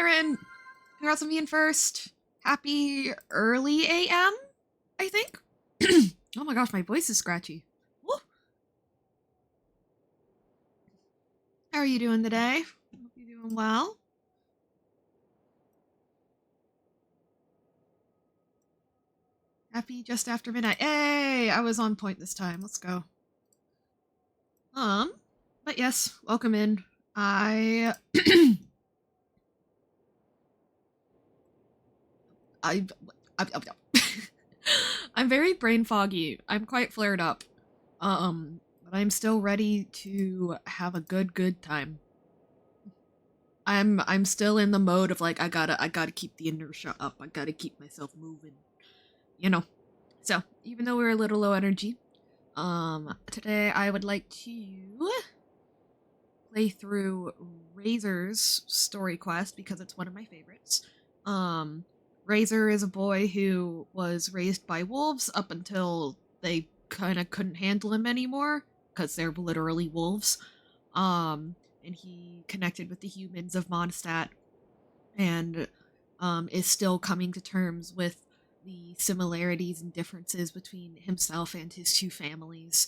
Byron! Congrats on being first. Happy early AM, I think. Oh my gosh, my voice is scratchy. Woo. How are you doing today? Hope you're doing well. Happy just after midnight. Hey, I was on point this time. Let's go. But yes, welcome in. I I'm very brain foggy. I'm quite flared up. But I'm still ready to have a good time. I'm still in the mode of like I gotta keep the inertia up. I gotta keep myself moving. You know. So, even though we're a little low energy, today I would like to play through Razor's story quest because it's one of my favorites. Razor is a boy who was raised by wolves up until they kind of couldn't handle him anymore because they're literally wolves. And he connected with the humans of Mondstadt and is still coming to terms with the similarities and differences between himself and his two families,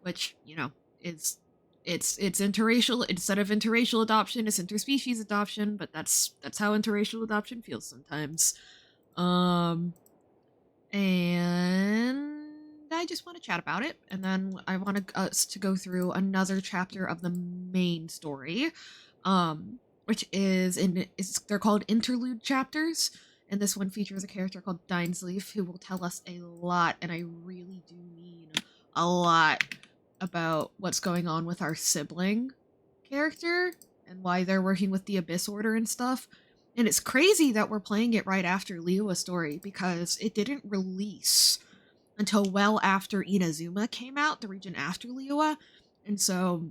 which, you know, is it's interracial. Instead of interracial adoption, it's interspecies adoption, but that's how interracial adoption feels sometimes. And I just want to chat about it, and then I want us to go through another chapter of the main story, which is they're called interlude chapters. And this one features a character called Dinesleaf who will tell us a lot, and I really do mean a lot, about what's going on with our sibling character and why they're working with the Abyss Order and stuff. And it's crazy that we're playing it right after Liyue's story because it didn't release until well after Inazuma came out, the region after Liyue. And so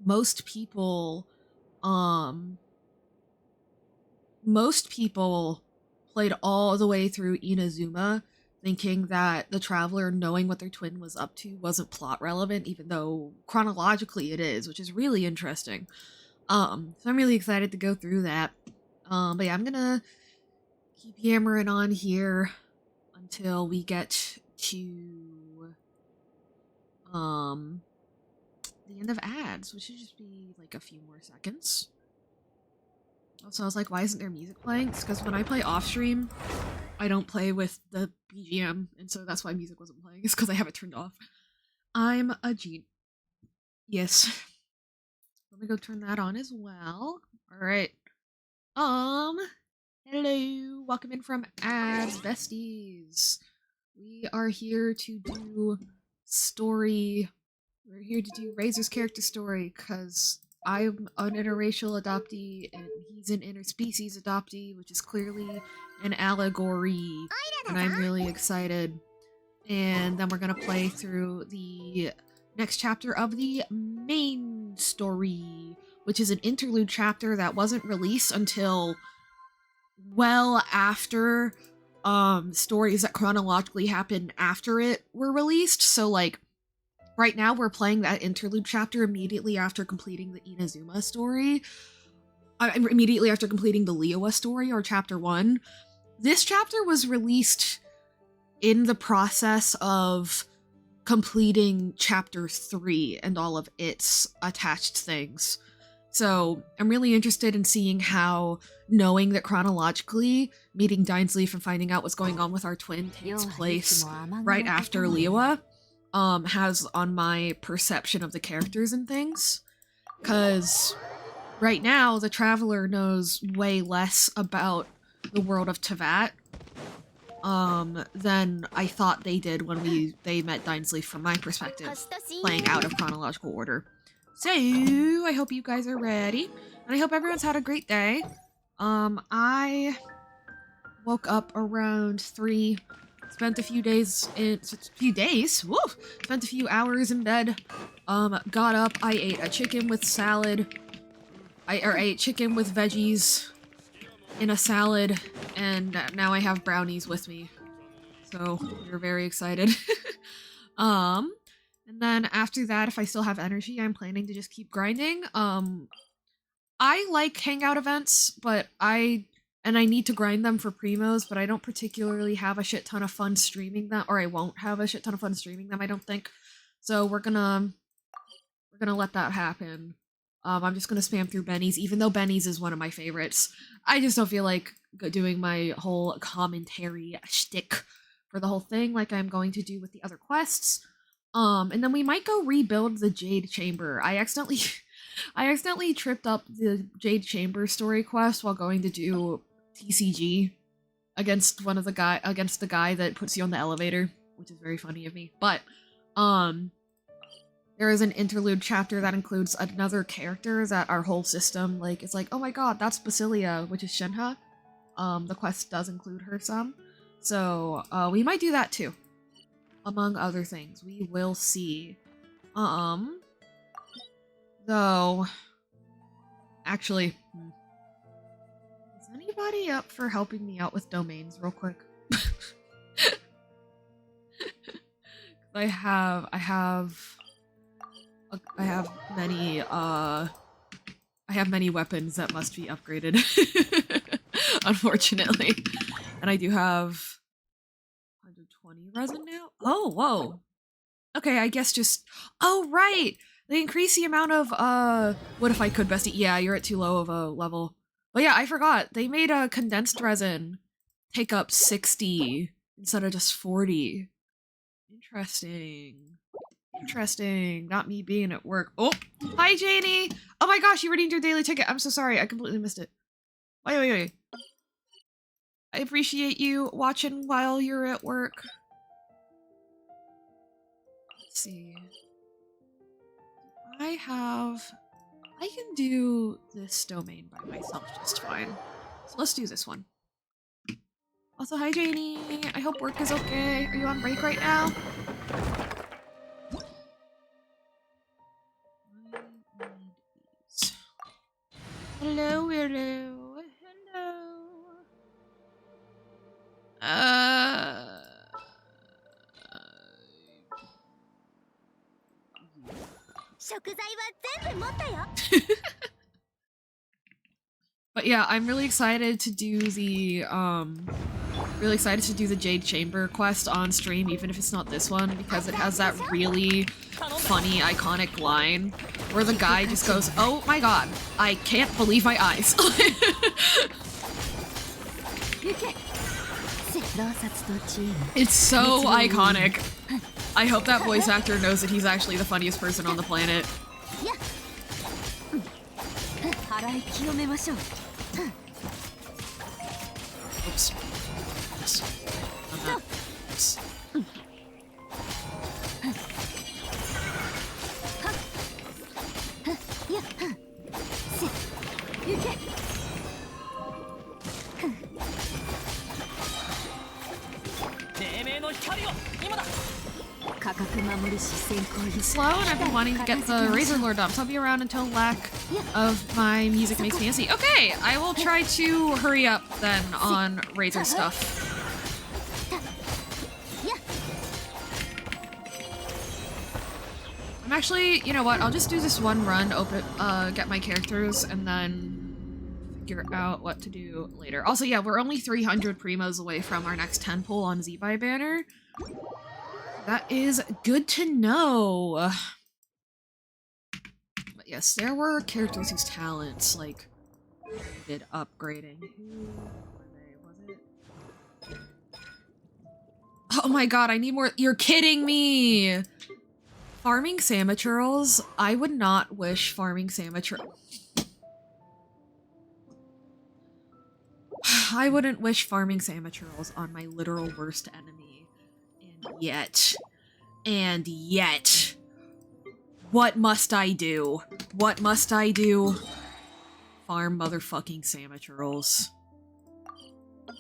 most people played all the way through Inazuma thinking that the Traveler knowing what their twin was up to wasn't plot relevant, even though chronologically it is, which is really interesting. So I'm really excited to go through that. But yeah, I'm gonna keep hammering on here until we get to the end of ads, which should just be like a few more seconds. Also, I was like, why isn't there music playing? It's because when I play off stream, I don't play with the BGM, and so that's why music wasn't playing. It's because I have it turned off. I'm a gene. Yes. Let me go turn that on as well. Alright. Hello. Welcome in from Ads Besties. We are here to do story. We're here to do Razor's character story, because I'm an interracial adoptee, and he's an interspecies adoptee, which is clearly an allegory, and I'm really excited. And then we're gonna play through the next chapter of the main story, which is an interlude chapter that wasn't released until well after stories that chronologically happened after it were released. So like right now we're playing that interlude chapter immediately after completing the Inazuma story. Immediately after completing the Liyue story, or chapter 1. This chapter was released in the process of completing chapter 3 and all of its attached things. So I'm really interested in seeing how knowing that chronologically meeting Dinesleaf and finding out what's going on with our twin takes place right after Liyue has on my perception of the characters and things. Because right now, the Traveler knows way less about the world of Teyvat than I thought they did when they met Dinesleaf from my perspective, playing out of chronological order. So, I hope you guys are ready, and I hope everyone's had a great day. I woke up around 3, spent a few hours in bed, got up, I ate a chicken with salad, I ate chicken with veggies in a salad, and now I have brownies with me, so we're very excited. And then after that, if I still have energy, I'm planning to just keep grinding. I like hangout events, but I need to grind them for primos, but I don't particularly have a shit ton of fun streaming them, or I won't have a shit ton of fun streaming them, I don't think. So we're gonna let that happen. I'm just gonna spam through Benny's, even though Benny's is one of my favorites. I just don't feel like doing my whole commentary shtick for the whole thing like I'm going to do with the other quests. And then we might go rebuild the Jade Chamber. I accidentally tripped up the Jade Chamber story quest while going to do TCG against the guy that puts you on the elevator, which is very funny of me. But there is an interlude chapter that includes another character that our whole system, like, it's like, oh my god, that's Basilia, which is Shenhe. The quest does include her some. So, we might do that too. Among other things. We will see. Though, actually, is anybody up for helping me out with domains real quick? I have many weapons that must be upgraded. Unfortunately. And I do have 120 resin now? Oh, whoa. Okay, I guess just... Oh, right! They increase the amount of, what if I could bestie? Yeah, you're at too low of a level. But yeah, I forgot. They made a condensed resin take up 60 instead of just 40. Interesting. Interesting. Not me being at work. Oh! Hi, Janie! Oh my gosh, you redeemed your daily ticket. I'm so sorry. I completely missed it. Wait. I appreciate you watching while you're at work. Let's see. I can do this domain by myself just fine. So let's do this one. Also, hi Janie! I hope work is okay. Are you on break right now? Hello. But yeah, I'm really excited to do the Jade Chamber quest on stream, even if it's not this one, because it has that really funny, iconic line where the guy just goes, "Oh my god, I can't believe my eyes." It's so iconic. I hope that voice actor knows that he's actually the funniest person on the planet. Oops. Oops. Slow, and I've been wanting to get the Razor Lord up, so I'll be around until lack of my music makes me antsy. Okay, I will try to hurry up then on Razor stuff. I'm actually, you know what, I'll just do this one run, get my characters, and then figure out what to do later. Also, yeah, we're only 300 primos away from our next 10 pull on zibai banner. That is good to know. But yes, there were characters whose talents, like, needed upgrading. Who were they? Was it? Oh my god, I need more- You're kidding me! Farming Samaturals? I would not wish farming Samaturals. I wouldn't wish farming Samaturals on my literal worst enemy. And yet, what must I do? What must I do? Farm motherfucking Samaturals. What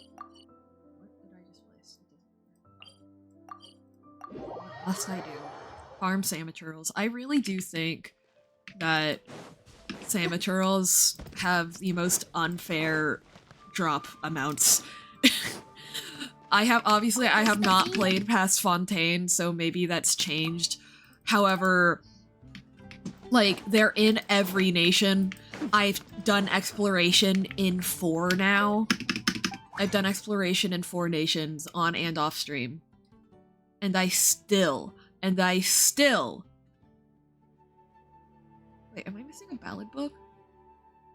did I just place? What must I do? Farm Samaturals. I really do think that Samaturals have the most unfair drop amounts. I have not played past Fontaine, so maybe that's changed. However, like, they're in every nation. I done exploration in 4 now. I've done exploration in 4 nations on and off stream. And I still... Wait, am I missing a ballad book?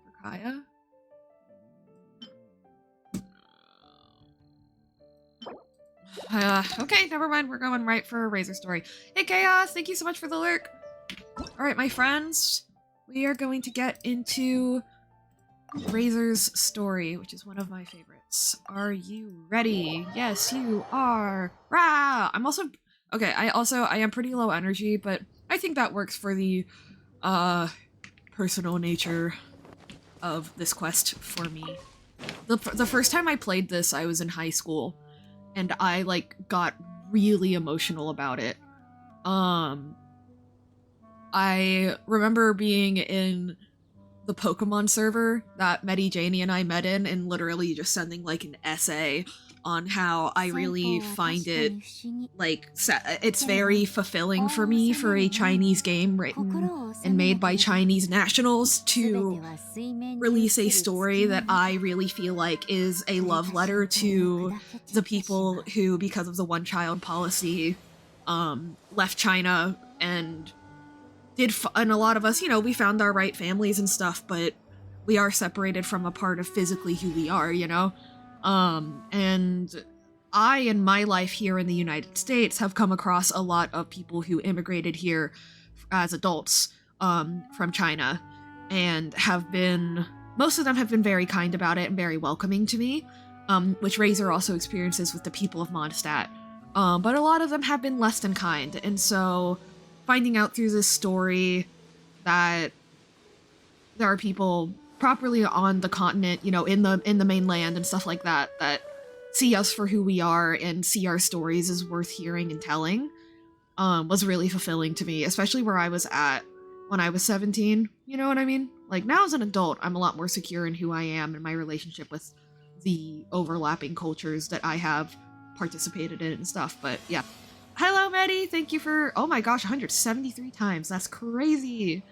For Kaya? Okay, never mind. We're going right for a Razor story. Hey, Chaos! Thank you so much for the lurk! Alright, my friends. We are going to get into Razor's story, which is one of my favorites. Are you ready? Yes, you are! Rah! I'm also... Okay, I am pretty low energy, but I think that works for the, personal nature of this quest for me. The first time I played this, I was in high school, and I, like, got really emotional about it. I remember being in the Pokemon server that Medi Janie and I met in, and literally just sending, like, an essay on how I really find it, like, it's very fulfilling for me for a Chinese game written and made by Chinese nationals to release a story that I really feel like is a love letter to the people who, because of the one-child policy, left China and and a lot of us, you know, we found our right families and stuff, but we are separated from a part of physically who we are, you know? And I, in my life here in the United States, have come across a lot of people who immigrated here as adults, from China, and most of them have been very kind about it and very welcoming to me, which Razor also experiences with the people of Mondstadt. But a lot of them have been less than kind, and so finding out through this story that there are people properly on the continent, you know, in the mainland and stuff like that, that see us for who we are and see our stories as worth hearing and telling, was really fulfilling to me, especially where I was at when I was 17, you know what I mean? Like, now as an adult, I'm a lot more secure in who I am and my relationship with the overlapping cultures that I have participated in and stuff, but yeah. Hello, Medi! Thank you for, oh my gosh, 173 times, that's crazy!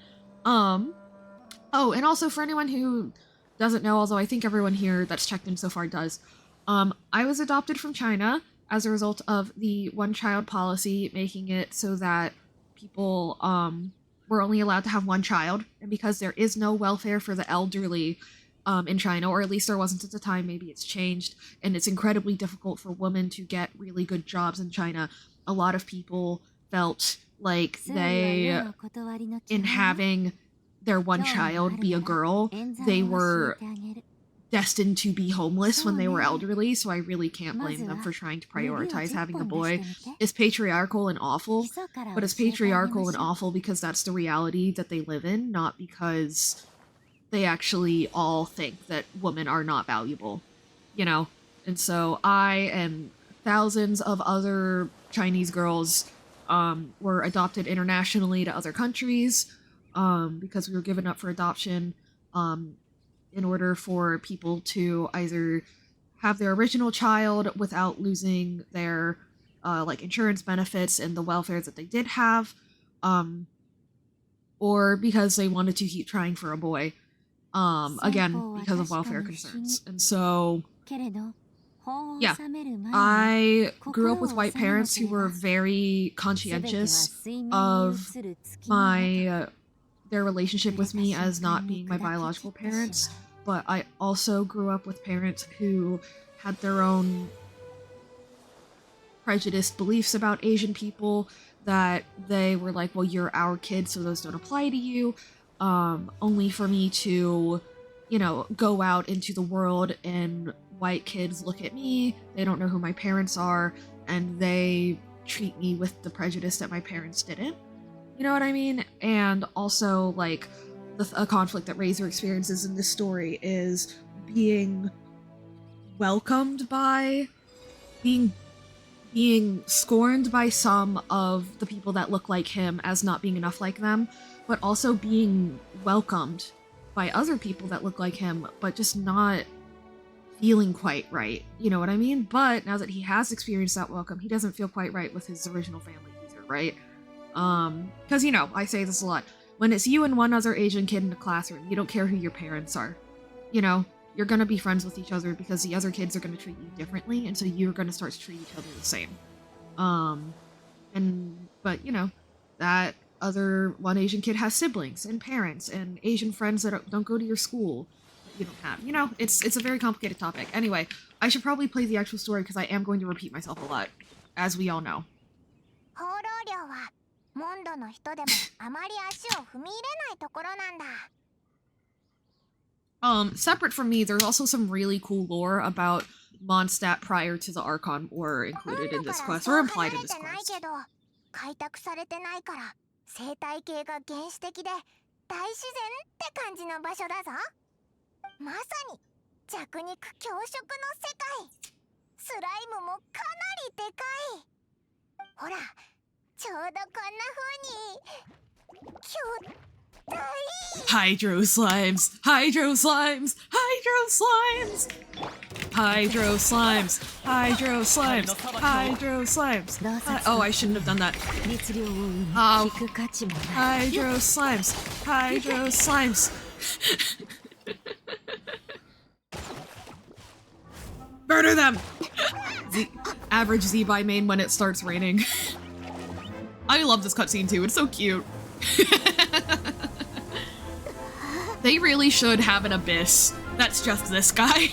Oh, and also for anyone who doesn't know, although I think everyone here that's checked in so far does, I was adopted from China as a result of the one-child policy, making it so that people were only allowed to have one child, and because there is no welfare for the elderly in China, or at least there wasn't at the time, maybe it's changed, and it's incredibly difficult for women to get really good jobs in China. A lot of people felt like they, in having their one child be a girl, they were destined to be homeless when they were elderly, so I really can't blame them for trying to prioritize having a boy. It's patriarchal and awful, but it's patriarchal and awful because that's the reality that they live in, not because they actually all think that women are not valuable, you know? And so I and thousands of other Chinese girls were adopted internationally to other countries, because we were given up for adoption in order for people to either have their original child without losing their like insurance benefits and the welfare that they did have, or because they wanted to keep trying for a boy, again, because of welfare concerns. And so, yeah, I grew up with white parents who were very conscientious of their relationship with me as not being my biological parents, but I also grew up with parents who had their own prejudiced beliefs about Asian people, that they were like, well, you're our kid, so those don't apply to you, only for me to, you know, go out into the world and white kids look at me, they don't know who my parents are, and they treat me with the prejudice that my parents didn't. You know what I mean? And also, like, a conflict that Razor experiences in this story is being welcomed by, being scorned by some of the people that look like him as not being enough like them, but also being welcomed by other people that look like him, but just not feeling quite right. You know what I mean? But now that he has experienced that welcome, he doesn't feel quite right with his original family either, right? Because, you know, I say this a lot. when it's you and one other Asian kid in the classroom, you don't care who your parents are. You know, you're gonna be friends with each other because the other kids are gonna treat you differently, and so you're gonna start to treat each other the same. But you know, that other one Asian kid has siblings and parents and Asian friends that don't go to your school that you don't have. You know, it's a very complicated topic. Anyway, I should probably play the actual story because I am going to repeat myself a lot, as we all know. Separate from me, there's also some really cool lore about Mondstadt prior to the Archon War included in this quest, or implied in this quest. Hydro slimes! Hydro slimes! Hydro slimes! Hydro slimes! Hydro slimes! Hydro slimes! Oh, I shouldn't have done that. Oh. Hydro slimes! Hydro slimes! Murder them! Average zibai main when it starts raining. I love this cutscene too, it's so cute. They really should have an abyss that's just this guy.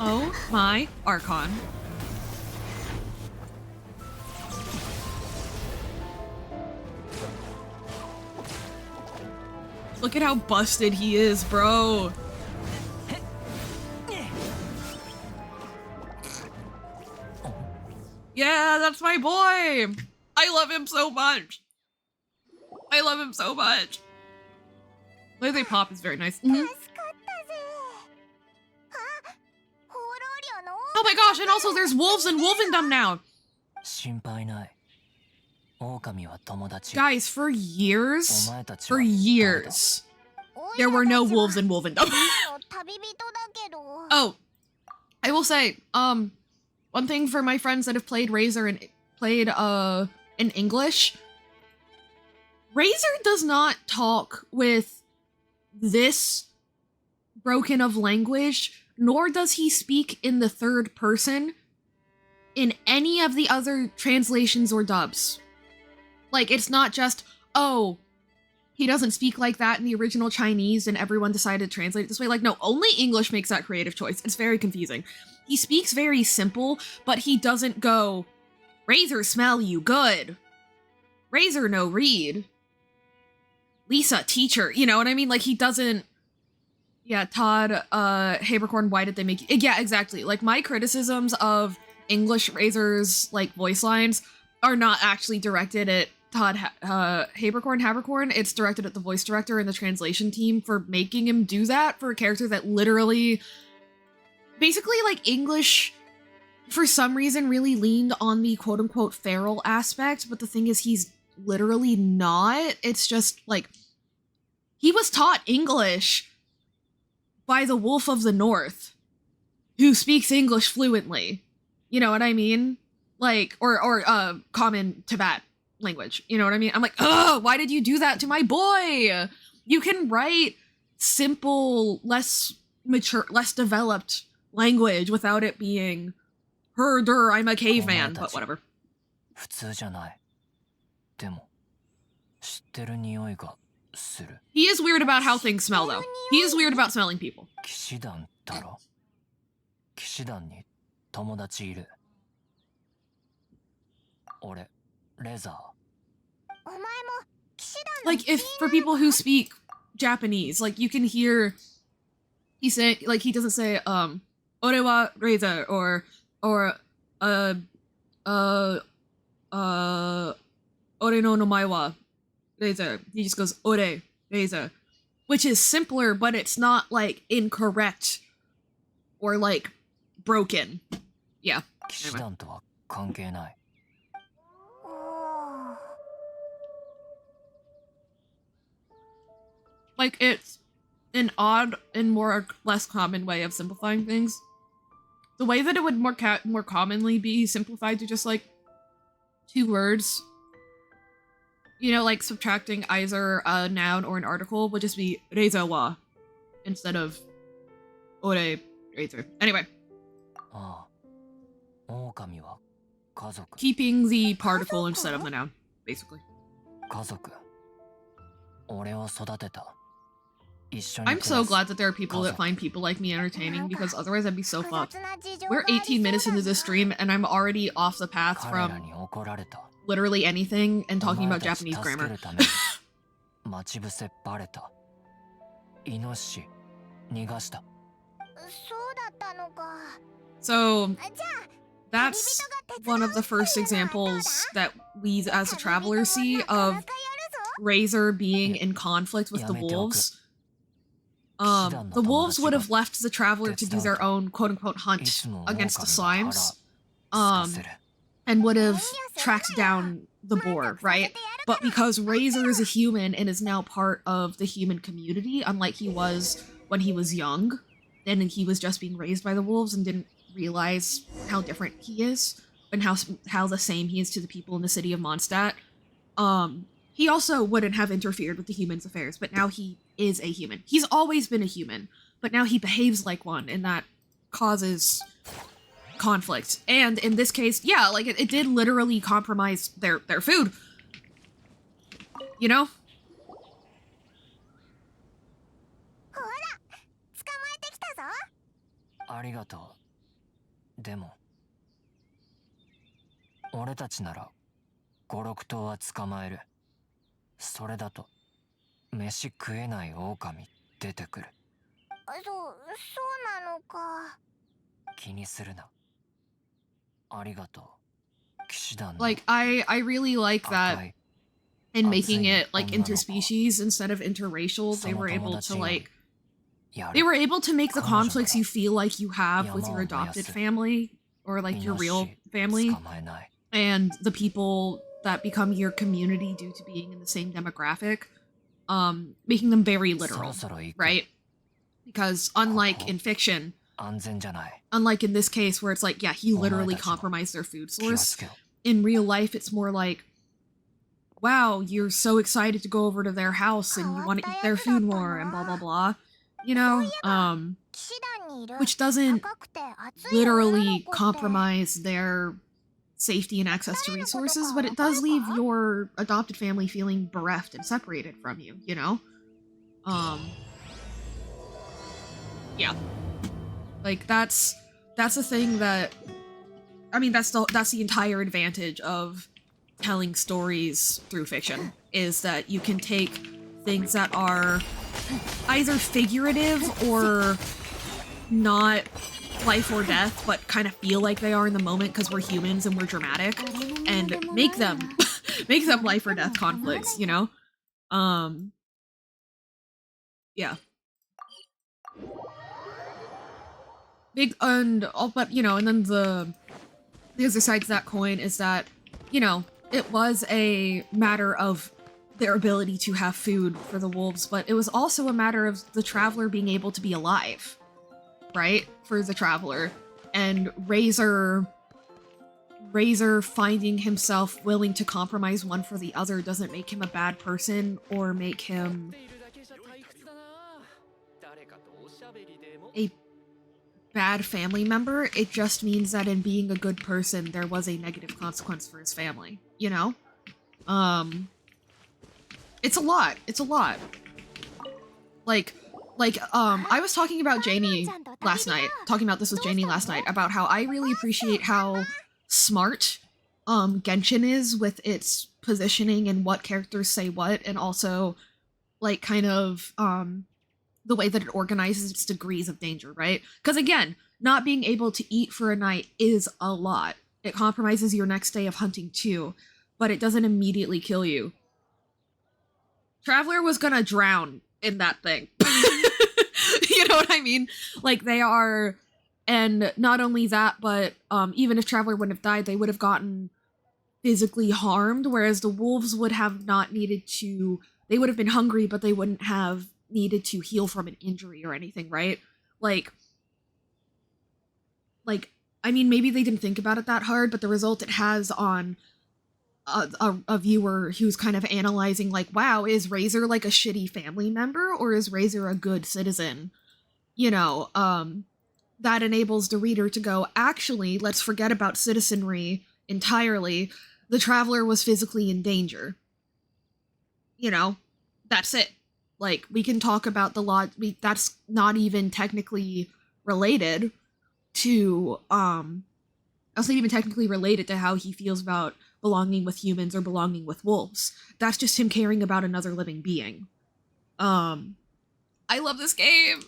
Oh my Archon. Look at how busted he is, bro. Yeah, that's my boy. I love him so much. I love him so much. The way they pop is very nice. Mm-hmm. Oh my gosh, and also there's wolves in Wolvendom now. Guys, for years, there were no wolves in Wolvendom. Oh, I will say, one thing for my friends that have played Razor and played in English, Razor does not talk with this broken of language, nor does he speak in the third person in any of the other translations or dubs. Like, it's not just, oh, he doesn't speak like that in the original Chinese and everyone decided to translate it this way. Like, no, only English makes that creative choice. It's very confusing. He speaks very simple, but he doesn't go, Razor smell you good. Razor no read. Lisa, teacher, you know what I mean? Like, he doesn't... Yeah, Todd, Habercorn, why did they make... Yeah, exactly. Like, my criticisms of English Razor's, like, voice lines are not actually directed at Todd Habercorn. It's directed at the voice director and the translation team for making him do that for a character that literally... Basically, like, English, for some reason, really leaned on the quote-unquote feral aspect, but the thing is, he's literally not. It's just, like, he was taught English by the Wolf of the North, who speaks English fluently. You know what I mean? Like, or common Tibet language. You know what I mean? I'm like, ugh, why did you do that to my boy? You can write simple, less mature, less developed language without it being herder, I'm a caveman, but whatever. He is weird about how things smell, though. He is weird about smelling people. Like, if for people who speak Japanese, like, you can hear he say, like, he doesn't say ore wa razor or ore no namae wa razor. He just goes ore razor, which is simpler, but it's not like incorrect or like broken. Yeah. Anyway. Like, it's an odd and more less common way of simplifying things. The way that it would more commonly be simplified to just like 2 words You know, like subtracting either a noun or an article would just be razor wa instead of ore razor. Anyway. Keeping the particle instead of the noun, basically. I'm so glad that there are people that find people like me entertaining, because otherwise I'd be so fucked. We're 18 minutes into this stream and I'm already off the path from literally anything and talking about Japanese grammar. So that's one of the first examples that we as a traveler see of Razor being in conflict with the wolves. The wolves would have left the traveler to do their own quote-unquote hunt against the slimes, and would have tracked down the boar, right? But because Razor is a human and is now part of the human community, unlike he was when he was young, and he was just being raised by the wolves and didn't realize how different he is, and how the same he is to the people in the city of Mondstadt, he also wouldn't have interfered with the humans' affairs, but now he is a human. He's always been a human, but now he behaves like one, and that causes conflict. And in this case, yeah, like it did literally compromise their food. You know? Like, I really like that in making it, like, interspecies instead of interracial, they were able to, like, make the conflicts you feel like you have with your adopted family, or, like, your real family, and the people that become your community due to being in the same demographic, making them very literal, right? Because unlike in fiction, unlike in this case where it's like, yeah, he literally compromised their food source, in real life it's more like, wow, you're so excited to go over to their house and you want to eat their food more and blah blah blah, you know, which doesn't literally compromise their safety and access to resources, but it does leave your adopted family feeling bereft and separated from you, you know? Yeah. Like, that's a thing that, I mean, that's the entire advantage of telling stories through fiction, is that you can take things that are either figurative or not life or death, but kind of feel like they are in the moment because we're humans and we're dramatic, and make them life or death conflicts, you know? Yeah. Big, and all, but, you know, and then the other side to that coin is that, you know, it was a matter of their ability to have food for the wolves, but it was also a matter of the traveler being able to be alive, right? For the traveler. And Razor finding himself willing to compromise one for the other doesn't make him a bad person or make him a bad family member. It just means that in being a good person, there was a negative consequence for his family, you know? It's a lot. It's a lot. Like, I was talking about Janie last night, talking about this with Janie last night, about how I really appreciate how smart, Genshin is with its positioning and what characters say what, and also, like, kind of, the way that it organizes its degrees of danger, right? Because again, not being able to eat for a night is a lot. It compromises your next day of hunting too, but it doesn't immediately kill you. Traveler was gonna drown in that thing. You know what I mean? Like, they are, and not only that, but even if Traveler wouldn't have died, they would have gotten physically harmed, whereas the wolves would have not needed to, they would have been hungry, but they wouldn't have needed to heal from an injury or anything, right? Like, I mean, maybe they didn't think about it that hard, but the result it has on a viewer who's kind of analyzing like, wow, is Razor like a shitty family member or is Razor a good citizen? You know, that enables the reader to go, actually, let's forget about citizenry entirely. The traveler was physically in danger. You know, that's it. Like, we can talk about the law. That's not even technically related to, that's not even technically related to how he feels about belonging with humans or belonging with wolves. That's just him caring about another living being. I love this game.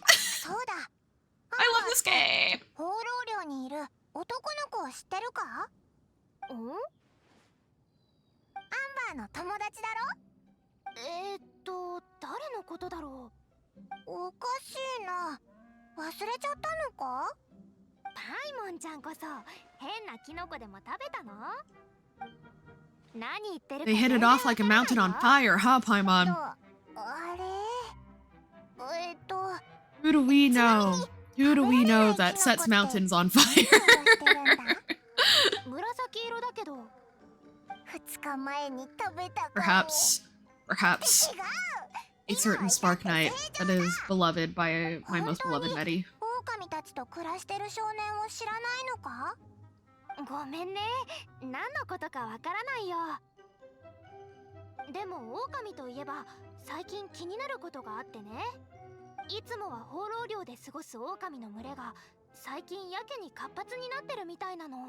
I love this game. 放浪寮にいる男の子を知ってるか？ん？アンバーの友達だろ？誰のことだろう？おかしいな。忘れちゃったのか？パイモンちゃんこそ変なキノコでも食べたの？何言ってるか。 They hit it off like a mountain on fire, huh, Paimon? あれWho do we know? Who do we know that sets mountains on fire? 紫色だけど。2日前に食べたかも。 Perhaps a certain Spark Knight that is beloved by my most beloved Medi. 狼たちと暮らしてる少年を知らないのか？ごめんね、何のことかわからないよ。でも狼といえば最近気になることがあってね。いつもは放浪寮で過ごす狼の群れが最近やけに活発になってるみたいなの。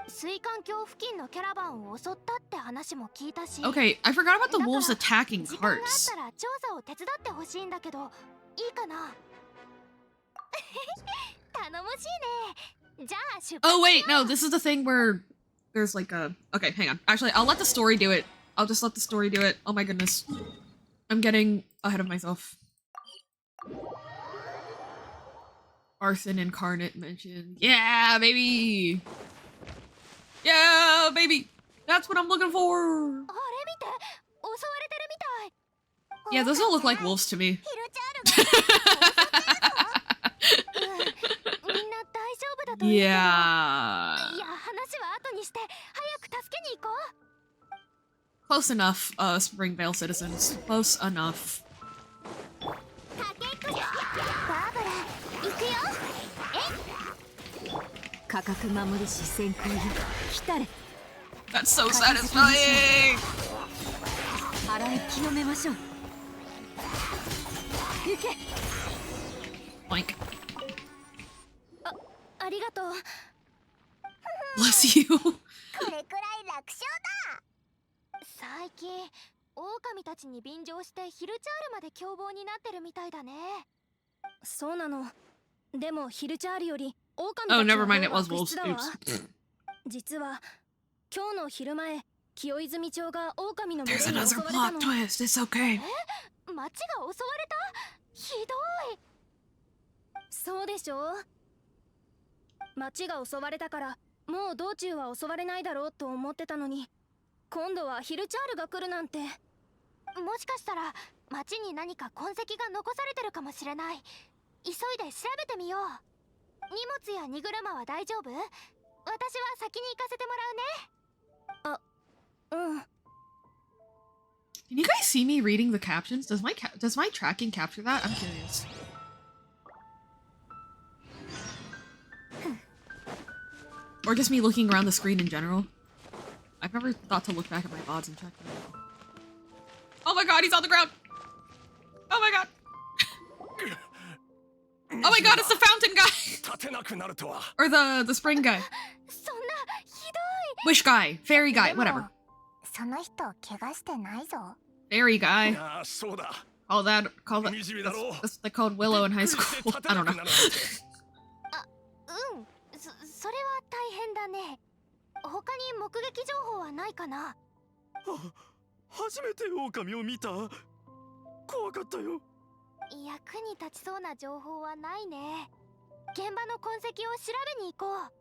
水管橋付近のキャラバンを襲ったって話も聞いたし。 Okay, I forgot about the wolves attacking 時間があっ carts. たら調査を手伝ってほしいんだけど、いいかな？頼もしいね。じゃあ出発。 Oh wait, no, this is the thing where there's like a... Okay, hang on. Actually, I'll let the story do it. I'll just let the story do it. Oh my goodness. I'm getting ahead of myself. Arson Incarnate mentioned. Yeah, baby! Yeah, baby! That's what I'm looking for! Yeah, those don't look like wolves to me. Yeah. Close enough, Springvale citizens. Close enough. That's so satisfying! Boink. Bless you. これくらい楽勝だ。最近狼たちに便乗してヒルチャールまで凶暴になってるみたいだね。そうなの。でもヒルチャールより狼たちの Oh, 方 never が mind, it was 悪 wolves. 質だわ。 Oops. 実は今日の昼前、清泉町が狼の群 There's れに襲 another われた plot の。 twist. It's okay. 町が襲われた？ひどい。そうでしょ。町が襲われたからもう道中は襲われないだろうと思ってたのに、今度はヒルチャールが来るなんて。もしかしたら町に何か痕跡が残されてるかもしれない。急いで調べてみよう。荷物や荷車は大丈夫？私は先に行かせてもらうね。あ、うん。 Can you guys see me reading the captions? Does my tracking capture that? I'm curious. Or just me looking around the screen in general. I've never thought to look back at my VODs and check them. Oh my god, he's on the ground! Oh my god! Oh my god, it's the fountain guy! Or the spring guy. Wish guy. Fairy guy. Whatever. その人怪我してないぞ。 Fairy guy. Call that that's what they called Willow in high school. I don't know. うん、それは大変だね。他に目撃情報はないかな。初めて狼を見た。怖かったよ。役に立ちそうな情報はないね。現場の痕跡を調べに行こう。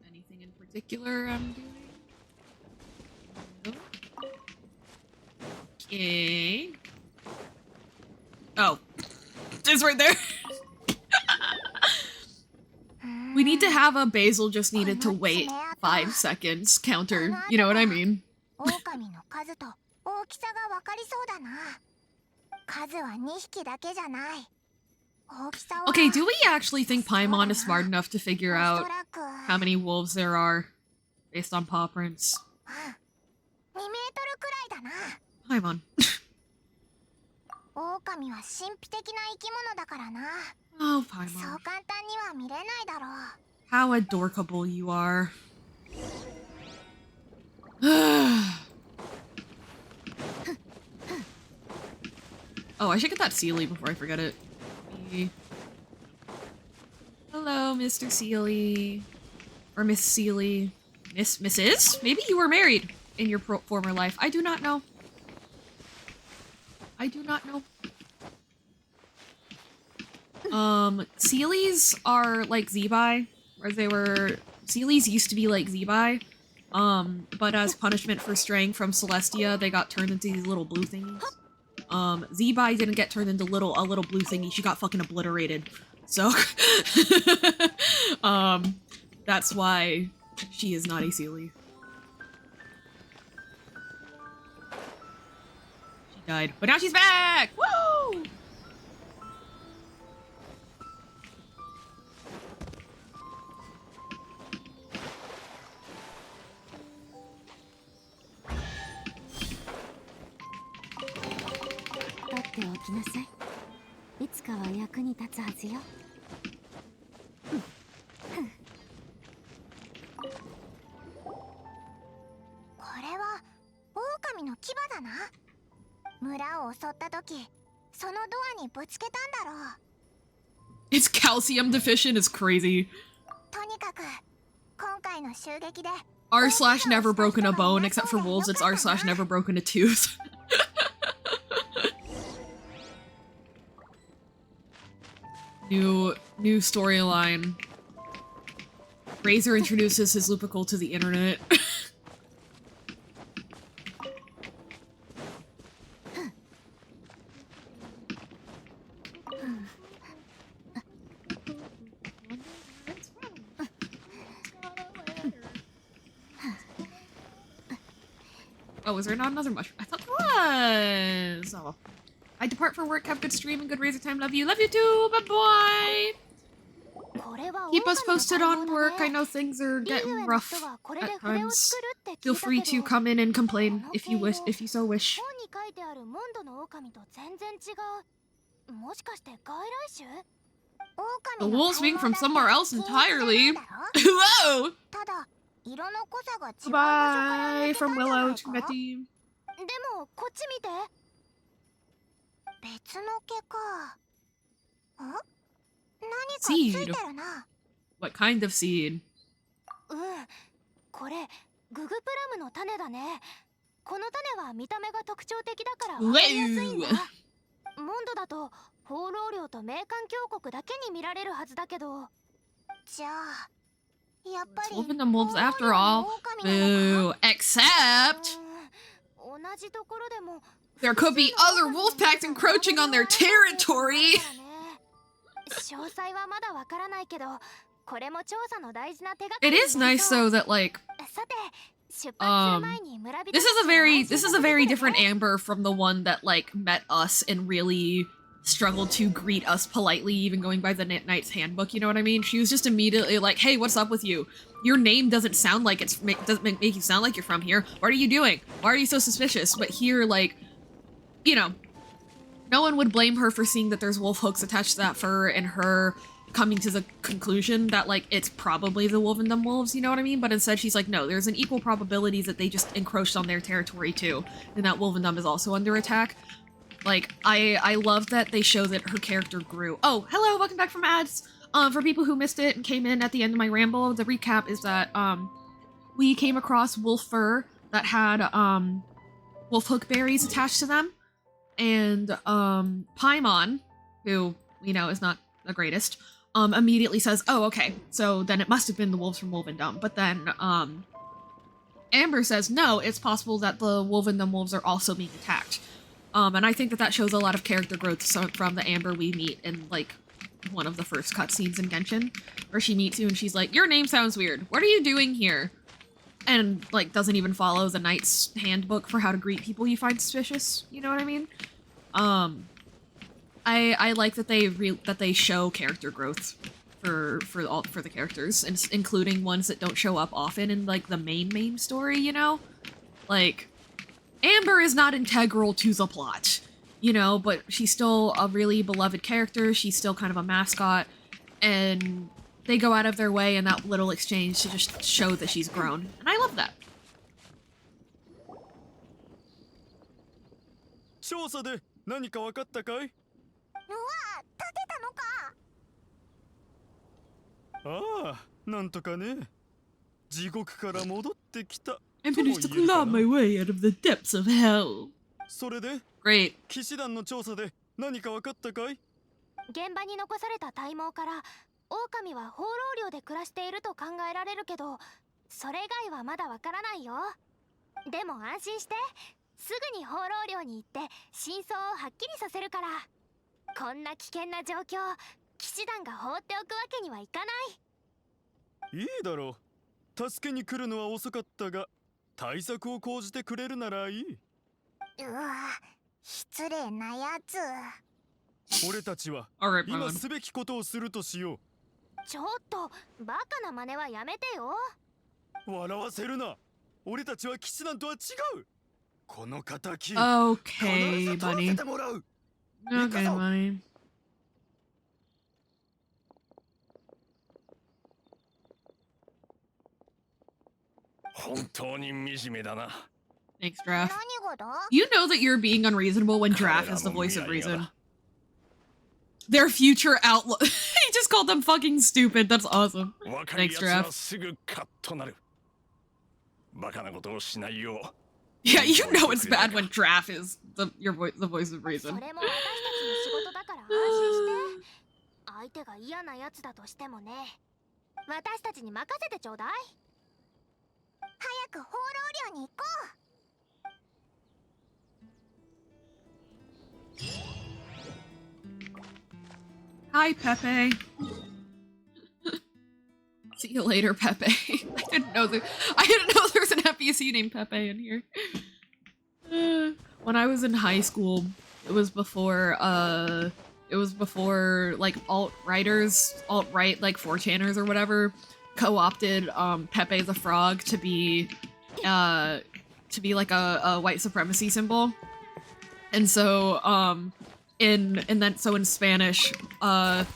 Anything in particular I'm doing? Okay. Oh. It's right there. We need to have a Basil just needed to wait 5 seconds counter. You know what I mean? 狼の数と大きさがわかりそうだな。数は2匹だけじゃない。大きさは Okay, do we actually think Paimon is smart enough to figure お out そらく how many wolves there are based on paw prints? 2メートルくらいだな。 Paimon. 狼は神秘的な生き物だからな。 Oh, そう Paimon. 簡単には見れないだろう。 How adorable you are. Oh, I should get that Sealy before I forget it. Hello, Mr. Sealy. Or Miss Sealy. Mrs.? Maybe you were married in your former life. I do not know. I do not know. Sealies are like zibai, where they were... Sealies used to be like zibai, but as punishment for straying from Celestia, they got turned into these little blue thingies. Zibai didn't get turned into a little blue thingy, she got fucking obliterated. So, that's why she is not a Sealy. She died, but now she's back! Woo! It's calcium deficient is crazy. R/ never broken a bone, except for wolves, it's R/ never broken a tooth. New storyline. Razor introduces his Lupical to the internet. Oh, is there not another mushroom? I thought there was! Oh. I depart for work, have good stream and good Razor time, love you too, bye-bye! Keep us posted on work, I know things are getting rough at times. Feel free to come in and complain if you so wish. The wolves being from somewhere else entirely. Hello! Bye from Willow to Betty. Seed. What kind of seed? これググプラムの種だね。この種は見た目が特徴的だからわわかりやすいんだ。モンドだと放浪量と名鑑峡谷だけに見られるはずだけど。じゃあやっぱり Wolf and the wolves after all. Boo. Except 同じところでも there could be other wolf packs encroaching on their territory. 詳細はまだわからないけど、これも調査の大事な手が It is nice though that like this is a very different Amber from the one that like met us and really struggled to greet us politely, even going by the Knight's Handbook, you know what I mean? She was just immediately like, hey, what's up with you? Your name doesn't sound like doesn't make you sound like you're from here. What are you doing? Why are you so suspicious? But here, like, you know, no one would blame her for seeing that there's wolf hooks attached to that fur and her coming to the conclusion that, like, it's probably the Wolvendom wolves, you know what I mean? But instead she's like, no, there's an equal probability that they just encroached on their territory too, and that Wolvendom is also under attack. Like, I love that they show that her character grew. Oh, hello, welcome back from ads! For people who missed it and came in at the end of my ramble, the recap is that, we came across wolf fur that had, wolf hook berries attached to them, and, Paimon, who, you know, is not the greatest, immediately says, oh, okay, so then it must have been the wolves from Wolvendom. But then, Amber says, no, it's possible that the Wolvendom wolves are also being attacked. And I think that shows a lot of character growth from the Amber we meet in, like, one of the first cutscenes in Genshin, where she meets you and she's like, your name sounds weird. What are you doing here? And, like, doesn't even follow the knight's handbook for how to greet people you find suspicious. You know what I mean? I like that they show character growth for the characters, including ones that don't show up often in, like, the main story, you know? Like, Amber is not integral to the plot, you know, but she's still a really beloved character, she's still kind of a mascot, and they go out of their way in that little exchange to just show that she's grown, and I love that. 調査で何か分かったかい？うわ、立てたのか。ああ、なんとかね。地獄から戻ってきた。 I managed to claw my way out of the depths of hell. それで Great. 騎士団の調査で何か分かったかい？現場に残された体毛から狼は放浪寮で暮らしていると考えられるけど、それ以外はまだわからないよ。でも安心して、すぐに放浪寮に行って真相をはっきりさせるから。こんな危険な状況、騎士団が放っておくわけにはいかない。いいだろう。助けに来るのは遅かったが、対策を講じてくれるならいい。うわ、失礼なやつ。俺たちは Alright, 今すべきことをするとしよう。ちょっとバカな真似はやめてよ。笑わせるな。俺たちは騎士団とは違う。この仇、必 Okay, ず取ら buddy. せてもらう。 Okay, buddy. Thanks, Draft. 何がだ？ You know that you're being unreasonable when Draft is the voice of reason. Their future outlook. He just called them fucking stupid. That's awesome. Thanks, Draft. Yeah, you know it's bad when Draft is the voice of そ reason. れも私たちの仕事だから安心して。相手が嫌なやつだとしてもね。私たちに任せてちょうだい。早く放浪寮に行こう。 Hi, Pepe. See you later, Pepe. I didn't know there was an FBC named Pepe in here. When I was in high school, it was before like alt-right like 4chaners or whatever co-opted Pepe the Frog to be like a white supremacy symbol. And so in Spanish, I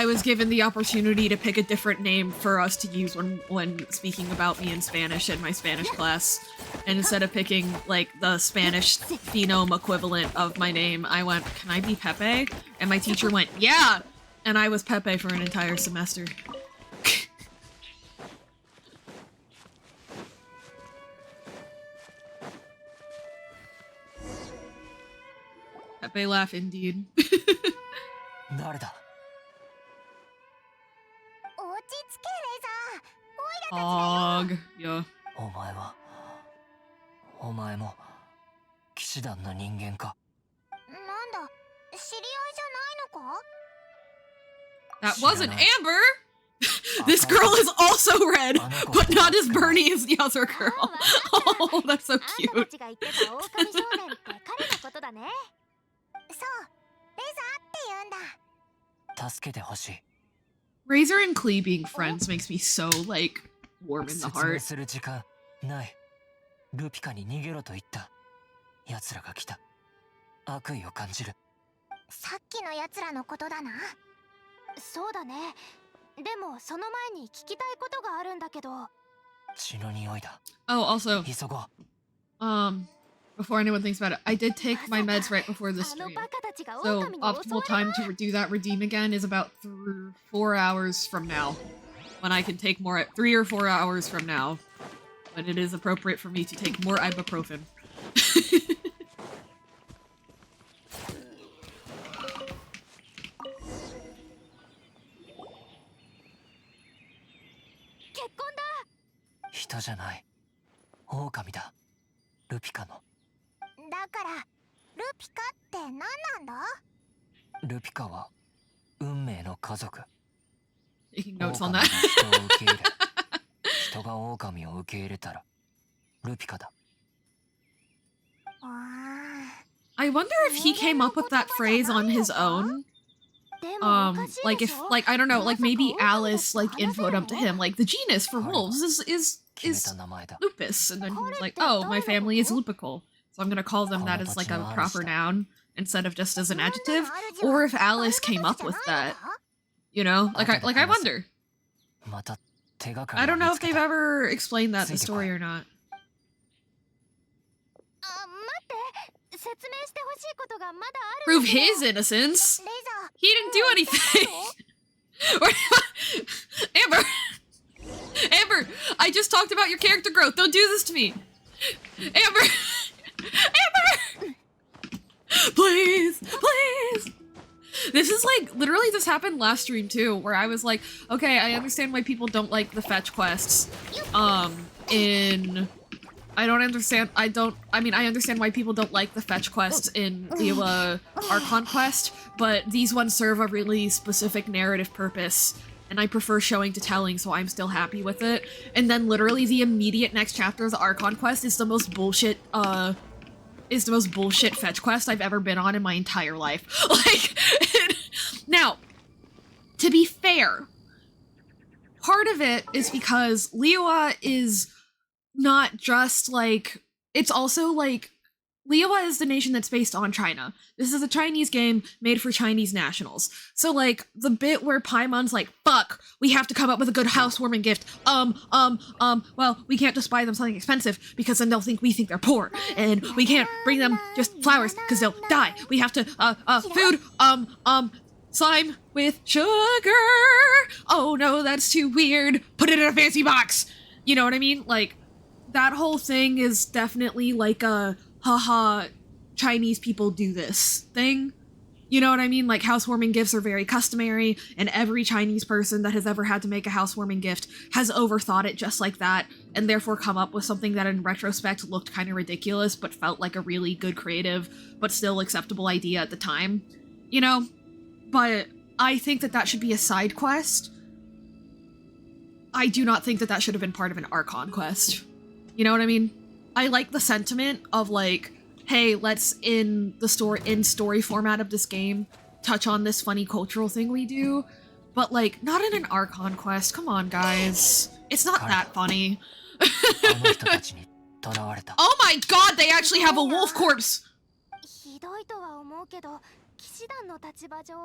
was given the opportunity to pick a different name for us to use when speaking about me in Spanish in my Spanish class. And instead of picking, like, the Spanish phenome equivalent of my name, I went, can I be Pepe? And my teacher went, yeah! And I was Pepe for an entire semester. Pepe laugh indeed. 誰だ 落ち着けレザー。オイラたちだよ。 Hog. Yeah. お前も騎士団の人間か。なんだ、知り合いじゃないのか？ That wasn't Amber! This girl is also red, but not as Bernie as the other girl. Oh, that's so あんたた cute. ちが言ってた狼少年って彼のことだね。そう、レザーって言うんだ。助けてほしい。 Razor and Klee being friends makes me so, like, warm in the 説明 heart. する時間ない。ルピカに逃げろと言った。奴らが来た。悪意を感じる。さっきの奴らのことだな。そうだね。でもその前に聞きたいことがあるんだけど。血の匂いだ。 Oh, also, 急ごう。 before anyone thinks about it, I did take my meds right before the あの stream. バカたちが So 狼に襲わ optimal れ time to do that redeem again is about 4 hours from now. When I can take more, 3 or 4 hours from now. When it is appropriate for me to take more ibuprofen. 結婚だ。人じゃない。狼だ。ルピカの。だからルピカって何なんだ？ルピカは運命の家族。 Taking notes 狼 on が that. 人を受け入れ、人が狼を受け入れたらルピカだ。 I wonder if he came up with that phrase on his own. Like if, like, I don't know, like maybe Alice like infoed up to him, like the genus for wolves is 決めた名前だ。 lupus, and then he was like, oh, my family is lupical, so I'm gonna call them that as like a proper noun instead of just as an adjective. Or if Alice came up with that, you know, like I wonder. また手がかり I を don't 見 know つ if け they've た。 ever explained that in the story or not. 待って説明してほしいことがまだあ Prove るんだけど。 his innocence. レイザー He didn't do anything. Amber, Amber, I just talked about your character growth. Don't do this to me, Amber. Amber, please, please. This is like literally this happened last stream too, where I was like, okay, I understand why people don't like the fetch quests. I understand why people don't like the fetch quests in Liyue Archon Quest, but these ones serve a really specific narrative purpose, and I prefer showing to telling, so I'm still happy with it. And then literally the immediate next chapter of the Archon Quest is the most bullshit fetch quest I've ever been on in my entire life. Like, now, to be fair, part of it is because Liyue is not just like, it's also like, Liyue is the nation that's based on China. This is a Chinese game made for Chinese nationals. So like, the bit where Paimon's like, fuck, we have to come up with a good housewarming gift. Well, we can't just buy them something expensive because then they'll think we think they're poor. And we can't bring them just flowers because they'll die. We have to, food, slime with sugar. Oh no, that's too weird. Put it in a fancy box. You know what I mean? Like, that whole thing is definitely like a, haha, Chinese people do this thing. You know what I mean? Like, housewarming gifts are very customary, and every Chinese person that has ever had to make a housewarming gift has overthought it just like that, and therefore come up with something that in retrospect looked kind of ridiculous, but felt like a really good creative, but still acceptable idea at the time. You know? But I think that that should be a side quest. I do not think that that should have been part of an Archon quest. You know what I mean? I like the sentiment of like, hey, let's in story format of this game touch on this funny cultural thing we do, but like not in an Archon quest. Come on, guys. It's not that funny. Oh my god, they actually have a wolf corpse! ひどいとは思うけど騎士団の立場上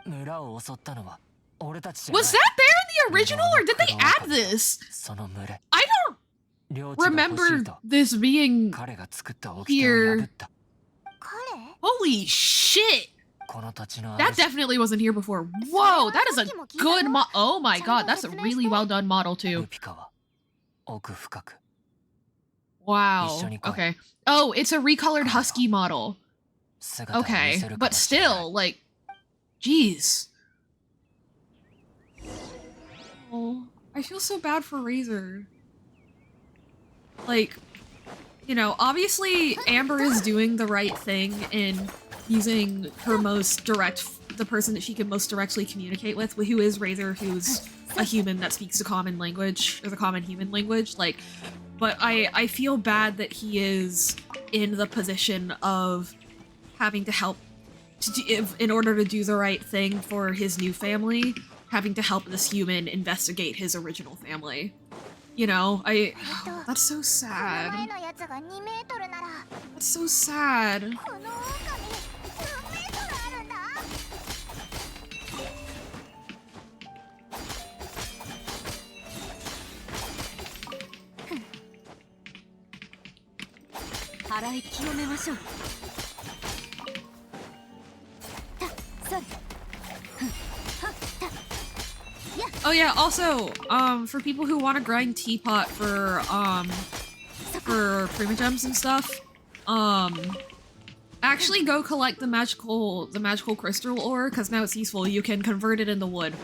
村を襲ったのは俺たちじゃない。 Was that there in the original, or did they add this? その群れ。 I don't 領地が欲し remember いと this being 彼が作った掟を破った。 彼 holy shit! この土地の That 主 definitely wasn't here before. Whoa, that is a good oh my god, that's a really well done model ル too. ピカは奥深く。 Wow. 一緒に来い。 Okay. Oh, it's a recolored husky model. 姿を見 Okay, せるか but もしれない。 still, like, jeez. Oh, I feel so bad for Razor. Like, you know, obviously Amber is doing the right thing in using her most direct, the person that she can most directly communicate with, who is Razor, who's a human that speaks the common language, or the common human language, like, but I feel bad that he is in the position of having to help in order to do the right thing for his new family, having to help this human investigate his original family. You know, that's so この前 sad. のやつが2メートルなら That's so sad. この狼何メートルあるんだ 払い清めましょう。 Oh yeah, also, for people who want to grind teapot for primogems and stuff, actually go collect the magical crystal ore, because now it's useful. You can convert it into wood.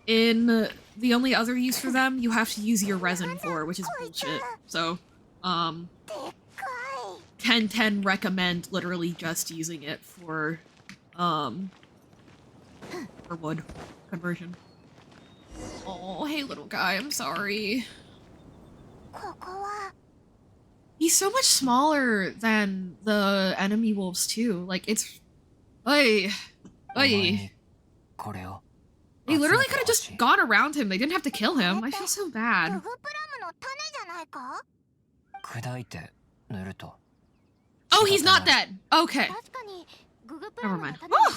in the only other use for them, you have to use your resin for, which is bullshit. So, 1010 recommend literally just using it for wood conversion. Oh, hey little guy, I'm sorry. He's so much smaller than the enemy wolves too. Like it's, oi. They literally could have just gone around him. They didn't have to kill him. I feel so bad. Oh, he's not dead. Okay. Never mind. Whew.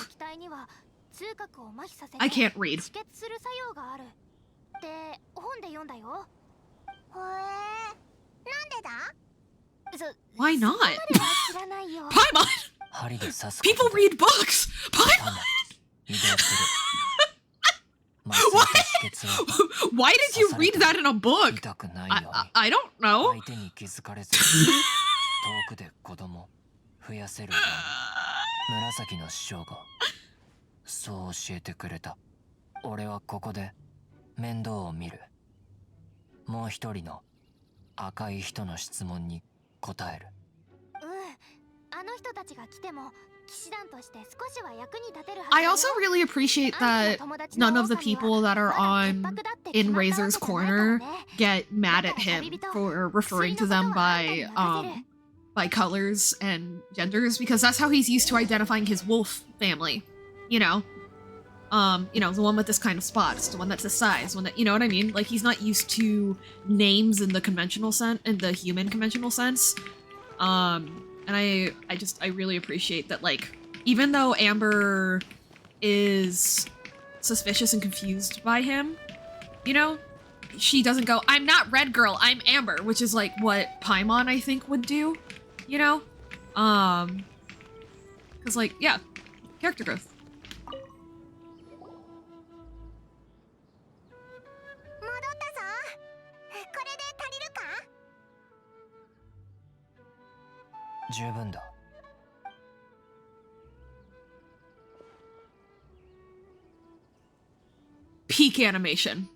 I can't read. Why not? Paimon! People read books! Paimon! Why did you read that in a book? I don't know. I also really appreciate that none of the people that are in Razor's corner get mad at him for referring to them by colors and genders, because that's how he's used to identifying his wolf family. You know, the one with this kind of spots, the one that's this size, one that, you know what I mean? Like, he's not used to names in the conventional sense, in the human conventional sense. And I really appreciate that, like, even though Amber is suspicious and confused by him, you know, she doesn't go, I'm not Red Girl, I'm Amber, which is like what Paimon, I think, would do, you know? Cause like, yeah, character growth. Peak animation.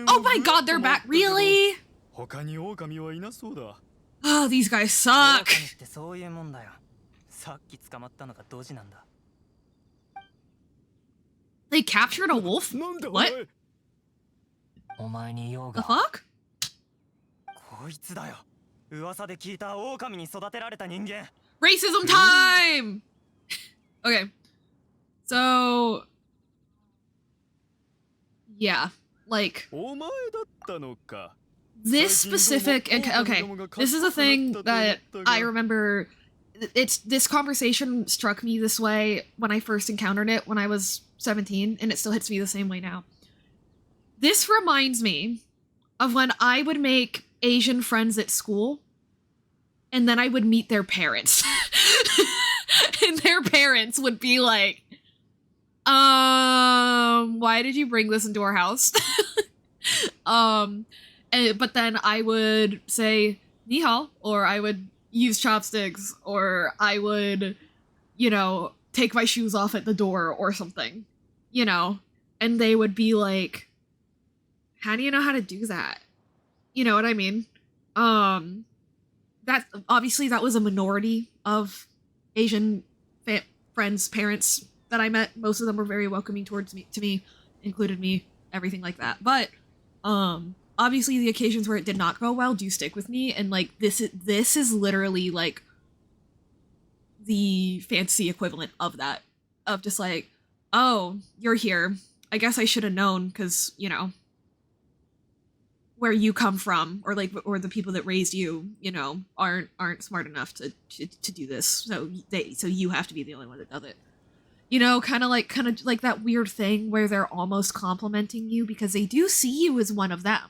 Oh my god, they're back. Really? Oh, these guys suck. They captured a wolf? What? The fuck? Racism time! Okay. So... yeah. Like... this specific... okay. This is a thing that I remember... this conversation struck me this way when I first encountered it when I was 17, and it still hits me the same way now. This reminds me of when I would make Asian friends at school, and then I would meet their parents. And their parents would be like, why did you bring this into our house? But then I would say, ni hao, or I would use chopsticks, or I would, you know, take my shoes off at the door or something, you know, and they would be like, how do you know how to do that? You know what I mean? That obviously that was a minority of Asian friends, parents that I met. Most of them were very welcoming to me, included me, everything like that. But, obviously the occasions where it did not go well do stick with me, and like this is literally like the fantasy equivalent of that, of just like, oh, you're here, I guess I should have known, because, you know, where you come from, or like, or the people that raised you, you know, aren't smart enough to do this, so you have to be the only one that does it. You know, kind of like that weird thing where they're almost complimenting you because they do see you as one of them.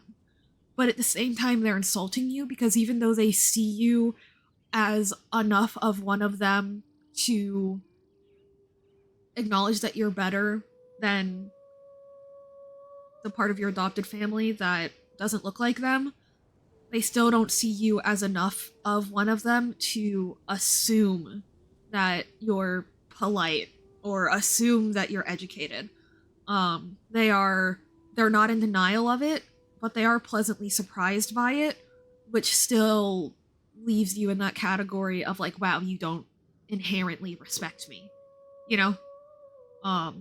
But at the same time, they're insulting you because even though they see you as enough of one of them to acknowledge that you're better than the part of your adopted family that doesn't look like them, they still don't see you as enough of one of them to assume that you're polite or assume that you're educated. They're not in denial of it, but they are pleasantly surprised by it, which still leaves you in that category of like, wow, you don't inherently respect me. You know? I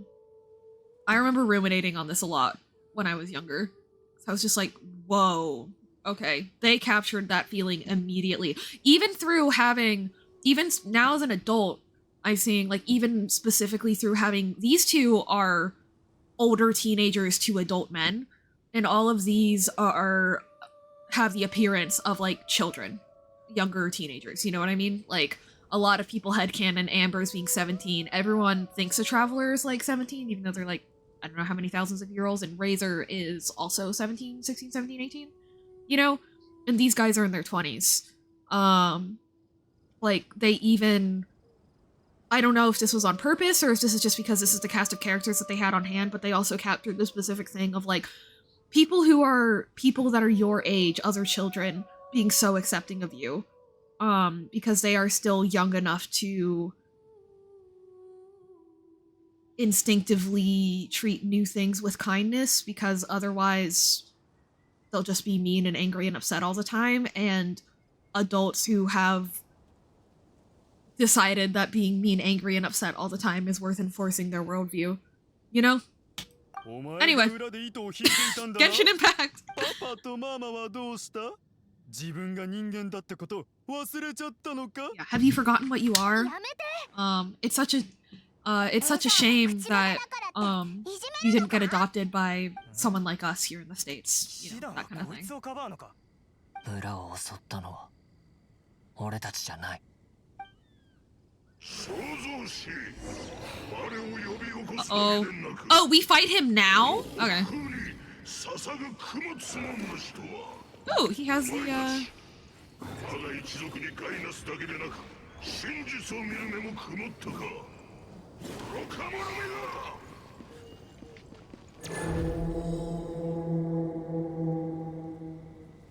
remember ruminating on this a lot when I was younger. So I was just like, whoa, okay. They captured that feeling immediately. Even through having, even now as an adult, I'm seeing, like, even specifically through having, these two are older teenagers to adult men, and all of these have the appearance of, like, children. Younger teenagers, you know what I mean? Like, a lot of people headcanon Amber's being 17. Everyone thinks a Traveler is, like, 17, even though they're, like, I don't know how many thousands of year olds, and Razor is also 17, 16, 17, 18, you know? And these guys are in their 20s. Like, they even... I don't know if this was on purpose, or if this is just because this is the cast of characters that they had on hand, but they also captured the specific thing of, like, people that are your age, other children, being so accepting of you. Because they are still young enough to instinctively treat new things with kindness, because otherwise they'll just be mean and angry and upset all the time, and adults who have decided that being mean, angry, and upset all the time is worth enforcing their worldview. You know? Anyway. Genshin Impact! パパとママはどうした? 自分が人間だってこと忘れちゃったのか? Yeah, have you forgotten what you are? It's such a shame that you didn't get adopted by someone like us here in the States. You know, that kind of thing. 村を襲ったのは俺たちじゃない。 Uh-oh. Oh, we fight him now? Okay. Oh, he has the,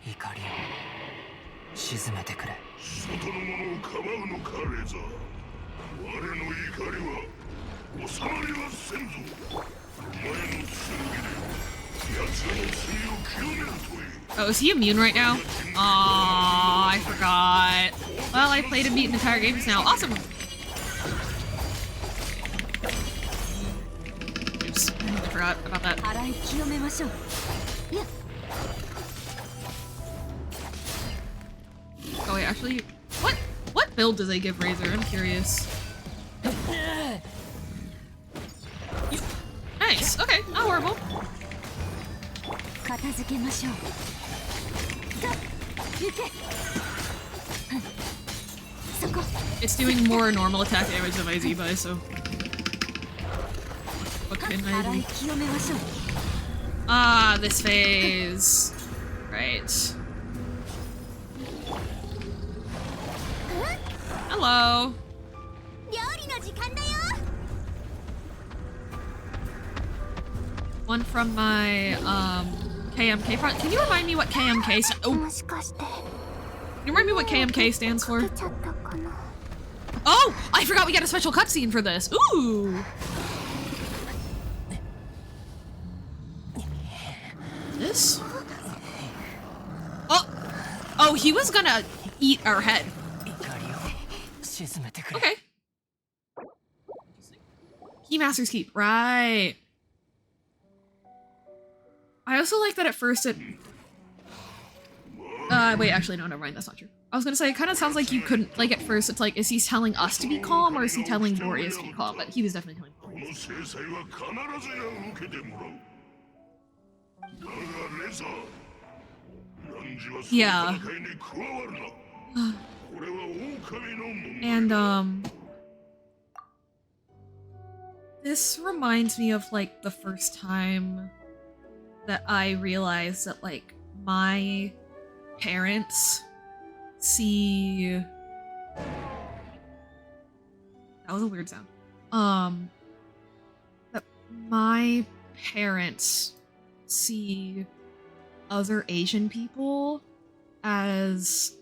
怒りを鎮めてくれ。外の者をかばうのか、レザー。我の怒りは収まりはせんぞ。お前の剣で奴らの罪を清めるといい。 Oh, is he immune right now? Aw, I forgot. Well, I played and beat an entire game just now. Awesome! Oops, I forgot about that. 洗い清めましょう。Oh wait, actually, what build does they give Razor? I'm curious. Nice. Okay, not horrible. 片付けましょう。行け。そこ。 It's doing more normal attack damage than my zibai, so what can I 洗い do? 清めましょう。 Ah, this phase. Right. Hello. 料理の時間だよ。 One from my KMK front. Can you remind me what KMK oh, もしかして can you remind me what KMK stands for? 出ちゃったかな。 Oh, I forgot we got a special cutscene for this. Ooh. This? Oh, he was gonna eat our head. 怒りを鎮めてくれ。 Okay. Keymaster's Keep. Right. I also like that at first it... wait, actually, no, never mind. That's not true. I was gonna say, it kind of sounds like you couldn't... Like, at first, it's like, is he telling us to be calm, or is he telling Boreas to be calm? But he was definitely telling Boreas. Yeah. And, this reminds me of, like, the first time that I realized that, like, my parents see... That was a weird sound. my parents see other Asian people as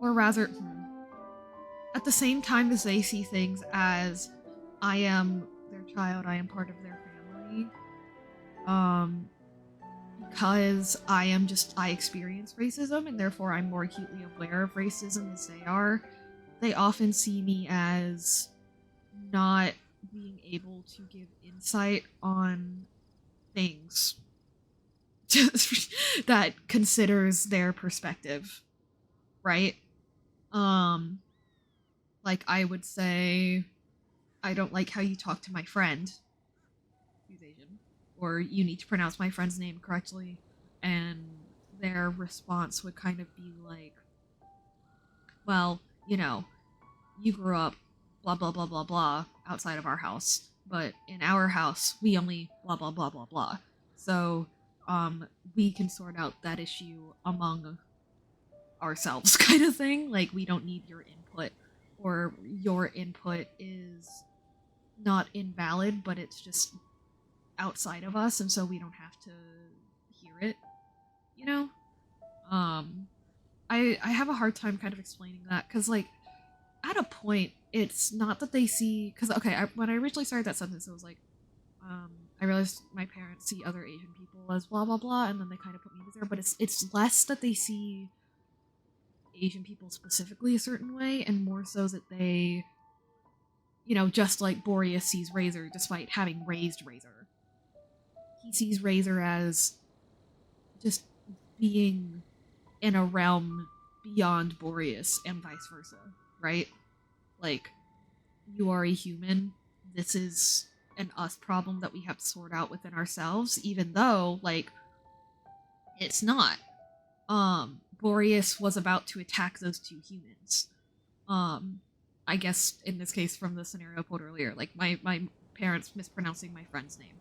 or rather at the same time as they see things as I am their child, I am part of their family. Because I experience racism and therefore I'm more acutely aware of racism as they are, they often see me as not being able to give insight on things that considers their perspective, right? Like I would say, I don't like how you talk to my friend who's Asian, or you need to pronounce my friend's name correctly, and their response would kind of be like, well, you know, you grew up blah blah blah blah blah outside of our house, but in our house we only blah blah blah blah blah. So we can sort out that issue among ourselves kind of thing. Like we don't need your input, or your input is not invalid, but it's just outside of us, and so we don't have to hear it, you know? I have a hard time kind of explaining that, because like at a point it's not that they see, because okay, when I originally started that sentence it was like I realized my parents see other Asian people as blah blah blah, and then they kind of put me there, but it's less that they see Asian people specifically a certain way, and more so that they, you know, just like Boreas sees Razor despite having raised Razor, he sees Razor as just being in a realm beyond Boreas and vice versa, right? Like, you are a human, this is an us problem that we have to sort out within ourselves, even though, like, it's not. Boreas was about to attack those two humans. I guess in this case from the scenario I pulled earlier, like my parents mispronouncing my friend's name,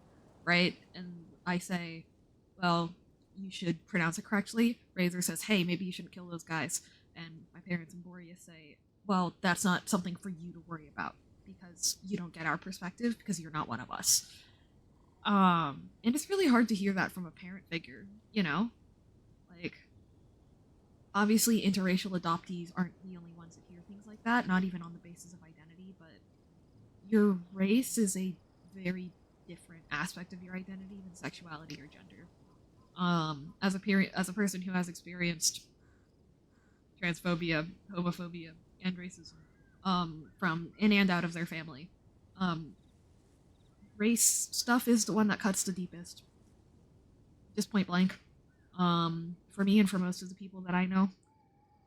right? And I say, well, you should pronounce it correctly. Razor says, hey, maybe you shouldn't kill those guys. And my parents and Boreas say, well, that's not something for you to worry about because you don't get our perspective because you're not one of us. And it's really hard to hear that from a parent figure, you know? Like, obviously interracial adoptees aren't the only ones that hear things like that, not even on the basis of identity, but your race is a very different aspect of your identity than sexuality or gender. As a person who has experienced transphobia, homophobia, and racism, from in and out of their family, race stuff is the one that cuts the deepest. Just point blank. For me and for most of the people that I know,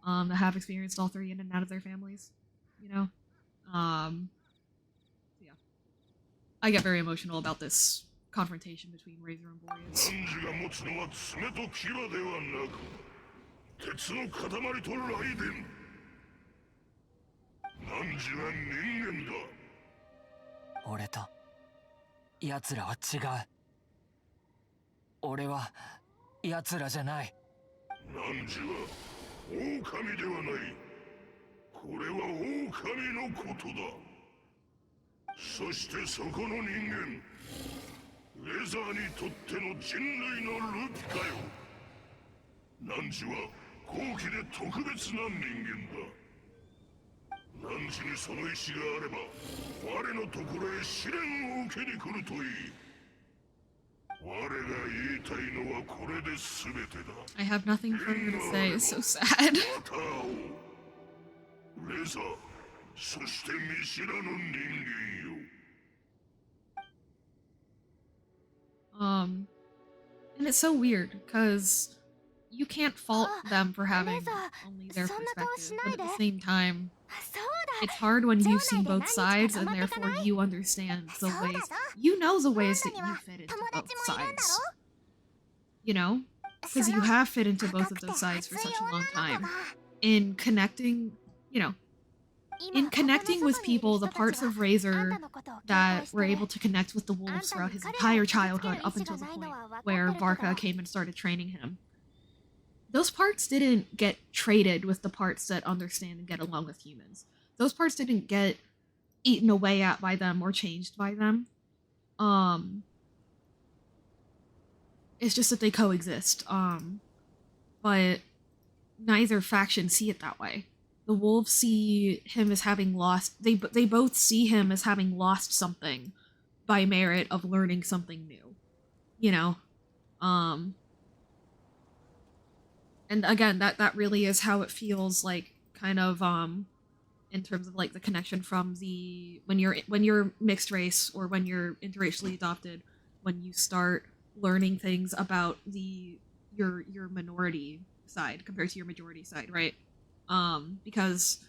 that have experienced all three in and out of their families, you know, yeah. I get very emotional about this confrontation between Razor and Boreas. 汝が持つのは爪と牙ではなく鉄の塊と雷電。汝は人間だ。俺と奴らは違う。俺は奴らじゃない。汝は狼ではない。これは狼のことだ。そしてそこの人間、レザーにとっての人類のルピカよ。汝は高貴で特別な人間だ。汝にその意志があれば、我のところへ試練を受けに来るといい。我が言いたいのはこれで全てだ。I have nothing further to say. It's so sad. また会おう。レザー、そして見知らぬ人間よ。And it's so weird because you can't fault them for having only their perspective, but at the same time, it's hard when you see both sides and therefore you understand the ways, you know the ways that you fit into both sides. You know? Because you have fit into both of those sides for such a long time. In connecting, you know, in connecting with people, the parts of Razor that were able to connect with the wolves throughout his entire childhood up until the point where Varka came and started training him. those parts didn't get traded with the parts that understand and get along with humans. Those parts didn't get eaten away at by them or changed by them. It's just that they coexist. But neither faction see it that way. The wolves see him as having lost. They both see him as having lost something by merit of learning something new. You know, and again, that really is how it feels like, kind of in terms of like the connection from the when you're mixed race or when you're interracially adopted, when you start learning things about your minority side compared to your majority side, right? Because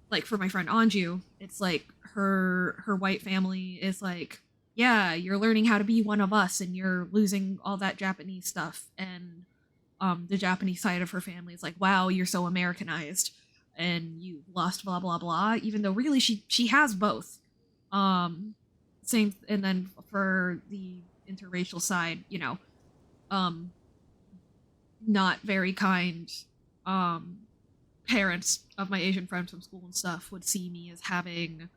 like for my friend Anju, it's like her white family is like, yeah, you're learning how to be one of us and you're losing all that Japanese stuff, and the Japanese side of her family is like, wow, you're so Americanized and you lost blah blah blah, even though really she has both. Same. And then for the interracial side, you know, not very kind parents of my Asian friends from school and stuff would see me as having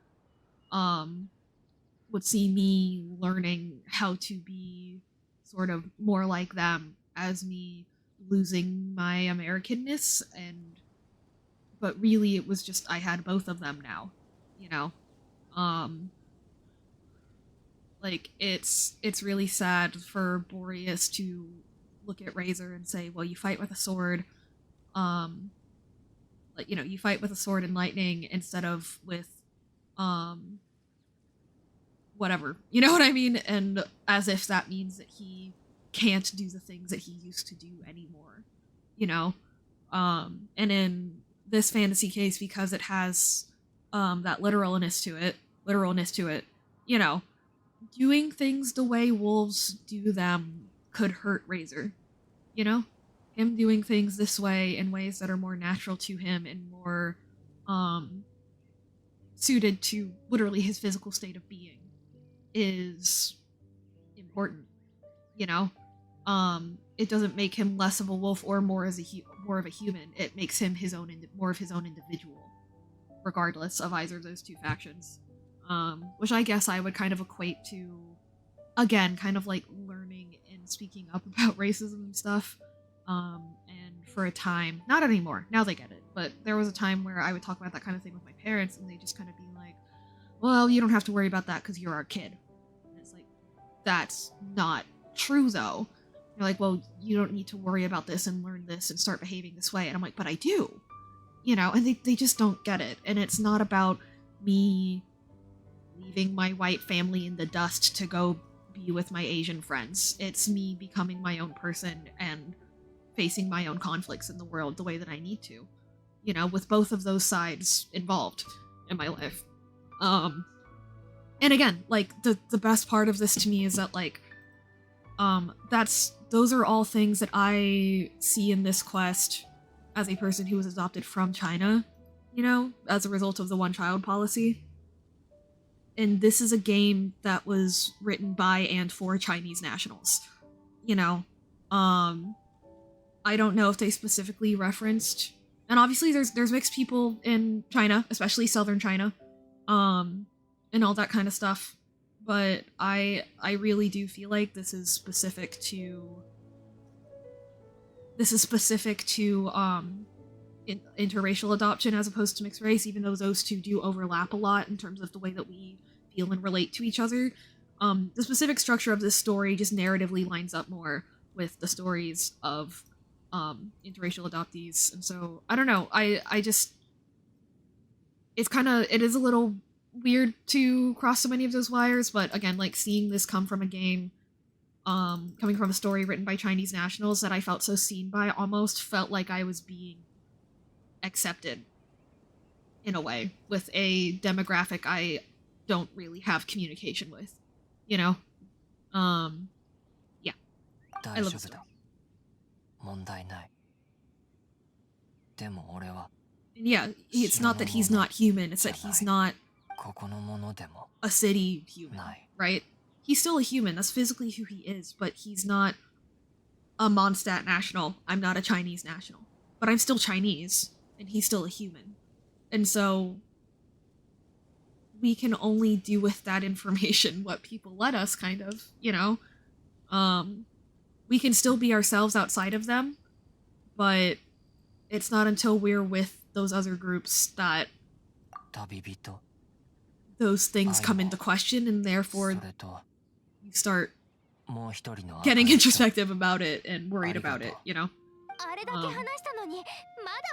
would see me learning how to be sort of more like them as me losing my Americanness, and but really it was just I had both of them now, you know. Like it's really sad for Boreas to look at Razor and say, well, you fight with a sword, like, you know, you fight with a sword and lightning instead of with whatever, you know what I mean? And as if that means that he can't do the things that he used to do anymore, you know? And in this fantasy case, because it has that literalness to it, you know, doing things the way wolves do them could hurt Razor, you know? Him doing things this way in ways that are more natural to him and more suited to literally his physical state of being is important, you know? It doesn't make him less of a wolf or more of a human. It makes him more of his own individual, regardless of either of those two factions. Which I guess I would kind of equate to, again, kind of like learning and speaking up about racism and stuff. And for a time, not anymore, now they get it, but there was a time where I would talk about that kind of thing with my parents and they just kind of be like, well, you don't have to worry about that because you're our kid. And it's like, that's not true though. They're like, well, you don't need to worry about this and learn this and start behaving this way. And I'm like, but I do, you know, and they just don't get it. And it's not about me leaving my white family in the dust to go be with my Asian friends. It's me becoming my own person and facing my own conflicts in the world the way that I need to, you know, with both of those sides involved in my life. And again, like the best part of this to me is that like, those are all things that I see in this quest as a person who was adopted from China, you know, as a result of the one-child policy. And this is a game that was written by and for Chinese nationals, you know. I don't know if they specifically referenced, and obviously there's mixed people in China, especially southern China, and all that kind of stuff. But I really do feel like this is specific to interracial adoption as opposed to mixed race, even though those two do overlap a lot in terms of the way that we feel and relate to each other. The specific structure of this story just narratively lines up more with the stories of interracial adoptees, and so I don't know. I just it is a little weird to cross so many of those wires, but again, like seeing this come from a game, coming from a story written by Chinese nationals that I felt so seen by, almost felt like I was being accepted in a way with a demographic I don't really have communication with, you know? Yeah. I love the story. 問題ない。でも俺は And yeah, it's not that he's not human, it's that he's not ここのものでも a city human, ない。 right? He's still a human, that's physically who he is, but he's not a Mondstadt national. I'm not a Chinese national. But I'm still Chinese, and he's still a human. And so we can only do with that information what people let us, kind of, you know? We can still be ourselves outside of them, but it's not until we're with those other groups that 旅人 those things come into question, and そ therefore れと you start もう一人の getting 赤い人 introspective about it and worried about it, you know? あれだけ話したのに、まだ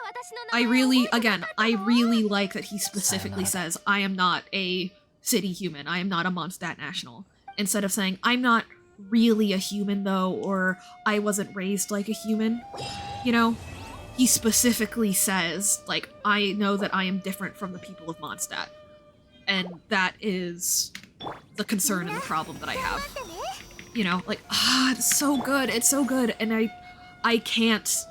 私の名 I 前を really, 覚えてな again, かった I の really like that he specifically says, I am not a city human, I am not a Mondstadt national. Instead of saying, I'm not really a human though, or I wasn't raised like a human, you know? He specifically says, like, I know that I am different from the people of Mondstadt. And that is the concern and the problem that I have. You know, like, it's so good, and I can't,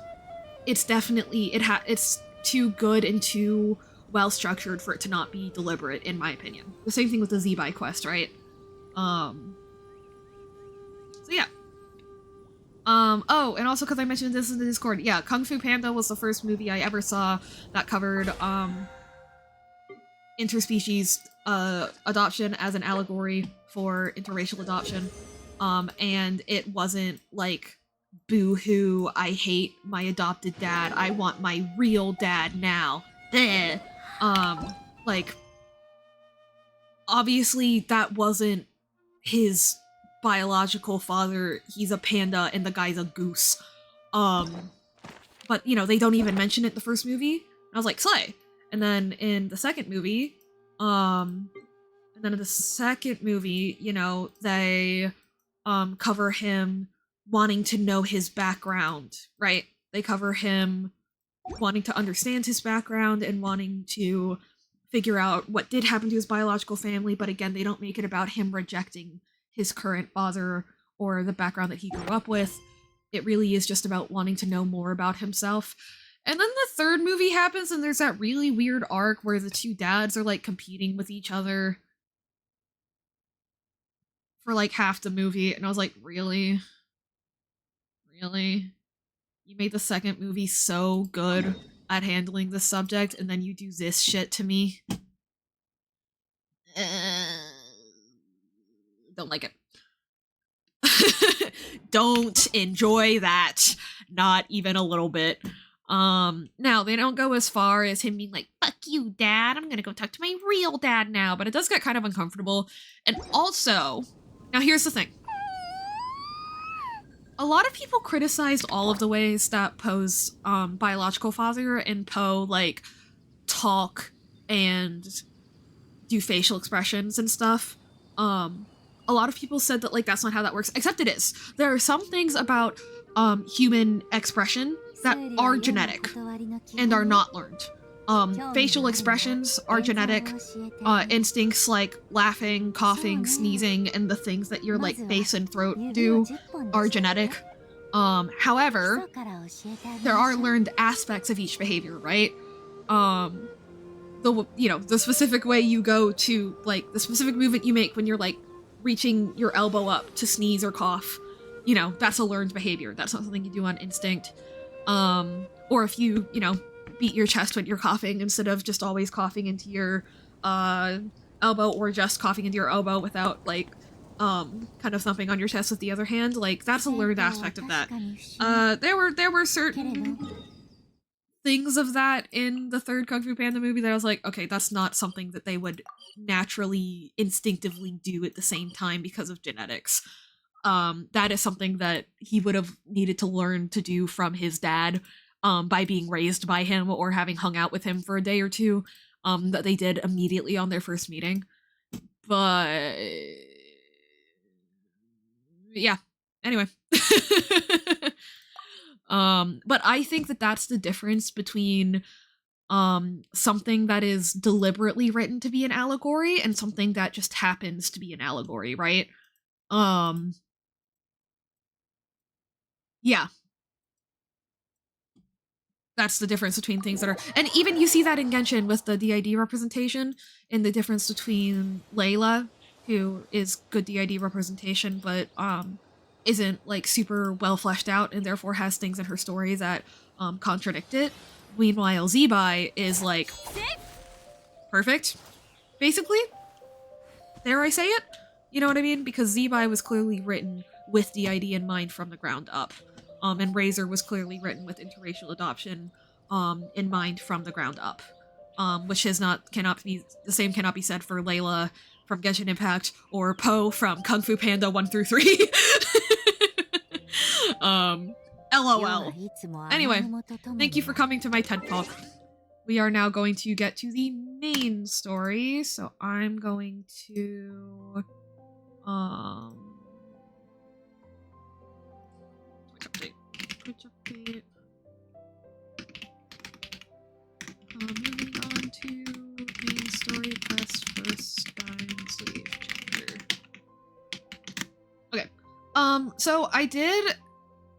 it's definitely, it's too good and too well structured for it to not be deliberate, in my opinion. The same thing with the zibai quest, right? So yeah. Oh, and also because I mentioned this in the Discord, yeah, Kung Fu Panda was the first movie I ever saw that covered, interspecies, adoption as an allegory for interracial adoption. And it wasn't like, boo-hoo, I hate my adopted dad, I want my real dad now. Bleh. Like, obviously that wasn't his biological father, he's a panda and the guy's a goose. But, you know, they don't even mention it in the first movie. I was like, slay! And then in the second movie, you know, they cover him wanting to know his background, right? They cover him wanting to understand his background and wanting to figure out what did happen to his biological family, but again, they don't make it about him rejecting his current father or the background that he grew up with. It really is just about wanting to know more about himself. And then the third movie happens and there's that really weird arc where the two dads are like competing with each other for like half the movie, and I was like, really? Really? You made the second movie so good at handling this subject, and then you do this shit to me? Don't like it. Don't enjoy that. Not even a little bit. Now, they don't go as far as him being like, fuck you, dad, I'm gonna go talk to my real dad now, but it does get kind of uncomfortable. And also, now here's the thing. A lot of people criticized all of the ways that Poe's biological father and Poe, like, talk and do facial expressions and stuff. A lot of people said that, like, that's not how that works, except it is. There are some things about human expression that are genetic and are not learned. Facial expressions are genetic. Instincts like laughing, coughing, sneezing, and the things that your like face and throat do are genetic. However, there are learned aspects of each behavior, right? The specific way you go to, like, the specific movement you make when you're like reaching your elbow up to sneeze or cough, you know, that's a learned behavior. That's not something you do on instinct. Or if you beat your chest when you're coughing instead of just always coughing into your elbow, or just coughing into your elbow without like kind of thumping on your chest with the other hand, like, that's a learned aspect of that. There were certain things of that in the third Kung Fu Panda movie that I was like, okay, that's not something that they would naturally instinctively do at the same time because of genetics. That is something that he would have needed to learn to do from his dad, by being raised by him or having hung out with him for a day or two, that they did immediately on their first meeting. But yeah, anyway. But I think that that's the difference between something that is deliberately written to be an allegory and something that just happens to be an allegory, right? Yeah. That's the difference between things that are, and even you see that in Genshin with the DID representation, and the difference between Layla, who is good DID representation, but isn't like super well fleshed out and therefore has things in her story that contradict it. Meanwhile, Zibai is like perfect, basically. Dare I say it? You know what I mean? Because Zibai was clearly written with the idea in mind from the ground up. And Razor was clearly written with interracial adoption in mind from the ground up. Which cannot be said for Layla from Genshin Impact or Poe from Kung Fu Panda 1 through 3. LOL. Anyway, thank you for coming to my TED Talk. We are now going to get to the main story, so I'm going to Twitch update. Moving on to main story quest first Stein Sleeve chapter. Okay. So I did,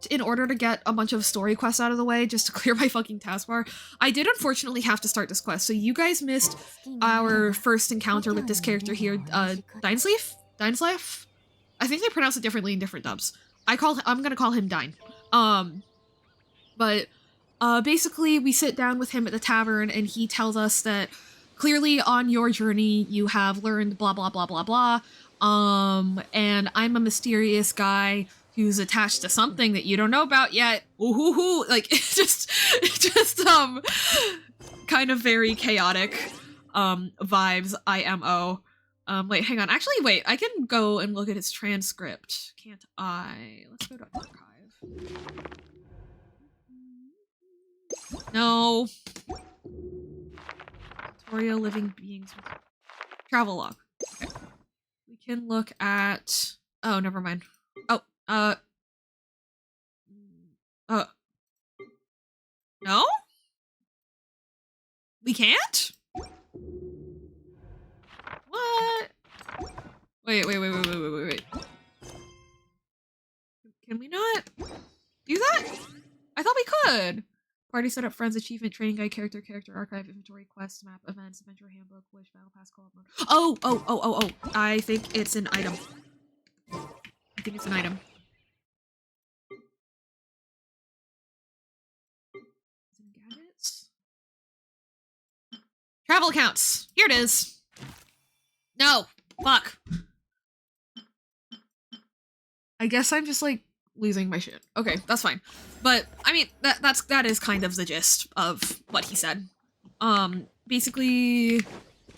in order to get a bunch of story quests out of the way, just to clear my fucking taskbar, I did unfortunately have to start this quest. So you guys missed our first encounter with this character here, Dinesleaf? Dinesleaf? I think they pronounce it differently in different dubs. I'm gonna call him Dine. Basically we sit down with him at the tavern and he tells us that clearly on your journey you have learned blah blah blah blah blah. And I'm a mysterious guy who's attached to something that you don't know about yet. Ooh hoo hoo. Like just kind of very chaotic vibes IMO. Wait, hang on. Actually, wait, I can go and look at his transcript. Can't I? Let's go to archive. No. Tutorial living beings. Travel log. Okay. We can look at... Oh, never mind. Oh, no? We can't? What? Wait. Can we not do that? I thought we could. Party setup, friends, achievement, training guide, character, archive, inventory, quest, map, events, adventure handbook, wish, battle pass, co-op mode. Oh. I think it's an item. It's in gadgets? Travel accounts. Here it is. No. Fuck. I guess I'm just like losing my shit. Okay, that's fine. But I mean that is kind of the gist of what he said. Basically.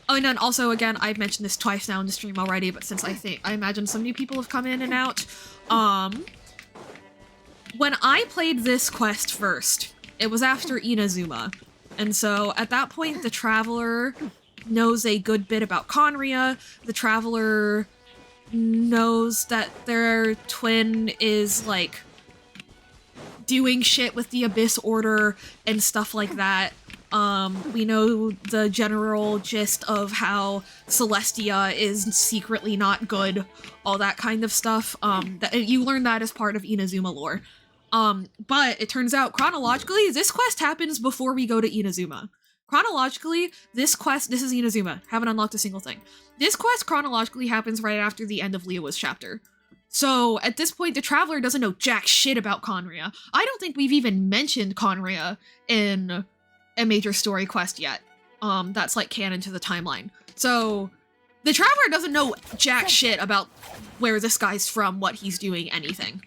Oh, and then also again, I've mentioned this twice now in the stream already, but since I imagine some new people have come in and out. When I played this quest first, it was after Inazuma. And so at that point the Traveler knows a good bit about Conria. The Traveler knows that their twin is like doing shit with the Abyss Order and stuff like that. We know the general gist of how Celestia is secretly not good, all that kind of stuff. You learn that as part of Inazuma lore. But it turns out chronologically, this quest happens before we go to Inazuma. Chronologically, this is Inazuma. Haven't unlocked a single thing. This quest chronologically happens right after the end of Liyue's chapter. So at this point, the Traveler doesn't know jack shit about Conria. I don't think we've even mentioned Conria in a major story quest yet. That's like canon to the timeline. So the Traveler doesn't know jack shit about where this guy's from, what he's doing, anything.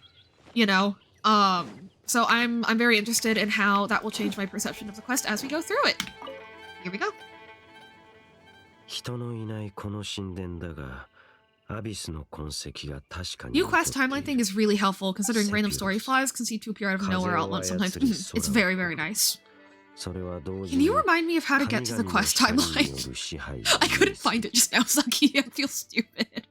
You know? So I'm very interested in how that will change my perception of the quest as we go through it. Here we go. New quest timeline thing is really helpful considering random story flaws can seem to appear out of nowhere all at once sometimes. It's very, very nice. Can you remind me of how to get to the quest timeline? I couldn't find it just now, Saki. I feel stupid.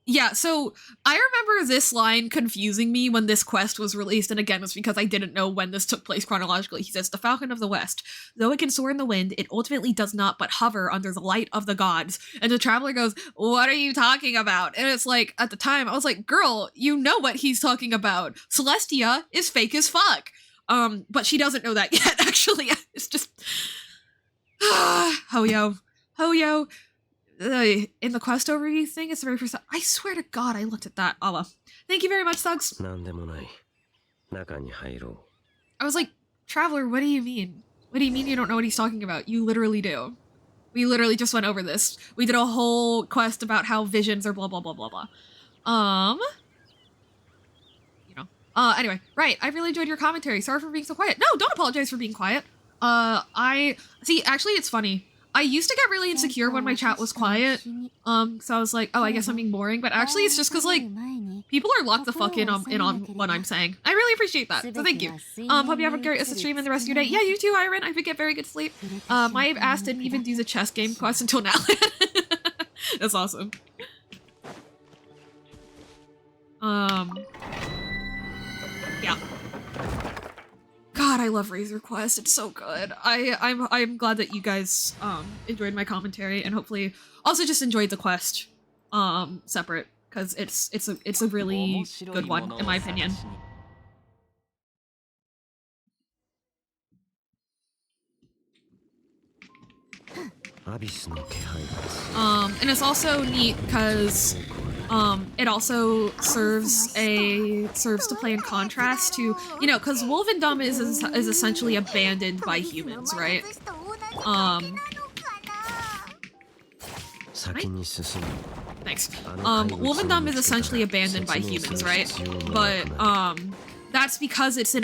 Yeah, so I remember this line confusing me when this quest was released, and again, it's because I didn't know when this took place chronologically. He says, the Falcon of the West. Though it can soar in the wind, it ultimately does not but hover under the light of the gods. And the Traveler goes, what are you talking about? And it's like, at the time, I was like, girl, you know what he's talking about. Celestia is fake as fuck. But she doesn't know that yet, actually. It's just... Hoyo. in the quest overview thing, it's the very first time. I swear to God, I looked at that. Oh well. Thank you very much, Thugs. なんでもない。中に入ろ I was like, Traveler, what do you mean? What do you mean you don't know what he's talking about? You literally do. We literally just went over this. We did a whole quest about how visions are blah blah blah blah blah. Anyway, right. I really enjoyed your commentary. Sorry for being so quiet. No, don't apologize for being quiet. Actually, it's funny. I used to get really insecure when my chat was quiet. So I was like, oh, I guess I'm being boring. But actually, it's just because, like, people are locked the fuck in on what I'm saying. I really appreciate that. So thank you. Hope you have a great stream and the rest of your day. Yeah, you too, Iron. I could get very good sleep. My ass didn't even do the chess game quest until now. That's awesome. Yeah. God, I love Razor Quest. It's so good. I'm glad that you guys enjoyed my commentary and hopefully also just enjoyed the quest separate because it's a really good one in my opinion. And it's also neat because it also serves to play in contrast to, you know, because Wolvendom is essentially abandoned by humans, right? Thanks. Wolvendom is essentially abandoned by humans, right? But that's because it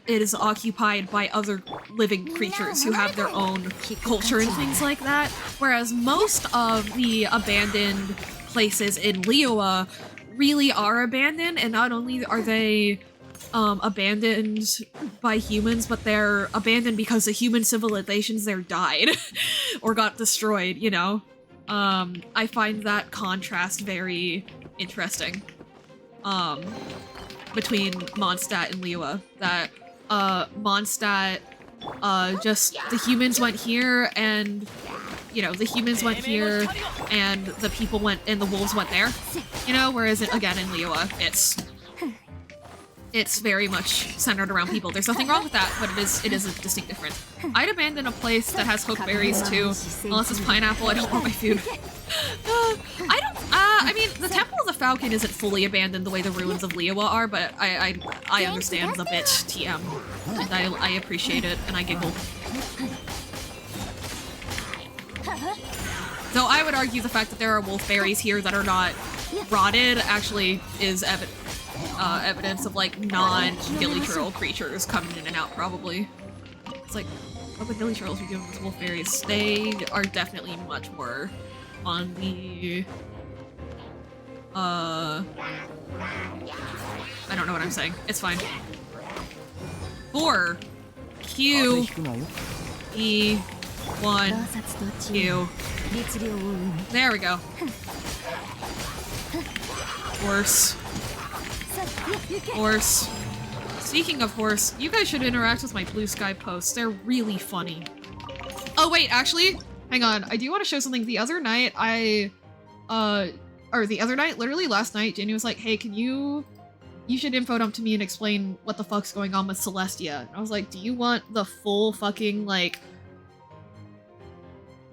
is occupied by other living creatures who have their own culture and things like that. Whereas most of the abandoned places in Liyue really are abandoned, and not only are they abandoned by humans, but they're abandoned because the human civilizations there died or got destroyed, you know? I find that contrast very interesting. Between Mondstadt and Liyue, that Mondstadt, just the humans went here and, you know, the humans went here and the people went and the wolves went there, you know, whereas again in Liyue it's very much centered around people. There's nothing wrong with that, but it is a distinct difference. I'd abandon a place that has hookberries too, unless it's pineapple. I don't want my food. I mean, the Temple of the Falcon isn't fully abandoned the way the ruins of Liyue are, but I understand the bit TM, and I appreciate it, and I giggle. Though I would argue the fact that there are wolfberries here that are not rotted actually is evidence of, like, non-hilichurl creatures coming in and out, probably. It's like, what would hilichurls be doing with wolfberries? They are definitely much more on the... I don't know what I'm saying. It's fine. 4. Q. E. 1. Q. There we go. Horse. Horse. Speaking of horse, you guys should interact with my Blue Sky posts. They're really funny. Oh wait, actually, hang on. I do want to show something. The other night, literally last night, Jenny was like, hey, you should info dump to me and explain what the fuck's going on with Celestia. And I was like, do you want the full fucking, like,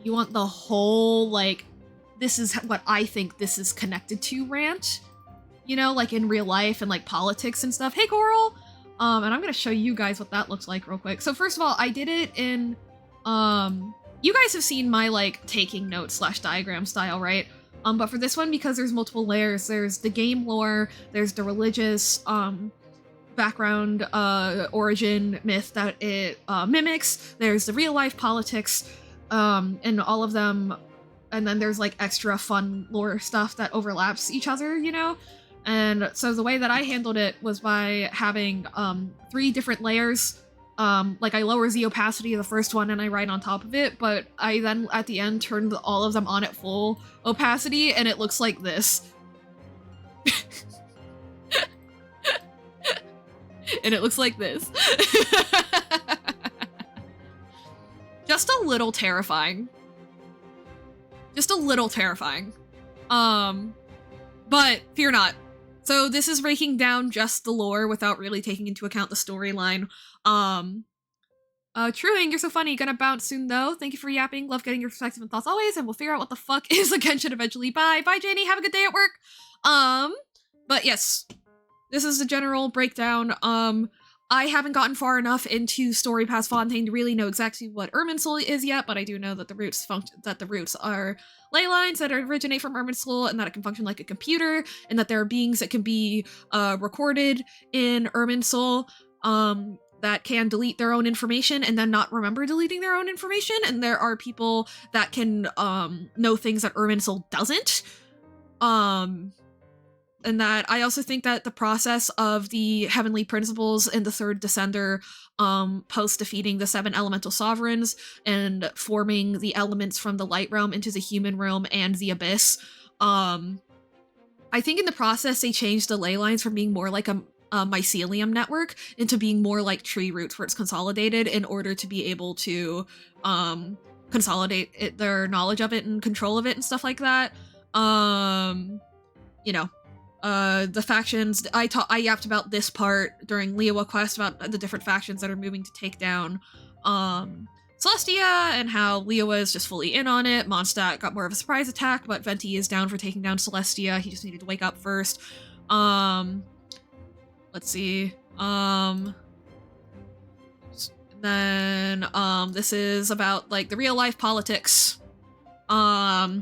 you want the whole, like, this is what I think this is connected to rant? You know, like in real life and like politics and stuff. Hey, Coral! And I'm gonna show you guys what that looks like real quick. So first of all, I did it in, you guys have seen my, like, taking notes / diagram style, right? But for this one, because there's multiple layers, there's the game lore, there's the religious, background, origin myth that it, mimics, there's the real life politics, and all of them, and then there's, like, extra fun lore stuff that overlaps each other, you know? And so the way that I handled it was by having 3 different layers. Like, I lower the opacity of the first one and I write on top of it, but I then at the end turned all of them on at full opacity and it looks like this. And it looks like this. Just a little terrifying. Just a little terrifying. But fear not. So this is breaking down just the lore without really taking into account the storyline. Truing, you're so funny. Gonna bounce soon though. Thank you for yapping. Love getting your perspective and thoughts always, and we'll figure out what the fuck is a Genshin eventually. Bye. Bye, Janie. Have a good day at work. But yes, this is the general breakdown. I haven't gotten far enough into story past Fontaine to really know exactly what Irminsul is yet, but I do know that the roots are ley lines that originate from Irminsul, and that it can function like a computer, and that there are beings that can be recorded in Irminsul that can delete their own information and then not remember deleting their own information, and there are people that can know things that Irminsul doesn't. And that I also think that the process of the heavenly principles in the third Descender, post defeating the 7 elemental sovereigns and forming the elements from the light realm into the human realm and the abyss, I think in the process they changed the ley lines from being more like a mycelium network into being more like tree roots where it's consolidated in order to be able to consolidate their knowledge of it and control of it and stuff like that. You know, the factions, I yapped about this part during Liyue Quest about the different factions that are moving to take down Celestia, and how Liyue is just fully in on it. Mondstadt got more of a surprise attack, but Venti is down for taking down Celestia. He just needed to wake up first. Let's see. Then this is about like the real life politics. How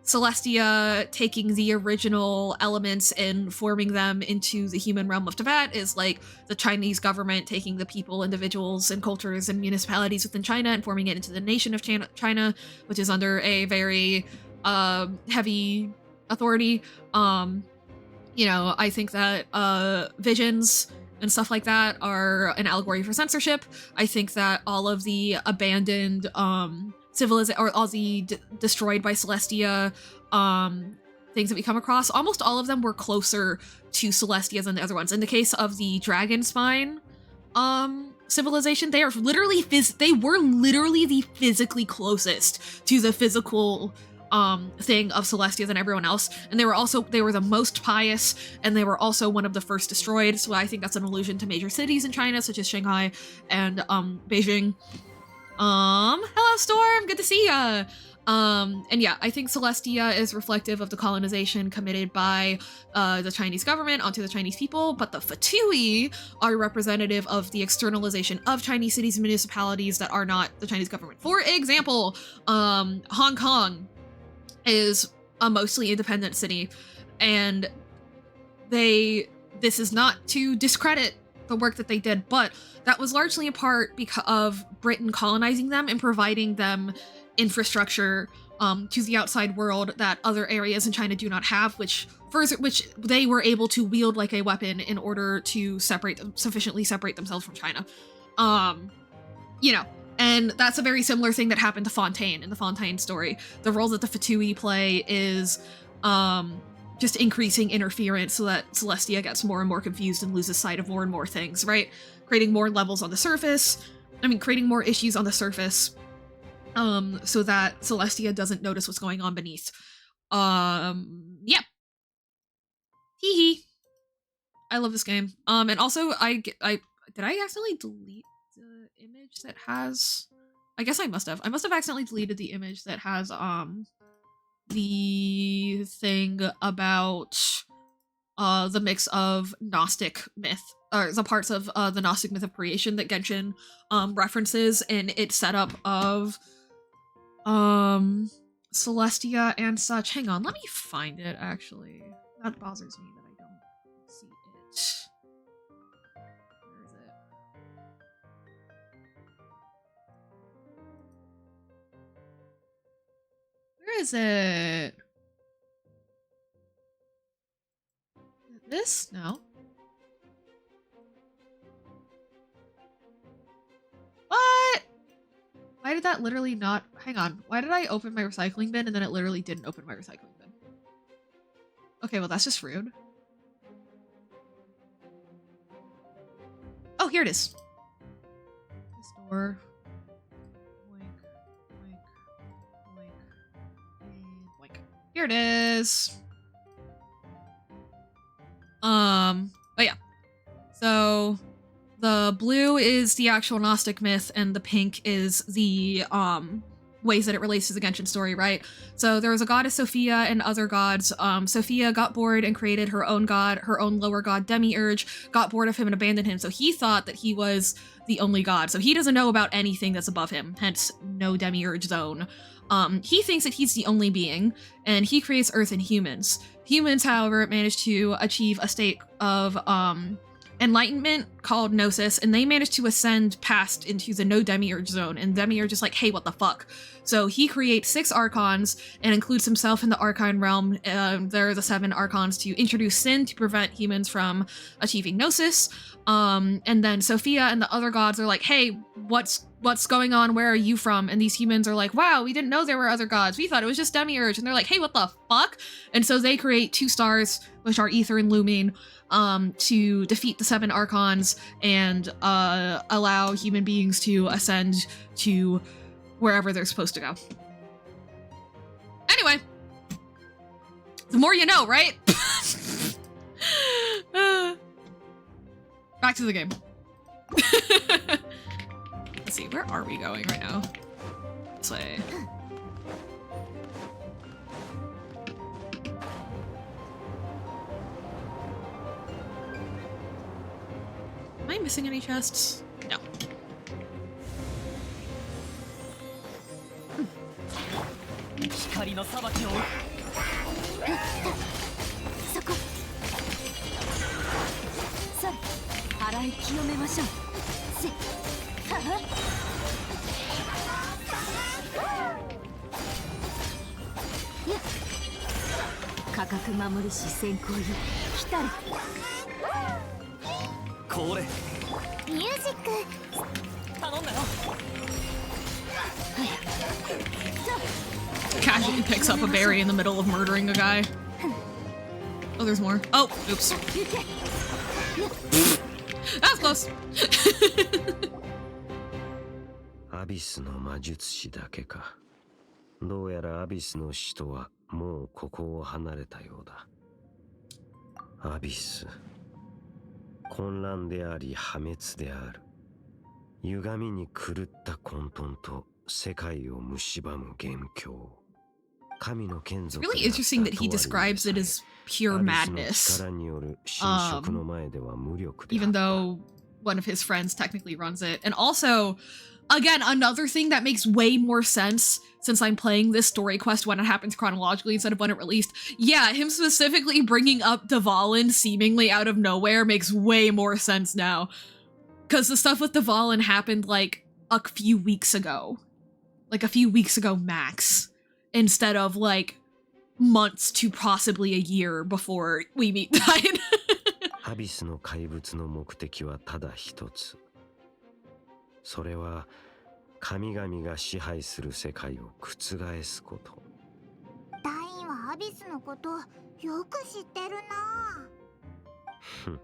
Celestia taking the original elements and forming them into the human realm of Tibet is like the Chinese government taking the people, individuals, and cultures and municipalities within China and forming it into the nation of China, which is under a very heavy authority. You know, I think that visions and stuff like that are an allegory for censorship. I think that all of the abandoned civilization, or all the destroyed by Celestia things that we come across, almost all of them were closer to Celestia than the other ones. In the case of the Dragon Spine civilization, they were literally the physically closest to the physical thing of Celestia than everyone else, and they were the most pious, and they were also one of the first destroyed. So I think that's an allusion to major cities in China such as Shanghai and Beijing. Hello Storm, good to see ya. And yeah, I think Celestia is reflective of the colonization committed by the Chinese government onto the Chinese people, but the Fatui are representative of the externalization of Chinese cities and municipalities that are not the Chinese government. For example, Hong Kong is a mostly independent city, and this is not to discredit the work that they did, but that was largely a part because of Britain colonizing them and providing them infrastructure to the outside world that other areas in China do not have, which they were able to wield like a weapon in order to sufficiently separate themselves from China. You know, and that's a very similar thing that happened to Fontaine in the Fontaine story. The role that the Fatui play is just increasing interference so that Celestia gets more and more confused and loses sight of more and more things, right? Creating more levels on the surface. Creating more issues on the surface so that Celestia doesn't notice what's going on beneath. Yeah. Hee hee. I love this game. And also, did I accidentally delete the image that has... I guess I must have. I must have accidentally deleted the image that has, the thing about the mix of Gnostic myth, or the parts of the Gnostic myth of creation that Genshin references in its setup of Celestia and such. Hang on, let me find it, actually. That bothers me that I don't see it. Where is it? This? No. What? Why did that literally not... Hang on. Why did I open my recycling bin and then it literally didn't open my recycling bin? Okay, well that's just rude. Oh, here it is. This door. Boink, boink, boink, and boink. Here it is. But yeah. So The blue is the actual Gnostic myth, and the pink is the ways that it relates to the Genshin story, right? So there was a goddess Sophia and other gods. Sophia got bored and created her own god, her own lower god Demiurge, got bored of him and abandoned him. So he thought that he was the only god. So he doesn't know about anything that's above him, hence no Demiurge zone. He thinks that he's the only being, and he creates Earth and humans. Humans, however, managed to achieve a state of enlightenment called Gnosis, and they managed to ascend past into the no Demiurge zone, and Demiurge is like, hey, what the fuck? So he creates 6 Archons and includes himself in the Archon realm. There are the 7 Archons to introduce sin to prevent humans from achieving Gnosis. And then Sophia and the other gods are like, hey, what's going on? Where are you from? And these humans are like, wow, we didn't know there were other gods. We thought it was just Demiurge. And they're like, hey, what the fuck? And so they create 2 stars, which are Ether and Lumine, to defeat the 7 Archons and allow human beings to ascend to wherever they're supposed to go. Anyway, the more you know, right? Back to the game. Let's see, where are we going right now? This way. Am I missing any chests? No. 光の裁きをそこそれ洗い清めましょうせははや価格守りし先行よ来たれこれミュージック頼んだよ Casually picks up a berry in the middle of murdering a guy. Oh, there's more. Oh, oops. That was close. アビスの魔術師だけか。どうやらアビスの使徒はもうここを離れたようだ。アビス。混乱であり破滅である。歪みに狂った混沌と世界を蝕む元凶。神の眷属 It's really interesting that he describes it as pure madness. Even though one of his friends technically runs it. And also, again, another thing that makes way more sense since I'm playing this story quest when it happens chronologically instead of when it released. Yeah, him specifically bringing up Dvalin seemingly out of nowhere makes way more sense now. Because the stuff with Dvalin happened like a few weeks ago. Like a few weeks ago max. Instead of like months to possibly a year before we meet Diane. アビスの怪物の目的はただ一つ。それは神々が支配する世界を覆すこと。ダインはアビスのことよく知ってるな。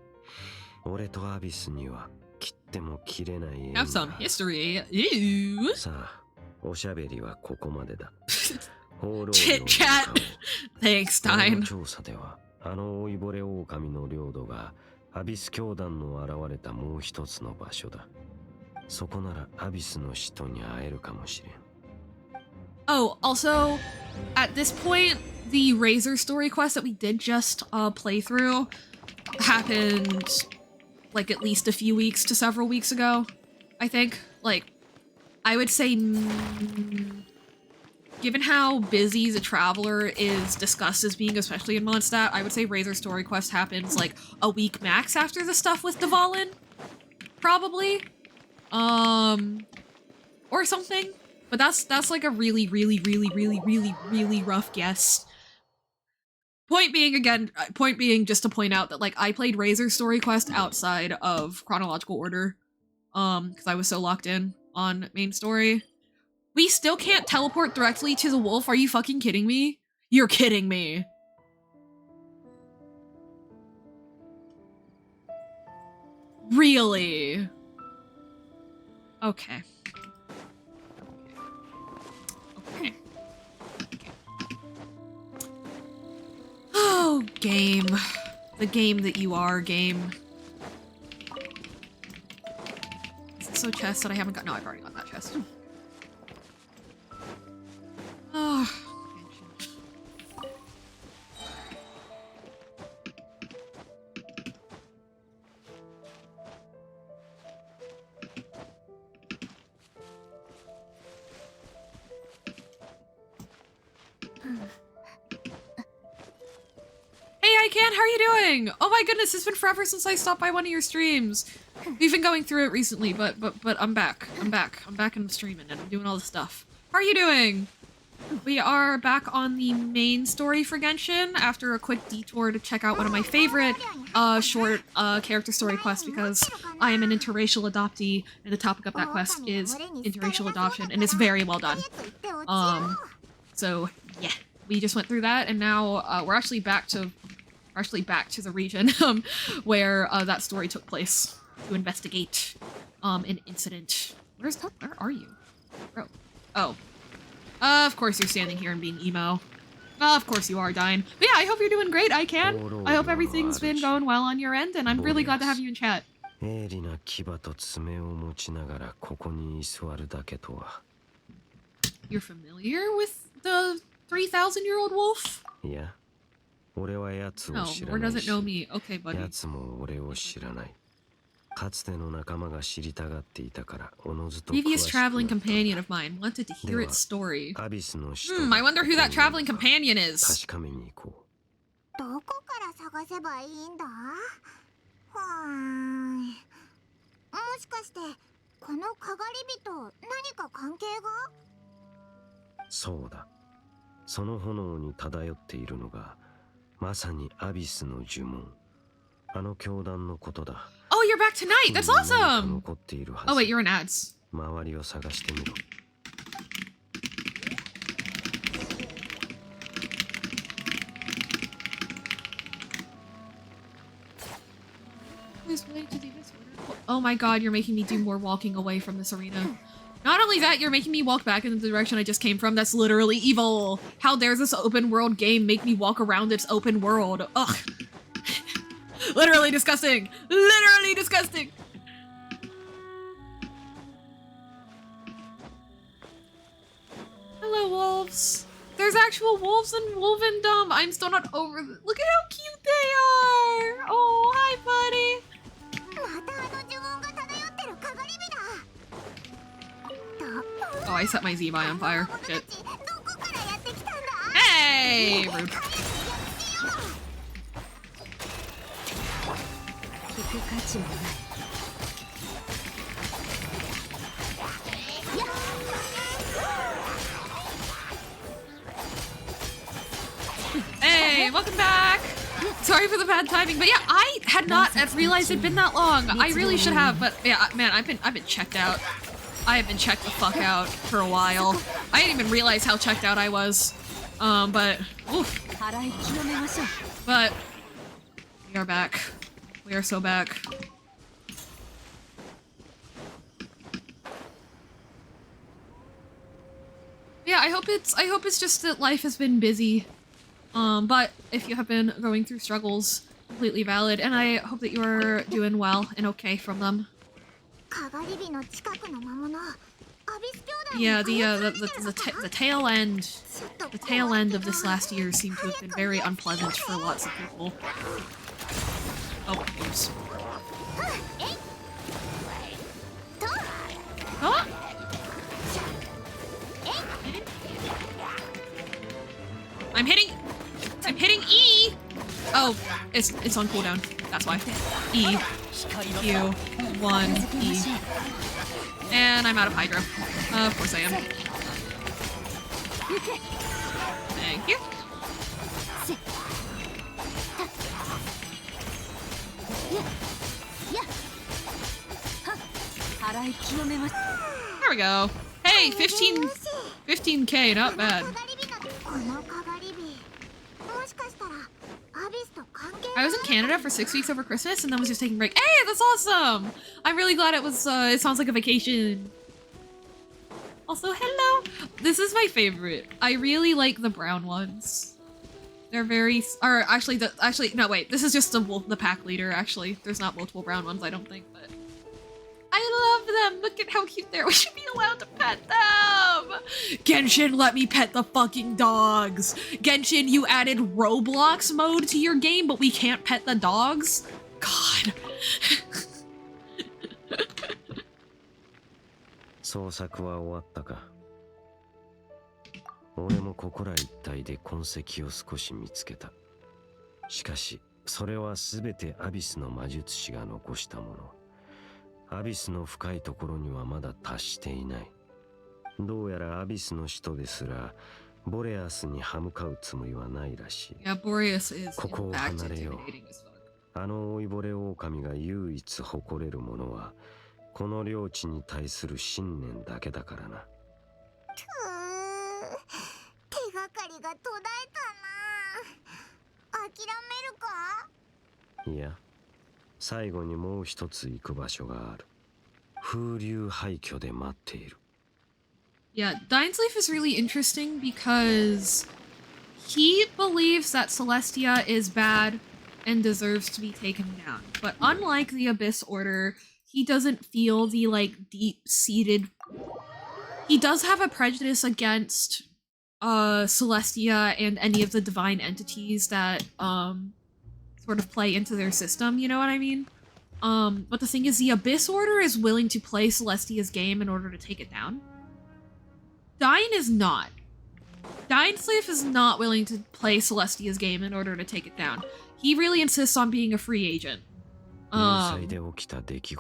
俺とアビスには切っても切れない縁が。Have some history. Ew. さあ、おしゃべりはここまでだ。Chit chat. Thanks, Stein. 調査では、あの老いぼれ狼の領土がアビス教団の現れたもう一つの場所だ。そこならアビスの使徒に会えるかもしれん。Oh, also, at this point, the Razor story quest that we did just play through happened like at least a few weeks to several weeks ago, I think. Like, I would say, given how busy the Traveler is discussed as being, especially in Mondstadt, I would say Razor story quest happens like a week max after the stuff with Dvalin, probably, or something. But that's like a really rough guess. Point being just to point out that like I played Razor story quest outside of chronological order, because I was so locked in on main story. We still can't teleport directly to the wolf. Are you fucking kidding me? You're kidding me. Really? Okay. Okay. Oh, game. The game that you are, game. also a chest that I haven't got. No, I've already got that chest. Oh. Hey, I can. How are you doing? Oh my goodness, it's been forever since I stopped by one of your streams. We've been going through it recently, but I'm back. I'm back and streaming and I'm doing all the stuff. How are you doing? We are back on the main story for Genshin after a quick detour to check out one of my favorite short character story quests because I am an interracial adoptee and the topic of that quest is interracial adoption and it's very well done. So yeah, we just went through that and now we're actually back to the region where that story took place to investigate an incident. Where are you? Bro. Oh. Of course you're standing here and being emo. Of course you are, Dyne. But yeah, I hope you're doing great, I can. I hope everything's been going well on your end, and I'm really glad to have you in chat. You're familiar with the 3,000-year-old wolf? Yeah. No, or doesn't know me. Okay, buddy. Previous traveling companion of mine wanted to hear its story. I wonder who that traveling companion is. どこから探せばいいんだ？もしかしてこのかがり火と何か関係が？そうだ。その炎に漂っているのがまさにアビスの呪文。あの教団のことだ。Oh, you're back tonight. That's awesome. Oh wait, you're in ads. 周りを探してみろ。Oh my god, you're making me do more walking away from this arena. Not only that, you're making me walk back in the direction I just came from. That's literally evil. How dares this open world game make me walk around its open world? Ugh. Literally disgusting. Literally disgusting. Hello, wolves. There's actual wolves in Wolvendom. I'm still not over this. Look at how cute they are. Oh, hi, buddy. Oh, I set my zibai on fire. Shit. Hey! Rude. Hey, welcome back! Sorry for the bad timing, but yeah, I had not realized it'd been that long. I really should have, but yeah, man, I've been checked out. I have been checked the fuck out for a while. I didn't even realize how checked out I was. But we are back. We are so back. Yeah, I hope it's just that life has been busy. But if you have been going through struggles, completely valid, and I hope that you're doing well and okay from them. Yeah, the tail end of this last year seemed to have been very unpleasant for lots of people. Oh, oops. Huh? I'm hitting E! Oh, it's on cooldown. That's why. E. Q. 1. E. And I'm out of Hydro. Of course I am. Thank you. There we go. Hey, 15k, not bad. I was in Canada for 6 weeks over Christmas and then was just taking a break. Hey, that's awesome! I'm really glad it was, it sounds like a vacation. Also, hello! This is my favorite. I really like the brown ones. They're very, no wait, this is just the pack leader actually. There's not multiple brown ones, I don't think, but I love them. Look at how cute they are. We should be allowed to pet them. Genshin, let me pet the fucking dogs. Genshin, you added Roblox mode to your game, but we can't pet the dogs? God. 捜索は終わったか。俺もここら一帯で痕跡を少し見つけた。しかしそれは全てアビスの魔術師が残したもの。アビスの深いところにはまだ達していない。どうやらアビスの使徒ですらボレアスに歯向かうつもりはないらしい。Yeah, Boreas is ここを in fact 離れよう。 intimidating as fuck. あの老いぼれ狼が唯一誇れるものはこの領地に対する信念だけだからな。手がかりが途絶えたな。諦めるか？いや、最後にもう一つ行く場所がある。風流廃墟で待っている。Yeah, Dinesleaf is really interesting because he believes that Celestia is bad and deserves to be taken down. But unlike the Abyss Order, he doesn't feel the, like, deep-seated... He does have a prejudice against Celestia and any of the divine entities that sort of play into their system, you know what I mean? But the thing is, the Abyss Order is willing to play Celestia's game in order to take it down. Dine is not. Dinesleaf is not willing to play Celestia's game in order to take it down. He really insists on being a free agent.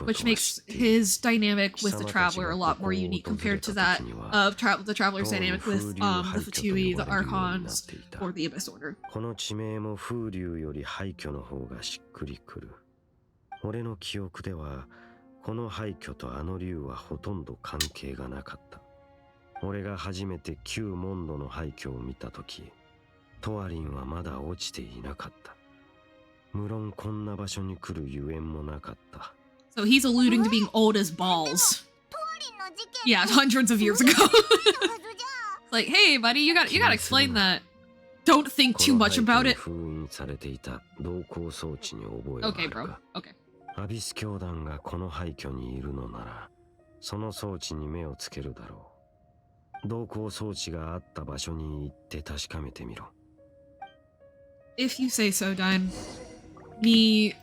Which makes his dynamic with the Traveler a lot more unique compared to that of the Traveler's dynamic with the Fatui, the Archons, or the Abyss Order. この地名も風流より廃墟の方がしっくりくる。俺の記憶ではこの廃墟とあの竜はほとんど関係がなかった。俺が初めて旧モンドの廃墟を見たとき、トアリンはまだ落ちていなかった。無論こんな場所に来るゆえんもなかった。So he's alluding to being old as balls. Yeah, hundreds of years ago. Like, hey, buddy, you gotta explain that. Don't think too much about it. Okay, bro. Okay. アビス教団がこの廃墟にいるのなら、その装置に目をつけるだろう。同行装置があった場所に行って確かめてみろ。If you say so, Dine. Me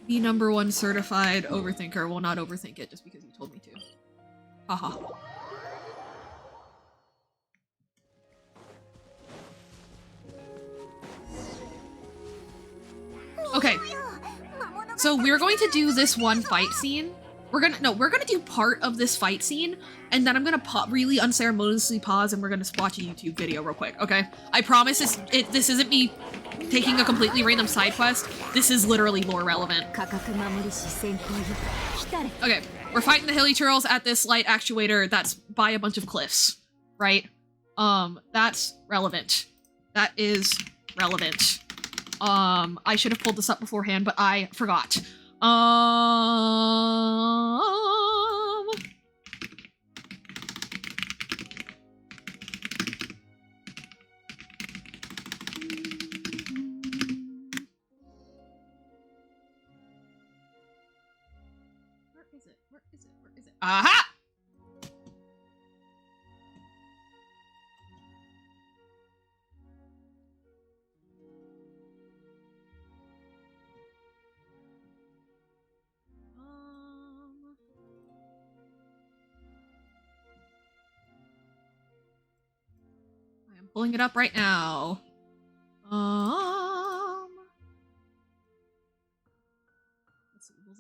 number one certified overthinker will not overthink it just because you told me to. Haha. Okay. So we're going to do this one fight scene. We're gonna do part of this fight scene, and then I'm gonna really unceremoniously pause, and we're gonna watch a YouTube video real quick, okay? I promise this isn't me taking a completely random side quest. This is literally lore relevant. Okay, we're fighting the hilly churls at this light actuator that's by a bunch of cliffs, right? That's relevant. That is relevant. I should have pulled this up beforehand, but I forgot. Where is it? Aha! I am pulling it up right now.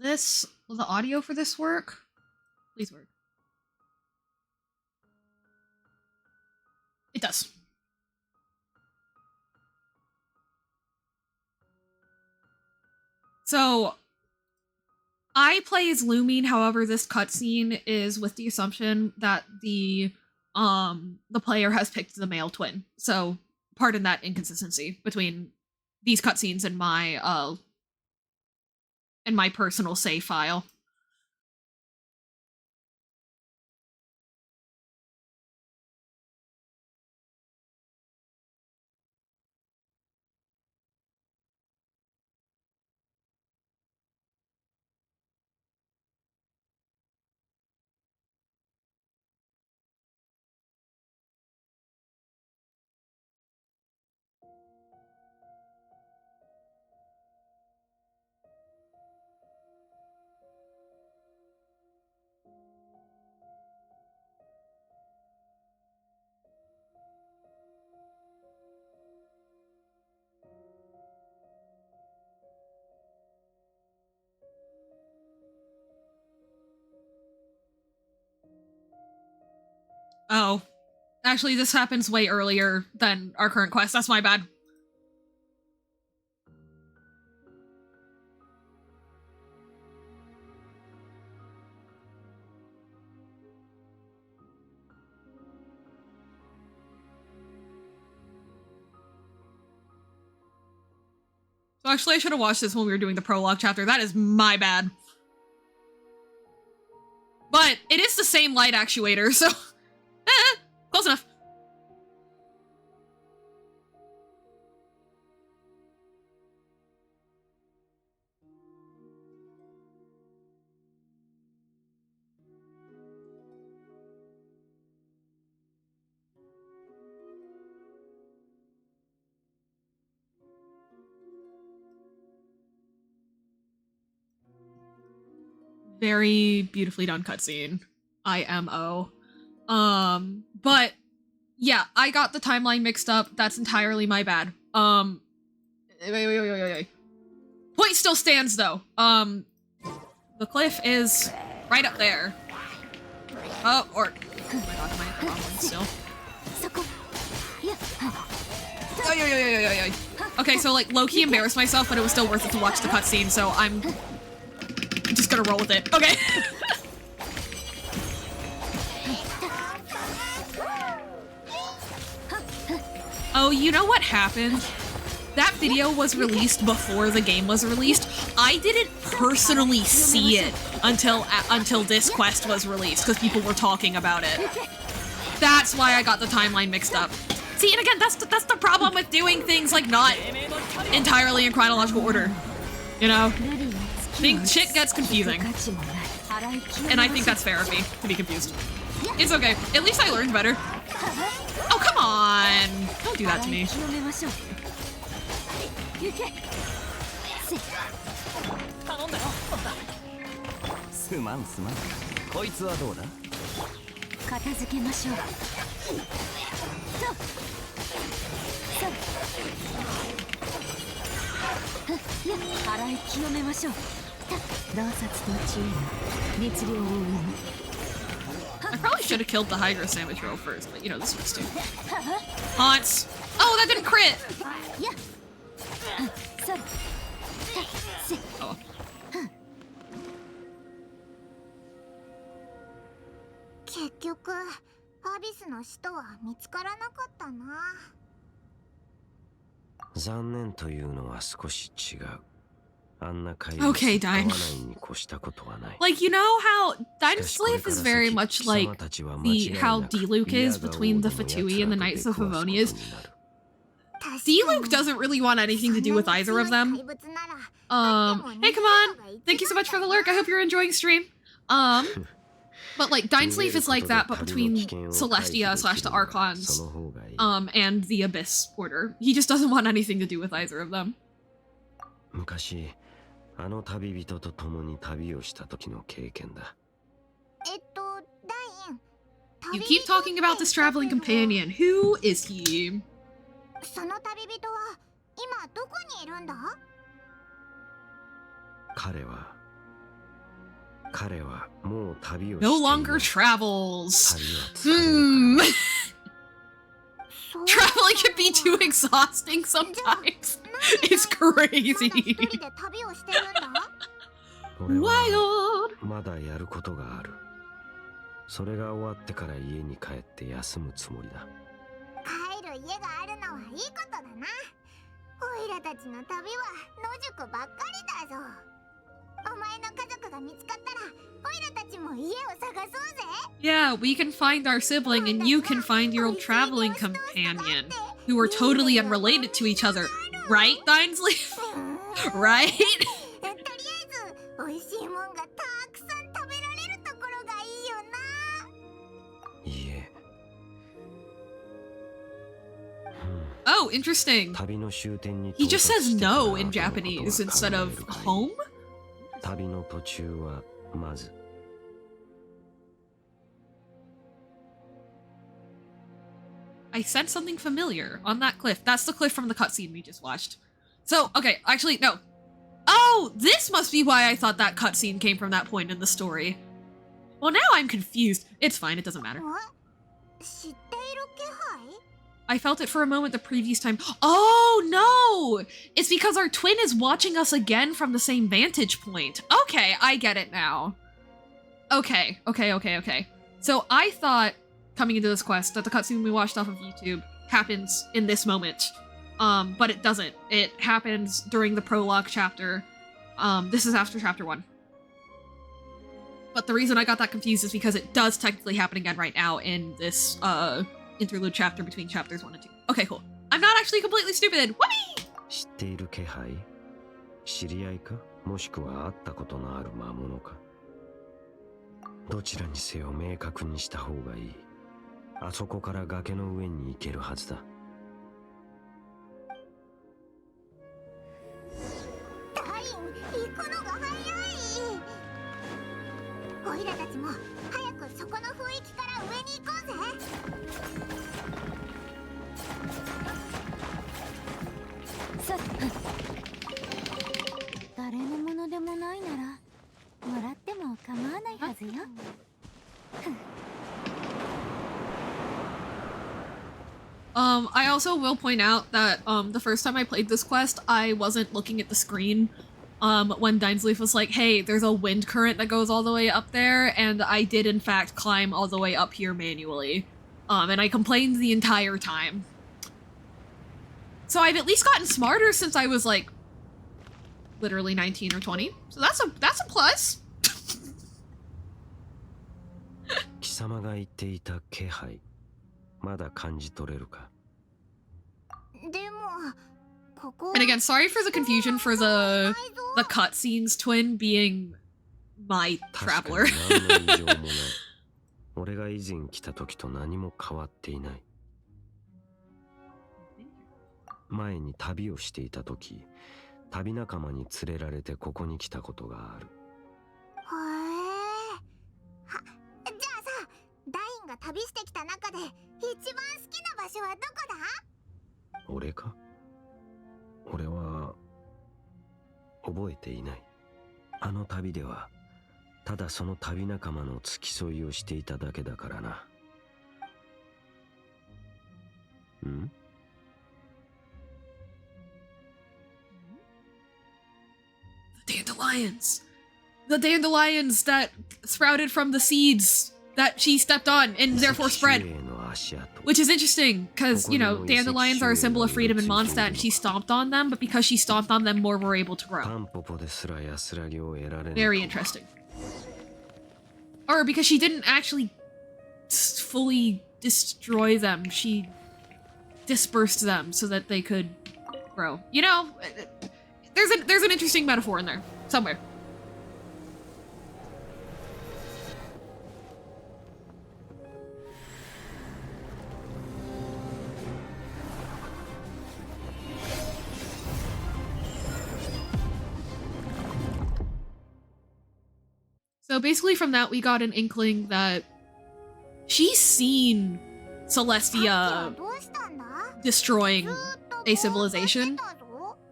Let's see, will the audio for this work? Please work. It does. So, I play as Lumine, however this cutscene is with the assumption that the player has picked the male twin. So, pardon that inconsistency between these cutscenes and my personal save file. Oh. Actually, this happens way earlier than our current quest. That's my bad. So actually, I should have watched this when we were doing the prologue chapter. That is my bad. But it is the same light actuator, so close enough. Very beautifully done cutscene. IMO. But yeah, I got the timeline mixed up. That's entirely my bad. Wait. Point still stands though. The cliff is right up there. Oh my god, am I at the wrong one still? Okay, so like low-key embarrassed myself, but it was still worth it to watch the cutscene, so I'm just gonna roll with it. Okay. Oh, you know what happened? That video was released before the game was released. I didn't personally see it until this quest was released, because people were talking about it. That's why I got the timeline mixed up. See, and again, that's the problem with doing things like not entirely in chronological order. You know? Shit gets confusing. And I think that's fair of me, to be confused. It's okay. At least I learned better. Oh, come on! Don't do that to me. すまんすまん。こいつはどうだ？片付けましょう。洗い清めましょう。洞察と知恵の熱量を生む。 I probably should have killed the Hydra Sandwich Roll first, but you know, this works too. Haunts! Oh, that didn't crit! Oh. 結局アビスの使徒は見つからなかったな。残念というのは少し違う。 Okay, Dine. Like, you know how Dine's Slave is very much like how D-Luke is between the Fatui and the Knights of Favonius. D-Luke doesn't really want anything to do with either of them. Hey, come on! Thank you so much for the lurk. I hope you're enjoying stream. But like, Dine's Leaf is like that, but between Celestia / the Archons, and the Abyss Order. He just doesn't want anything to do with either of them. あの旅人と共に旅をした時の経験だ。You keep talking about this traveling companion. Who is he? その旅人は今どこにいるんだ？彼はもう旅を No longer travels. Traveling can be too exhausting sometimes. It's crazy. Wild. まだやることがある。それが終わってから家に帰って休むつもりだ。帰る家があるのはいいことだな。オイラたちの旅は野宿ばっかりだぞ。お前の家族が見つかったら、オイラたちも家を探そうぜ。Yeah, we can find our sibling and you can find your old traveling companion, who are totally unrelated to each other. Right, Dinesley? Right? とりあえず、美味しいもんがたくさん食べられるところがいいよな。いいえ。Oh, interesting. He just says no in Japanese instead of home? 旅の途中はまず I sensed something familiar on that cliff. That's the cliff from the cutscene we just watched. So, okay, actually, no. Oh, this must be why I thought that cutscene came from that point in the story. Well, now I'm confused. It's fine, it doesn't matter. 知っている気配？ I felt it for a moment the previous time. Oh no! It's because our twin is watching us again from the same vantage point. Okay, I get it now. Okay. So I thought, coming into this quest, that the cutscene we watched off of YouTube happens in this moment. But it doesn't. It happens during the prologue chapter. This is after chapter 1. But the reason I got that confused is because it does technically happen again right now in this, interlude chapter between chapters 1 and 2. Okay, cool. I'm not actually completely stupid! Whoopee! 知っている気配？知り合いか？もしくは会ったことのある魔物か？どちらにせよ明確にした方がいい。あそこから崖の上に行けるはずだ。ダイン、行くのが早い。オイラたちも早くそこの雰囲気から上に行こうぜ。さ誰のものでもないならもらっても構わないはずよ。I also will point out that, the first time I played this quest, I wasn't looking at the screen, when Dinesleaf was like, hey, there's a wind current that goes all the way up there, and I did in fact climb all the way up here manually. And I complained the entire time. So I've at least gotten smarter since I was like, literally 19 or 20. So that's a plus. 貴様が言っていた気配、まだ感じ取れるか？でも、ここ And again, sorry for the confusion for the cutscenes twin being my 確か traveler. に何の異常もない。俺が以前来た時と何も変わっていない。前に旅をしていた時、旅仲間に連れられてここに来たことがある。へえ。じゃあさ、ダインが旅してきた中で一番好きな場所はどこだ？俺か？俺は覚えていない。あの旅ではただその旅仲間の付き添いをしていただけだからな。ん？ Dandelions! The dandelions that sprouted from the seeds that she stepped on and therefore spread. Which is interesting, because, you know, dandelions are a symbol of freedom in Mondstadt and she stomped on them, but because she stomped on them, more were able to grow. Very interesting. Or because she didn't actually fully destroy them, she dispersed them so that they could grow. You know, there's an interesting metaphor in there, somewhere. So basically from that we got an inkling that she's seen Celestia destroying a civilization,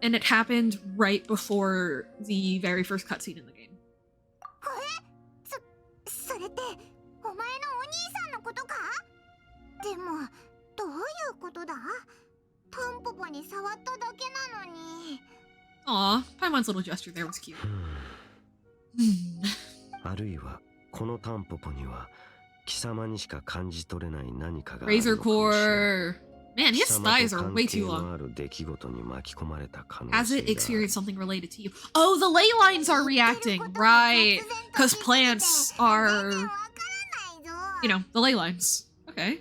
and it happened right before the very first cutscene in the game. それってお前のお兄さんのことか？でもどういうことだ？タンポポに触っただけなのに。Aw, Paimon's little gesture there was cute. あるいはこのタンポポには貴様にしか感じ取れない何かがあるのかもしれない。 Razor core. Man, his thighs are way too long. Has it experienced something related to you? Oh, the ley lines are reacting, right? Because plants are, you know, the ley lines. Okay.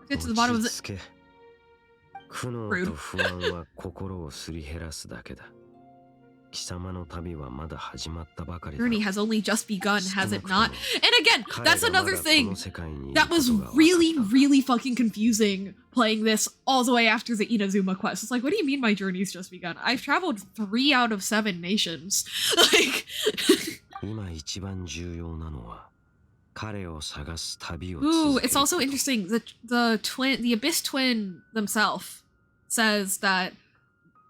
Get to the bottom of the... Rude. Journey has only just begun, has it not? And again, that's another thing that was really, really fucking confusing playing this all the way after the Inazuma quest. It's like, what do you mean my journey's just begun? I've traveled 3 out of 7 nations. Like... Ooh, it's also interesting. The Abyss Twin themselves says that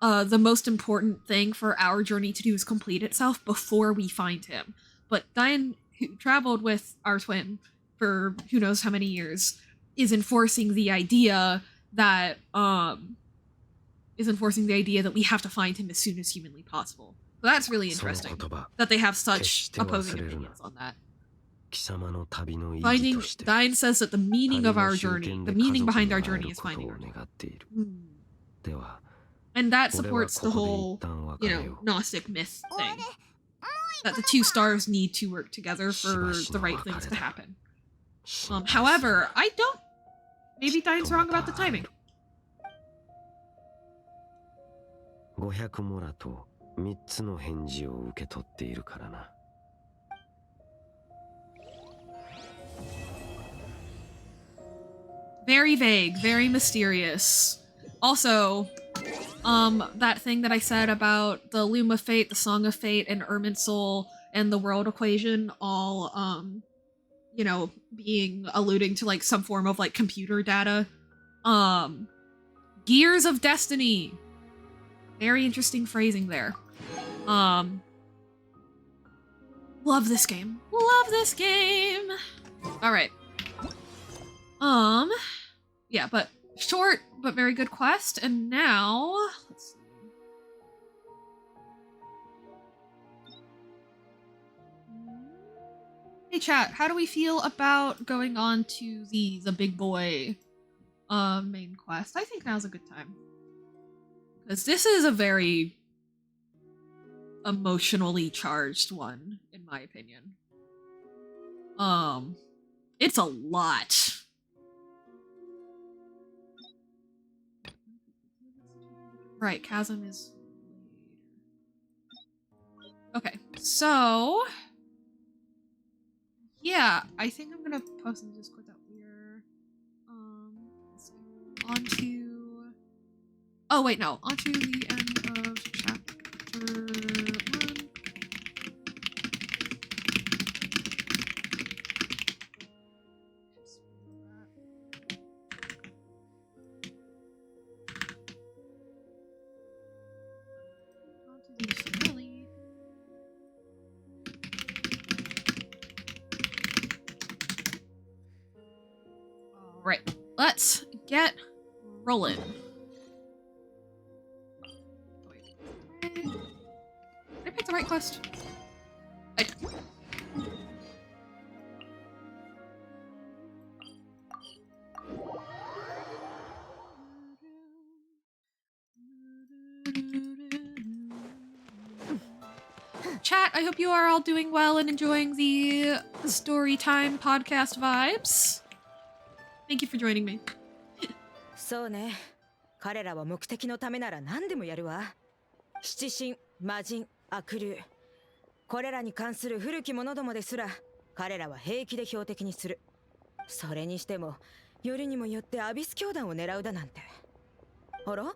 the most important thing for our journey to do is complete itself before we find him. But Diane, who traveled with our twin for who knows how many years, is enforcing the idea that we have to find him as soon as humanly possible. So that's really interesting that they have such opposing opinions on that. Finding Dine says that the meaning of our journey, the meaning behind our journey is finding our journey. And that supports the whole, you know, Gnostic myth thing. That the two stars need to work together for the right things to happen. However, I don't... Maybe Dine's wrong about the timing. 500モラと3つの返事を受け取っているからな。Very vague, very mysterious. Also, that thing that I said about the Loom of Fate, the Song of Fate, and Irminsul, and the World Equation all, you know, alluding to, like, some form of, like, computer data. Gears of Destiny! Very interesting phrasing there. Love this game. Love this game! Alright. Yeah, but short, but very good quest, and now... Let's see. Hey chat, how do we feel about going on to the big boy main quest? I think now's a good time. Because this is a very emotionally charged one, in my opinion. It's a lot. Right, Chasm is later. Okay, so... Yeah, I think I'm gonna post in the Discord that we're... let's see. Onto... Oh, wait, no. Onto the end of chapter 1. Right, let's get rolling. Did I pick the right quest? I did. Chat, I hope you are all doing well and enjoying the story time podcast vibes. Thank you for joining me. そうね。彼らは目的のためなら何でもやるわ。七神、魔人、悪竜。これらに関する古き者どもですら、彼らは平気で標的にする。それにしても、よりにもよってアビス教団を狙うだなんて。あら？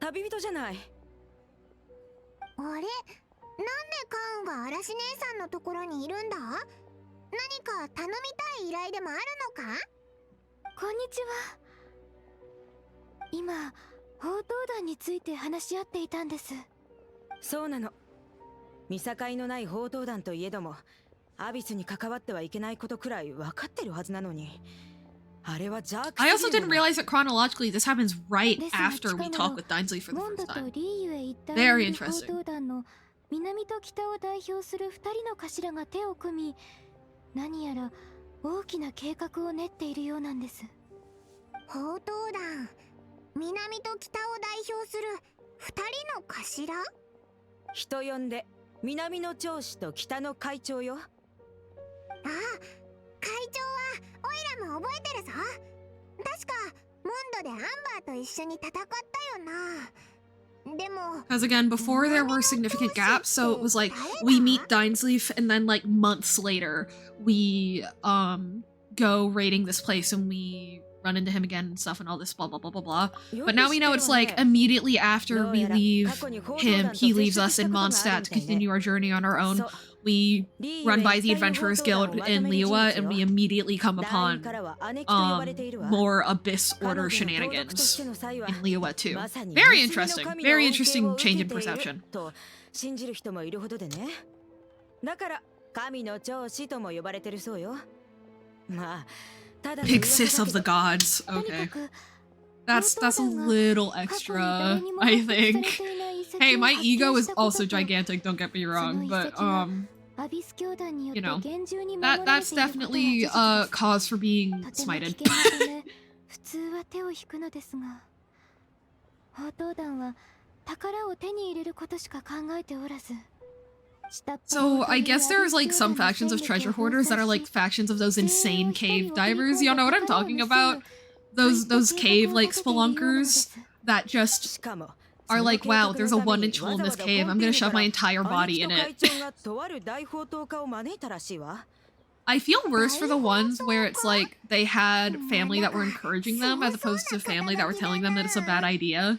旅人じゃない。あれ？なんでカウンが嵐姉さんのところにいるんだ？何か頼みたい依頼でもあるのか？こんにちは。今、報道団について話し合っていたんです。そうなの。見境のない報道団といえども、アビスに関わってはいけないことくらい分かってるはずなのに。あれはジャーク。I also didn't realize that chronologically this happens right after we talk with Dinsley for the first time. Very interesting. 報道団の南と北を代表する2人の頭が手を組み、何やら大きな計画を練っているようなんです。報道団、南と北を代表する2人の頭？人呼んで南の長子と北の会長よ。ああ、会長はオイラも覚えてるぞ。確かモンドでアンバーと一緒に戦ったよな。Because again, before there were significant gaps, so it was like we meet Dinesleaf and then like months later we go raiding this place and we run into him again and stuff and all this blah blah blah blah blah. But now we know it's like immediately after we leave him, he leaves us in Mondstadt to continue our journey on our own. We run by the Adventurers Guild in Liyue and we immediately come upon more Abyss Order shenanigans in Liyue too. Very interesting change in perception. 信じる人もいるほどでね。だから神の長子とも呼ばれてるそうよ。まあ Big sis of the gods. Okay. That's a little extra, I think. Hey, my ego is also gigantic, don't get me wrong, but you know, that's definitely a cause for being smited. So I guess there's like some factions of treasure hoarders that are like factions of those insane cave divers. Y'all know what I'm talking about? Those cave like spelunkers that just are like, wow, there's a 1-inch hole in this cave. I'm gonna shove my entire body in it. I feel worse for the ones where it's like they had family that were encouraging them as opposed to family that were telling them that it's a bad idea.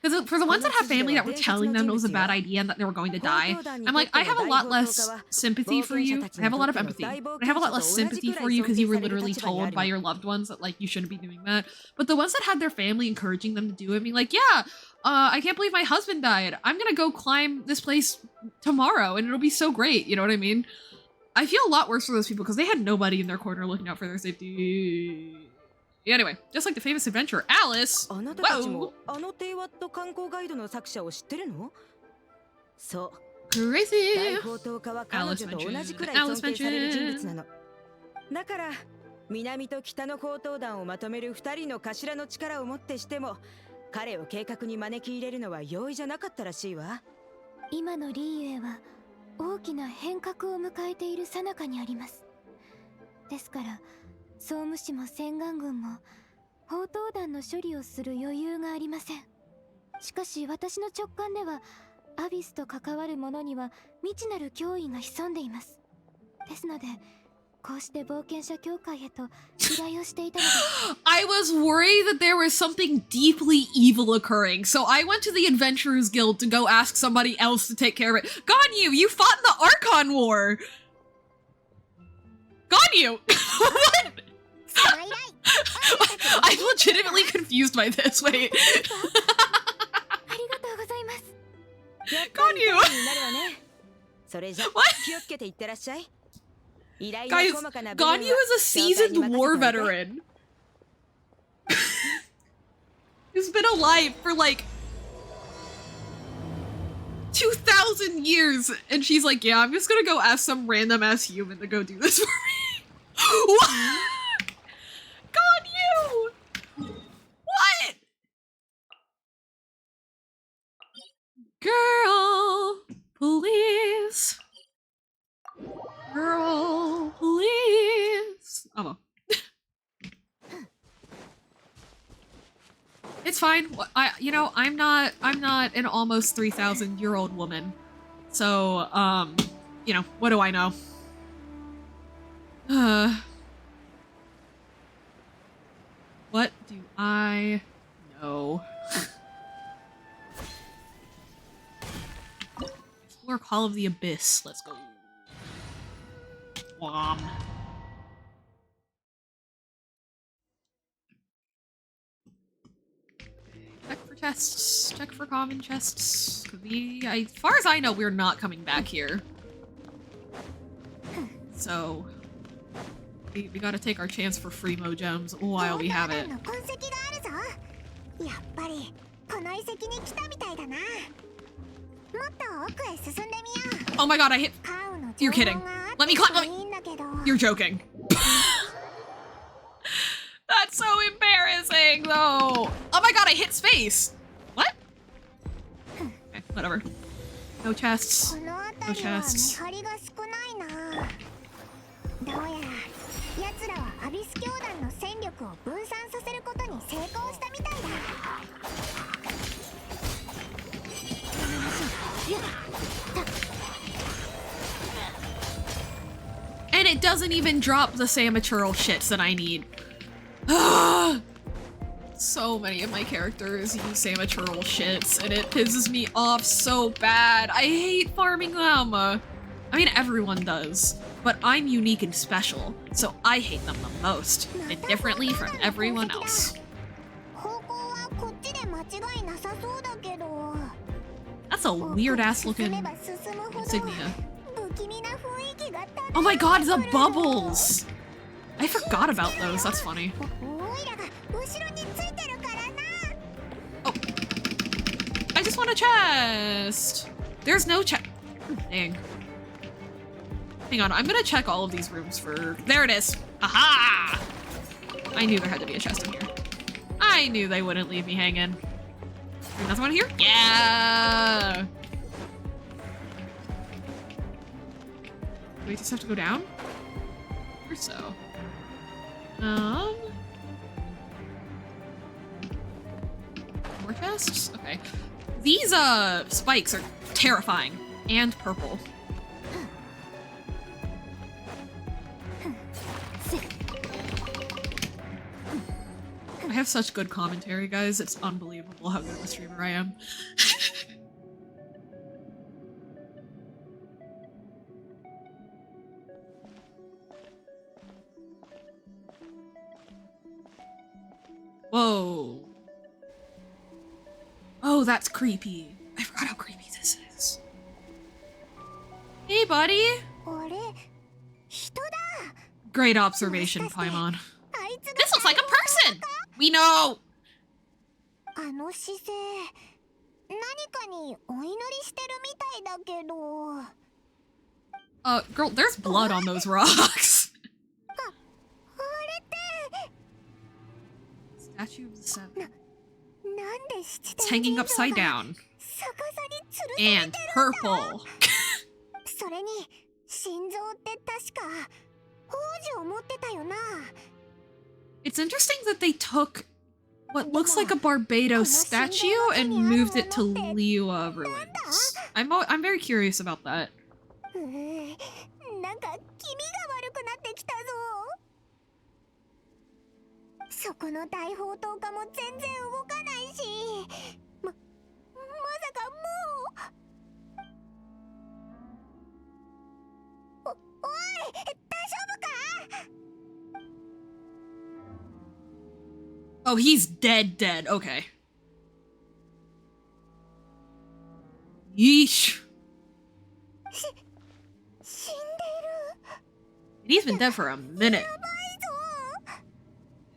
Because for the ones that have family that were telling them it was a bad idea and that they were going to die, I'm like, I have a lot less sympathy for you. I have a lot of empathy. But I have a lot less sympathy for you because you were literally told by your loved ones that, like, you shouldn't be doing that. But the ones that had their family encouraging them to do it, being like, yeah, I can't believe my husband died. I'm gonna go climb this place tomorrow and it'll be so great. You know what I mean? I feel a lot worse for those people because they had nobody in their corner looking out for their safety. Anyway, just like the famous adventurer Alice. Whoa. Crazy. Alice mentioned. Alice mentioned. だから南と北の高等団をまとめる2人の頭の力をもってしても彼を計画に招き入れるのは容易じゃなかったらしいわ。今のリーユエは大きな変革を迎えている最中にあります。ですから総務士も洗顔軍も砲塔弾の処理をする余裕がありません。しかし私の直感ではアビスと関わる者には未知なる脅威が潜んでいます。ですのでこうして冒険者協会へと依頼をしていたのです。I was worried that there was something deeply evil occurring, so I went to the Adventurers Guild to go ask somebody else to take care of it. Ganyu, you fought in the Archon War! Ganyu! What? I'm legitimately confused by this, wait. Ganyu! What? Guys, Ganyu is a seasoned war veteran. He's been alive for like 2,000 years, and she's like, yeah, I'm just gonna go ask some random ass human to go do this for me. What? Ganyu! What? Girl, please. Girl, please. Oh. It's fine. I'm not an almost 3,000-year-old woman. So, what do I know? What do I know? Explore Call of the Abyss. Let's go. Check for chests. Check for common chests. As far as I know, we're not coming back here. So, we gotta take our chance for free mo gems while we have it. Oh my god, I hit- You're kidding. Let me climb- You're joking. That's so embarrassing, though. Oh my god, I hit space. What? Okay, whatever. No chests. No chests. And it doesn't even drop the samatural shits that I need. So many of my characters use samatural shits, and it pisses me off so bad. I hate farming them. I mean, everyone does, but I'm unique and special, so I hate them the most, and differently from everyone else. That's a weird-ass looking insignia. Oh my god, the bubbles! I forgot about those. That's funny. おいらが後ろについてるからな。 Oh. I just want a chest. There's no chest. Dang. Hang on, I'm gonna check all of these rooms for... There it is. Aha! I knew there had to be a chest in here. I knew they wouldn't leave me hanging. Another one here? Yeah! Do we just have to go down? Or so. More chests? Okay. These, spikes are terrifying. And purple. I have such good commentary, guys. It's unbelievable how good of a streamer I am. Whoa. Oh, that's creepy. I forgot how creepy this is. Hey, buddy. あれ、人だ。 Great observation, Paimon. あいつが This looks like a person! We know! あの姿勢、何かにお祈りしてるみたいだけど。Girl, there's blood on those rocks. あれって。 Statue of the Seven. なんで七 It's 点 hanging upside down. 逆さに吊るされ And てるんだ。 purple. それに心臓って確か宝珠を持ってたよな。 It's interesting that they took what looks like a Barbados statue and moved it to Liwa ruins. I'm very curious about that. なんか気味が悪くなってきたぞ。そこの大砲塔家も全然動かないし、まさかもう。おい、大丈夫か？ Oh, he's dead. Okay. Yeesh. 死んでる。 He's been dead for a minute. やばいぞ。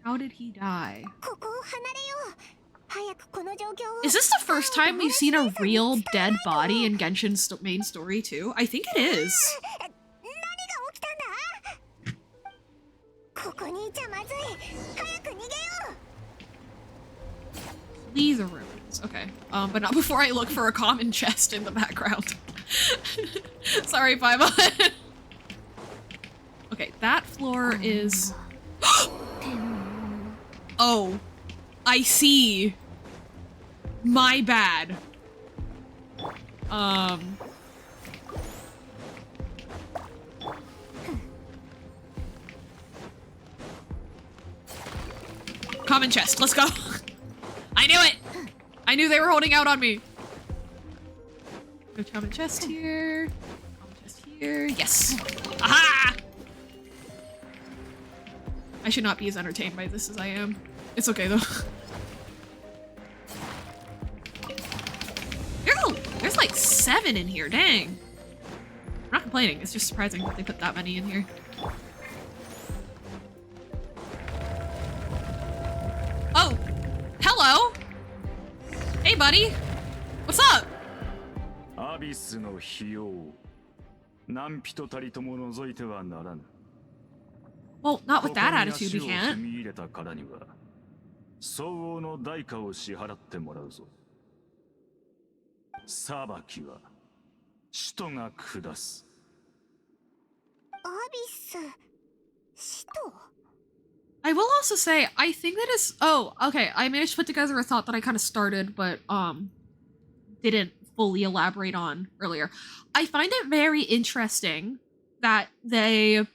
How did he die? ここを離れよう。早くこの状況を。 Is this the first time we've seen a real dead body in Genshin's main story too? I think it is. 何が起きたんだ？ここにいちゃまずい。早く逃げよう。 These are ruins. Okay. But not before I look for a common chest in the background. Sorry, Paimon. Okay, that floor is... Oh. I see. My bad. Common chest. Let's go. I knew it! I knew they were holding out on me. No common chest here. Common chest here. Yes. Aha! I should not be as entertained by this as I am. It's okay though. There's like 7 in here. Dang. I'm not complaining. It's just surprising that they put that many in here. Oh! Hello! Hey, buddy! What's up? アビスの費用何人たりとも除いてはならぬ。 Well, not with that attitude, we ここに足を踏 can't. み入れたからには相応の代価を支払ってもらうぞ。裁きは使徒が下す。アビス、使徒。 I will also say, I think that is... Oh, okay. I managed to put together a thought that I kind of started, but didn't fully elaborate on earlier. I find it very interesting that they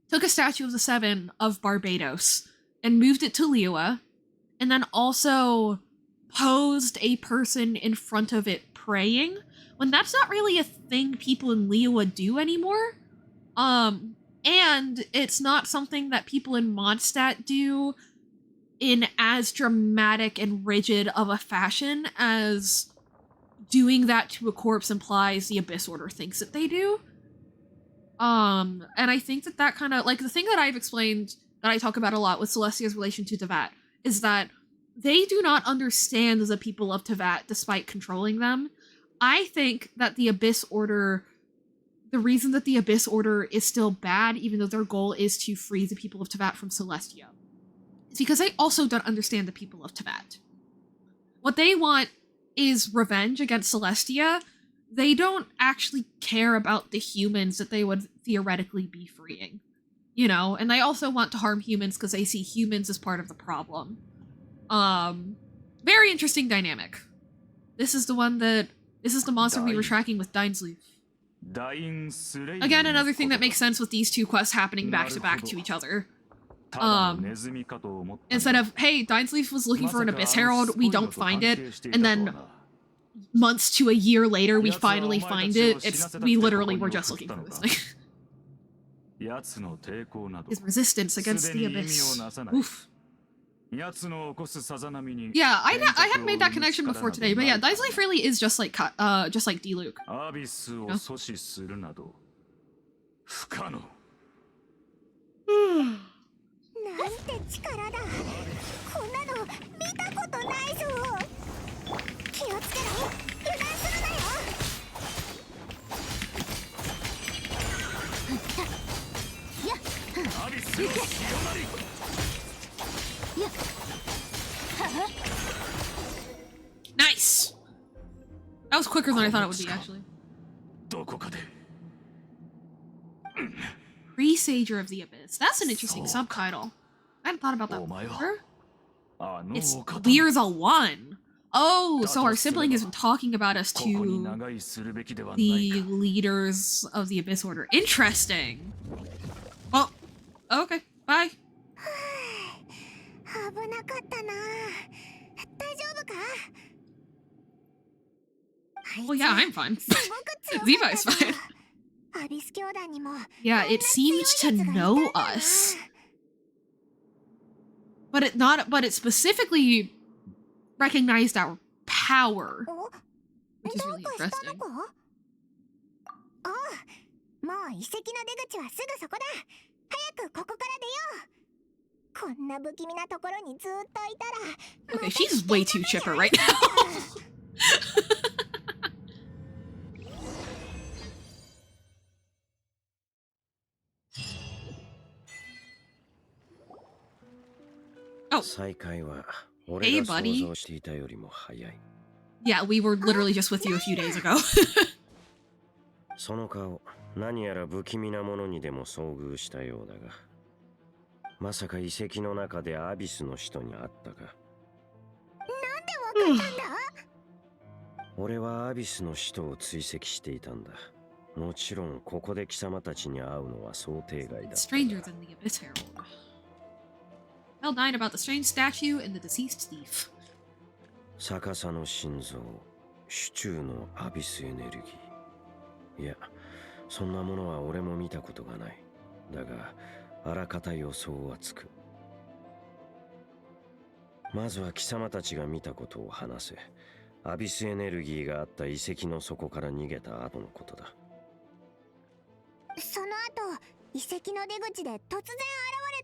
took a statue of the Seven of Barbados and moved it to Liwa, and then also posed a person in front of it praying, when that's not really a thing people in Liwa do anymore. And it's not something that people in Mondstadt do in as dramatic and rigid of a fashion as doing that to a corpse implies the Abyss Order thinks that they do. And I think that kind of, like, the thing that I've explained, that I talk about a lot with Celestia's relation to Tevat, is that they do not understand the people of Tevat despite controlling them. I think that the Abyss Order, the reason that the Abyss Order is still bad, even though their goal is to free the people of Tevat from Celestia, is because they also don't understand the people of Tevat. What they want is revenge against Celestia. They don't actually care about the humans that they would theoretically be freeing. You know, and they also want to harm humans because they see humans as part of the problem. Very interesting dynamic. This is the monster we were tracking with Dinesleaf. Again, another thing that makes sense with these two quests happening back to back to each other. Instead of, hey, Dinesleaf was looking for an Abyss Herald, we don't find it, and then months to a year later we finally find it, we literally were just looking for this thing. His resistance against the Abyss. Oof. Yeah, I hadn't made that connection before today, but yeah, Dinesleaf really is just like D-Luke. Nice! That was quicker than I thought it would be, actually. Presager of the Abyss. That's an interesting subtitle. I hadn't thought about that before. It's We're the One. Oh, so our sibling has been talking about us to the leaders of the Abyss Order. Interesting. Well, okay, bye. Well, yeah, I'm fine. Zibai's fine. Yeah, it seems to know us. But it specifically recognized our power. Which is really interesting. Okay, she's way too chipper right now. Oh. Hey, buddy. Yeah, we were literally just with you a few days ago. その顔、何やら不気味なものにでも遭遇したようだが、まさか遺跡の中でアビスの人に会ったか。なんでわかったんだ？俺はアビスの人を追跡していたんだ。もちろんここで貴様たちに会うのは想定外だ。Stranger than the Abyss Herald. Tell Nine about the strange statue and the deceased thief. 逆さの心臓、手中のアビスエネルギー。いや、そんなものは俺も見たことがない。だが、あらかた予想はつく。まずは貴様たちが見たことを話せ。アビスエネルギーがあった遺跡の底から逃げた後のことだ。その後、遺跡の出口で突然現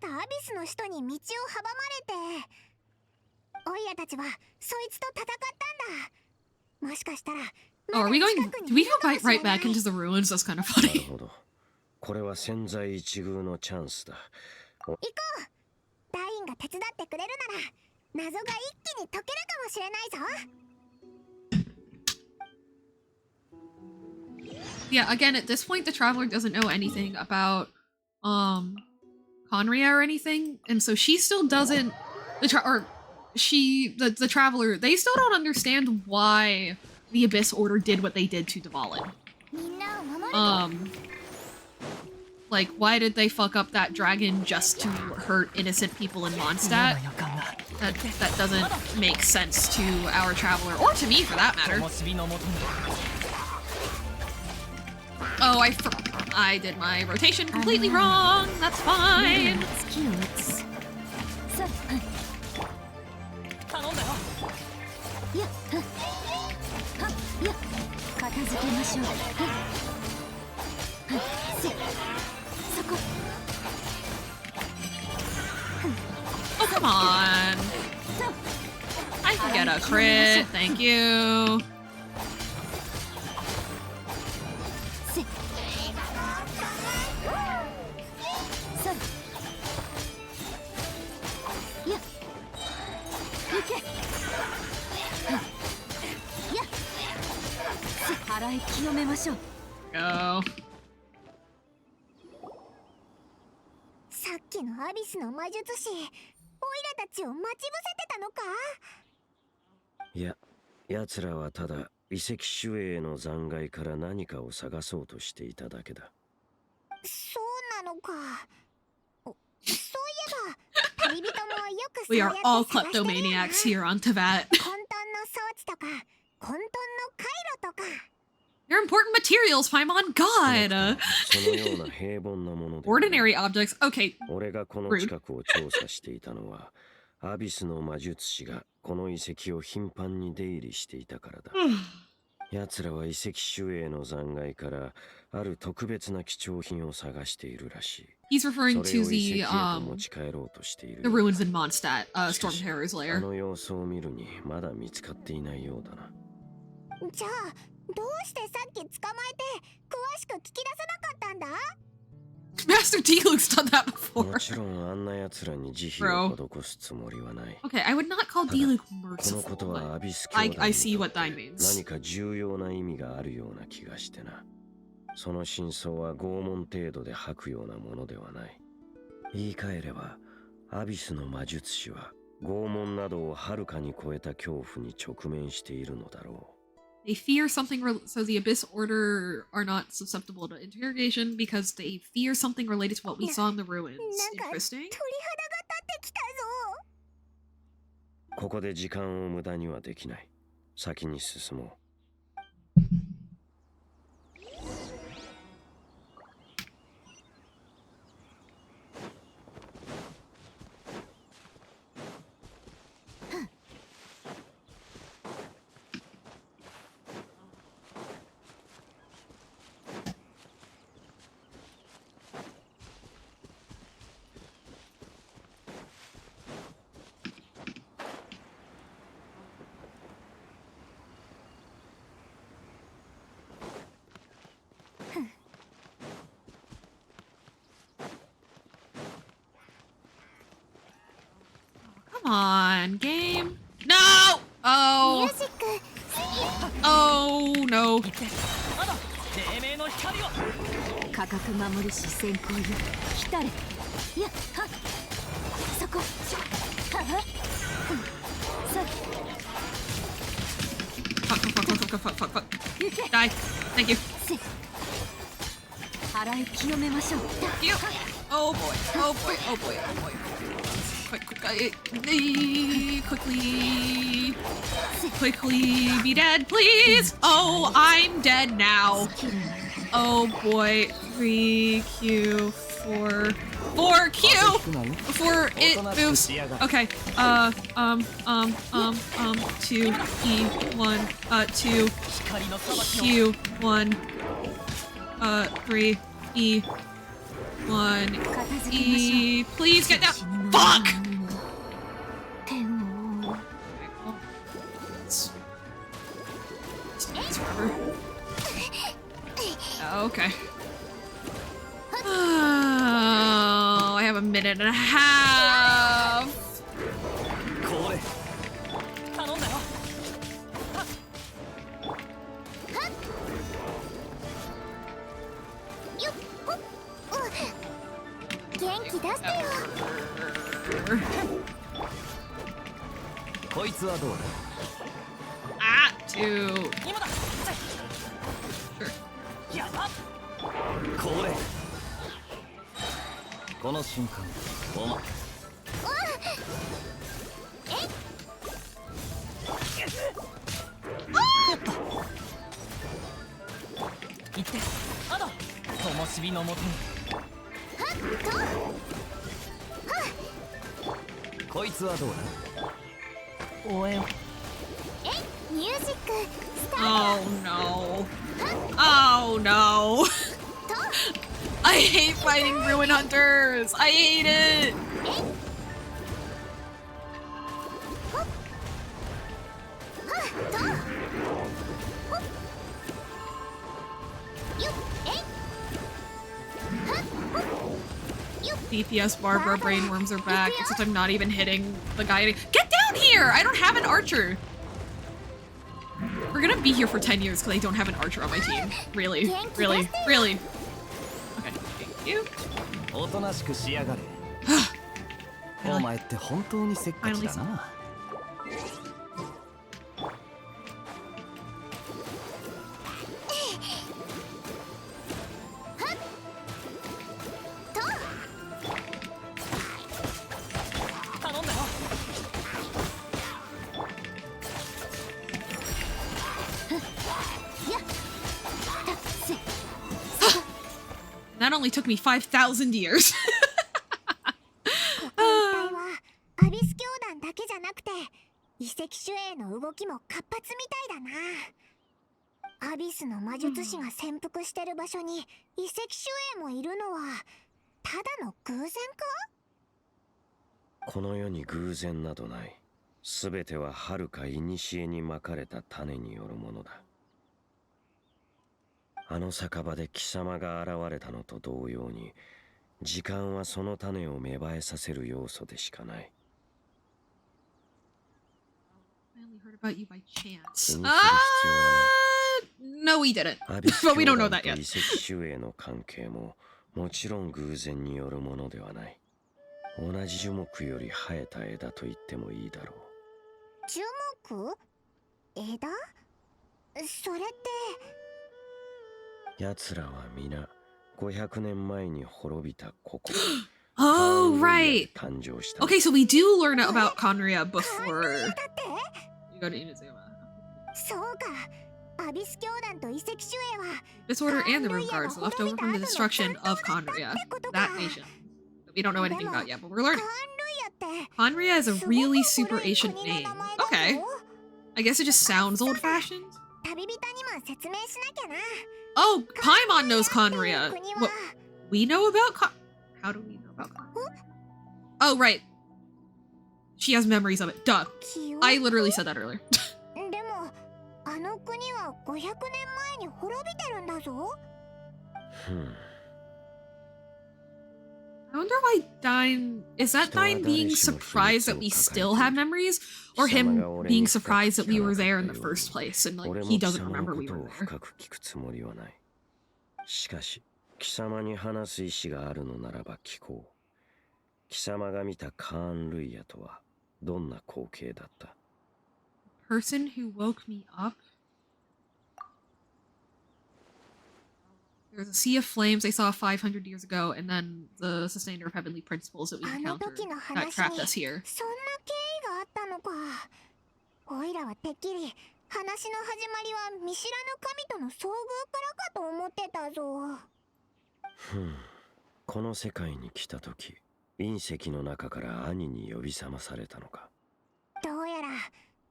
れたアビスの人に道を阻まれて、オイラたちはそいつと戦ったんだ。もしかしたら、Oh, are we going? Do we go right back into the ruins? That's kind of funny. なるほど。これは千載一遇のチャンスだ。行こう。ダインが手伝ってくれるなら、謎が一気に解けるかもしれないぞ。Yeah, again, at this point, the Traveler doesn't know anything about, Conria or anything, and so she still doesn't, the Traveler, they still don't understand why the Abyss Order did what they did to Dvalin. Like, why did they fuck up that dragon just to hurt innocent people in Mondstadt? That doesn't make sense to our Traveler, or to me for that matter. Oh, I did my rotation completely wrong. That's fine. Come on. I can get a crit. Thank you. Go. さっきのアビスの魔術師、オイラたちを待ち伏せてたのか？いや、奴らはただ遺跡守衛の残骸から何かを探そうとしていただけだ。そうなのか。そういえば、旅人もよくそう We や are って all 探してるよな。 kleptomaniacs here on Tibet. 混沌の装置とか、混沌の回路とか。 They're important materials, Paimon. God. そのような平凡なもので。Ordinary objects. Okay. 俺がこの近くを調査していたのは、アビスの魔術師がこの遺跡を頻繁に出入りしていたからだ。奴らは遺跡守衛の残骸からある特別な貴重品を探しているらしい。He's referring それ to を遺 the 跡へと持ち帰ろうとしている。 the ruins in Mondstadt, Storm Terror's あ lair. の様子を見るにまだ見つかっていないようだな。じゃあ、どうしてさっき捕まえて詳しく聞き出さなかったんだ？ Master D-Luke's done that も before. ちろんあんな奴らに慈悲を施すつもりはない。 Okay, I would not call D-Luke このこと merciful, はア but ビス兄弟 I に see what that means. 何か重要な意味があるような気がしてな。その真相は拷問程度で吐くようなものではない。言い換えれば、アビスの魔術師は拷問などをはるかに超えた恐怖に直面しているのだろう。They fear something, so the Abyss Order are not susceptible to interrogation because they fear something related to what we saw in the ruins. なんか鳥肌が立 Interesting. ってきたぞ。ここで時間を無駄にはできない。先に進もう。Come on, game. No! Oh. ミュージック。 Oh, no. 価格守りし先行よ来たれ。いや、はっ、そこ。はっ、さ、 Fuck. Die. Thank you. 払い清めましょう。 You. Oh boy. Quickly be dead, please. Oh, I'm dead now. Oh boy. 3Q 4Q before it moves. Okay. 2E1 2Q1 3E1 E. Please get down. Fuck. Okay. Oh, I have a minute and a half. これ頼んだよ。よっほっ、元気出してよ。こいつはどうだ。 2. 今だ。 Sure. やばっ。これ。この瞬間、おま。行って。あだ。灯火のもとに。こいつはどうだ。応援。ミュージックスター Oh no. Oh no. I hate fighting ruin hunters. I hate it. DPS Barbara brainworms are back, except I'm not even hitting the guy. Get down here! I don't have an archer! We're gonna be here for 10 years because I don't have an archer on my team. Really? Really? Really? Okay, thank you. おとなしくしやがれ。お前って本当にせっかちだな。That only took me 5,000 years. アビス教団だけじゃなくて遺跡守衛の動きも活発みたいだな。アビスの魔術師が潜伏してる場所に遺跡守衛もいるのはただの偶然か？この世に偶然などない。すべては遥か古にまかれた種によるものだ。あの酒場で貴様が現れたのと同様に、時間はその種を芽生えさせる要素でしかない。I only heard about you by chance. 気にする必要はない。No, we didn't. アビス But we 教 don't know 団 that と yet. 遺跡守衛の関係ももちろん偶然によるものではない。同じ樹木より生えた枝と言ってもいいだろう。樹木？枝？それって奴らは皆500年前に滅びたここ。Oh, right. 誕生した。Okay, so we do learn about Conria before you go to Inazuma. そうか。アビス教団と遺跡守衛は Disorder and the Room Guards left over from the destruction of Conria, that nation. That we don't know anything about yet, but we're learning. Conria is a really super ancient name. Okay. I guess it just sounds old-fashioned. 旅人にも説明しなきゃな。Oh, Paimon knows Conria. What, we know about How do we know about Conria? Oh, right. She has memories of it. Duh. I literally said that earlier. でもあの国は500年前に滅びてるんだぞ。I wonder why Dine... Is that Dine being surprised that we still have memories? Or him being surprised that we were there in the first place and like he doesn't remember we were there? しかし、貴様に話す意思があるのならば聞こう。貴様が見たカーン・ルイヤとはどんな光景だった？ Person who woke me up? There's a sea of flames they saw 500 years ago, and then the sustainer of heavenly principles that we encountered that trapped us here. そんな経緯があったのか。おいらはてっきり話の始まりは見知らぬ神との遭遇からかと思ってたぞ。この世界に来た時、隕石の中から兄に呼び覚まされたのか。どうやら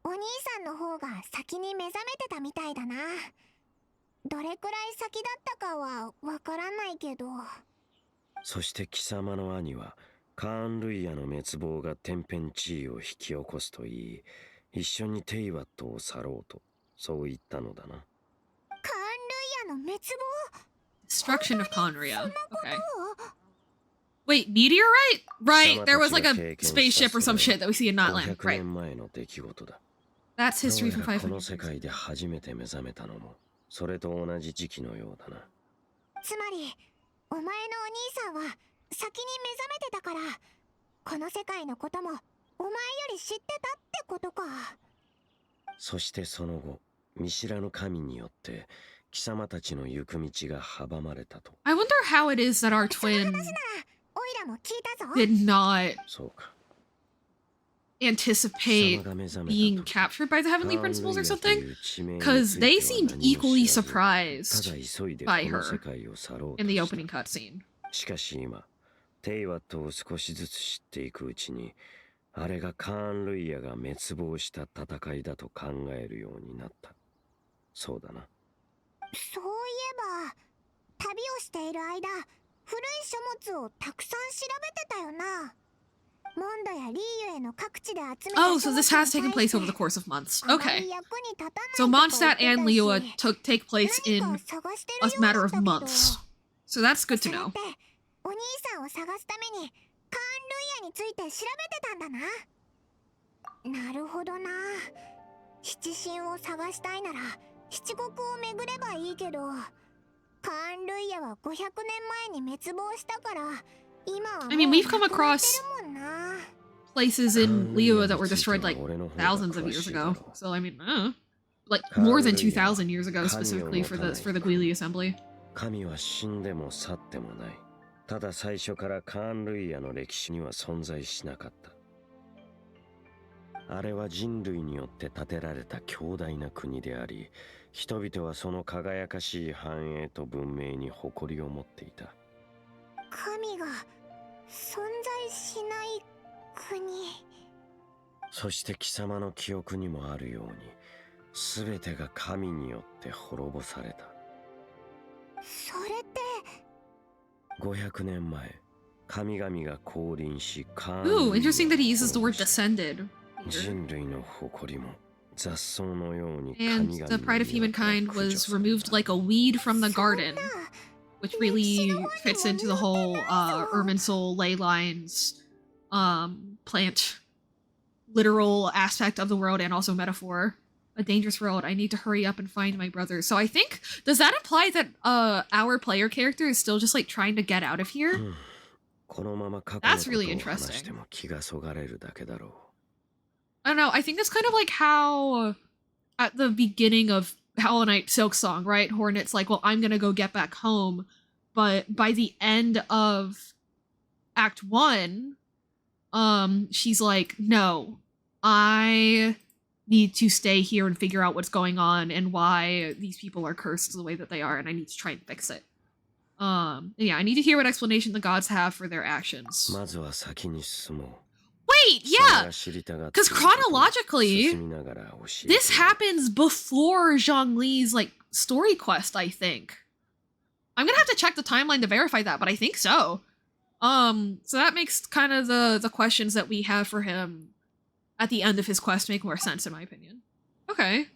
お兄さんの方が先に目覚めてたみたいだな。どれくらい先だったかはわからないけど。そして貴様の兄はカーン・ルイヤの滅亡が天変地異を引き起こすと言い、一緒にテイワットを去ろうとそう言ったのだな。カーン・ルイヤの滅亡 Destruction of Conria. Okay. Wait, meteorite? Right, there was like a spaceship or some shit that we see in Notland. Right. That's history from 500 years. この世界で初めて目覚めたのもそれと同じ時期のようだな。つまりお前のお兄さんは先に目覚めてたからこの世界のこともお前より知ってたってことか。そしてその後見知らぬ神によって貴様たちの行く道が阻まれたと。 I wonder how it is that our twin おいらも聞いたぞ。 did not そうか。 anticipate being captured by the heavenly principles or something, because they seemed equally surprised by her in the opening cutscene. しかし今テイワットを少しずつ知っていくうちにあれがカーン・ルイヤが滅亡した戦いだと考えるようになった。そうだな。そういえば旅をしている間古い書物をたくさん調べてたよな。モンドやリーユへの各地で集めた Oh, so this has taken place over the course of months. Okay. So Mondstadt and Liyue take place in a matter of months. So that's good to know. おお兄さんを探すためにカーン・ルイヤについて調べてたんだな。なるほどな。七神を探したいなら七国を巡ればいいけど、カーン・ルイヤは500年前に滅亡したから今はもう I mean, we've come 亡くなって across るもんな。 places in Liyue that were destroyed like thousands of years ago. So I mean, like more than 2,000 years ago, specifically for the Guili Assembly. 神は死んでも去ってもない。ただ最初からカーン・ルイヤの歴史には存在しなかった。あれは人類によって建てられた強大な国であり、人々はその輝かしい繁栄と文明に誇りを持っていた。神が存在しない国。そして貴様の記憶にもあるように、全てが神によって滅ぼされた。それって500年前、神々が降臨し、カーン Ooh, interesting that he uses the word descended. 人類の誇りも雑草のように And the pride of humankind was removed like a weed from the garden, which really fits into the whole Irminsul ley lines plant literal aspect of the world and also metaphor. A dangerous world. I need to hurry up and find my brother. So I think, does that imply that our player character is still just like trying to get out of here? That's really interesting. I don't know, I think that's kind of like how at the beginning of Hollow Knight Silk Song, right? Hornet's like, well, I'm gonna go get back home. But by the end of Act 1, she's like, no, I need to stay here and figure out what's going on and why these people are cursed the way that they are, and I need to try and fix it. Yeah, I need to hear what explanation the gods have for their actions. Wait, yeah! Because chronologically, this happens before Zhongli's, like, story quest, I think. I'm gonna have to check the timeline to verify that, but I think so. So that makes kind of the questions that we have for him at the end of his quest make more sense, in my opinion. Okay.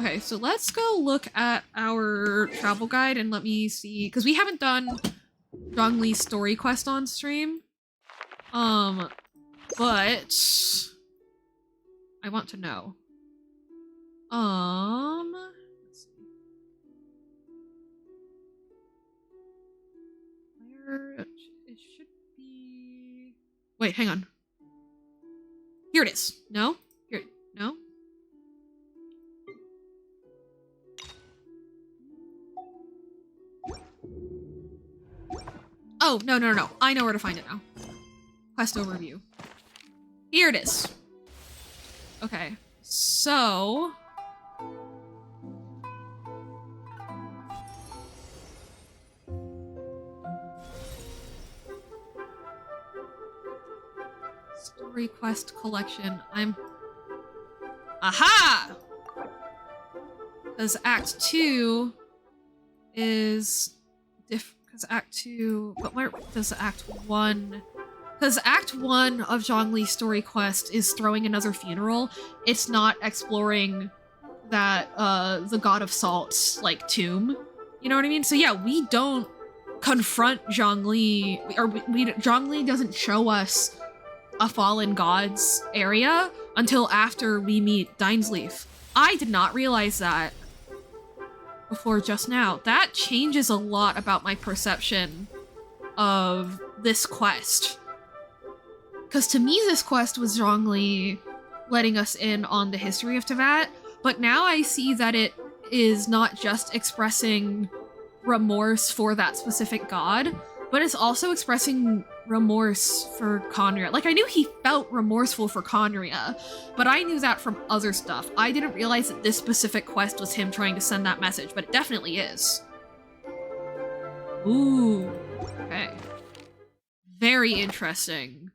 Okay, so let's go look at our travel guide and let me see, because we haven't done Zhongli's story quest on stream. But I want to know. Let's see. Where it should be. Wait, hang on. Here it is. No? Here. No? Oh, no, no, no, no. I know where to find it now. Quest overview. Here it is. Okay, so... Story quest collection. Aha! Because Act 2 is because Act 2... But where does Act 1... Because Act 1 of Zhongli's story quest is throwing another funeral. It's not exploring that, the God of Salt's, like, tomb. You know what I mean? So yeah, we don't confront Zhongli, or Zhongli doesn't show us a fallen god's area until after we meet Dimesleaf. I did not realize that before just now. That changes a lot about my perception of this quest. Because to me, this quest was Zhongli letting us in on the history of Teyvat, but now I see that it is not just expressing remorse for that specific god, but it's also expressing remorse for Conria. Like, I knew he felt remorseful for Conria, but I knew that from other stuff. I didn't realize that this specific quest was him trying to send that message, but it definitely is. Ooh. Okay. Very interesting.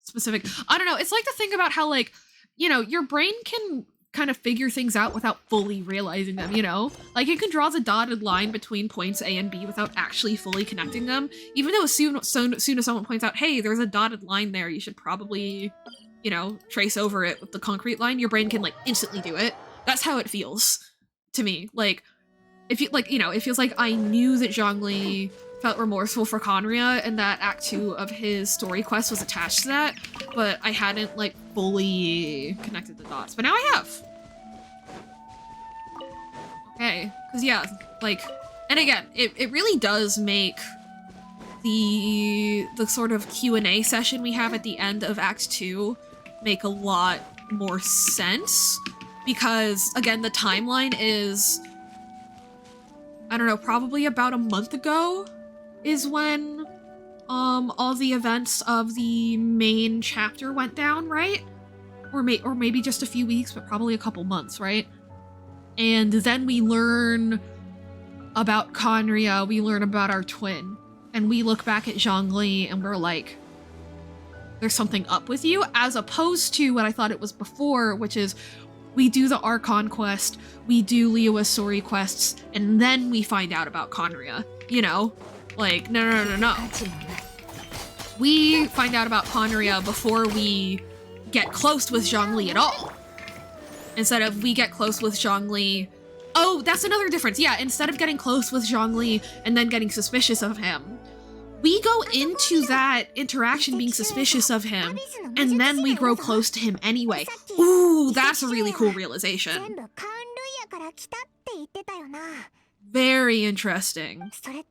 Specific. I don't know, it's like the thing about how, like, you know, your brain can kind of figure things out without fully realizing them, you know? Like, it can draw the dotted line between points A and B without actually fully connecting them, even though as soon as someone points out, hey, there's a dotted line there, you should probably, you know, trace over it with the concrete line, your brain can, like, instantly do it. That's how it feels to me. Like, if you, like, you know, it feels like I knew that Zhongli felt remorseful for Conria, and that Act 2 of his story quest was attached to that, but I hadn't, like, fully connected the dots. But now I have! Okay, because yeah, like, and again, it really does make the sort of Q&A session we have at the end of Act 2 make a lot more sense, because, again, the timeline is, I don't know, probably about a month ago is when all the events of the main chapter went down, right? Or maybe just a few weeks, but probably a couple months, right? And then we learn about Conria, we learn about our twin, and we look back at Zhongli and we're like, there's something up with you, as opposed to what I thought it was before, which is we do the Archon quest, we do Liyue's story quests, and then we find out about Conria, you know? Like, no. We find out about Conria before we get close with Zhongli at all. Instead of we get close with Zhongli. Oh, that's another difference. Yeah, instead of getting close with Zhongli and then getting suspicious of him, we go into that interaction being suspicious of him, and then we grow close to him anyway. Ooh, that's a really cool realization. Very interesting. Did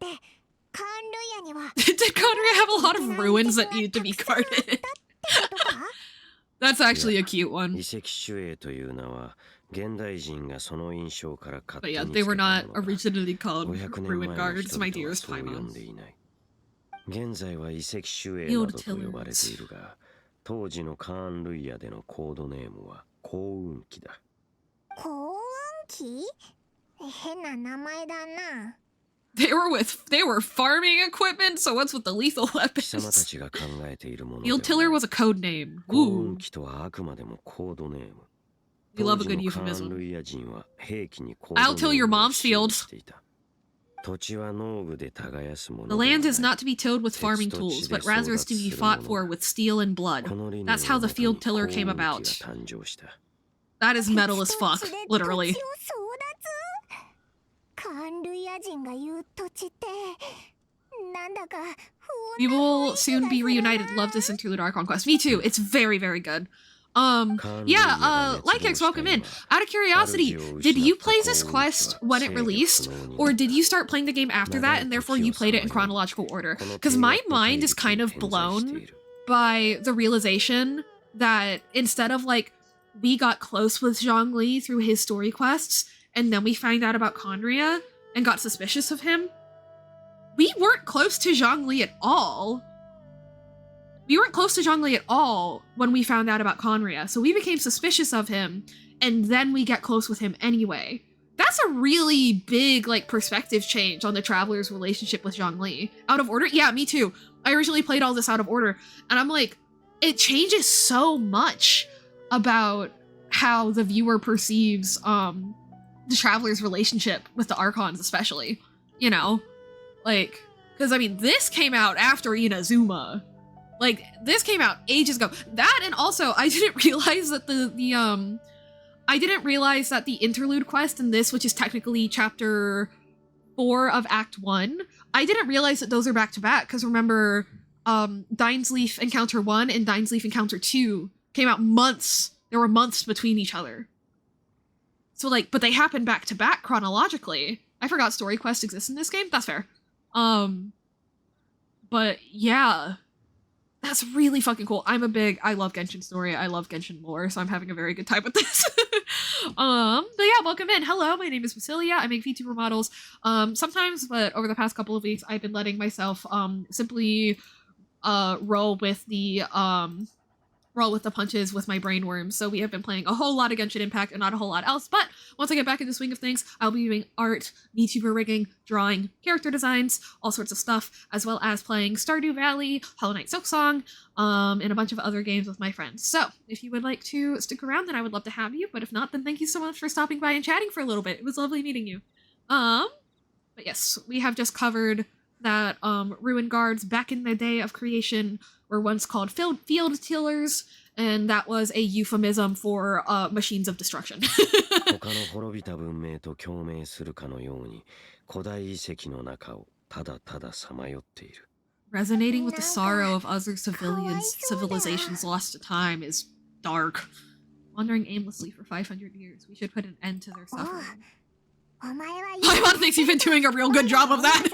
Conria have a lot of ruins that needed to be guarded? That's actually a cute one. But yeah, they were not originally called ruin guards, my dearest Paimon. Field tillers. 当時のカーン・ルイヤでのコードネームは幸運期だ。幸運期？変な名前だな。They were farming equipment, so what's with the lethal weapons? 貴様たちが考えているもので Field tiller was a code name. 幸運期とはあくまでもコードネーム。 We love a good euphemism. I'll till your mom's field. The land is not to be tilled with farming tools, but rather is to be fought for with steel and blood. That's how the field tiller came about. That is metal as fuck, literally. We will soon be reunited. Love this interlude Archon quest. Me too. It's very, very good. Lykex, welcome in. Out of curiosity, did you play this quest when it released, or did you start playing the game after that and therefore you played it in chronological order? Because my mind is kind of blown by the realization that instead of, like, we got close with Zhongli through his story quests, and then we find out about Conria and got suspicious of him, we weren't close to Zhongli at all. We weren't close to Zhongli at all when we found out about Conria, so we became suspicious of him, and then we get close with him anyway. That's a really big, like, perspective change on the Traveler's relationship with Zhongli. Out of order? Yeah, me too. I originally played all this out of order, and I'm like, it changes so much about how the viewer perceives, the Traveler's relationship with the Archons, especially. You know? Like, because, I mean, this came out after Inazuma. Like, this came out ages ago. That, and also, I didn't realize that I didn't realize that the interlude quest in this, which is technically chapter 4 of Act 1, I didn't realize that those are back-to-back, because remember, Dinesleaf Encounter 1 and Dinesleaf Encounter 2 came out months. There were months between each other. So, like, but they happened back-to-back chronologically. I forgot story quest exists in this game. That's fair. But, yeah. That's really fucking cool. I love Genshin story. I love Genshin lore, so I'm having a very good time with this. But yeah, welcome in. Hello, my name is Basilia. I make VTuber models. Sometimes, but over the past couple of weeks, I've been letting myself, simply, roll with the punches with my brainworms. So we have been playing a whole lot of Genshin Impact and not a whole lot else. But once I get back in the swing of things, I'll be doing art, VTuber rigging, drawing, character designs, all sorts of stuff, as well as playing Stardew Valley, Hollow Knight Silksong, and a bunch of other games with my friends. So if you would like to stick around, then I would love to have you. But if not, then thank you so much for stopping by and chatting for a little bit. It was lovely meeting you. But yes, we have just covered that ruin guards back in the day of creation were once called field tillers, and that was a euphemism for machines of destruction. 他の滅びた文明と共鳴するかのように古代遺跡の中をただたださまよっている。 Resonating with the sorrow of other civilizations lost to time is dark. Wandering aimlessly for 500 years. We should put an end to their suffering. Paimon thinks you've been doing a real good job of that.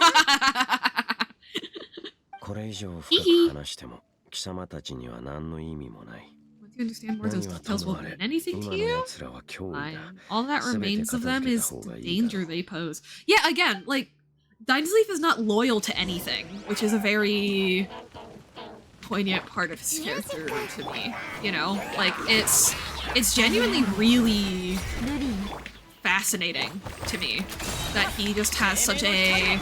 これ以上深く話しても貴様たちには何の意味もない。 Once you understand more of those details won't mean anything to you. Fine. All that remains of them is the danger they pose. Yeah, again, like, Dainsleif is not loyal to anything, which is a very poignant part of his character to me. You know, like it's genuinely really fascinating to me that he just has such a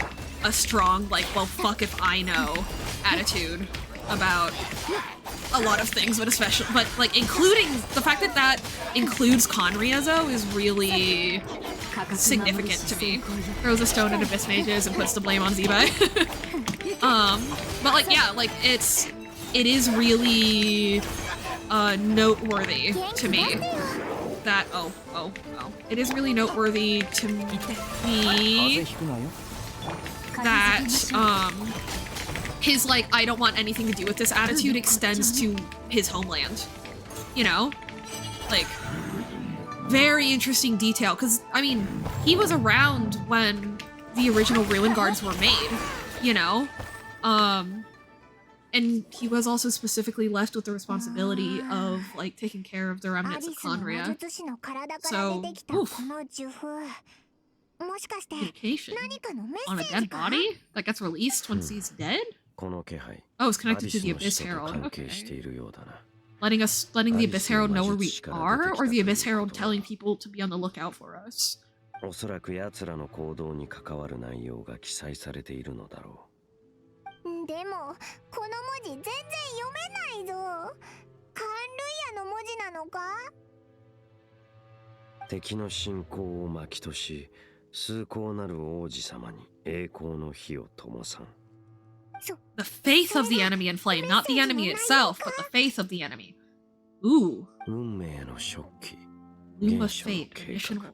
strong, like, well, fuck if I know attitude about a lot of things, but like including the fact that that includes Conriezo is really significant to me. Throws a stone at Abyss Mages and puts the blame on Zibai. But like, yeah, like it is really noteworthy to me that it is really noteworthy to me that his, like, I don't want anything to do with this attitude extends to his homeland. You know? Like, very interesting detail, because, I mean, he was around when the original Ruin Guards were made, you know? And he was also specifically left with the responsibility of, like, taking care of the remnants of Conria. So, oof. Communication on a dead body that gets released once he's dead? Oh, it's connected to the Abyss Herald. Okay. Letting the Abyss Herald know where we are, or the Abyss Herald telling people to be on the lookout for us? おそらく奴らの行動に関わる内容が記載されているのだろう。でも、この文字全然読めないぞ。カンルイアの文字なのか？敵の信仰を巻きとし、崇高なる王子様に栄光の火を灯さん。 The faith of the enemy in flame, not the enemy itself, but the faith of the enemy. Ooh. 運命の食器。 Loom of Fate,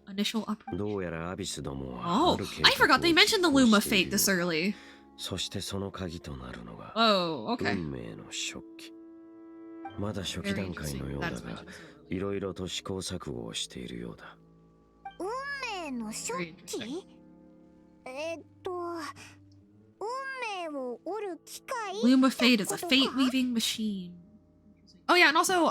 initial upper. どうやらアビスどもは Oh, I forgot they mentioned the Loom of Fate this early. そしてその鍵となるのが Oh, okay. 運命の食器。まだ初期段階のようだが、いろいろと試行錯誤をしているようだ。運命の食器？Loom of Fate is a fate-weaving machine. Oh yeah, and also,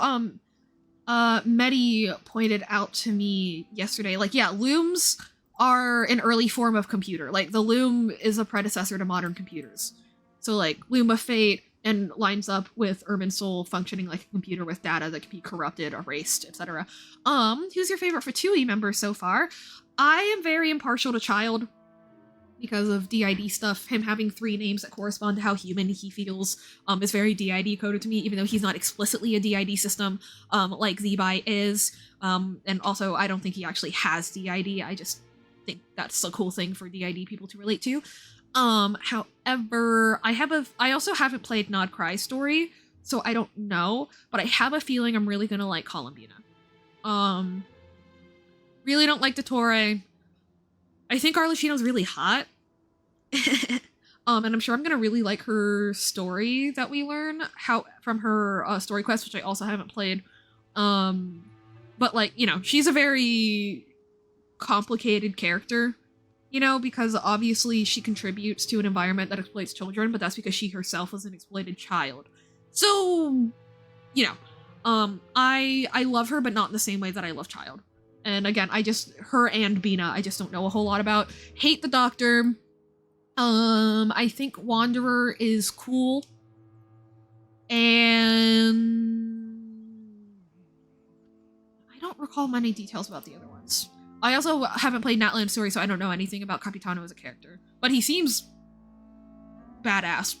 Medi pointed out to me yesterday, like, yeah, looms are an early form of computer. Like, the loom is a predecessor to modern computers. So, like, Loom of Fate and lines up with Urban Soul functioning like a computer with data that can be corrupted, erased, etc. Who's your favorite Fatui member so far? I am very impartial to Child because of DID stuff. Him having 3 names that correspond to how human he feels is very DID coded to me, even though he's not explicitly a DID system like Zibai is. And also, I don't think he actually has DID. I just think that's a cool thing for DID people to relate to. However, I also haven't played Nod Cry's story, so I don't know, but I have a feeling I'm really gonna like Columbina. Really don't like Dottore. I think Arlecchino's really hot. And I'm sure I'm gonna really like her story that we learn from her story quest, which I also haven't played. But like, you know, she's a very complicated character, you know, because obviously she contributes to an environment that exploits children, but that's because she herself was an exploited child. So, you know, I love her, but not in the same way that I love Child. And again, her and Bina, I just don't know a whole lot about. Hate the Doctor. I think Wanderer is cool. And I don't recall many details about the other ones. I also haven't played Natlan's story, so I don't know anything about Capitano as a character. But he seems badass.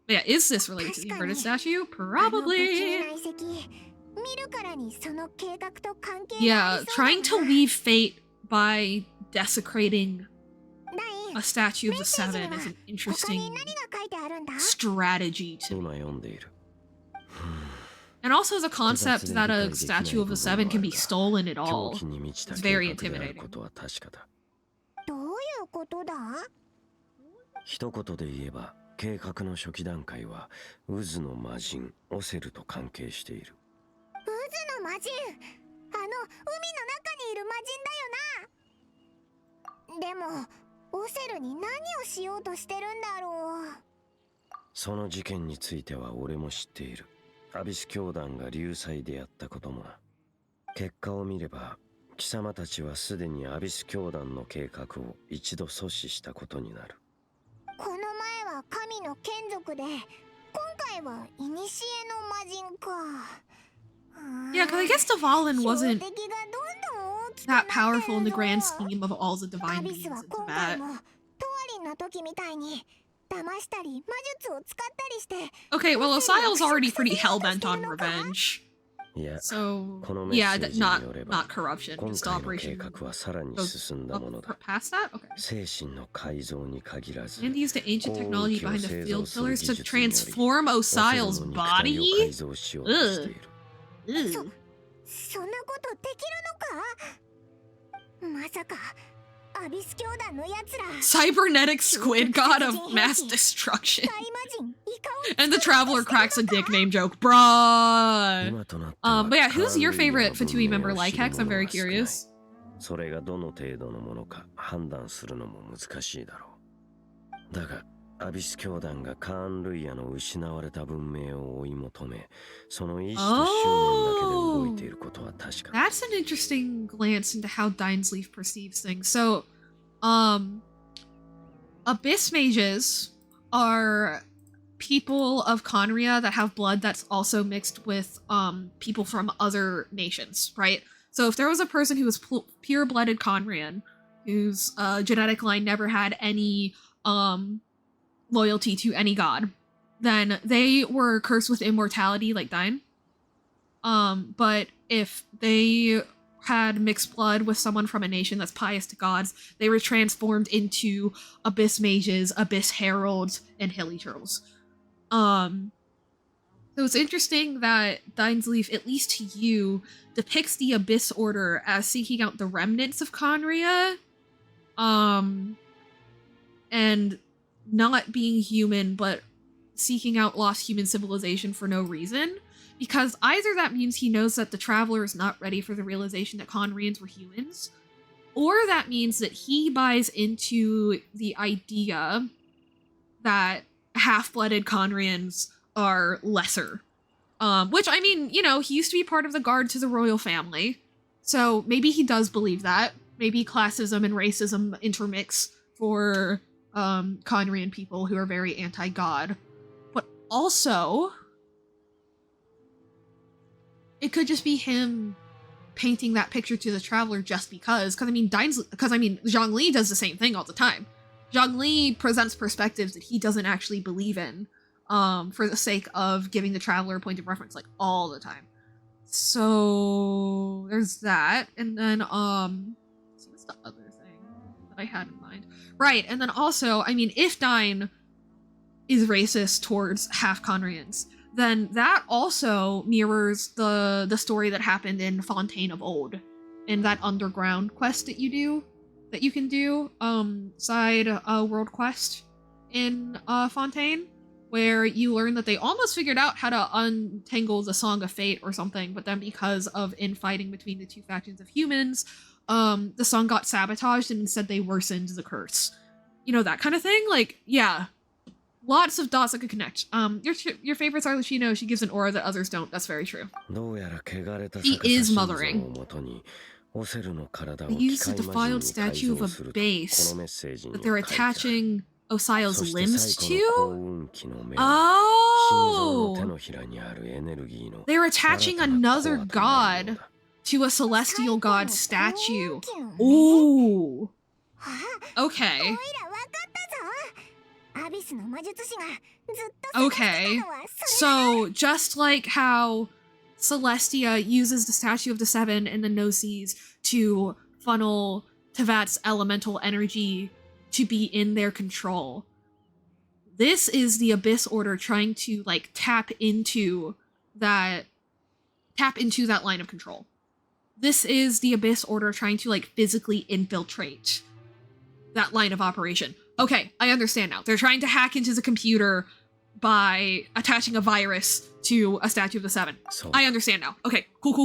But yeah, is this related to the inverted statue? Probably. Yeah, trying to leave fate by desecrating a statue of the Seven is an interesting strategy to me. And also the concept that a statue of the Seven can be stolen at all is very intimidating. のことだ？一言で言えば、計画の初期段階は渦の魔人オセルと関係している。渦の魔人、海の中にいる魔人だよな。でもオセルに何をしようとしてるんだろう。その事件については俺も知っている。アビス教団が流祭でやったこともな。結果を見れば貴様たちはすでにアビス教団の計画を一度阻止したことになる。この前は神の眷属で、今回は古の魔人か。Yeah, because I guess the Fallen wasn't 標的がどんどん大きく that なって powerful in the るぞ。 grand scheme of all the ア divine ビ beings スは in 今回 Tibet. もトワリンの時みたいに騙したり魔術を使ったりして。 Okay, well, Osial's already pretty hell-bent on revenge. いや、 So, このメッ yeah, セージによれば、 not corruption, 今 just 回の計 operation 画はさらに goes 進んだもの up だ。 past that? Okay. 精神の改造に限らず、 And used the ancient 高 technology 運気を behind the 製 field 造する pillars 技 to 術により、 transform オセル Osial's の肉体を body? 改造しようとしている。 Ugh. そんなことできるのか？まさかアビス教団のやつら Cybernetic squid god of mass destruction. 大魔人イカを And the traveler cracks a dick name joke. Bruh. 今となっては But yeah, who's your カーンルイヤ favorite の Fatui 文明 member を like 知る Hex? I'm 者 very は少ない。 curious. それがどの程度のものか判断するのも難しいだろう。だが、アビス教団がカーンルイヤの失われた文明を追い求め、その意志と執念だけで動いていることは確かだ。 That's an interesting glance into how Dinesleaf perceives things. So, abyss mages are people of Conria that have blood that's also mixed with people from other nations, right? So if there was a person who was pure-blooded Conrian, whose genetic line never had any loyalty to any god, then they were cursed with immortality like Dine. But if they had mixed blood with someone from a nation that's pious to gods, they were transformed into abyss mages, abyss heralds, and hilly turtles. So it's interesting that Dinesleaf, at least to you, depicts the Abyss Order as seeking out the remnants of Conria, and not being human, but seeking out lost human civilization for no reason. Because either that means he knows that the Traveler is not ready for the realization that Conrians were humans, or that means that he buys into the idea that half-blooded Conrians are lesser. Which, I mean, you know, he used to be part of the guard to the royal family, so maybe he does believe that. Maybe classism and racism intermix for Conrian people who are very anti-god. But also, it could just be him painting that picture to the Traveler just because I mean, Zhongli does the same thing all the time. Zhongli presents perspectives that he doesn't actually believe in, for the sake of giving the Traveler a point of reference, like, all the time. So, there's that, and then, so what's the other thing that I had in mind? Right, and then also, I mean, if Dine is racist towards half-Conrians, then that also mirrors the story that happened in Fontaine of Old, in that underground quest that you can do, side world quest in Fontaine, where you learn that they almost figured out how to untangle the Song of Fate or something, but then because of infighting between the two factions of humans, the song got sabotaged and instead they worsened the curse. You know, that kind of thing? Like, yeah. Lots of dots that could connect. Your favorite Sarlucino, she gives an aura that others don't. That's very true. He is mothering. They use the defiled statue of a base that they're attaching Osial's limbs to? Oh! They're attaching another god to a celestial god statue. Ooh! Okay. Okay, so just like how Celestia uses the Statue of the Seven and the Gnosis to funnel Tevat's elemental energy to be in their control, this is the Abyss Order trying to, like, tap into that line of control. This is the Abyss Order trying to, like, physically infiltrate that line of operation. Okay, I understand now. They're trying to hack into the computer by attaching a virus to a statue of the Seven. So I understand now. Okay, cool.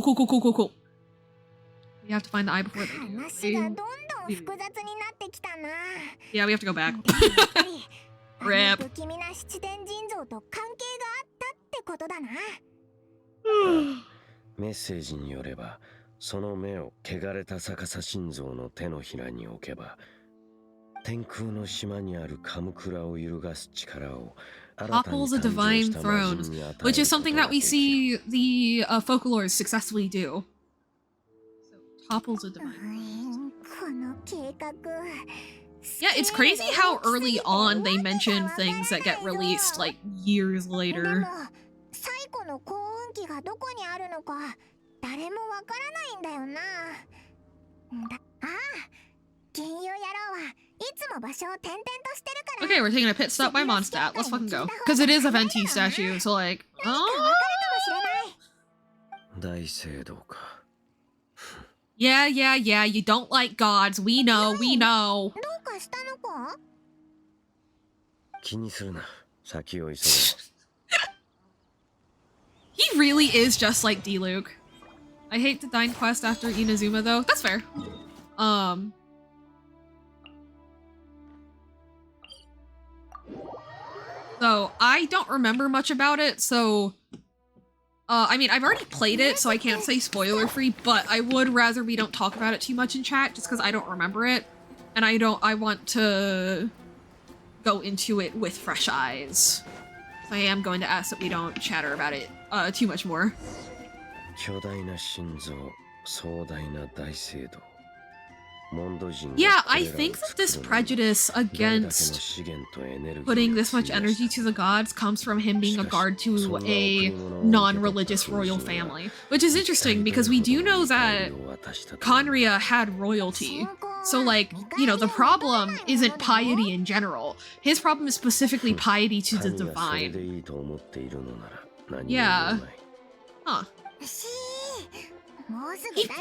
We have to find the eye before they do. 話がどんどん複雑になってきたな。 Yeah, we have to go back. でもやっぱりあの Rip. 不気味な七天神像と関係があったってことだな。メッセージによれば、その目を汚れた逆さ心臓の手のひらに置けば、天空の島にあるカムクラを揺るがす力を Topples a divine throne, which is something that we see the folklores successfully do. So, topples a divine. この計画。 Yeah, it's crazy how early on they mention things that get released like years で later. も最古の幸運期がどこにあるのか誰もわからないんだよな。ああ、金融野郎はいつも場所を転々としてるから。 Okay, we're taking a pit stop by Mondstadt. Let's fucking go. Because it is a Venti statue, so like, 何かわかる oh? かもしれない。 大聖堂か。 Yeah, you don't like gods. We know. どうかしたのか？気にするな。先を急げ。 He really is just like D-Luke. I hate the Dine quest after Inazuma though. That's fair. So I don't remember much about it, so I mean, I've already played it, so I can't say spoiler free, but I would rather we don't talk about it too much in chat just because I don't remember it. And I want to go into it with fresh eyes. So I am going to ask that we don't chatter about it too much more. 巨大な心臓、壮大な大聖堂。 Yeah, I think that this prejudice against putting this much energy to the gods comes from him being a guard to a non-religious royal family. Which is interesting because we do know that Conria had royalty. So like, you know, the problem isn't piety in general. His problem is specifically piety to the divine. Yeah. Huh.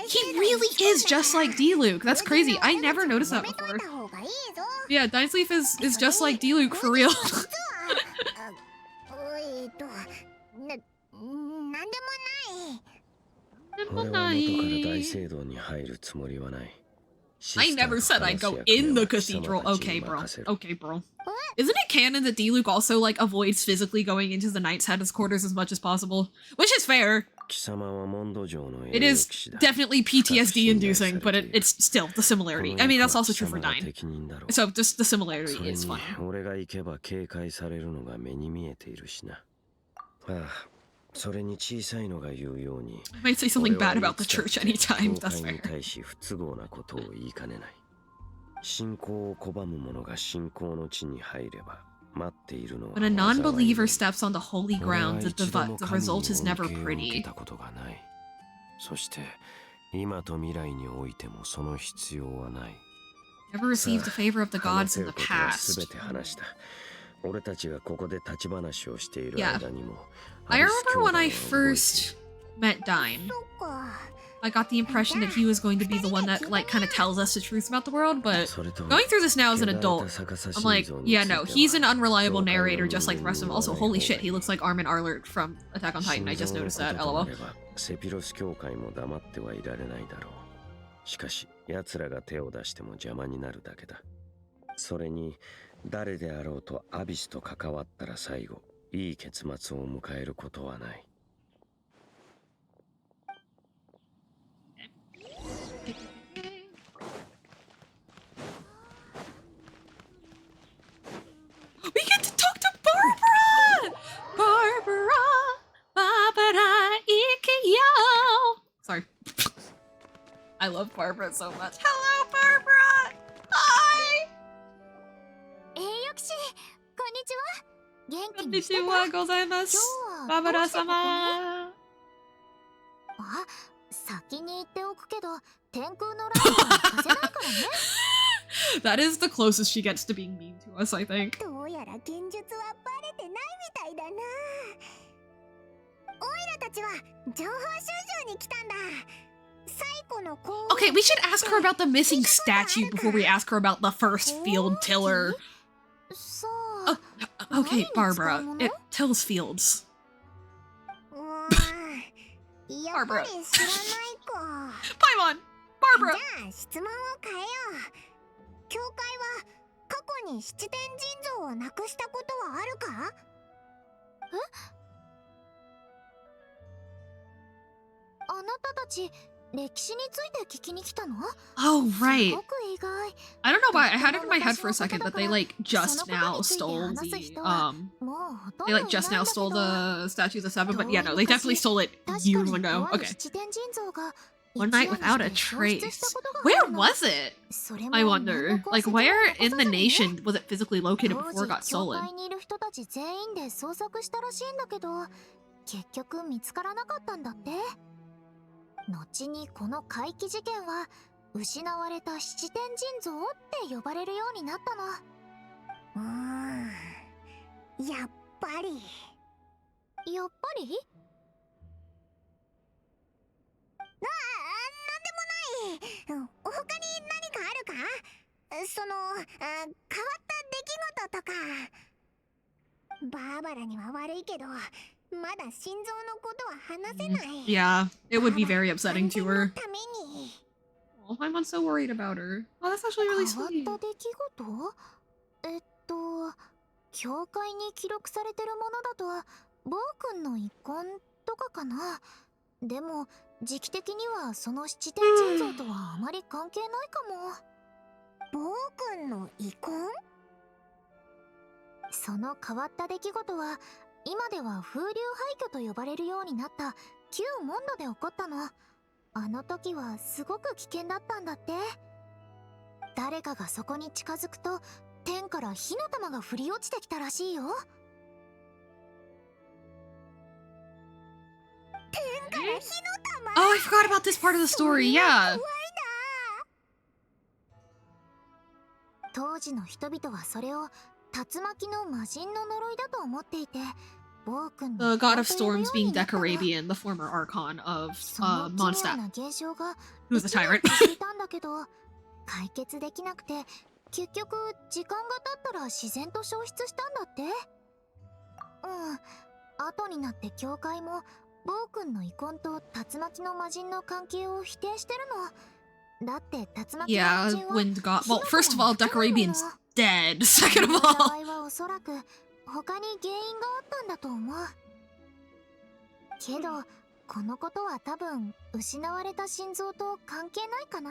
He really is just like D-Luke. That's crazy. I never noticed that before. Yeah, Dinesleaf is just like D-Luke for real. なんでもない。 I never said I'd go in the cathedral. Okay, bro. Okay, bro. Isn't it canon that D-Luke also, like, avoids physically going into the Knight's headquarters as much as possible? Which is fair. It is definitely PTSD-inducing, but it's still the similarity. I mean, that's also true for Dine. So, just the similarity is fun. I might say something bad about the church anytime, that's fair. 信仰を拒む者が信仰の地に入れば待っているのは When a non-believer steps on the holy ground, the result is never pretty. そして今と未来においてもその必要はない Never received the favor of the gods in the past. 全て話した俺たちがここで立ち話をしている Yeah. 間にも I remember when I first met Dine. そっか。 I got the impression that he was going to be the one that, like, kind of tells us the truth about the world, but going through this now as an adult, I'm like, yeah, no, he's an unreliable narrator just like the rest of them. Also, holy shit, he looks like Armin Arlert from Attack on Titan. I just noticed that, lol. セピロス教会も黙ってはいられないだろう。しかし、奴らが手を出しても邪魔になるだけだ。それに、誰であろうとアビスと関わったら最後、いい結末を迎えることはない。We get to talk to Barbara! Barbara Ikeo! Sorry. I love Barbara so much. Hello, Barbara! Hi! 栄誉騎士、こんにちは。元気にこんにちしてた？はございます。ババラ様。あ、先に言っておくけど、天空のライトは貸せないからね。That is the closest she gets to being mean to us, I think. どうやら現実はバレてないみたいだな。オイラたちは情報収集に来たんだ。最 Okay, we should ask her about the missing statue before we ask her about the first field tiller. Oh, okay, Barbara. It tills fields. Barbara. Paimon! Barbara! じゃあ質問を変えよう。教会は過去に七天神像をなくしたことはあるか？え？あなたたち歴史について聞きに来たの？ Oh, right. すごく意外。 I don't know why, I had it in my head for a second that they like just now stole the they like just now stole the statue of the seven, but yeah, no, they definitely stole it years ago. Okay. One night without a trace. Where was it? I wonder. Like, where in the nation was it physically located before it got stolen? 教会にいる人たち全員で捜索したらしいんだけど、結局見つからなかったんだって。後にこの怪奇事件は失われた七天神像って呼ばれるようになったの。やっぱり。やっぱり？なんでもない。他に何かあるか？その変わった出来事とか。バーバラには悪いけど、まだ心臓のことは話せない。 Yeah, it would be very upsetting to her. Oh, I'm so worried about her. Oh, that's actually really 変わ sweet. った出来事？教会に記録されてるものだとは暴君の遺恨とかかな。でも時期的にはその七天神像とはあまり関係ないかも。暴君の遺恨？その変わった出来事は今では風流廃墟と呼ばれるようになった旧モンドで起こったの。あの時はすごく危険だったんだって。誰かがそこに近づくと天から火の玉が降り落ちてきたらしいよ。天から火の玉？ Oh, I forgot about this part of the story. Yeah. 当時の人々はそれを竜巻の魔人の呪いだと思っていて、暴君の The god of storms being Decarabian, the former archon of Mondstadt, who was a tyrant. たんだけど解決できなくて、結局時間が経ったら自然と消失したんだって。後になって教会も暴君の遺恨と竜巻の魔人の関係を否定してるの。だって竜巻の魔人 Yeah, は wind god. Well, first of all, Decarabian's dead. Second of この all. 場合はおそらく他に原因があったんだと思う。けどこのことは多分失われた心臓と関係ないかな。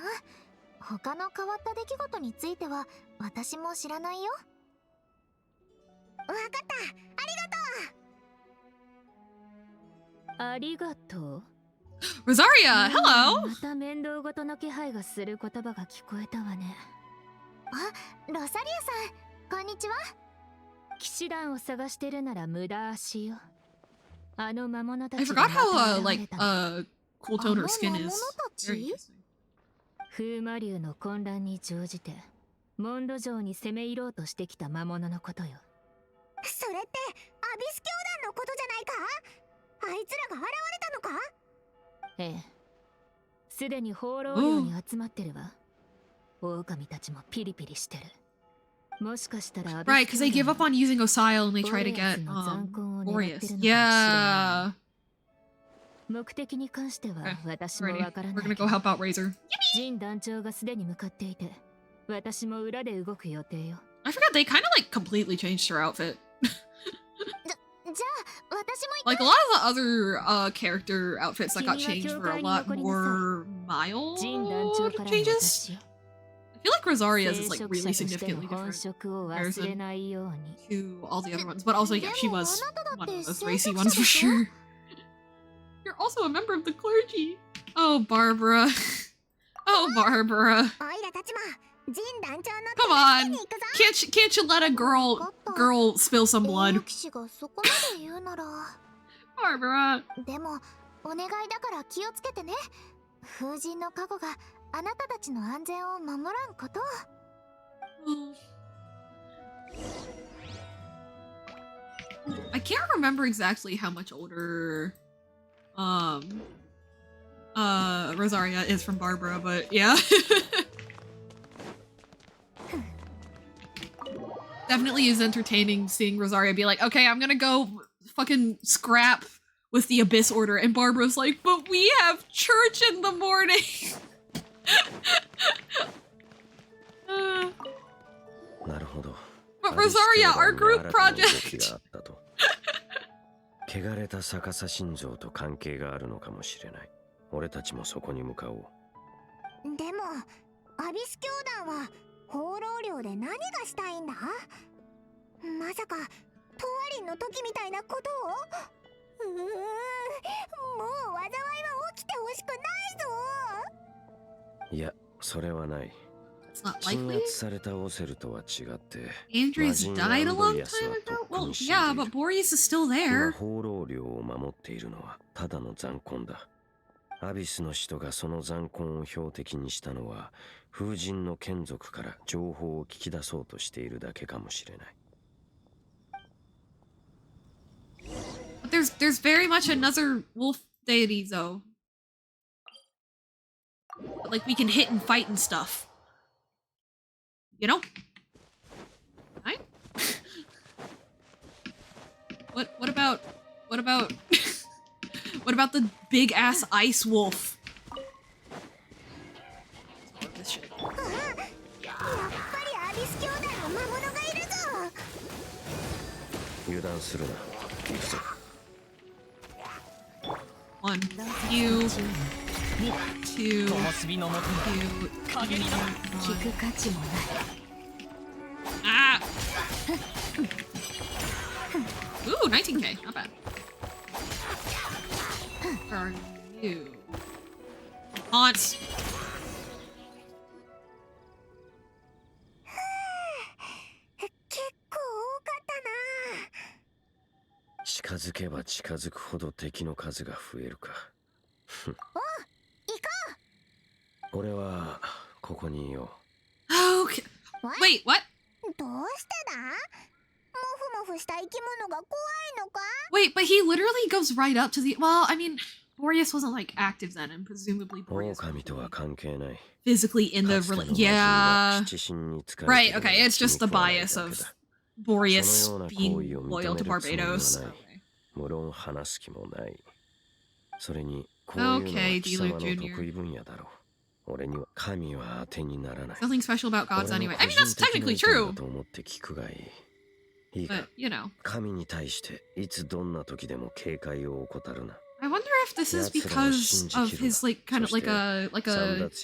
他の変わった出来事については私も知らないよ。わかった、ありがとう。 Rosaria, hello! また面倒ごとの気配がする言葉が聞こえたわね。あ、ロサリアさん、こんにちは。騎士団を探してるなら無駄足よ。あの魔物た I ちが forgot ま how た like 現れたの。 cool toned her skin is. 魔物た Very ち？ interesting. 風魔流の混乱に乗じてモンド城に攻め入ろうとしてきた魔物のことよ。それってアビス教団のことじゃないか？あいつらが現れたのか？ええ、すでに放浪寮に集まってるわ。狼たちもピリピリしてる。もしかしたら Right, because they give up on using Osile and they try to get Boreas. Yeah. 目的に関しては Okay, 私も ready. わからな We're い gonna go help out Razor. ジン団長がすでに向かっていて、私も裏で動く予定よ。 I forgot they kind of like completely changed her outfit. じゃあ私も Like a lot of the other character outfits that got changed were a lot more mild ジン団長からの changes. 私よ。 I feel like Rosaria's is 聖 like 職 really 者としての significantly 本 different 職を忘れないように。 to all the other ones, but also yeah, she was one of those racy ones for sure. You're also a member of the clergy. Oh, Barbara. Oh, Barbara. おいらたちもジン団長の Come on. Can't you let a girl spill some blood? 騎士がそこまで言うなら Barbara. でもお願いだから気をつけてね。風神の加護があなたたちの安全を守らんこと。I can't remember exactly how much older Rosaria is from Barbara, but yeah. Definitely is entertaining seeing Rosaria be like, okay, I'm gonna go fucking scrap with the Abyss Order, and Barbara's like, but we have church in the morning. But Rosaria, our group project. 汚れた逆さ心臓と関係があるのかもしれない。俺たちもそこに向かおう。でもアビス教団は放浪寮で何がしたいんだ？まさかトワリンの時みたいなことを？もう災いは起きてほしくないぞ。いや、それはない。 It's not 鎮 likely. 圧されたオセルとは違って、 Andrews died a long time ago? Well, yeah, but Boreas is still 今 there. 放浪寮を守っているのはただの残魂だ。アビスの使徒がその残魂を標的にしたのは、風神の眷属から情報を聞き出そうとしているだけかもしれない。 But there's very much another wolf deity though. Like we can hit and fight and stuff. You know? Right? What about what about the big ass ice wolf? This shit. やっぱりアビス兄弟の魔物がいるぞ。油断するな。行くぞ。 One, you, two, 灯火のもとに you, 陰にな。聞く価値もない。 ah! Ooh, 19k, not bad. Where are you? Haunts. 結構多かったな。近づけば近づくほど敵の数が増えるか。お、行こ俺はここにいよ Okay. Wait, what? う。どうしてだ？モフモフした生き物が怖いのか？ Wait, but he literally goes right up to the. Well, I mean, Boreas wasn't like active then, and presumably う。 Boreas 狼とは関係ない。 physically in the. かつての魔人 Yeah. が七神に仕えて Right, いる okay, it's just the 血に加える bias だ of けだ。 Boreas そのような being 行為を認 loyal め to るつもりは Barbados. ない。 Okay. 無論話す気もない。それにこういうのは Okay, 貴様 D-Luke の Jr. 得意分野だろう。俺には神は当てにならない。 Nothing special about gods 俺 anyway. の I 個 mean, 人 that's 的な technically 意見 true, だと思って聞くがいい。いいか、 but you know. 神に対していつどんな時でも警戒を怠るな。 I wonder if this is because of his like kind of like a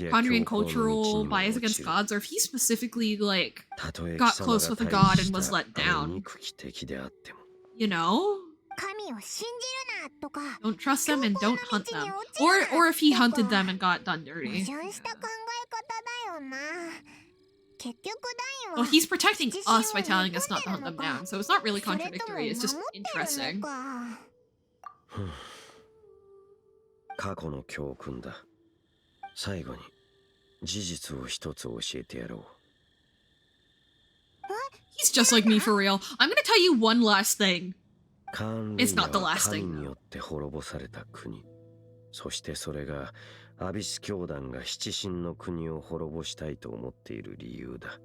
Kandrian cultural bias against gods, or if he specifically like たとえ got 貴様 close が with a 対 god 比 and was した let あの down. 憎き敵であっても。 You know? 神を信じるなとか。 Don't trust them and don't hunt them. Or if he hunted them and got done 矛 dirty. 盾した考え方だよな。結局ダインは Well, he's protecting us by telling us not to hunt them down, so it's not really contradictory, it's just interesting. 過去の教訓だ。最後に事実を一つ教えてやろう。 He's just like me for real. I'm gonna tell you one last thing. カーン It's レ not イ the は last 神 thing. によって滅ぼされた国。そしてそれがアビス教団が七神の国を滅ぼしたいと思っている理由だ。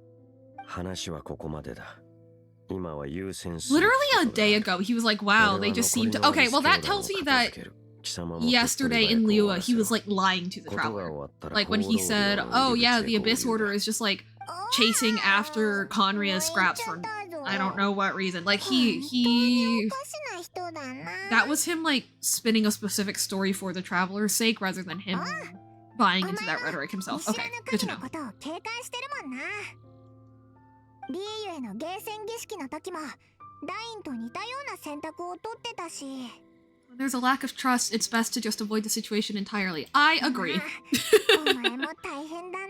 話はここまでだ。今は優先する。 Literally a day ago, he was like, wow, they just seem to. Okay, well, that tells me that yesterday in Liyue, he was like lying to the traveler. Like when he said, oh, yeah, the Abyss Order is just like chasing after Conria's scraps for I don't know what reason. Like he. That was him like spinning a specific story for the traveler's sake rather than him buying into that rhetoric himself. Okay, good to know. リーユへのゲーセン儀式の時もダインと似たような選択を取ってたし。 When there's a lack of trust, it's best to just avoid the situation entirely. I agree. お前も大変だな。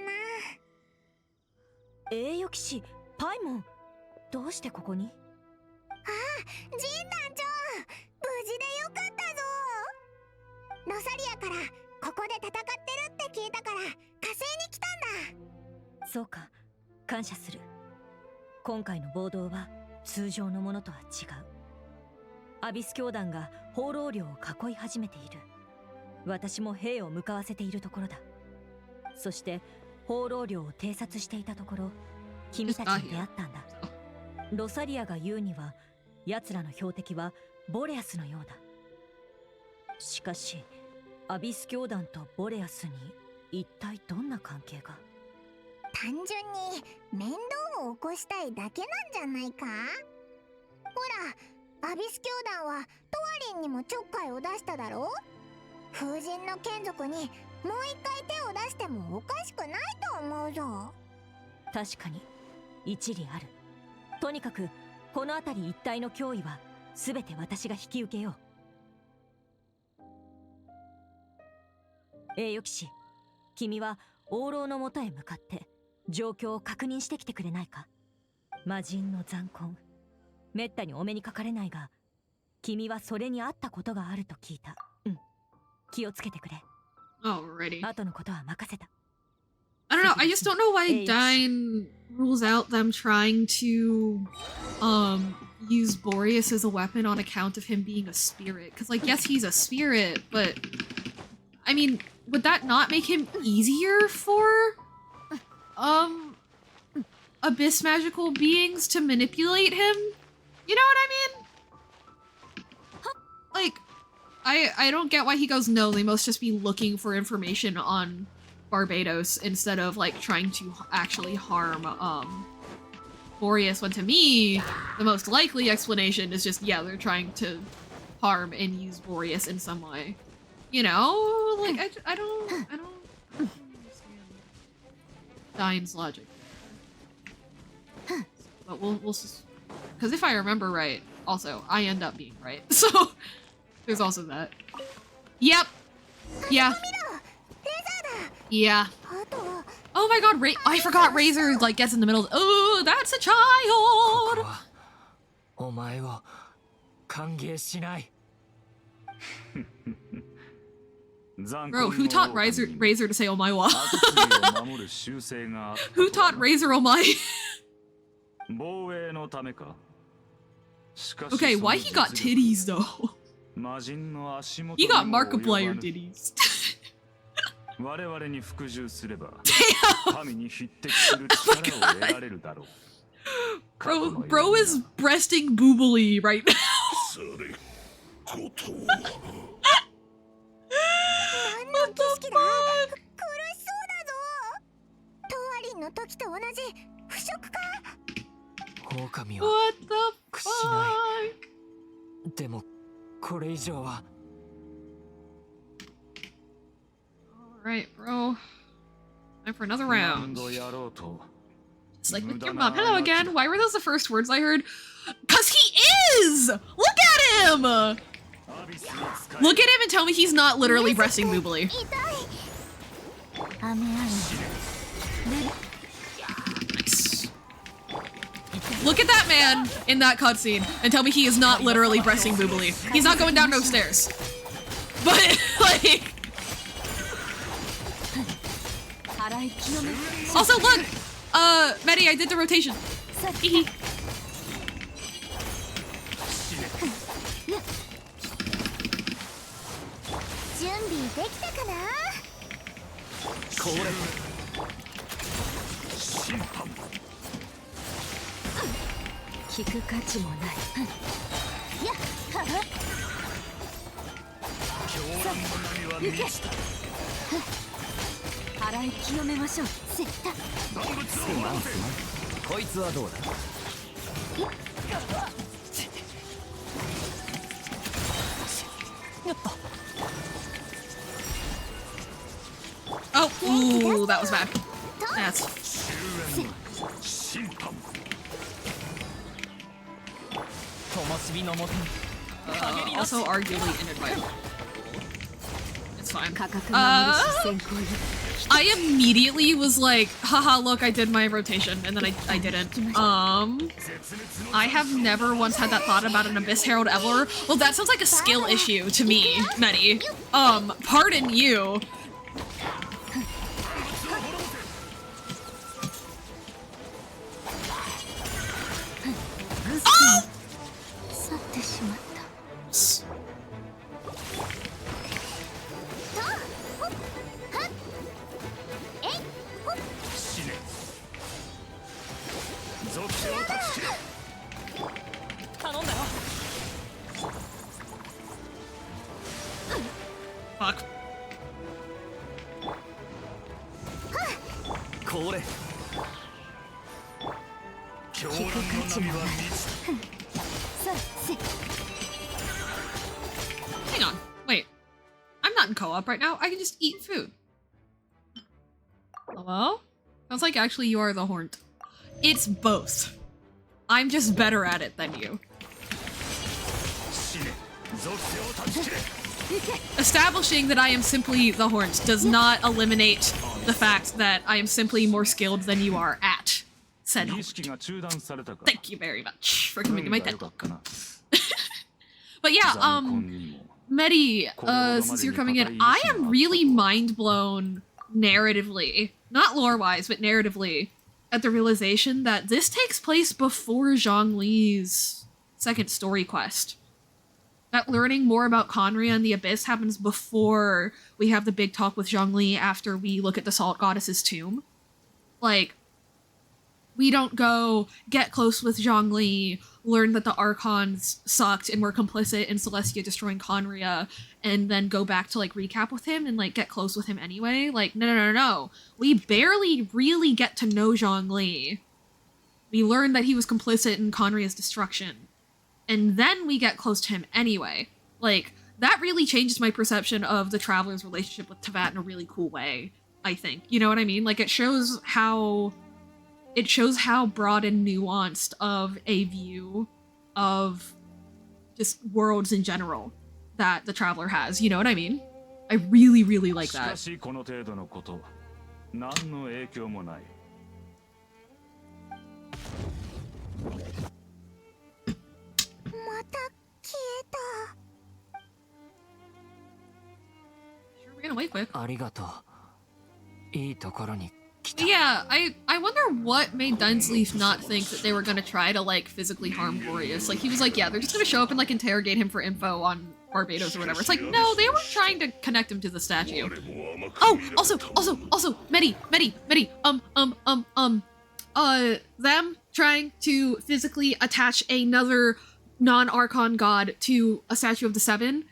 栄誉騎士パイモン、どうしてここに？ああ、ジン団長、無事でよかったぞ。ロサリアからここで戦ってるって聞いたから火星に来たんだ。そうか、感謝する。今回の暴動は通常のものとは違う。アビス教団が放浪寮を囲い始めている。私も兵を向かわせているところだ。そして放浪領を偵察していたところ、君たちに出会ったんだ。ロサリアが言うには、奴らの標的はボレアスのようだ。しかしアビス教団とボレアスに一体どんな関係が。単純に面倒を起こしたいだけなんじゃないか。ほら、アビス教団はトワリンにもちょっかいを出しただろ。風神の眷属にもう一回手を出してもおかしくないと思うぞ。確かに一理ある。とにかくこの辺り一帯の脅威は全て私が引き受けよう。栄誉騎士、君は王老のもとへ向かって状況を確認してきてくれないか。魔人の残魂、めったにお目にかかれないが、君はそれに合ったことがあると聞いた。気をつけてくれ。Alrighty. 後のことは任せた。I don't know. I just don't know why Dine rules out them trying to use Boreas as a weapon on account of him being a spirit. Because, like, yes, he's a spirit, but I mean, would that not make him easier for abyss magical beings to manipulate him? You know what I mean? Like, I don't get why he goes, no, they must just be looking for information on Barbados instead of, like, trying to actually harm, Boreas, when to me, the most likely explanation is just, yeah, they're trying to harm and use Boreas in some way. You know? Like, I don't understand Dine's logic there. But we'll because if I remember right, also, I end up being right, so there's also that. Yep. Yeah. Yeah. Oh my god, I forgot Razor, like, gets in the middle. Oh, that's a child! お前を歓迎しない。 Bro, who taught Razor to say omae wa? Who taught Razor omae? Okay, why he got titties though? He got Markiplier titties. Damn. Bro is breasting boobily right now. 何の景色だ。苦しそうだぞ。トワリンの時と同じ腐食か。狼は屈しない。でもこれ以上は。Alright, bro. Time for another round. It's like with your mom. Hello again. Why were those the first words I heard? 'Cause he is! Look at him! Look at him and tell me he's not literally breasting boobily. Nice. Look at that man in that cutscene and tell me he is not literally breasting boobily. He's not going down no stairs. But, like... Also, look! Medi, I did the rotation. Hehe. Oh, ooh, that was bad. That's... Also arguably inadvisable. It's fine. I immediately was like, haha, look, I did my rotation, and then I didn't. I have never once had that thought about an Abyss Herald ever. Well, that sounds like a skill issue to me, Medi. Pardon you. Oh! Fuck. これ Hang on. Wait. I'm not in co-op right now. I can just eat food. Hello? Sounds like actually you are the horned. It's both. I'm just better at it than you. Establishing that I am simply the horned does not eliminate the fact that I am simply more skilled than you are at said horned. Thank you very much for coming to my TED Talk. But yeah, Medi, since you're coming in, I am really mind blown narratively, not lore-wise, but narratively, at the realization that this takes place before Zhongli's second story quest. That learning more about Conria and the Abyss happens before we have the big talk with Zhongli after we look at the Salt Goddess's tomb. Like, we don't go get close with Zhongli, learn that the Archons sucked and were complicit in Celestia destroying Conria, and then go back to, like, recap with him and, like, get close with him anyway. Like, no. We barely really get to know Zhongli. We learn that he was complicit in Conria's destruction. And then we get close to him anyway. Like, that really changes my perception of the Traveler's relationship with Teyvat in a really cool way, I think. You know what I mean? Like, it shows how broad and nuanced of a view of just worlds in general that the Traveler has. You know what I mean? I really, really like that. Sure ran away quick. Yeah, I wonder what made Dunsleaf not think that they were gonna try to, like, physically harm Boreas. Like, he was like, yeah, they're just gonna show up and, like, interrogate him for info on Barbados or whatever. It's like, no, they were trying to connect him to the statue. Oh, also, Medi, them trying to physically attach another non-Archon god to a statue of the Seven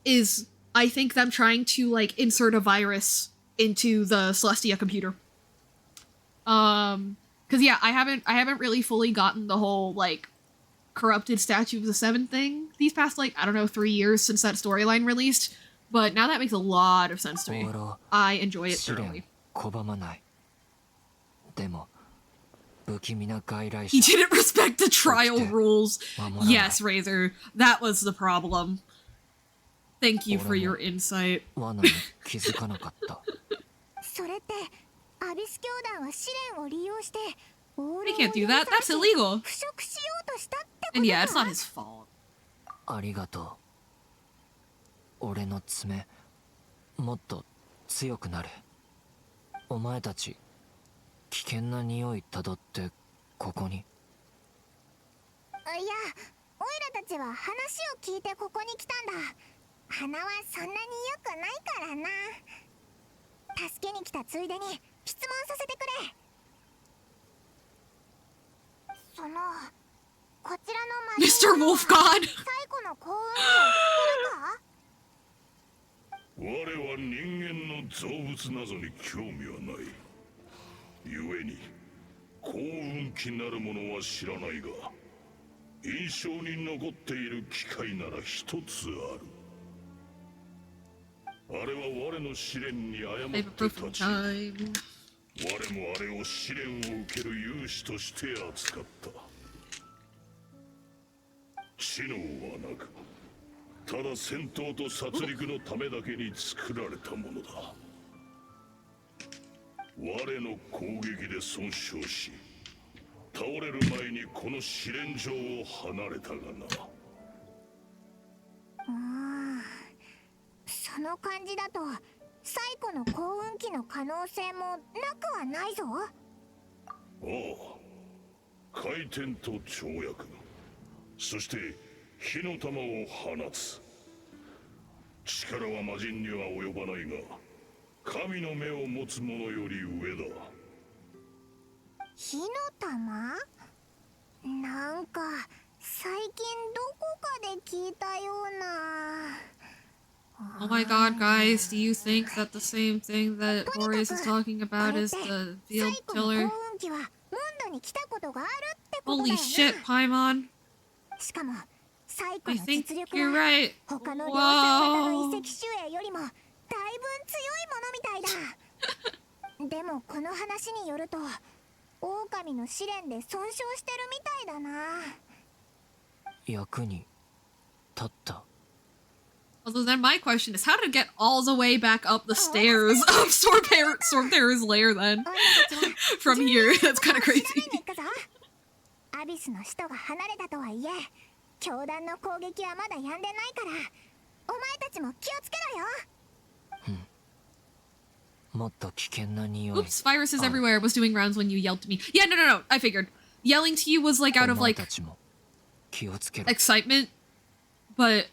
is, I think, them trying to, like, insert a virus into the Celestia computer. Cause yeah, I haven't really fully gotten the whole, like, corrupted statue of the Seven thing these past, like, I don't know, 3 years since that storyline released, but now that makes a lot of sense to me. I enjoy it thoroughly. He didn't respect the trial rules. Yes, Razor, that was the problem. Thank you for your insight. He can't do that. That's illegal. And yeah, it's not his fault. ありがとう。俺の爪、もっと強くなる。お前たち、危険な匂いたどってここに。いや、オイラたちは話を聞いてここに来たんだ。鼻はそんなに良くないからな。助けに来たついでに質問させてくれ。その、こちらのマジン Mr. Wolf God! 最古の幸運を知ってるか？我は人間の造物などに興味はない。故に幸運期なるものは知らないが、印象に残っている機会なら一つある。あれは我の試練に誤って立ち、我もあれを試練を受ける勇士として扱った。知能はなく、ただ戦闘と殺戮のためだけに作られたものだ。我の攻撃で損傷し、倒れる前にこの試練場を離れたがな。その感じだと最古の幸運期の可能性もなくはないぞ。ああ、回転と跳躍、そして火の玉を放つ。力は魔人には及ばないが、神の目を持つ者より上だ。火の玉？なんか最近どこかで聞いたような。Oh my god, guys, do you think that the same thing that Boreas is talking about is the field tiller? Holy shit, Paimon. I think you're right. Whoa. でもこの話によると狼の試練で損傷してるみたいだな。役に立った。 Although then my question is how to get all the way back up the stairs of Stormterror's lair then from here. That's kind of crazy. アビスの使徒が離れたとはいえ、教団の攻撃はまだ止んでないから、お前たちも気をつけろよ。 Oops, viruses everywhere was doing rounds when you yelled to me. Yeah, no, I figured. Yelling to you was like out of like excitement, but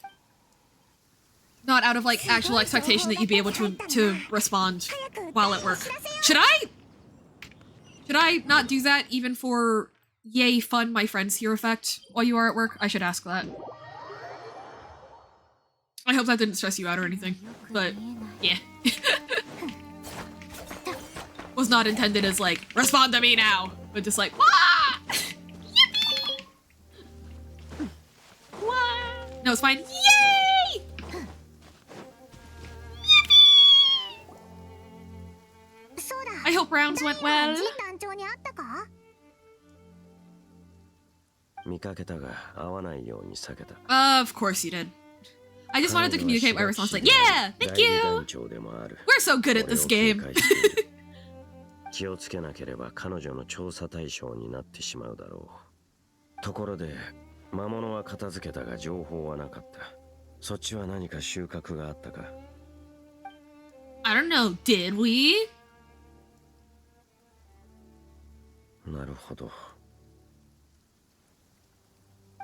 not out of like actual expectation that you'd be able to respond while at work. Should I not do that even for yay fun my friends here effect while you are at work? I should ask that. I hope that didn't stress you out or anything, but yeah. Was not intended as like, respond to me now, but just like, wah! Yippee! Wah! No, it's fine. Yay! I hope rounds went well. 見かけたが会わないように避けた。 Of course you did. I just wanted to communicate my response like, yeah, thank you! We're so good at this game. 気をつけなければ彼女の調査対象になってしまうだろう。ところで、魔物は片付けたが情報はなかった。そっちは何か収穫があったか？ I don't know, did we? なるほど。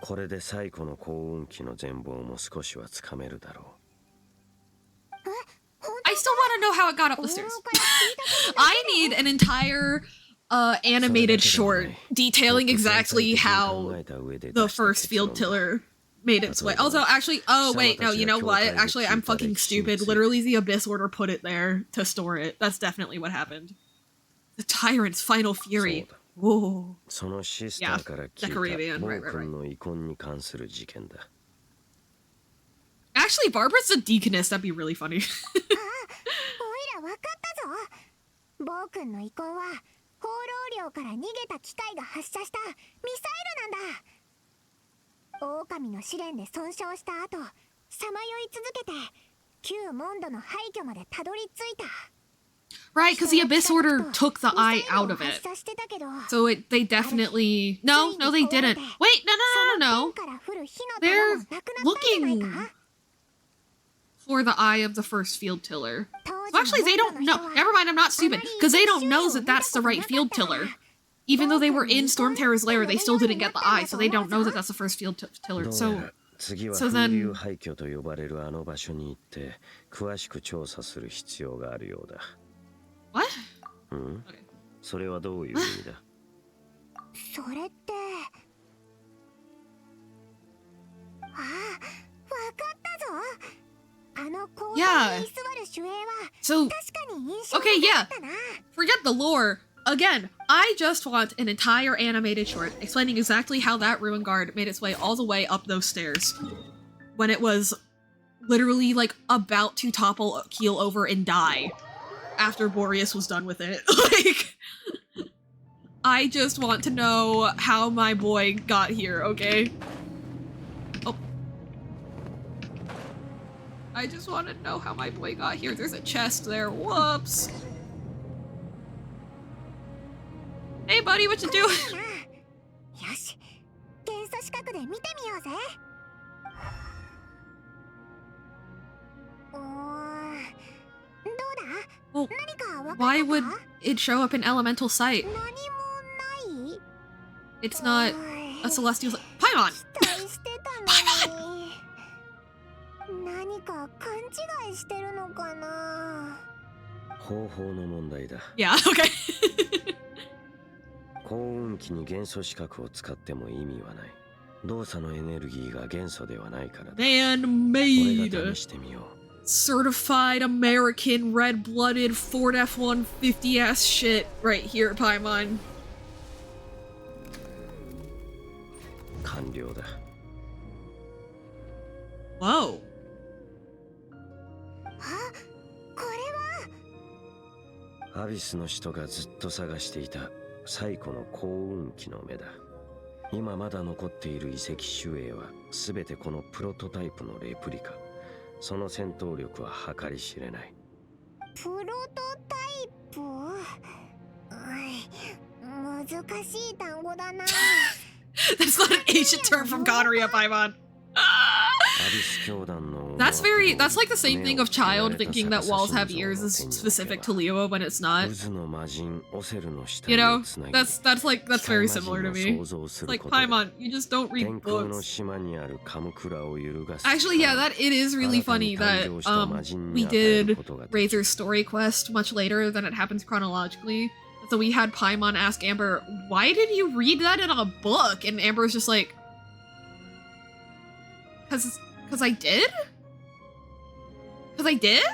これで最古の幸運期の全貌も少しはつかめるだろう。 I still want to know how it got up the stairs. I need an entire animated short detailing exactly how the first field tiller made its way. Also, actually, oh wait, no, you know what? Actually, I'm fucking stupid. Literally, the Abyss Order put it there to store it. That's definitely what happened. The Tyrant's final fury. Whoa. Yeah, Decarabian, right. Actually, Barbara's the deaconess. That'd be really funny. 暴君の遺構は放浪寮から逃げた機械が発射したミサイルなんだ。狼の試練で損傷した後、さまよい続けて旧モンドの廃墟までたどり着いた。 Right, because the Abyss Order took the eye out of it. So they definitely... No, they didn't. Wait, no. They're looking for the eye of the first field tiller. So actually, they don't know. Never mind, I'm not stupid. Because they don't know that that's the right field tiller. Even though they were in Stormterror's lair, they still didn't get the eye, so they don't know that that's the first field tiller. So then... What? Okay. それはどういう意味だ？それって、あ、わかったぞ。あの公園に居座る守衛は確かに印象的だったな。Forget the lore. Again, I just want an entire animated short explaining exactly how that ruin guard made its way all the way up those stairs when it was literally like about to topple keel over and die. After Boreas was done with it. Like, I just want to know how my boy got here, okay? Oh. I just want to know how my boy got here. There's a chest there. Whoops. Hey, buddy, what you doing? よし、元素視覚で見てみようぜ。Well, why would it show up in elemental sight? It's not a celestial... Paimon! Paimon! 何か勘違いしてるのかな。方法の問題だ。Yeah, okay. 幸運期に元素視覚を使っても意味はない。動作のエネルギーが元素ではないからだ。Man-made. 俺が試してみよう。certified American red-blooded Ford F-150 ass shit right here, Paimon. 完了だ。 Whoa. アビスの人がずっと探していた最古の幸運期の目だ。今まだ残っている遺跡守衛は全てこのプロトタイプのレプリカ。その戦闘力は計り知れない。プロトタイプ、難しい単語だな。That's not an ancient term from Gonorrhea, Paimon. That's like the same thing of Child thinking that walls have ears is specific to Liyue when it's not. You know, that's very similar to me. Like, Paimon, you just don't read books. Actually, yeah, it is really funny that we did Razor's story quest much later than it happens chronologically. So we had Paimon ask Amber, why did you read that in a book? And Amber was just like, Cause I did? Cause I did?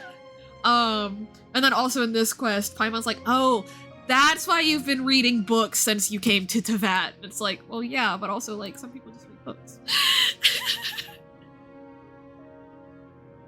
And then also in this quest, Paimon's like, oh, that's why you've been reading books since you came to Tevat. And it's like, well, yeah, but also, like, some people just read books.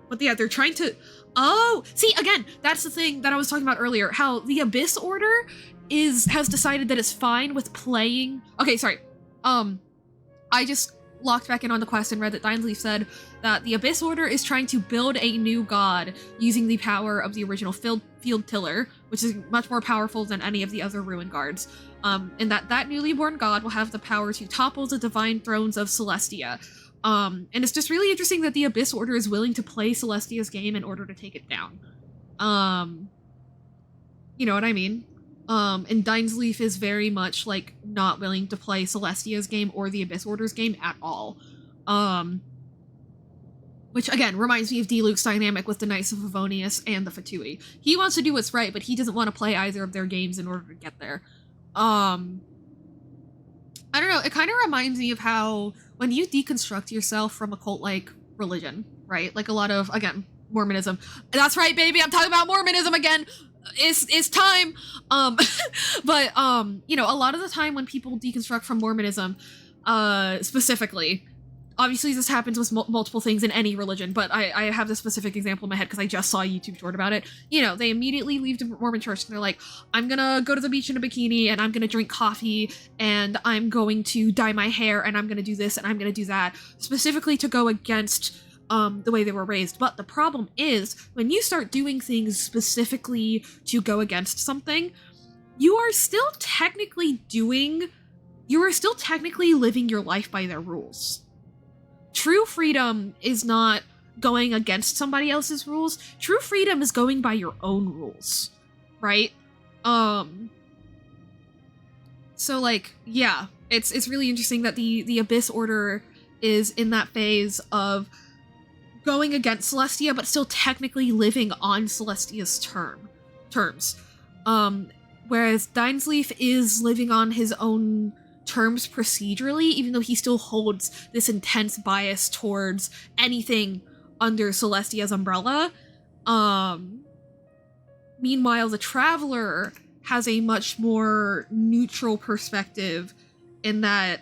But yeah, they're trying to... Oh! See, again, that's the thing that I was talking about earlier. How the Abyss Order has decided that it's fine with playing... Okay, sorry. I just locked back in on the quest and read that Dainsleif said that the Abyss Order is trying to build a new god using the power of the original Field Tiller, which is much more powerful than any of the other Ruin Guards. And that newly born god will have the power to topple the divine thrones of Celestia. And it's just really interesting that the Abyss Order is willing to play Celestia's game in order to take it down. You know what I mean? And Dainsleif is very much, like, not willing to play Celestia's game or the Abyss Order's game at all. Which, again, reminds me of D-Luke's dynamic with the Knights of Favonius and the Fatui. He wants to do what's right, but he doesn't want to play either of their games in order to get there. I don't know, it kind of reminds me of how when you deconstruct yourself from a cult-like religion, right? Like a lot of, again, Mormonism. That's right, baby, I'm talking about Mormonism again! It's time! But, you know, a lot of the time when people deconstruct from Mormonism, specifically, obviously this happens with multiple things in any religion, but I have this specific example in my head because I just saw a YouTube short about it. You know, they immediately leave the Mormon church and they're like, I'm gonna go to the beach in a bikini and I'm gonna drink coffee and I'm going to dye my hair and I'm gonna do this and I'm gonna do that, specifically to go against the way they were raised. But the problem is, when you start doing things specifically to go against something, you are still technically living your life by their rules. True freedom is not going against somebody else's rules. True freedom is going by your own rules, right? So, like, yeah, it's really interesting that the Abyss Order is in that phase of going against Celestia, but still technically living on Celestia's terms. Whereas Dainsleif is living on his own terms procedurally, even though he still holds this intense bias towards anything under Celestia's umbrella. Meanwhile, the Traveler has a much more neutral perspective in that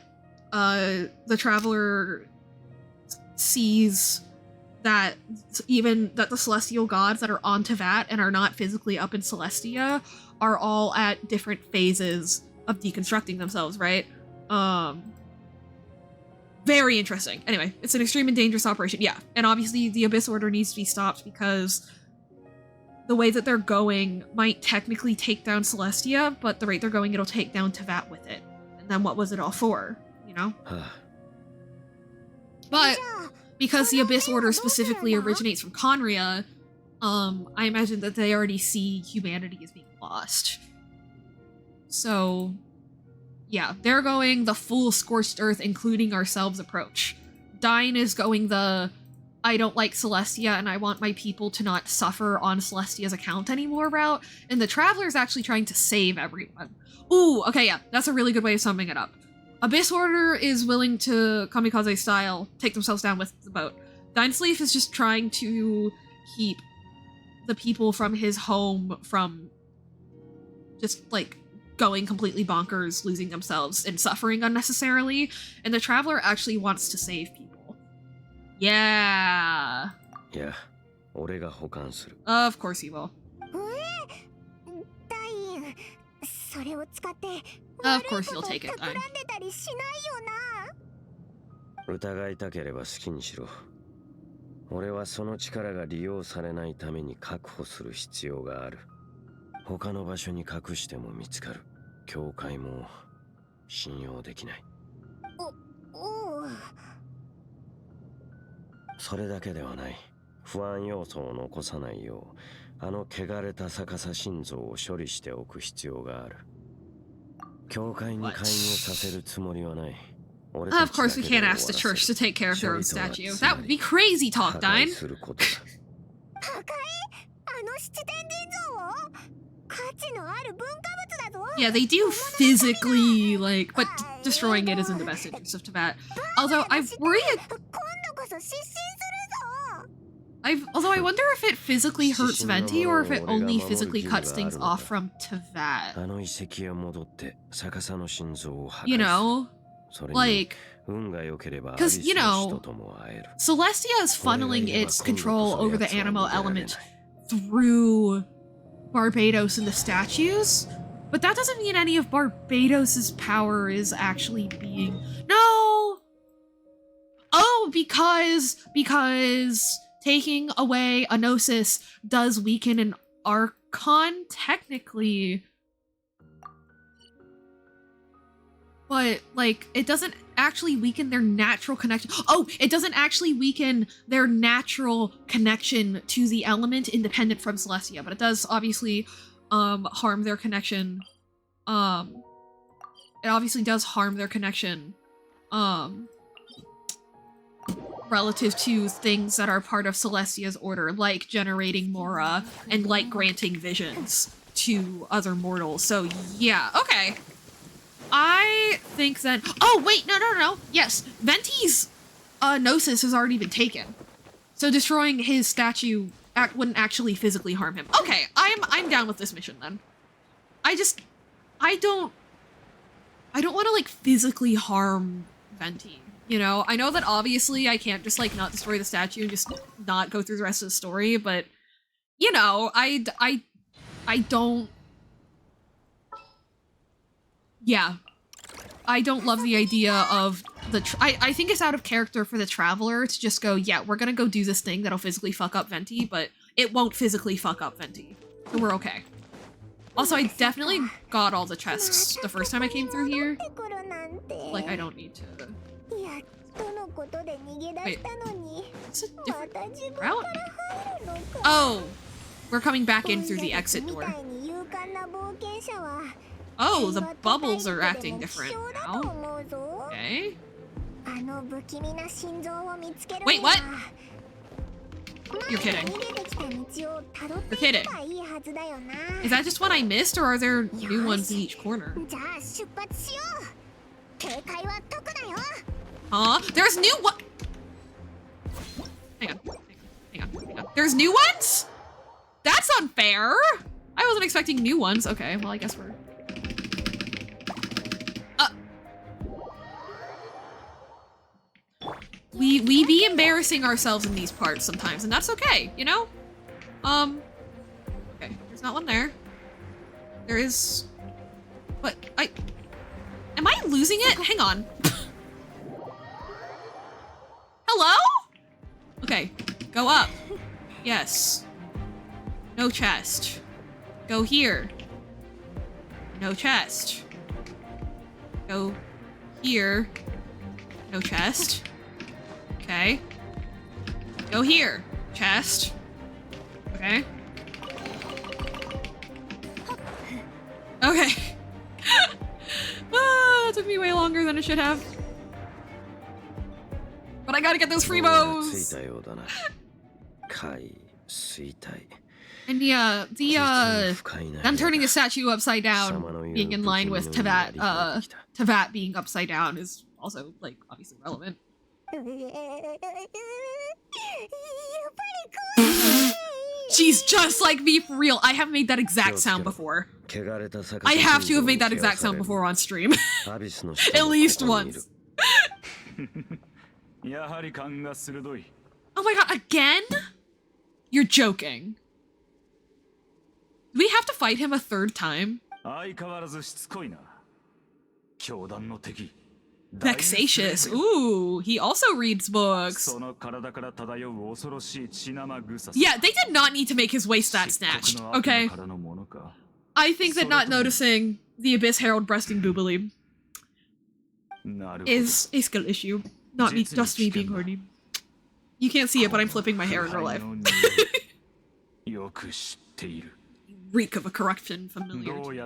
the Traveler sees that the celestial gods that are on Tevat and are not physically up in Celestia are all at different phases of deconstructing themselves, right? Very interesting. Anyway, it's an extreme and dangerous operation, yeah. And obviously the Abyss Order needs to be stopped because the way that they're going might technically take down Celestia, but the rate they're going, it'll take down Tevat with it. And then what was it all for, you know? But because the Abyss Order specifically originates from Conria, I imagine that they already see humanity as being lost. So, yeah, they're going the full Scorched Earth, including ourselves approach. Dine is going the, I don't like Celestia and I want my people to not suffer on Celestia's account anymore route, and the Traveler's actually trying to save everyone. Ooh, okay, yeah, that's a really good way of summing it up. Abyss Order is willing to, kamikaze style, take themselves down with the boat. Dainsleif is just trying to keep the people from his home from just like going completely bonkers, losing themselves, and suffering unnecessarily. And the Traveler actually wants to save people. Yeah. Yeah, 俺が保管する。 Of course he will. ダイン、それを使って Of course he'll take it, 企んでたりしないよな。疑いたければ好きにしろ。俺はその力が利用されないために確保する必要がある。他の場所に隠しても見つかる。教会も信用できない。おう。それだけではない。不安要素を残さないよう、あの汚れた逆さ心臓を処理しておく必要がある。教会に介入させるつもりはない。 Of course we can't ask the church to take care of their own statue. That would be crazy talk, Dine. 破壊？あの七天神像を？価値のある文化物だぞ。 Yeah, they do physically, like, but destroying it is in the best interest of Tibet. Although I worry although I wonder if it physically hurts Venti or if it only phically cuts things off from Tibet. You know? Like, because, you know, Celestia is funneling its control over the animal element through Barbados and the statues, but that doesn't mean any of Barbados's power is actually being... No! Oh, because taking away a Gnosis does weaken an Archon, technically. But, like, it doesn't actually weaken their natural connection. Oh, it doesn't actually weaken their natural connection to the element independent from Celestia, but it does obviously harm their connection. It obviously does harm their connection relative to things that are part of Celestia's order, like generating Mora and like granting visions to other mortals. So yeah, okay. I think that... Oh, wait, no. Yes, Venti's Gnosis has already been taken. So destroying his statue wouldn't actually physically harm him. Okay, I'm down with this mission then. I don't want to, like, physically harm Venti. You know, I know that obviously I can't just, like, not destroy the statue and just not go through the rest of the story, but, you know, I don't... Yeah. I don't love the idea of the... I think it's out of character for the Traveler to just go, yeah, we're gonna go do this thing that'll physically fuck up Venti, but it won't physically fuck up Venti. So we're okay. Also, I definitely got all the chests the first time I came through here. Like, I don't need to... Wait, it's a different route? Oh! We're coming back in through the exit door. Oh, the bubbles are acting different now. Okay. Wait, what? You're kidding. You're kidding. Is that just one I missed, or are there new ones in each corner? Huh? There's new one. Hang on. There's new ones? That's unfair. I wasn't expecting new ones. Okay, well, I guess we're... We be embarrassing ourselves in these parts sometimes, and that's okay, you know? Okay, there's not one there. There is... What? Am I losing it? Hang on. Hello? Okay, go up. Yes. No chest. Go here. No chest. Go here. No chest. Okay. Go here. Chest. Okay. Okay. That took me way longer than it should have. But I gotta get those free bows! And yeah, them turning the statue upside down being in line with Teyvat being upside down is also, like, obviously relevant. She's just like me for real. I have made that exact sound before. I have to have made that exact sound before on stream. At least once. Oh my god, again? You're joking. Do we have to fight him a third time? Vexatious. Ooh, he also reads books. Yeah, they did not need to make his waist that snatched, okay? I think that not noticing the Abyss Herald breasting Boobily is a skill issue. Not me, just me being horny. You can't see it, but I'm flipping my hair in real life. Reek of a corruption familiar to me.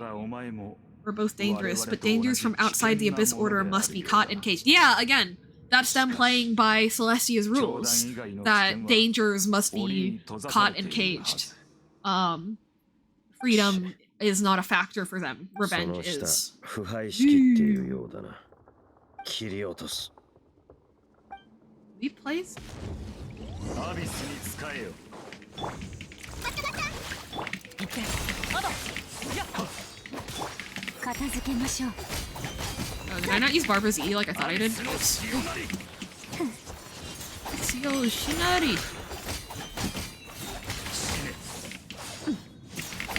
We're both dangerous, but dangers from outside the Abyss Order must be caught and caged. Yeah, again, that's them playing by Celestia's rules. That dangers must be caught and caged. Freedom is not a factor for them. Revenge is. Replays? 片付けましょう。 Oh, did I not use Barbara's E like I thought I did? Oops. Seal Shinari.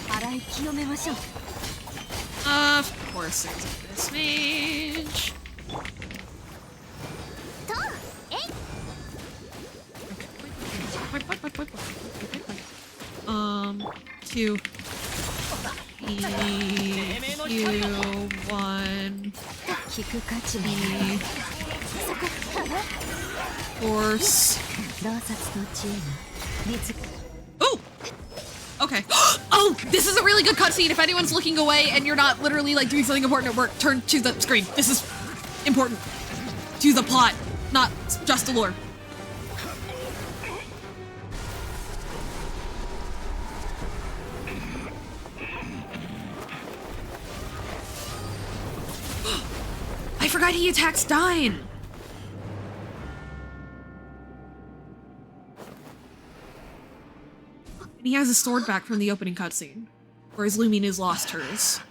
洗い清めましょう。 Of course, there's this mage. Two. Q1 Force. Oh! Okay. Oh! This is a really good cutscene. If anyone's looking away and you're not literally like doing something important at work, turn to the screen. This is important. To the plot, not just the lore. I forgot he attacks Dine! And he has his sword back from the opening cutscene, whereas Lumin has lost hers.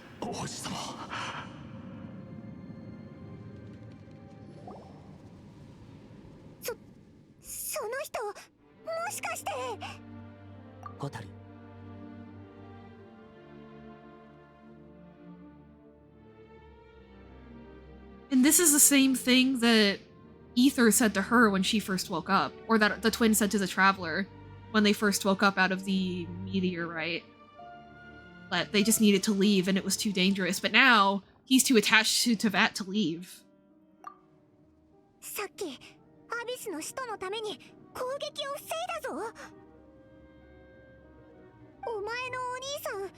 その人もしかしてホタル And this is the same thing that Ether said to her when she first woke up, or that the twin said to the Traveler when they first woke up out of the meteorite. That they just needed to leave and it was too dangerous, but now he's too attached to Tevat to leave. さっきアビスの使徒のために攻撃を防いだぞ。お前のお兄さんア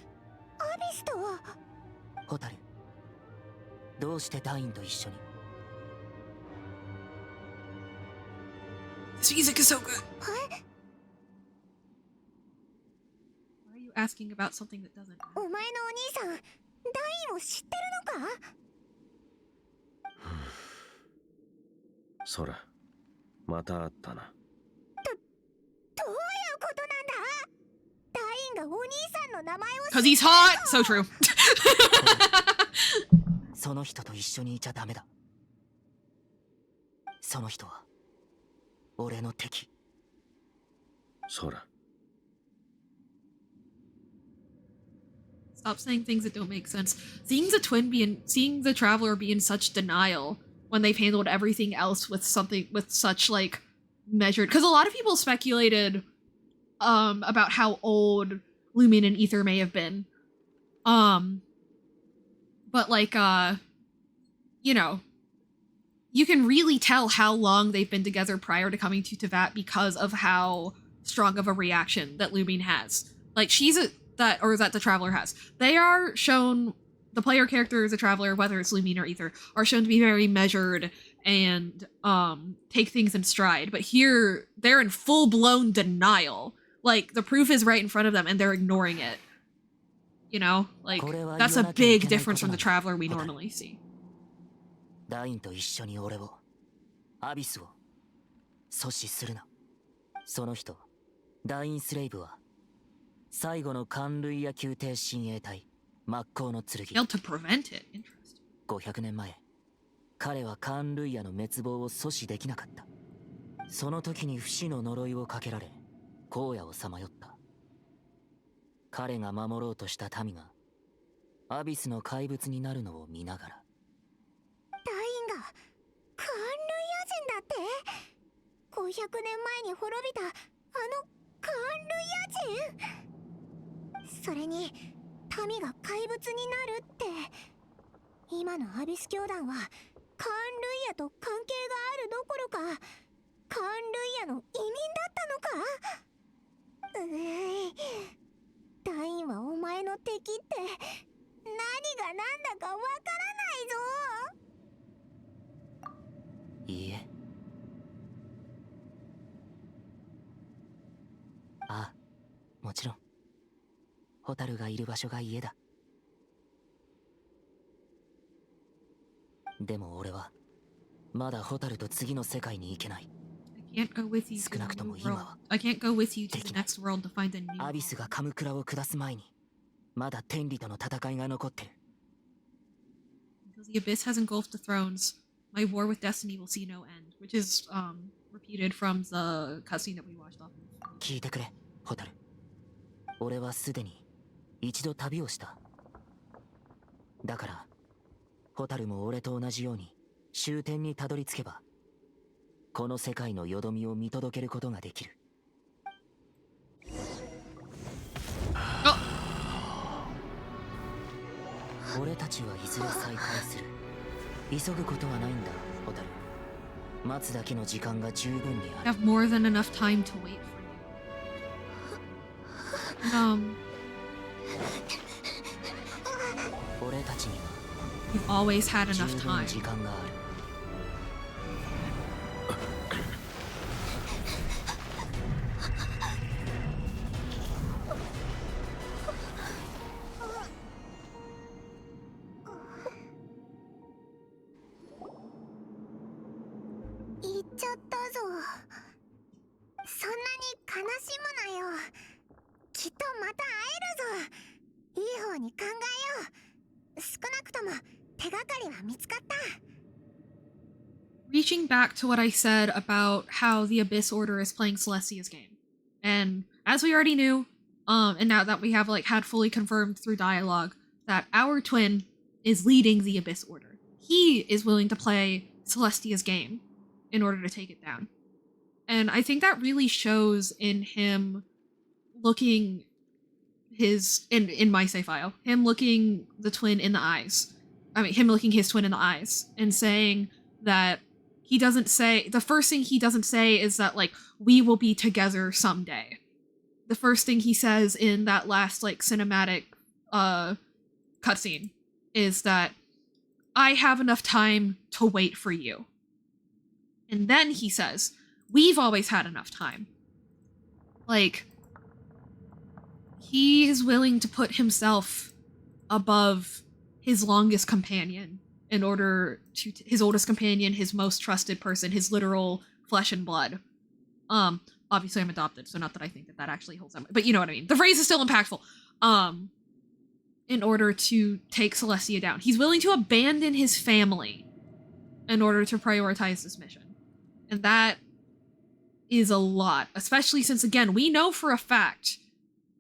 ビスとは。ホタルどうしてダインと一緒に This music is so good. Why are you asking about something that doesn't matter? お前のお兄さんダインを知ってるのか。そらまた会ったな。どういうことなんだ。ダインがお兄さんの名前を。 'Cause he's hot. So true. その人と一緒にいちゃダメだ。その人は俺の敵。そら。 Stop saying things that don't make sense. Seeing the Traveler be in such denial when they've handled everything else with such like measured. Because a lot of people speculated about how old Lumin and Ether may have been. But like, you know, you can really tell how long they've been together prior to coming to Tevat because of how strong of a reaction that Lumin has. Like, that the Traveler has. They are shown, the player characters, the Traveler, whether it's Lumin or Ether, are shown to be very measured and take things in stride. But here, they're in full-blown denial. Like, the proof is right in front of them and they're ignoring it. You know? Like, that's a big difference from the Traveler we normally see. ダインと一緒に俺をアビスを阻止するな。その人、ダインスレイブは最後の寒類や宮廷親衛隊真っ向の剣。 Failed to prevent it. Interesting. 500年前、彼はカーン・ルイヤの滅亡を阻止できなかった。その時に不死の呪いをかけられ、荒野をさまよった。彼が守ろうとした民がアビスの怪物になるのを見ながら。ダインがカーンルイヤ人だって。500年前に滅びたあのカーンルイヤ人。それに民が怪物になるって。今のアビス教団はカーンルイヤと関係があるどころかカーンルイヤの移民だったのか。ダインはお前の敵って何が何だかわからないぞ。いいえ。ああ、もちろん。ホタルがいる場所が家だ。でも俺はまだホタルと次の世界に行けない。I can't go with you to 少なく the と new も今 world. は I can't go with you to the next world to find a new アビスがカムクラを下す前にまだ天理との戦いが残ってる。 Until the abyss has engulfed the thrones, my war with destiny will see no end, which is repeated from the cutscene that we watched off. 聞いてくれ、ホタル。俺はすでに一度旅をした。だからホタルも俺と同じように終点にたどり着けばこの世界のよどみを見届けることができる。俺たちはいずれ再会する。急ぐことはないんだ、ホタル。待つだけの時間が十分にあ I る。 have more than enough time to wait for you. 俺たちには You've always had 十 enough 分 time. 時間がある。行っちゃったぞ。そんなに悲しむなよ。きっとまた会えるぞ。いい方に考えよう。少なくとも手がかりは見つかった。Reaching back to what I said about how the Abyss Order is playing Celestia's game. And as we already knew, and now that we have had fully confirmed through dialogue, that our twin is leading the Abyss Order. He is willing to play Celestia's game in order to take it down. And I think that really shows in him looking in my save file, him looking the twin in the eyes. I mean, him looking his twin in the eyes and saying that he doesn't say, the first thing he doesn't say is that, we will be together someday. The first thing he says in that last, cinematic, cutscene is that I have enough time to wait for you. And then he says, we've always had enough time. He is willing to put himself above his longest companion in order to his oldest companion, his most trusted person, his literal flesh and blood. Obviously I'm adopted, so not that I think that actually holds up, but you know what I mean. The phrase is still impactful. In order to take Celestia down. He's willing to abandon his family in order to prioritize this mission. And that is a lot, especially since, again, we know for a fact,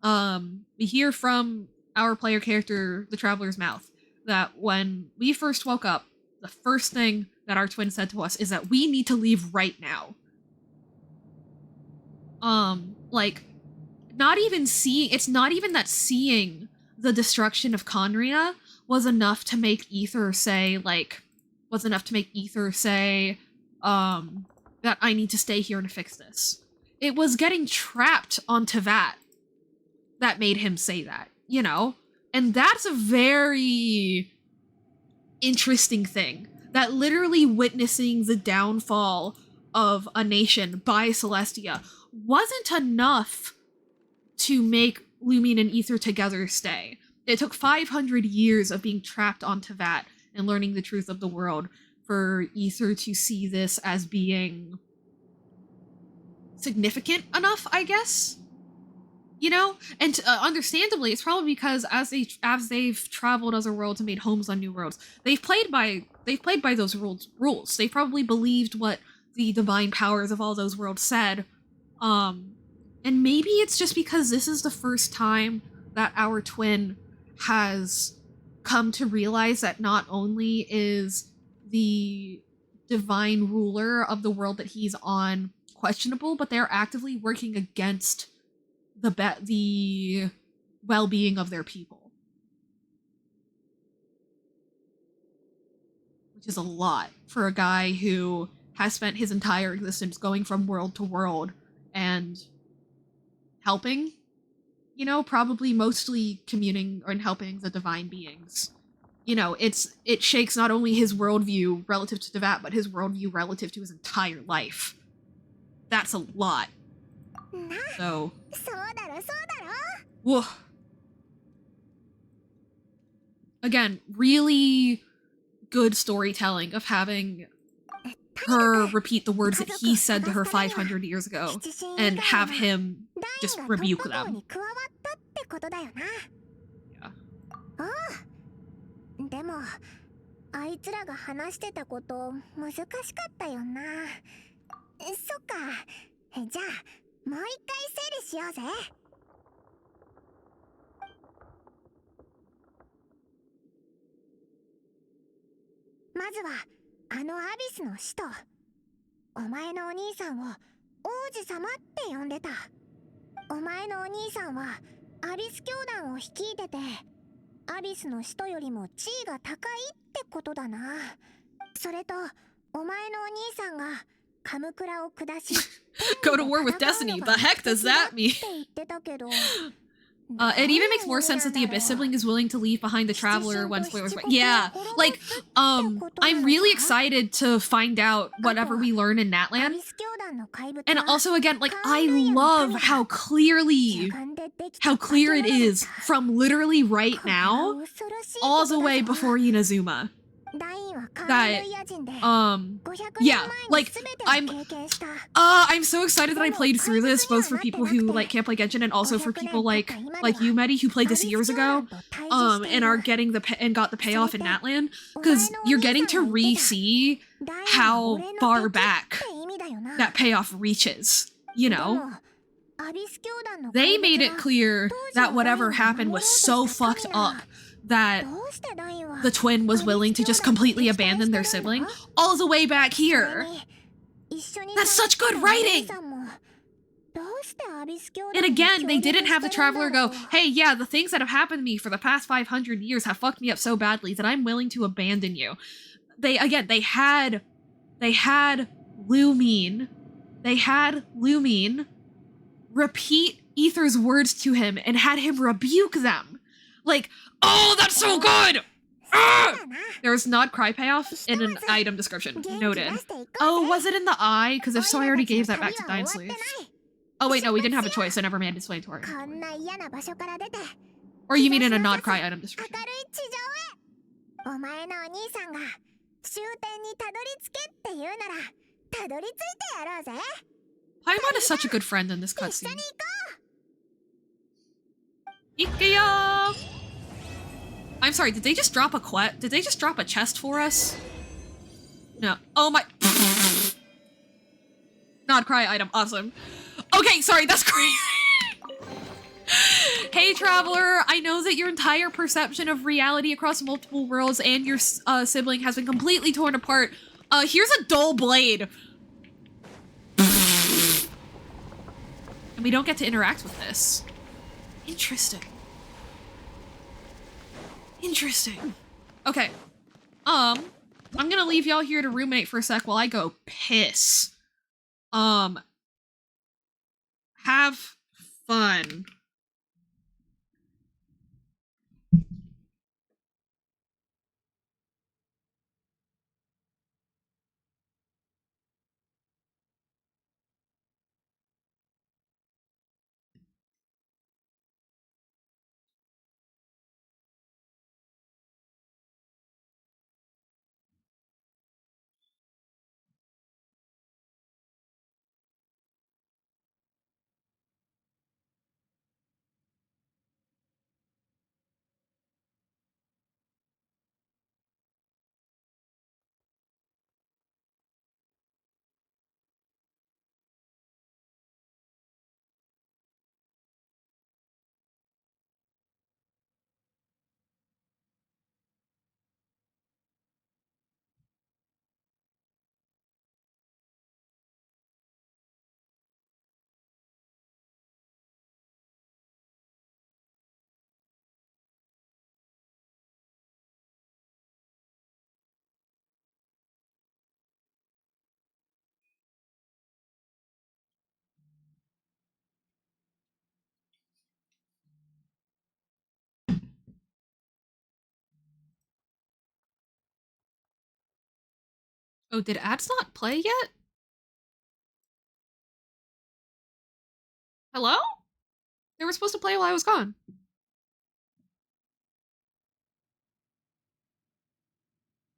we hear from our player character, the Traveler's Mouth, that when we first woke up, the first thing that our twin said to us is that we need to leave right now. Not even seeing, it's not even that seeing the destruction of Conria was enough to make Ether say, that I need to stay here and fix this. It was getting trapped on Teyvat that made him say that, you know? And that's a very interesting thing. That literally witnessing the downfall of a nation by Celestia wasn't enough to make Lumine and Ether together stay. It took 500 years of being trapped on Teyvat and learning the truth of the world for Ether to see this as being significant enough, I guess. You know, and understandably, it's probably because as they've traveled other worlds and made homes on new worlds, they've played by those rules. They probably believed what the divine powers of all those worlds said. And maybe it's just because this is the first time that our twin has come to realize that not only is the divine ruler of the world that he's on questionable, but they're actively working against the well-being of their people, which is a lot for a guy who has spent his entire existence going from world to world and helping, you know, probably mostly communing and helping the divine beings. You know, it shakes not only his worldview relative to Devat, but his worldview relative to his entire life. That's a lot. So, whoa. Again, really good storytelling of having her repeat the words that he said to her 500 years ago and have him just rebuke them. Yeah. でもあいつらが話してたこと難しかったよな。そっか。じゃあもう一回整理しようぜ。まずはあのアビスの使徒。お前のお兄さんを王子様って呼んでた。お前のお兄さんはアビス教団を率いてて、アビスの使徒よりも地位が高いってことだな。それとお前のお兄さんがカムクラを下しGo to war with destiny. The heck does that mean? It even makes more sense that the Abyss sibling is willing to leave behind the Traveler when spoilers. Yeah, like, I'm really excited to find out whatever we learn in Natlan. And also, again, like, I love how clear it is from literally right now, all the way before Inazuma. That, yeah, like, I'm so excited that I played through this, both for people who, like, can't play Genshin and also for people like you, Medi, who played this years ago, and are getting got the payoff in Natlan, because you're getting to re-see how far back that payoff reaches, you know? They made it clear that whatever happened was so fucked up that the twin was willing to just completely abandon their sibling all the way back here. That's such good writing! And again, they didn't have the Traveler go, hey, yeah, the things that have happened to me for the past 500 years have fucked me up so badly that I'm willing to abandon you. They had Lumine repeat Aether's words to him and had him rebuke them. Like, oh, that's so good! There's not cry payoff in an item description. Noted. Oh, was it in the eye? Because if so, I already gave that back to Dying Slave. Oh wait, no, we didn't have a choice. I never made explanatory. Or you mean in a not cry item description? Paimon is such a good friend in this cutscene. Ikea! I'm sorry, did they just drop a Did they just drop a chest for us? No. Oh my... Not cry item, awesome. Okay, sorry, that's crazy. Hey, Traveler, I know that your entire perception of reality across multiple worlds and your sibling has been completely torn apart. Here's a dull blade. And we don't get to interact with this. Interesting. Interesting. Okay. I'm gonna leave y'all here to ruminate for a sec while I go piss. Have fun. Oh, did ads not play yet? Hello? They were supposed to play while I was gone.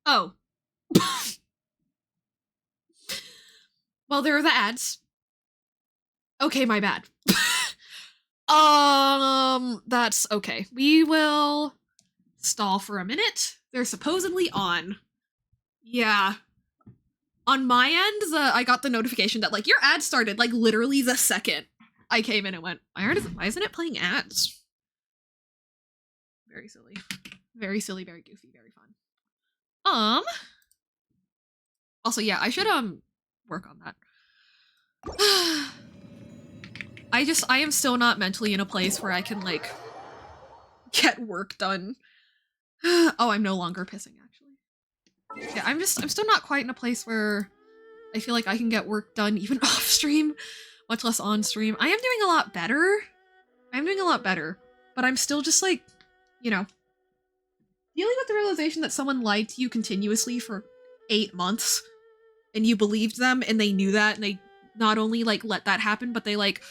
Oh. Well, there are the ads. Okay, my bad. That's okay. We will stall for a minute. They're supposedly on. Yeah. On my end, I got the notification that, like, your ad started, like, literally the second I came in and went, why isn't it playing ads? Very silly. Very silly, very goofy, very fun. Also, yeah, I should, work on that. I am still not mentally in a place where I can, like, get work done. Oh, I'm no longer pissing, actually. Yeah, I'm still not quite in a place where I feel like I can get work done even off stream, much less on stream. I am doing a lot better. But I'm still just, like, you know, dealing with the realization that someone lied to you continuously for 8 months, and you believed them, and they knew that, and they not only, like, let that happen, but they, like,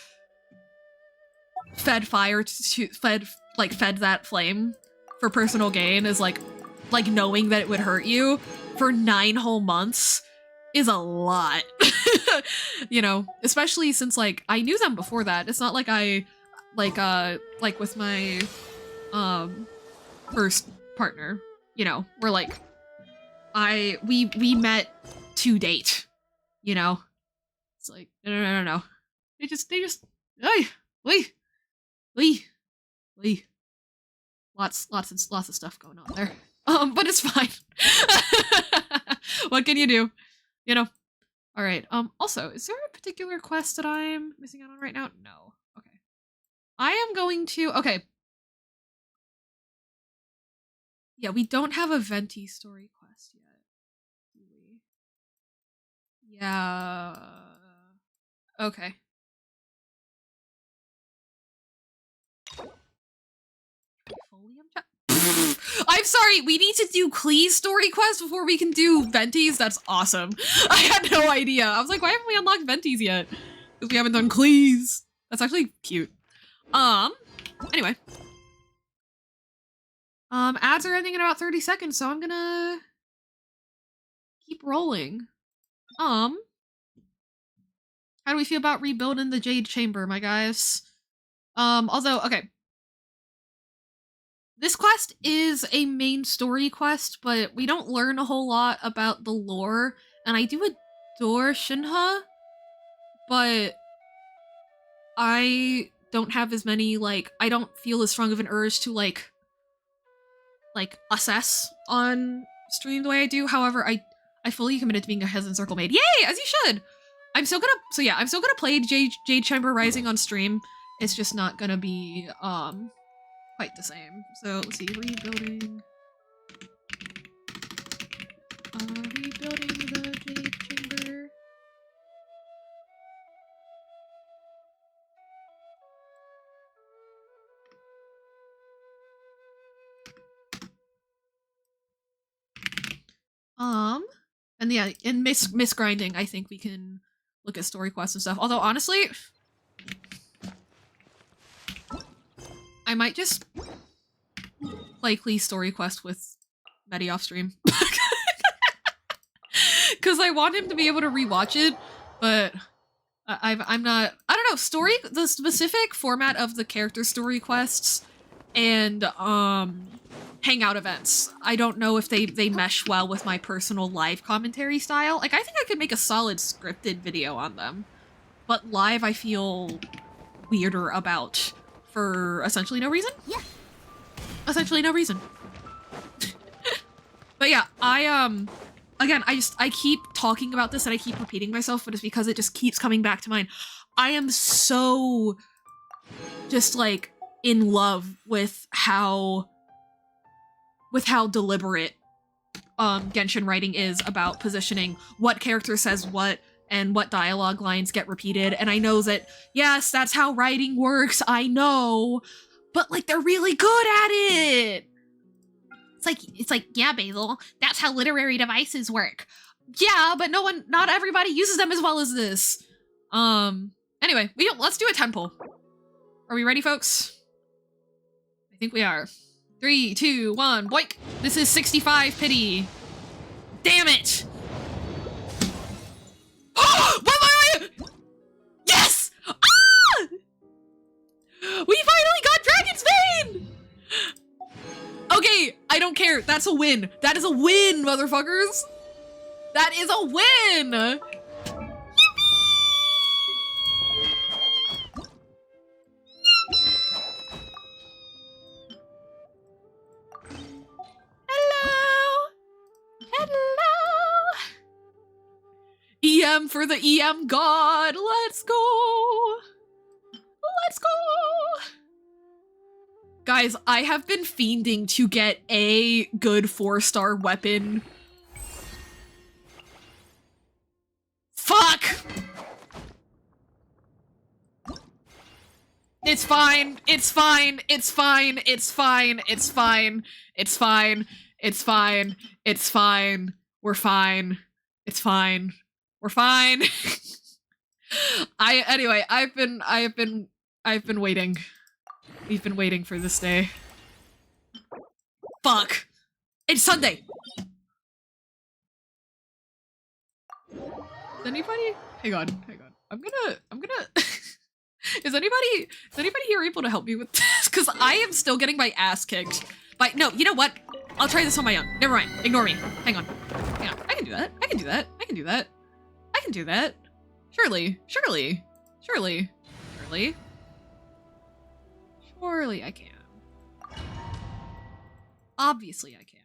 fed that flame for personal gain is, like knowing that it would hurt you for 9 whole months is a lot. You know, especially since, like, I knew them before that. It's not like I, like with my, first partner, you know, we're like, we met to date, you know? It's like, no. They just, lots of stuff going on there. But it's fine. What can you do? You know? Alright, also, is there a particular quest that I'm missing out on right now? No. Okay. I am going to, okay. Yeah, we don't have a Venti story quest yet, do we? Yeah. Okay. I'm sorry, we need to do Klee's story quest before we can do Venti's? That's awesome. I had no idea. I was like, why haven't we unlocked Venti's yet? Because we haven't done Klee's. That's actually cute. Anyway. Ads are ending in about 30 seconds, so I'm gonna keep rolling. How do we feel about rebuilding the Jade Chamber, my guys? Although, okay. This quest is a main story quest, but we don't learn a whole lot about the lore, and I do adore Shinha, but I don't have as many, like, I don't feel as strong of an urge to, like assess on stream the way I do. However, I fully committed to being a Hesitant Circle maid. Yay! As you should! I'm still gonna play Jade Chamber Rising on stream. It's just not gonna be, quite the same. So, let's see, rebuilding the Jade Chamber. And yeah, in misgrinding, I think we can look at story quests and stuff. Although, honestly, I might just play Klee's story quest with Medi off stream. Because I want him to be able to rewatch it, but I'm not, I don't know, the specific format of the character story quests and, hangout events. I don't know if they mesh well with my personal live commentary style. Like, I think I could make a solid scripted video on them, but live I feel weirder about for essentially no reason. Yeah. Essentially no reason. But yeah, again, I keep talking about this and I keep repeating myself, but it's because it just keeps coming back to mind. I am so just, like, in love with how deliberate Genshin writing is about positioning what character says what and what dialogue lines get repeated. And I know that, yes, that's how writing works, I know, but, like, they're really good at it. It's like, yeah, Basil, that's how literary devices work. Yeah, but not everybody uses them as well as this. Anyway, let's do a 10 pull. Are we ready, folks? I think we are. 3, 2, 1, boink! This is 65 pity. Damn it! Oh! Wait! Yes! Ah! We finally got Dragon's Bane! Okay, I don't care. That's a win. That is a win, motherfuckers. That is a win! Hello! Hello! EM for the EM god! Let's go! Let's go! Guys, I have been fiending to get a good 4-star weapon. Fuck! It's fine. It's fine. It's fine. It's fine. It's fine. It's fine. It's fine. It's fine. We're fine. It's fine. We're fine. Anyway, I've been waiting. We've been waiting for this day. Fuck. It's Sunday. Is anybody? Hang on. I'm gonna Is anybody here able to help me with this? Because I am still getting my ass kicked. But no, you know what? I'll try this on my own. Never mind. Ignore me. Hang on. I can do that. I can do that. I can do that. I can do that. Surely I can. Obviously I can.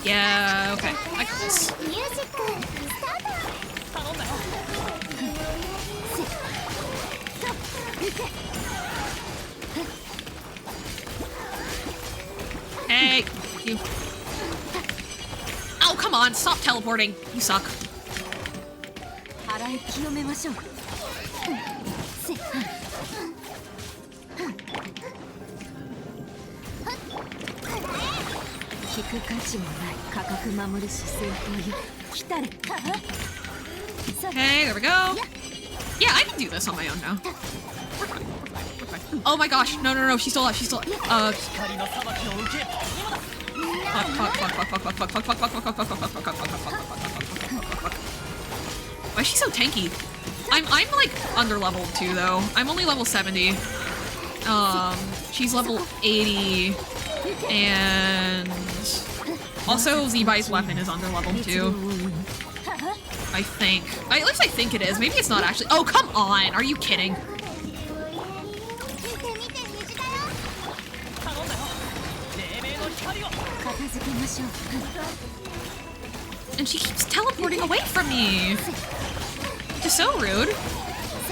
Yeah, okay. I got this. Hey, thank you. Oh, come on, stop teleporting. You suck. Okay, there we go. Yeah, I can do this on my own now. We're fine. Oh my gosh, no, she's still alive, Why is she so tanky? I'm like underleveled too though. I'm only level 70. She's level 80. And also Zibai's weapon is underleveled too. I think. At least I think it is. Maybe it's not actually. Oh, come on. Are you kidding? And she keeps teleporting away from me. Just so rude.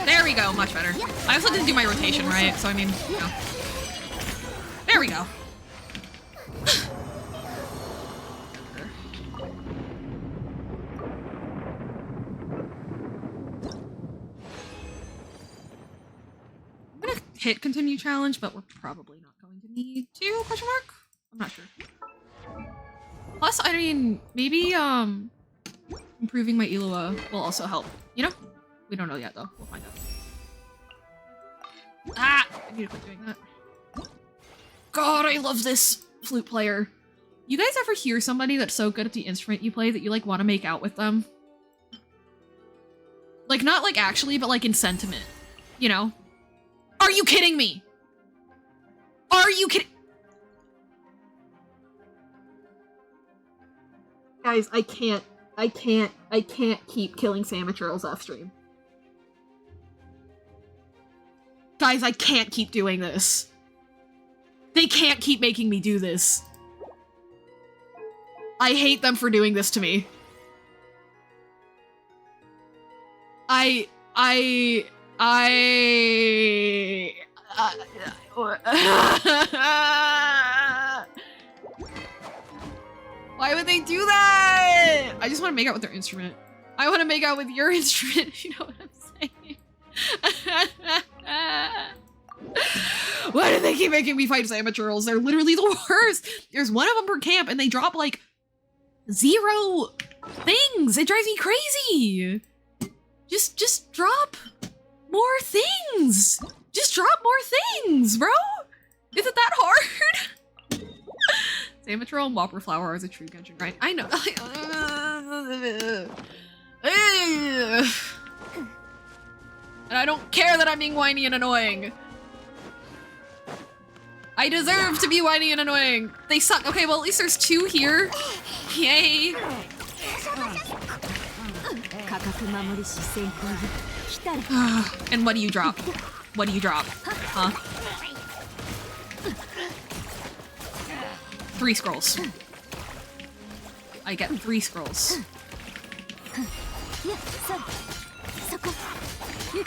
There we go. Much better. I also didn't do my rotation right, so I mean, you know. There we go. I'm gonna hit continue challenge, but we're probably not going to need to, question mark? I'm not sure. Plus, I mean, maybe, improving my Ilua will also help, you know? We don't know yet, though. We'll find out. Ah! I need to quit doing that. God, I love this flute player. You guys ever hear somebody that's so good at the instrument you play that you, like, want to make out with them? Like, not, like, actually, but, like, in sentiment. You know? Are you kidding me? Are you kidding? Guys, I can't keep killing Samaturals off stream. Guys, I can't keep doing this. They can't keep making me do this. I hate them for doing this to me. Why would they do that? I just want to make out with their instrument. I want to make out with your instrument, if you know what I'm saying. Why do they keep making me fight Saboturals? They're literally the worst. There's one of them per camp and they drop like 0 things. It drives me crazy. Just drop more things. Just drop more things, bro. Is it that hard? Sabotural and Whopper Flower is a true Genshin, right? I know. And I don't care that I'm being whiny and annoying. I deserve to be whiny and annoying. They suck. Okay, well at least there's 2 here. Yay. And what do you drop? What do you drop? Huh? 3 scrolls. I get 3 scrolls.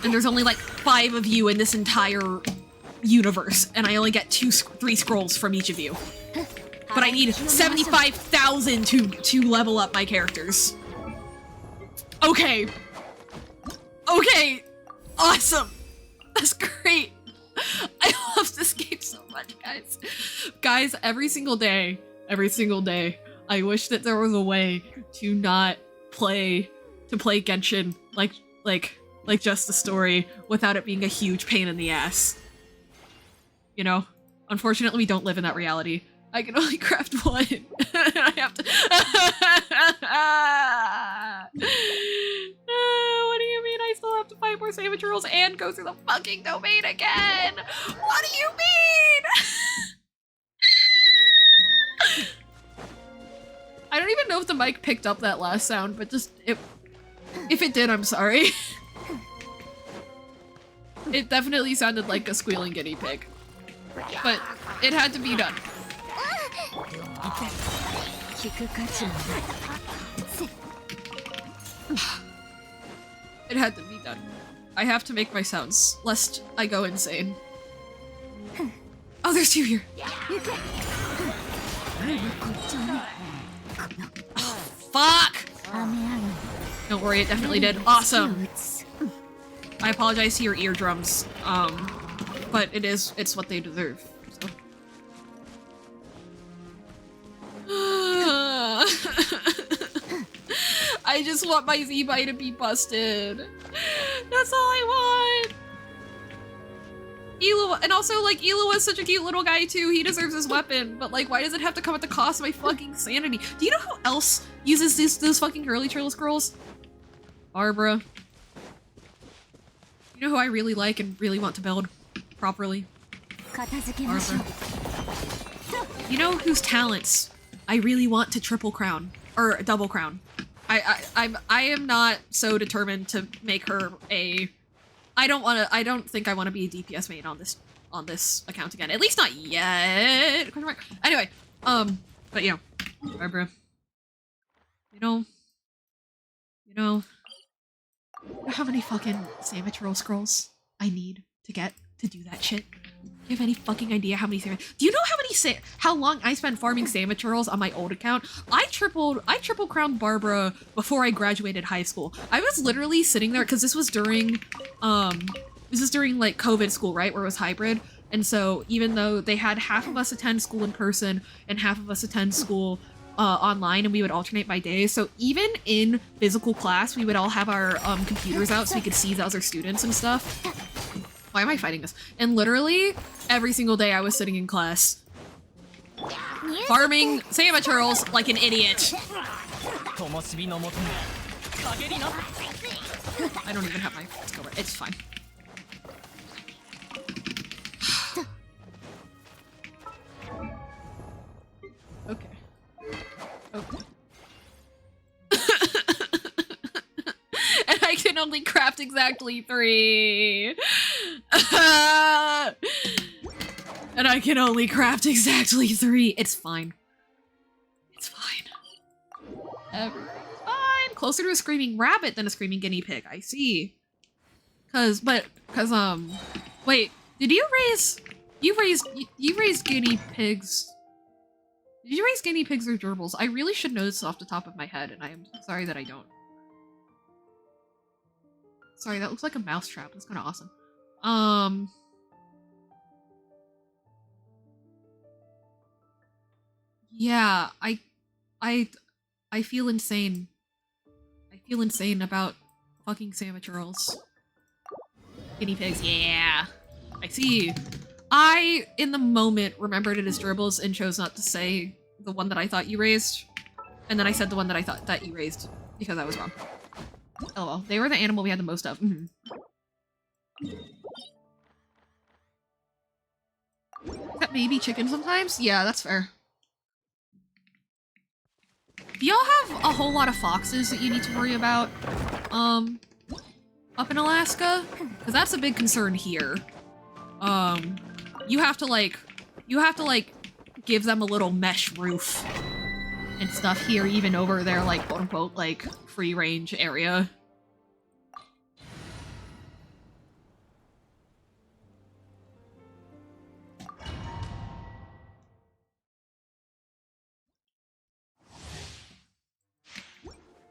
And there's only like 5 of you in this entire universe, and I only get 3 scrolls from each of you. But I need 75,000 to level up my characters. Okay. Okay. Awesome. That's great. I love this game so much, guys. Guys, every single day, I wish that there was a way to not play Genshin like just the story without it being a huge pain in the ass. You know? Unfortunately, we don't live in that reality. I can only craft 1. I have to. What do you mean I still have to fight more Saboturals and go through the fucking domain again? What do you mean? I don't even know if the mic picked up that last sound, but just if it did, I'm sorry. It definitely sounded like a squealing guinea pig. But it had to be done. It had to be done. I have to make my sounds, lest I go insane. Oh, there's 2 here. Oh, fuck! Don't worry, it definitely did. Awesome! I apologize to your eardrums, but it's what they deserve. So. I just want my zibai to be busted. That's all I want. Elu, and also like Elu is such a cute little guy too. He deserves his weapon, but like, why does it have to come at the cost of my fucking sanity? Do you know who else uses those fucking girly trail scrolls? Barbara. You know who I really like and really want to build properly? Barbara. You know whose talents I really want to triple crown or double crown? I am not so determined to make her a. I don't think I want to be a DPS main on this account again. At least not yet. Anyway, but you know, Barbara. You know how many fucking Sabotural scrolls I need to get to do that shit? Do you have any fucking idea how many Do you know how long I spent farming Saboturals on my old account? I triple crowned Barbara before I graduated high school. I was literally sitting there because this was during like COVID school, right? Where it was hybrid. And so even though they had half of us attend school in person and half of us attend school online, and we would alternate by day. So even in physical class, we would all have our computers out so we could see the other students and stuff. Why am I fighting this? And literally every single day I was sitting in class farming Saboturals like an idiot. I don't even have my skill. It's fine. Okay. Okay. And I can only craft exactly 3. And I can only craft exactly 3. It's fine. It's fine. Everything's fine. Closer to a screaming rabbit than a screaming guinea pig. I see. Wait, did you raise guinea pigs? Did you raise guinea pigs or gerbils? I really should know this off the top of my head, and I am sorry that I don't. Sorry, that looks like a mousetrap. That's kind of awesome. Yeah, I feel insane. I feel insane about fucking Samaturals. Guinea pigs, yeah. I see. I, in the moment, remembered it as gerbils and chose not to say the one that I thought you raised. And then I said the one that I thought that you raised, because I was wrong. Oh well, they were the animal we had the most of. Mm-hmm. That maybe chicken sometimes? Yeah, that's fair. Do y'all have a whole lot of foxes that you need to worry about, up in Alaska? Because that's a big concern here. You have to like, give them a little mesh roof and stuff here, even over their, like, quote-unquote, like, free-range area.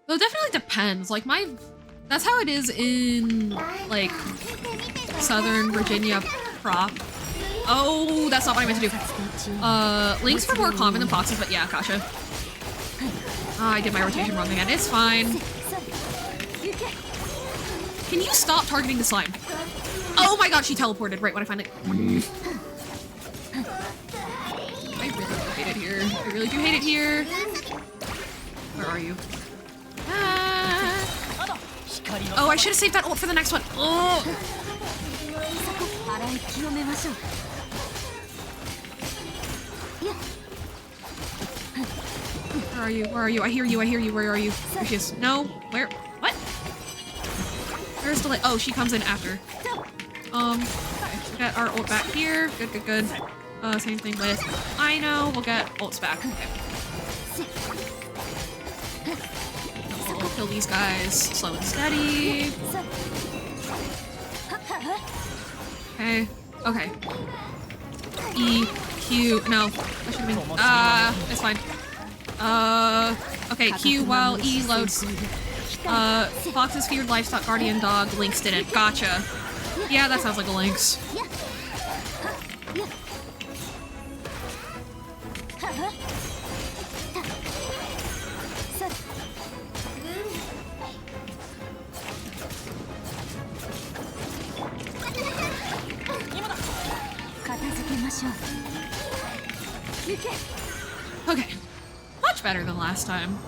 Though it definitely depends. Like, that's how it is in, like, Southern Virginia prop. Oh, that's not what I meant to do. Lynx are more common than foxes, but yeah, gotcha. Oh, I did my rotation wrong again. It's fine. Can you stop targeting the slime? Oh my god, she teleported right when I find it. I really do hate it here. I really do hate it here. Where are you? Ah. Oh, I should have saved that ult for the next one. Oh. Where are you? Where are you? I hear you. I hear you. Where are you? There she is. No. Where? What? Where's the Oh, she comes in after. Okay. Get our ult back here. Good, good, good. Same thing with I know. We'll get ults back. Okay. We'll kill these guys slow and steady. Okay. Okay. E, Q, no. That should have been, it's fine. Okay, Q while E loads. Fox's feared livestock guardian dog, Lynx didn't. Gotcha. Yeah, that sounds like a Lynx. Okay. Much better than last time.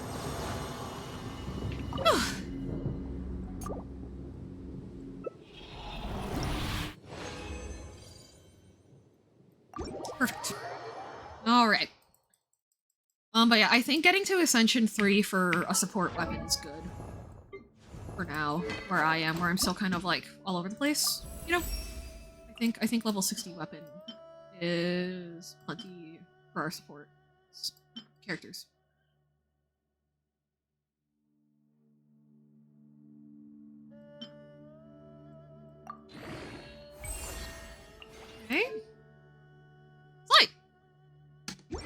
Perfect. Alright. But yeah, I think getting to Ascension 3 for a support weapon is good. For now, where I am, where I'm still kind of like all over the place, you know? I think level 60 weapon is plenty for our support characters. Okay. Slight!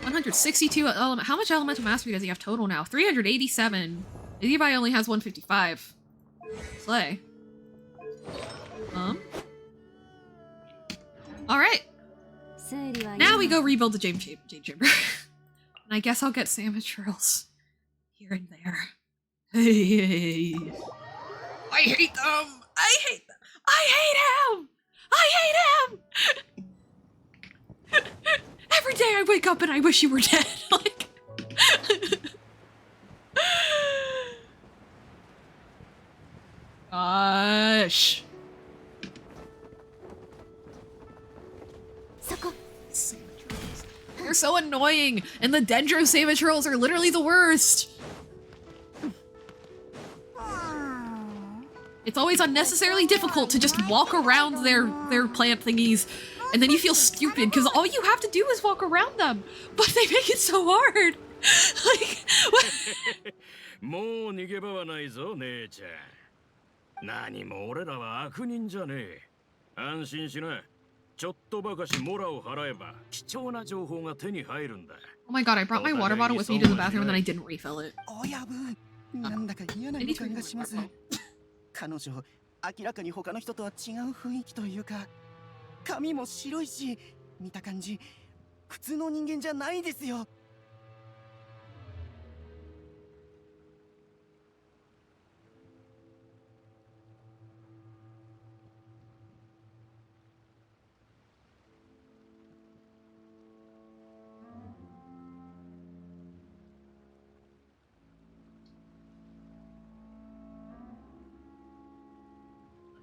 162 element. How much elemental mastery does he have total now? 387. Zibai only has 155. Slay. Alright. Now we go rebuild the Jade Chamber. And I guess I'll get Samaturals here and there. Hey. I hate them! I hate them! I hate him! I hate him! Every day I wake up and I wish you were dead. Like... Gosh. They're so annoying, and the Dendro Samaturals are literally the worst. It's always unnecessarily difficult to just walk around their plant thingies, and then you feel stupid because all you have to do is walk around them, but they make it so hard. Like, what? もう逃げ場はないぞ、姉ちゃん。何も俺らは悪人じゃねえ。安心しな。ちょっとばかしモラを払えば貴重な情報が手に入るんだ。Oh my god, I brought my water bottle with me to the bathroom and then I didn't refill it. 親分、なんだか嫌な予感がします。彼女、明らかに他の人とは違う雰囲気というか、髪も白いし、見た感じ、普通の人間じゃないですよ。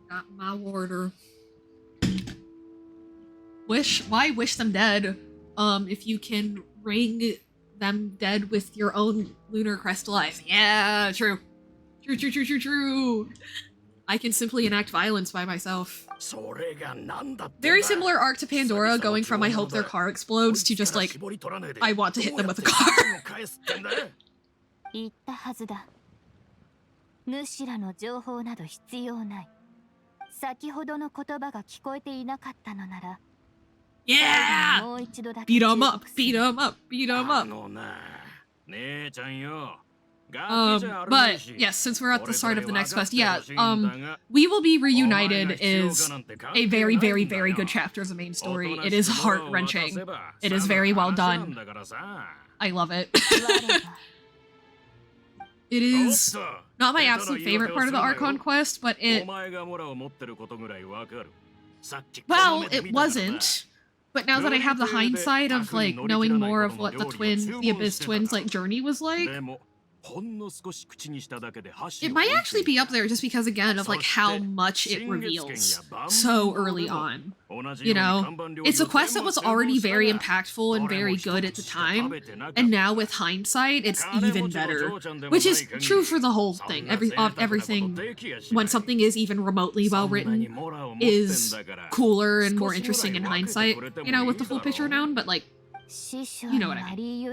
Got my order. Why wish them dead? If you can ring them dead with your own lunar crystallize. Yeah, true. True. I can simply enact violence by myself. Very similar arc to Pandora, going from I hope their car explodes to just like, I want to hit them with a car. 言ったはずだ。主らの情報など必要ない。先ほどの言葉が聞こえていなかったのなら、Yeah! もう一度だけ Beat 'em up, beat 'em up, beat 'em up. But yes, since we're at the start of the next quest, yeah, We Will Be Reunited is a very, very, very good chapter of the main story. It is heart-wrenching. It is very well done. I love it. It is not my absolute favorite part of the Archon quest, but well, it wasn't. But now that I have the hindsight of like knowing more of what the Abyss twins like journey was like, it might actually be up there just because again of like how much it reveals so early on. You know, it's a quest that was already very impactful and very good at the time, and now with hindsight, it's even better. Which is true for the whole thing. Everything, when something is even remotely well written, is cooler and more interesting in hindsight. You know, with the full picture known, but like, you know what I mean.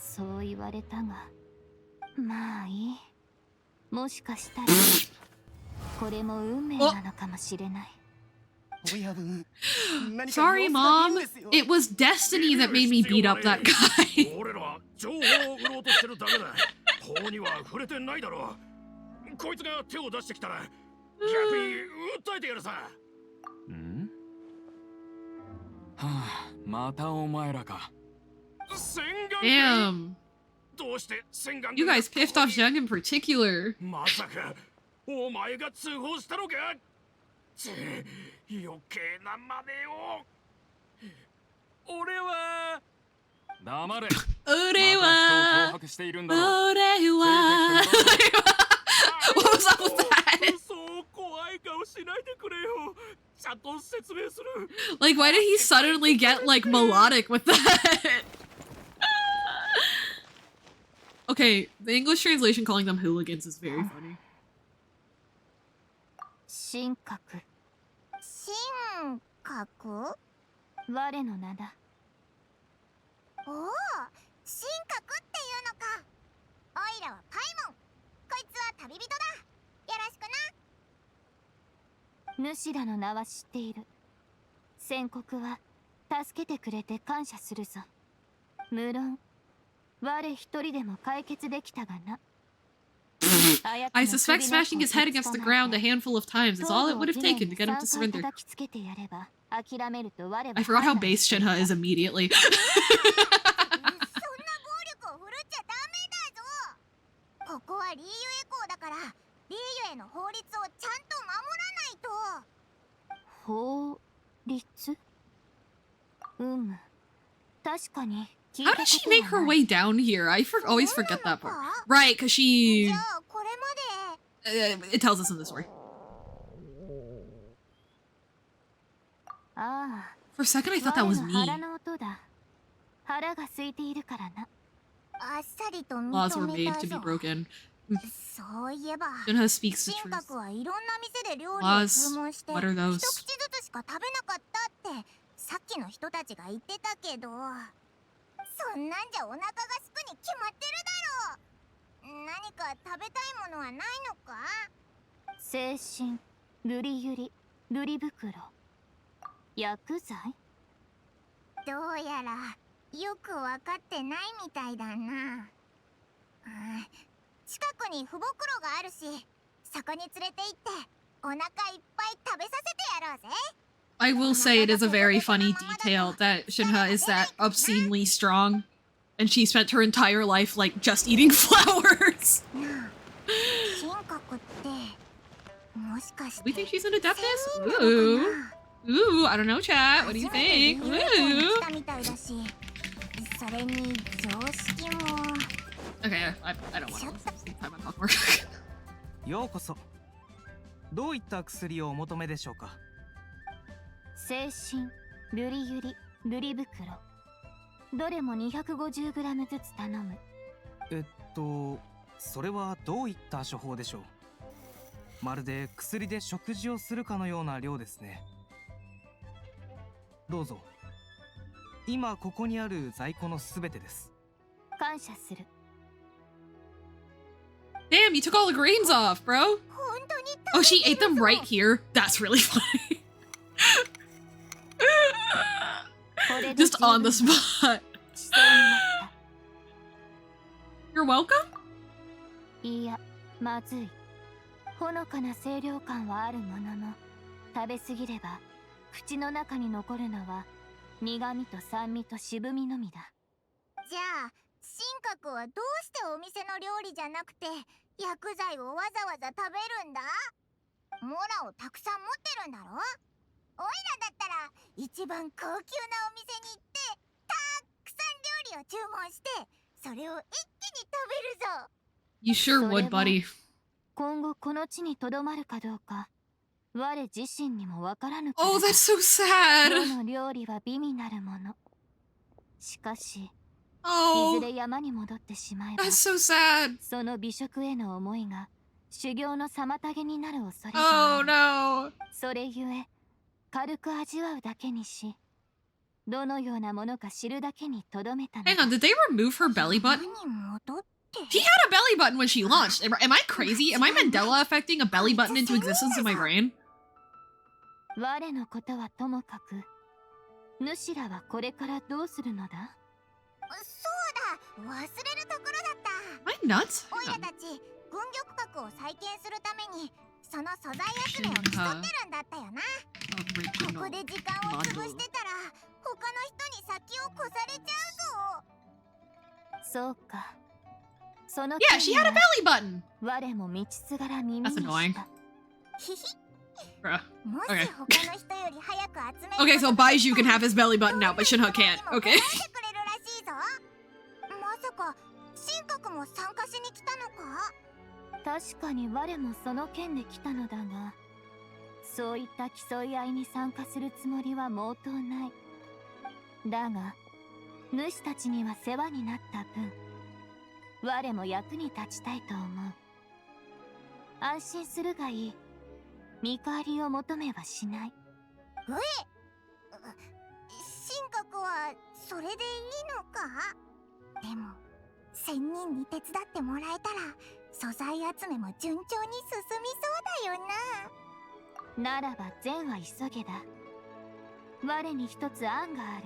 そう言われたが、まあいい。もしかしたらこれも運命なのかもしれない。Sorry, Mom. It was destiny that made me beat up that guy. 俺ら情報を売ろうとしてるだけだ。法には触れてないだろう。こいつが手を出してきたら逆に訴えてやるさ。ん？はあ、またお前らか。 Damn. You guys pissed off Zheng in particular. What was up with that? Like, why did he suddenly get like melodic with that? Okay, the English translation calling them hooligans is very funny. 神格。神格？我の名だ。おお、神格っていうのか。オイラはパイモン。こいつは旅人だ。よろしくな。主らの名は知っている。宣告は助けてくれて感謝するぞ。無論。 我一人でも解決できたがな。I suspect smashing his head against the ground a handful of times is all it would have taken to get him to surrender. I forgot how base Shinha is immediately. How did she make her way down here? I always forget that part. Right, because she... it tells us in the story. For a second, I thought that was me. Laws were made to be broken. Shinha speaks the truth. Laws, what are those? そんなんじゃお腹がすくに決まってるだろう。何か食べたいものはないのか？精神、ルリユリ、ルリ袋、薬剤？どうやらよくわかってないみたいだな。近くにふぼくろがあるし、そこに連れて行ってお腹いっぱい食べさせてやろうぜ。 I will say it is a very funny detail that Shinha is that obscenely strong, and she spent her entire life like just eating flowers. We think she's an adeptess? Ooh. Ooh, I don't know, chat. What do you think? Ooh. Okay, I don't want to talk more. ようこそ。どういった薬をお求めでしょうか？精神、瑠璃ゆり、瑠璃袋。どれも 250g ずつ頼む。それはどういった処方でしょう？まるで薬で食事をするかのような量ですね。どうぞ。今ここにある在庫のすべてです。感謝する。 Damn, you took all the greens off, bro. Oh, she ate them right here? That's really funny. Just on the spot. You're welcome? いや、まずい。ほのかな清涼感はあるものの、食べ過ぎれば口の中に残るのは苦味と酸味と渋みのみだ。じゃあ神格はどうしてお店の料理じゃなくて薬剤をわざわざ食べるんだ？モラをたくさん持ってるんだろ？オイラだったら一番高級なお店に行ってたくさん料理を注文してそれを一気に食べるぞ。 You sure would, buddy. 今後この地にとどまるかどうか我自身にもわからぬ。 Oh, that's so sad. どの料理は美味なるもの。しかし、Oh, いずれ山に戻ってしまえば that's so sad. その美食への思いが修行の妨げになる恐れがあ Oh る。 no. それゆえ軽く味わうだけにし、どのようなものか知るだけにとどめたのだ。 Hang on, did they remove her belly button? 何戻って？ She had a belly button when she launched. Am I crazy? Am I Mandela affecting a belly button into existence in my brain? 我のことはともかく、主らはこれからどうするのだ？そうだ、忘れるところだった。 Am I nuts? オイラたち軍玉閣を再建するためにその素材集めを競ってるんだったよな。ここで時間を潰してたら他の人に先を越されちゃうぞ。そうか。その Yeah, she had a belly button. 我も道すがら耳に That's し annoying. た。 Bruh. もし Okay. 他の人より早く集める Okay, so Baiju can have his belly button now, but Shinha can't. Okay. まさか神格も参加しに来たのか？確かに我もその件で来たのだが、そういった競い合いに参加するつもりは毛頭ない。だが主たちには世話になった分、我も役に立ちたいと思う。安心するがいい。見返りを求めはしない。神格はそれでいいのか？でも1000人に手伝ってもらえたら素材集めも順調に進みそうだよな。ならば善は急げだ。我に一つ案がある。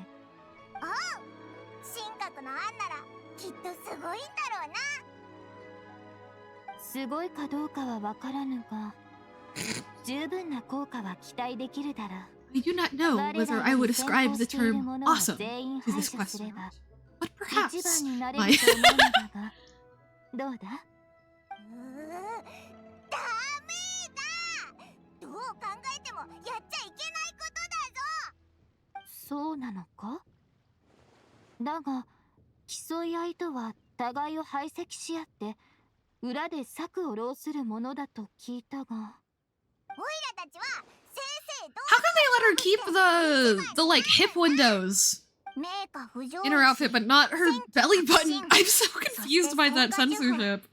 おう、神格の案ならきっとすごいんだろうな。すごいかどうかはわからぬが、十分な効果は期待できるだろう。 I do not know whether I would ascribe the term awesome to this question, but 一 perhaps 番になれ my ると思うのだが、どうだ？ダメだ。どう考えてもやっちゃいけないことだぞ。そうなのか？だが競い合いとは互いを排斥し合って裏で策を浪するものだと聞いたが。オイラたちは正々 how can they let her keep the like hip windows 名家不条 in her outfit but not her belly button? I'm so confused by that censorship.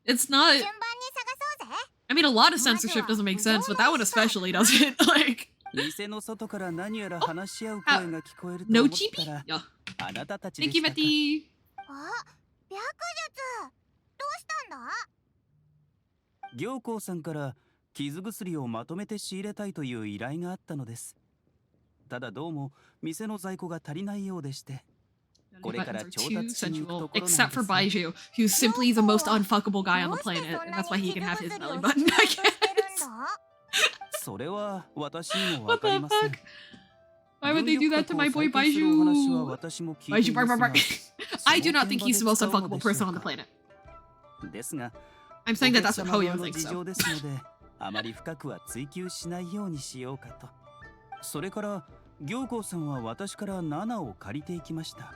It's not. 順番に探そうぜ。 I mean, a lot of censorship doesn't make sense, but that one especially doesn't. Like, 店の外から何やら話し合う声が聞こえると no 思っ chibi? たら Yeah. あなたたちで Thank し you, たか。 Betty. あ、白術。どうしたんだ？行幸さんから傷薬をまとめて仕入れたいという依頼があったのです。ただどうも店の在庫が足りないようでして、これから Buttons are 調 too 達しに行くと sensual, ころなんです except for Baiju, who's simply the most unfuckable guy on the planet, and that's why he can have his belly button, I guess. それは私にもわ What かり the ません。 fuck? Why would they do that to my boy 軍玉閣を再建するお話は Baiju? 私も聞いて Baiju, いま bark, す bark, が bark. I do not think he's the most unfuckable person on the planet. ですが、 I'm saying that that's what お Hoyo 客様側の thinks 事 so. 情ですので、あまり深くは追求しないようにしようかと。それから行幸さんは私から7を借りていきました。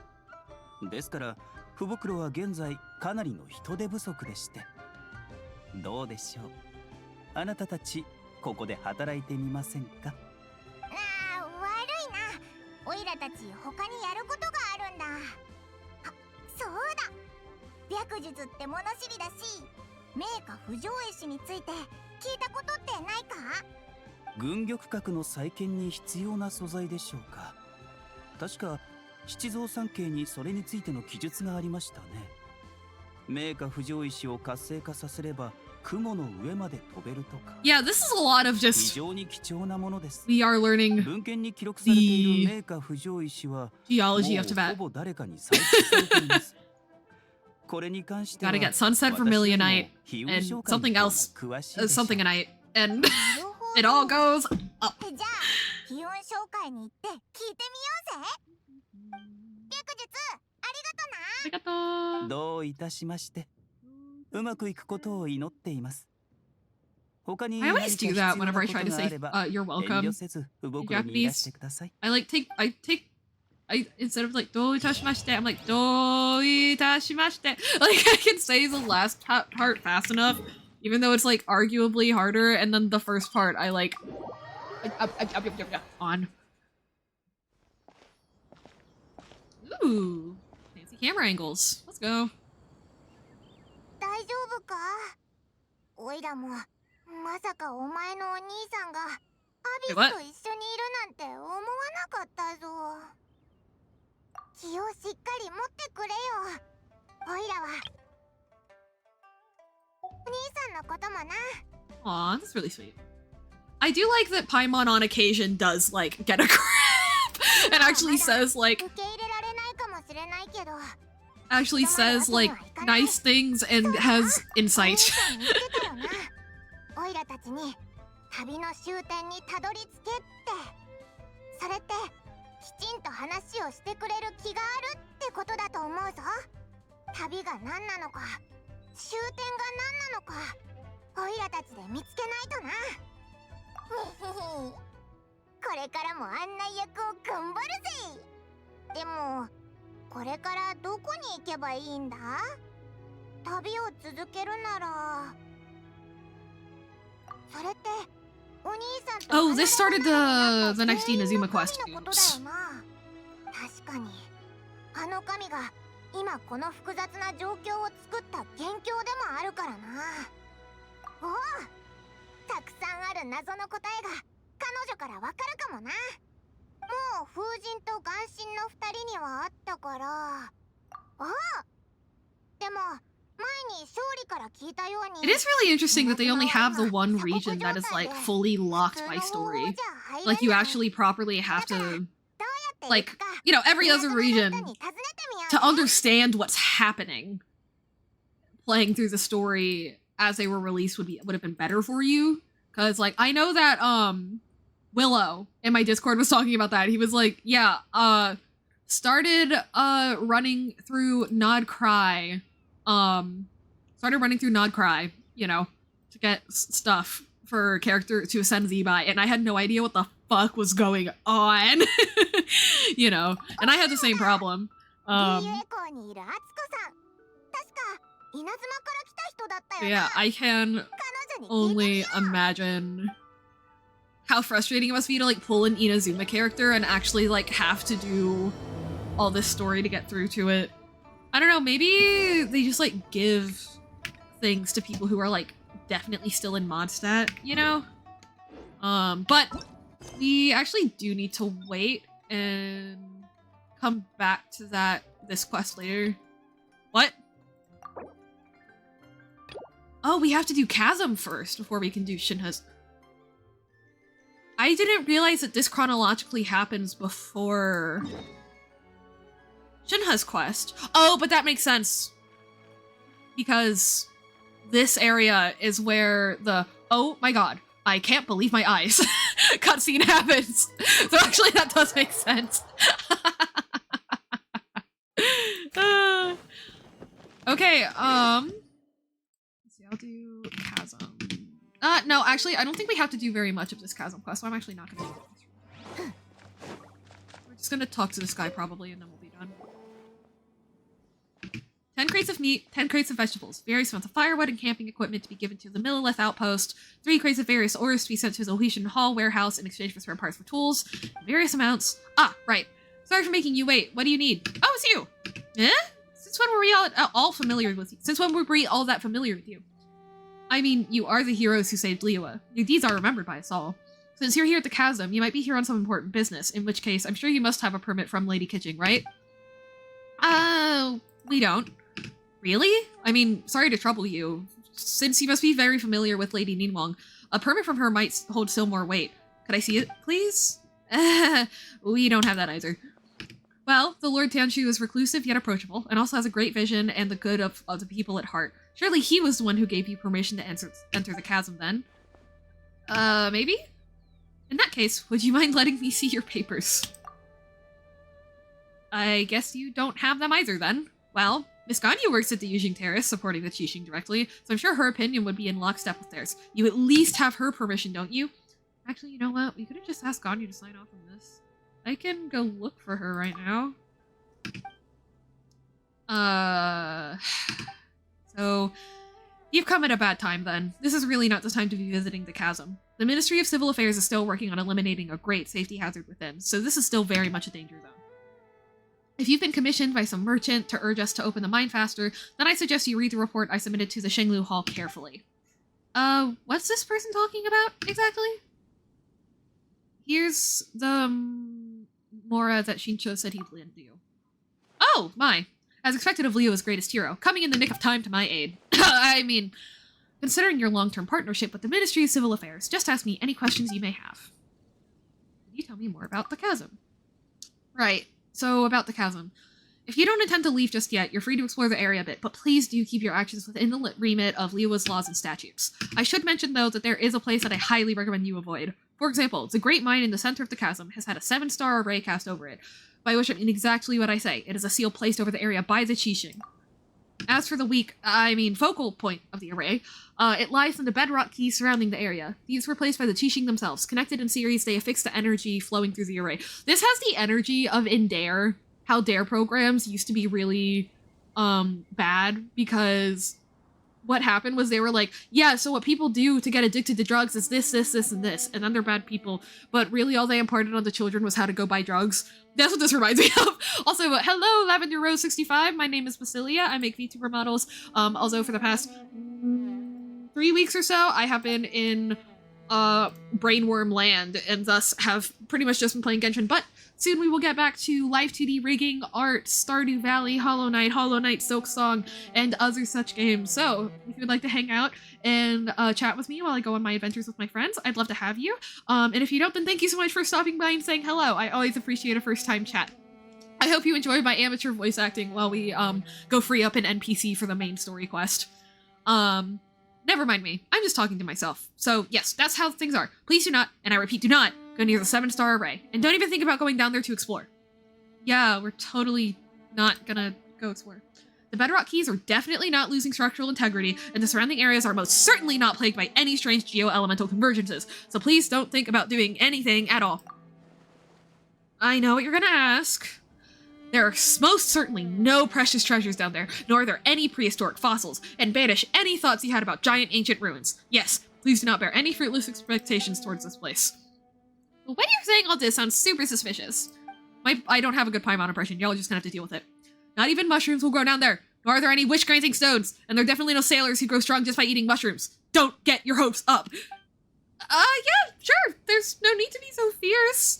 ですから福袋は現在かなりの人手不足でして、どうでしょう。あなたたちここで働いてみませんか？悪いな。オイラたち他にやることがあるんだ。あ、そうだ。白術って物知りだし、名家不条絵師について聞いたことってないか？軍玉閣の再建に必要な素材でしょうか。確か七蔵三景にそれについての記述がありましたね。名家不条石を活性化させれば雲の上まで飛べるとか。Yeah, this is a lot of 非 just 常に貴重なものです。 we are learning 文献に記録されている名家不条石は geology of もう Tibet. ほぼ誰かに採掘されています。これに関しては Gotta get sunset 私よりも vermilionite 比喩 and 紹介 something の方が else, 詳しいでしょう。 something anite, and なるほど。 it all goes up. じゃあ、気温紹介に行って聞いてみようぜ。白術、ありがとな。 Arigato. どういたしまして。うまくいくことを祈っています。他に I 何か always 必 do 要な that こと whenever が I try to あ say れば you're 遠 welcome 慮せず魚 in 心にいらし Japanese. てください。 I instead of like do itashimashite, I'm like do itashimashite. Like I can say the last part fast enough, even though it's like arguably harder, and then the first part I like on. Ooh, fancy camera angles. Let's go. 大丈夫か？オイラもまさかお前のお兄さんがアビスと一緒にいるなんて思わなかったぞ。気をしっかり持ってくれよ。オイラはお兄さんのこともな。 Aw, that's really sweet. I do like that Paimon on occasion does like get a grip and actually says like 受け入れられないかもしれないけど、 actually says like nice things and has お兄 insight. さんに言ってたよな。オイラたちに旅の終点にたどり着けって。それってきちんと話をしてくれる気があるってことだと思うぞ。旅が何なのか、終点が何なのか、オイラたちで見つけないとな。これからも案内役を頑張るぜ。でもこれからどこに行けばいいんだ？旅を続けるなら、それってお兄さんと Oh, this started the next Inazuma quest. のことだよな。確かにあの神が今この複雑な状況を作った元凶でもあるからな。おお、たくさんある謎の答えが彼女からわかるかもな。もう風神と眼神の2人にはあったから。ああ、でも前に勝利から聞いたように It is really interesting that they only have the one region that is like fully locked by story. Like you actually properly have to, like, you know, every other region to understand what's happening. Playing through the story as they were released would have been better for you. Cause like I know that Willow in my Discord was talking about that. He was like, yeah, started running through Nod Cry. Started running through Nod Cry, you know, to get stuff for character to ascend Zibai, and I had no idea what the fuck was going on. You know, and I had the same problem. Yeah, I can only imagine how frustrating it must be to like pull an Inazuma character and actually like have to do all this story to get through to it. I don't know, maybe they just like give things to people who are like definitely still in Mondstadt, you know? But we actually do need to wait and come back to this quest later. What? Oh, we have to do Chasm first before we can do Shinha's. I didn't realize that this chronologically happens before Shinha's quest. Oh, but that makes sense. Because this area is where the, oh my god, I can't believe my eyes, cutscene happens. So actually that does make sense. Okay, let's see, I'll do Chasm. No, actually, I don't think we have to do very much of this Chasm quest, so I'm actually not gonna do it. We're just gonna talk to this guy probably, and then we'll be done. 10 crates of meat, 10 crates of vegetables, various amounts of firewood and camping equipment to be given to the Millilith outpost, 3 crates of various ores to be sent to the Ohetian Hall warehouse in exchange for spare parts for tools, various amounts. Ah, right. Sorry for making you wait. What do you need? Oh, it's you. Eh? Since when were we all familiar with you? Since when were we all that familiar with you? I mean, you are the heroes who saved Liyue. Your deeds are remembered by us all. Since you're here at the chasm, you might be here on some important business, in which case, I'm sure you must have a permit from Lady Kitching, right? We don't. Really? I mean, sorry to trouble you. Since you must be very familiar with Lady Ningguang, a permit from her might hold still more weight. Could I see it, please? We don't have that either. Well, the Lord Tianshu is reclusive yet approachable, and also has a great vision and the good of the people at heart. Surely he was the one who gave you permission to enter the chasm then? Maybe? In that case, would you mind letting me see your papers? I guess you don't have them either then. Well, Miss Ganya works at the Yujing Terrace, supporting the Qixing directly, so I'm sure her opinion would be in lockstep with theirs. You at least have her permission, don't you? Actually, you know what? We could have just asked Ganya to sign off on this. I can go look for her right now. So, you've come at a bad time then. This is really not the time to be visiting the chasm. The Ministry of Civil Affairs is still working on eliminating a great safety hazard within, so this is still very much a danger zone. If you've been commissioned by some merchant to urge us to open the mine faster, then I suggest you read the report I submitted to the Shenglu Hall carefully. What's this person talking about, exactly? Here's the Mora that Shincho said he'd lend you. Oh, my. As expected of Leo's greatest hero, coming in the nick of time to my aid. I mean, considering your long-term partnership with the Ministry of Civil Affairs, just ask me any questions you may have. Can you tell me more about the chasm? Right. So, about the chasm. If you don't intend to leave just yet, you're free to explore the area a bit, but please do keep your actions within the remit of Liyue's laws and statutes. I should mention, though, that there is a place that I highly recommend you avoid. For example, the Great Mine in the center of the chasm has had a 7-star array cast over it, by which I mean exactly what I say. It is a seal placed over the area by the Qixing. As for the focal point of the array, it lies in the bedrock keys surrounding the area. These were placed by the Qixing themselves. Connected in series, they affix the energy flowing through the array. This has the energy of in Dare, how Dare programs used to be really, bad, because what happened was they were like, yeah, so what people do to get addicted to drugs is this, this, this, and this, and then they're bad people, but really all they imparted on the children was how to go buy drugs. That's what this reminds me of. Also, hello, Lavender Rose 65. My name is Basilia. I make VTuber models. Also, for the past 3 weeks or so, I have been in Brainworm Land, and thus have pretty much just been playing Genshin. But soon we will get back to live 2D rigging, art, Stardew Valley, Hollow Knight, Silksong, and other such games. So, if you'd like to hang out and chat with me while I go on my adventures with my friends, I'd love to have you. And if you don't, then thank you so much for stopping by and saying hello. I always appreciate a first-time chat. I hope you enjoy my amateur voice acting while we go free up an NPC for the main story quest. Never mind me. I'm just talking to myself. So, yes, that's how things are. Please do not, and I repeat, do not go near the 7-star array. And don't even think about going down there to explore. Yeah, we're totally not gonna go explore. The bedrock keys are definitely not losing structural integrity, and the surrounding areas are most certainly not plagued by any strange geo-elemental convergences. So please don't think about doing anything at all. I know what you're gonna ask. There are most certainly no precious treasures down there, nor are there any prehistoric fossils, and banish any thoughts you had about giant ancient ruins. Yes, please do not bear any fruitless expectations towards this place. The way you're saying all this sounds super suspicious. I don't have a good Paimon impression, y'all are just gonna have to deal with it. Not even mushrooms will grow down there, nor are there any wish-granting stones, and there are definitely no sailors who grow strong just by eating mushrooms. Don't get your hopes up. Yeah, sure, there's no need to be so fierce.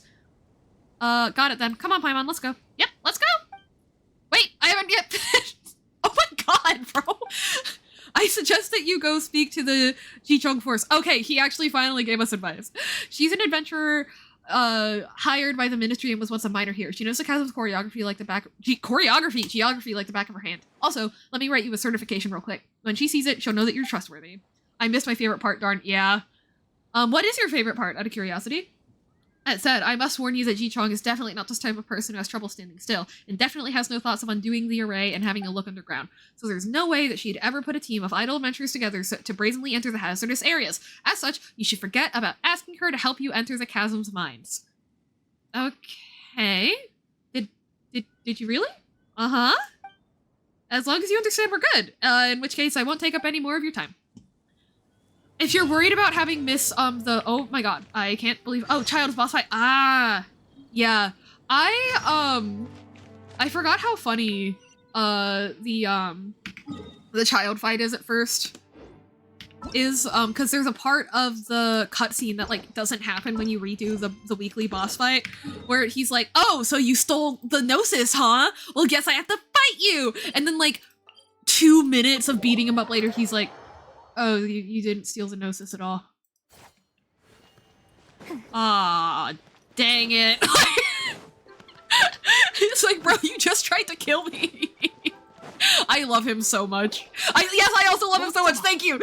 Got it then. Come on, Paimon, let's go. Yep, let's go! Wait, I haven't yet finished. Oh my god, bro! I suggest that you go speak to the Jichong Force. Okay, he actually finally gave us advice. She's an adventurer, hired by the ministry and was once a miner here. She knows the chasm's geography like the back of her hand. Also, let me write you a certification real quick. When she sees it, she'll know that you're trustworthy. I missed my favorite part, darn. Yeah. What is your favorite part, out of curiosity? That said, I must warn you that Jichong is definitely not this type of person who has trouble standing still, and definitely has no thoughts of undoing the array and having a look underground. So there's no way that she'd ever put a team of idle adventurers together to brazenly enter the hazardous areas. As such, you should forget about asking her to help you enter the chasm's mines. Okay. Did you really? Uh-huh. As long as you understand, we're good. In which case, I won't take up any more of your time. If you're worried about having missed oh my god, I can't believe, oh, Child's boss fight. Ah, yeah. I forgot how funny the child fight is at first. Because there's a part of the cutscene that like doesn't happen when you redo the weekly boss fight, where he's like, "Oh, so you stole the Gnosis, huh? Well, guess I have to fight you." And then like 2 minutes of beating him up later, he's like, "Oh, you didn't steal the Gnosis at all." Ah, dang it! It's like, bro, you just tried to kill me. I love him so much. Yes, I also love him so much. Thank you.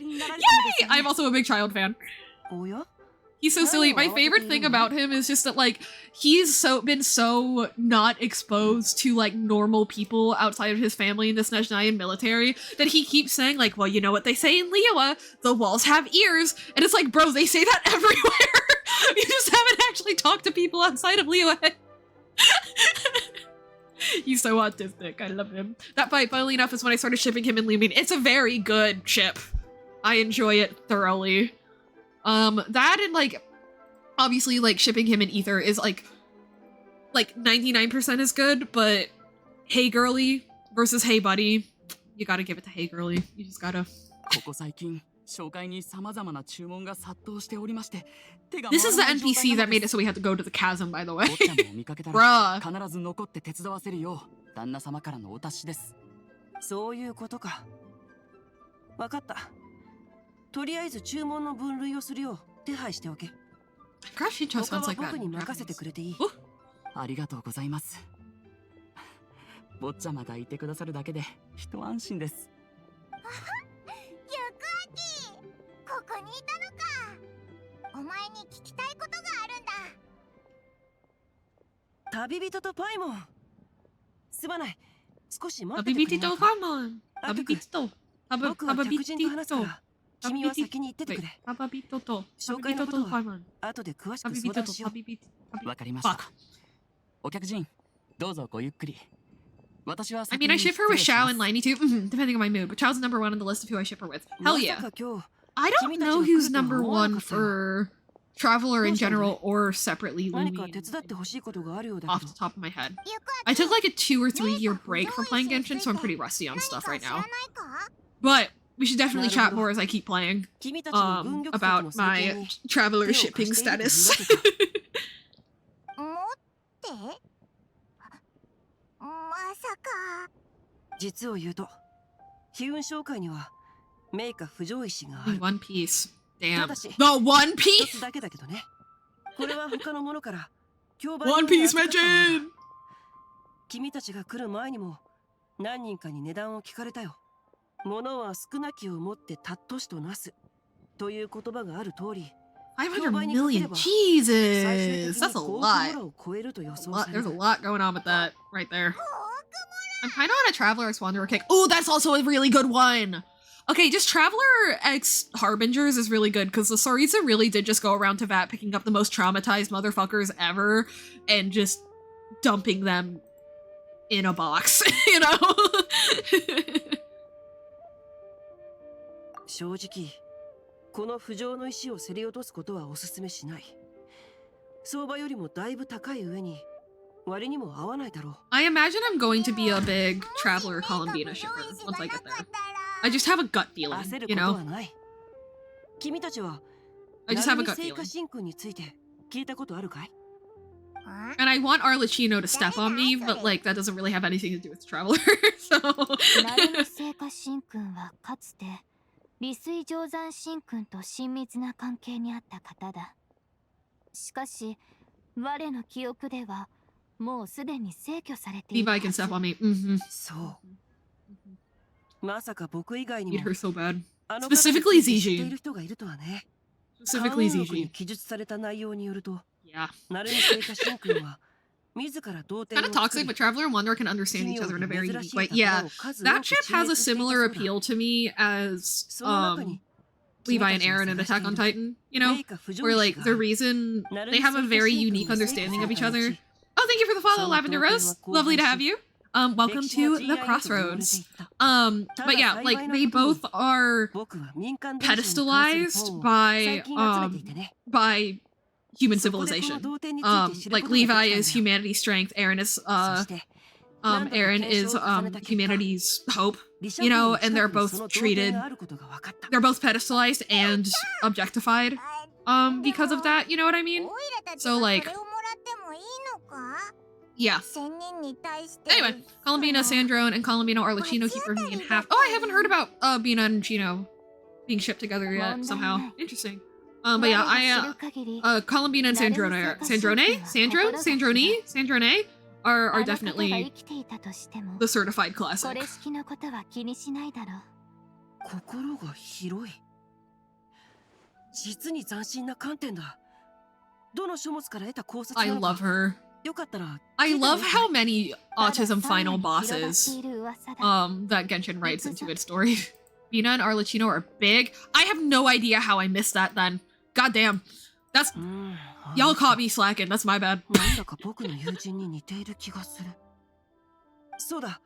Yay! I'm also a big Child fan. He's so silly. My favorite thing about him is just that like he's been so not exposed to like normal people outside of his family in the Snezhnayan military that he keeps saying like, well, you know what they say in Liyue, the walls have ears, and it's like, bro, they say that everywhere. You just haven't actually talked to people outside of Liyue. He's so autistic. I love him. That fight, funnily enough, is when I started shipping him and Lumin. It's a very good ship. I enjoy it thoroughly. That and like, obviously like shipping him and Ether is like 99% is good, but Hey Girly versus Hey Buddy, you gotta give it to Hey Girly. You just gotta. This is the NPC that made it so we had to go to the chasm, by the way. Bruh. そういうことか。わかった。とりあえず注文の分類をするよう手配しておけ。Gosh, she just sounds like that. 僕に任せてくれていい。ありがとうございます。坊ちゃまがいてくださるだけで一安心です。ここにいたのか。お前に聞きたいことがあるんだ。旅人とパイモン。すまない。少し待っててくれないか。旅人とパイモン。旅人。僕は客人と話すから。君は先に行っててくれ。旅人と。紹介のことは後で詳しく相談しよう。わかりました。お客人、どうぞごゆっくり。I mean, I ship her with Xiao and Liney too, depending on my mood, but Xiao's number 1 on the list of who I ship her with. Hell yeah. I don't know who's number 1 for Traveler in general or separately Lumin off the top of my head. I took like a 2 or 3 year break from playing Genshin, so I'm pretty rusty on stuff right now. But we should definitely chat more as I keep playing about my Traveler shipping status. まさか。実を言うと、悲運商会には名家不条石がある。One Piece. Damn. The One Piece. 一つだけだけどね。これは他のものから競売。One Piece mention. 君たちが来る前にも何人かに値段を聞かれたよ。物は少なきをもって尊しとなすという言葉がある通り。500 million. Jesus, that's a lot. There's a lot going on with that right there. I'm kind of on a Traveler X Wanderer kick. Oh, that's also a really good one. Okay, just Traveler X Harbingers is really good because the Saritsa really did just go around Teyvat picking up the most traumatized motherfuckers ever and just dumping them in a box, you know? 正直この不浄の石を競り落とすことはお勧めしない。相場よりもだいぶ高い上に割にも合わないだろう。I imagine I'm going to be a big Traveler Columbina shipper once I get there. I just have a gut feeling, you know? 君たちは I just have a gut feeling. について聞いたことあるかい? And I want Arlecchino to step on me, but like that doesn't really have anything to do with Traveler, so. かつて利水定山神君と親密な関係にあった方だ。しかし我の記憶ではもうすでに逝去されている。Zibai can step on me. そう。まさか僕以外にも Need her so bad. Specifically ZG. Specifically ZG. 記述された内容によると、 Yeah. ナルミ聖火神君は自ら童貞 Kind of toxic, but Traveler and Wanderer can understand each other in a very unique way. Yeah, that ship has a similar appeal to me as Levi and Aaron in Attack on Titan, you know? Where like the reason they have a very unique understanding of each other. Oh, thank you for the follow, Lavender Rose. Lovely to have you. Welcome to the Crossroads. But yeah, like they both are pedestalized by human civilization. Like Levi is humanity's strength, Aaron is humanity's hope, you know, and they're both pedestalized and objectified because of that, you know what I mean? So like, yeah. Anyway, Columbina, Sandrone, and Columbina Arlecchino keep working in half. Oh, I haven't heard about Bina and Chino being shipped together yet somehow. Interesting. But yeah, Columbina and Sandrone are definitely the certified classic. 心が広い。実に斬新な観点だ。どの書物から得た考察 I love her. I love how many autism final bosses that Genshin writes into its story. Bina and Arlecchino are big. I have no idea how I missed that then. God damn. That's y'all caught me slacking. That's my bad. なんだか僕の友人に似ている気がする。そうだ。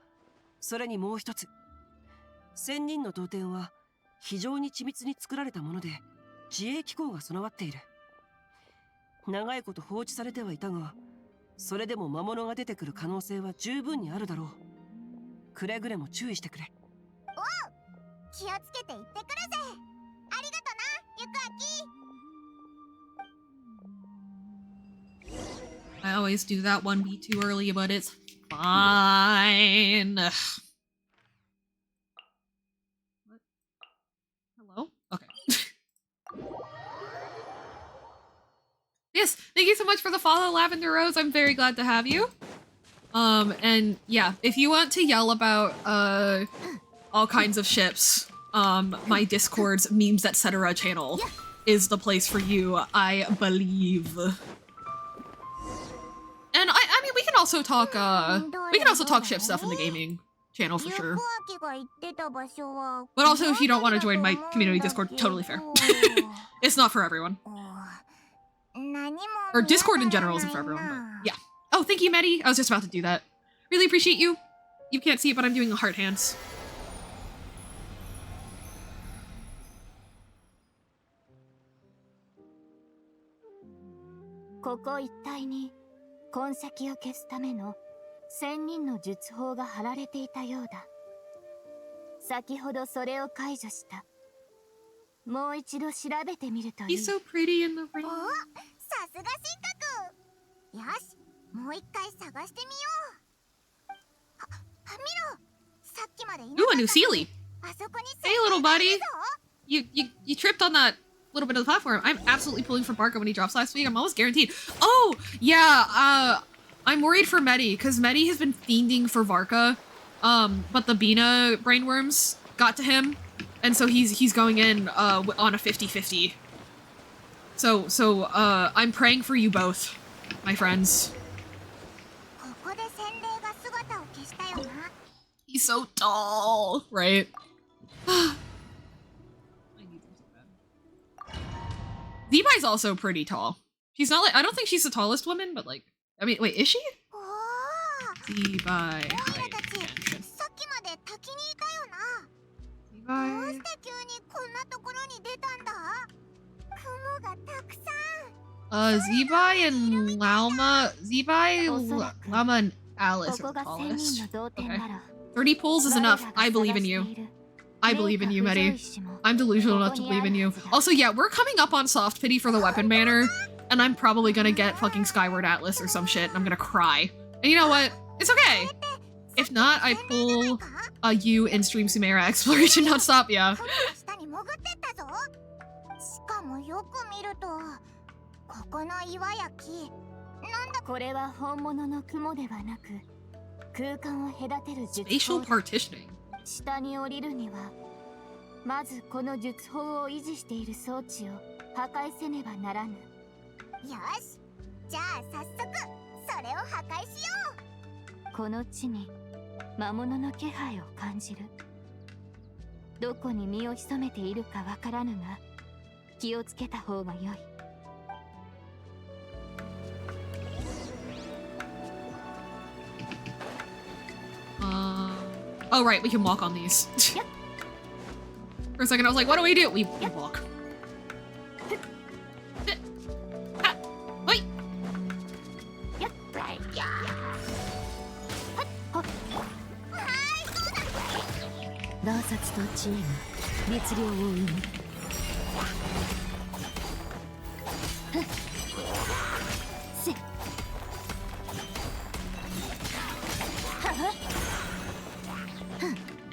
それにもう一つ。千人の導天は非常に緻密に作られたもので、自衛機構が備わっている。長いこと放置されてはいたが、それでも魔物が出てくる可能性は十分にあるだろう。くれぐれも注意してくれ。おう、気をつけて行ってくるぜ。ありがとな、ゆくあき。 I always do that 1B too early, but it's fine. What? Hello? Okay. Yes, thank you so much for the follow, Lavender Rose. I'm very glad to have you. And yeah, if you want to yell about all kinds of ships, my Discord's memes etc. channel is the place for you, I believe. And I mean we can also talk ship stuff in the gaming channel for sure. But also if you don't want to join my community Discord, totally fair. It's not for everyone. Or Discord in general isn't for everyone, but yeah. Oh, thank you, Medi. I was just about to do that. Really appreciate you. You can't see it, but I'm doing heart hands. Koko ittai ni konseki o kesu tame no 1000人の術法が貼られていたようだ。先ほどそれを解除した。もう一度調べてみるといい。 He's so pretty in the ring. お、さすが神格。よし、もう一回探してみよう。見ろ、さっきまでいなかった。 Ooh, a new Sealy. あそこに Hey, little buddy. You tripped on that little bit of the platform. I'm absolutely pulling for Barca when he drops last week. I'm almost guaranteed. Oh, yeah. I'm worried for Medi because Medi has been fiending for Varka, but the Bina brainworms got to him. And so he's going in on a 50-50. So I'm praying for you both, my friends. He's so tall, right? Zibai's also pretty tall. She's not like, I don't think she's the tallest woman, but like, I mean, wait, is she? Zibai. Zibai and Zibai, Llama, and Alice are the tallest. Okay. 30 pulls is enough. I believe in you. I believe in you, Medi. I'm delusional enough to believe in you. Also, yeah, we're coming up on soft pity for the weapon banner, and I'm probably gonna get fucking Skyward Atlas or some shit, and I'm gonna cry. And you know what? It's okay. If not, I pull you in Stream Sumeria Exploration nonstop, yeah. これは本物の雲ではなく空間を隔てる術法。 Spatial partitioning. 下に降りるにはまずこの術法を維持している装置を破壊せねばならぬ。よし、じゃあ早速それを破壊しよう。この地に魔物の気配を感じる。どこに身を潜めているかわからぬが気をつけた方が良い。 Ooh, Oh, right, we can walk on these. For a second, I was like, what do? We walk. Wait. 洞察と知恵が律令を生む。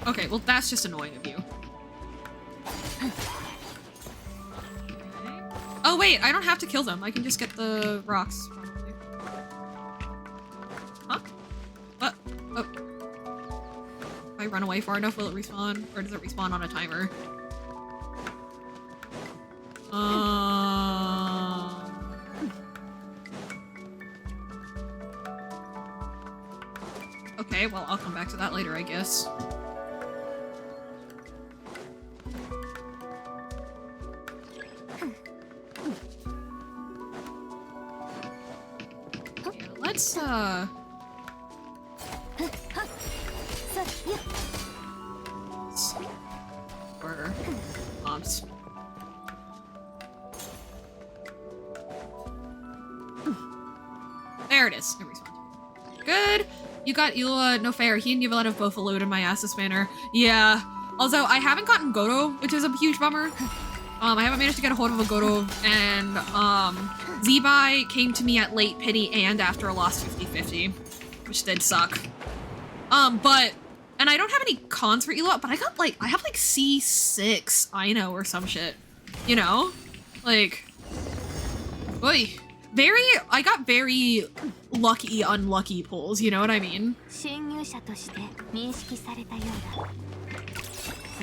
Okay, well that's just annoying of you. Oh wait, I don't have to kill them. I can just get the rocks, probably. Huh? What? Oh. If I run away far enough, will it respawn? Or does it respawn on a timer? Okay, well I'll come back to that later, I guess. Let's or mobs. There it is. It respawned. Good. You got Ilua, no fair. He and Yuvalette have both eluded my ass this manner. Yeah. Also, I haven't gotten Goto, which is a huge bummer. I haven't managed to get a hold of a Goto, and zibai came to me at late pity and after a lost 50-50, which did suck. And I don't have any cons for Elo, but I have like C6 Ino or some shit, you know? Like, boy, I got very lucky, unlucky pulls, you know what I mean? 侵入者として認識されたよう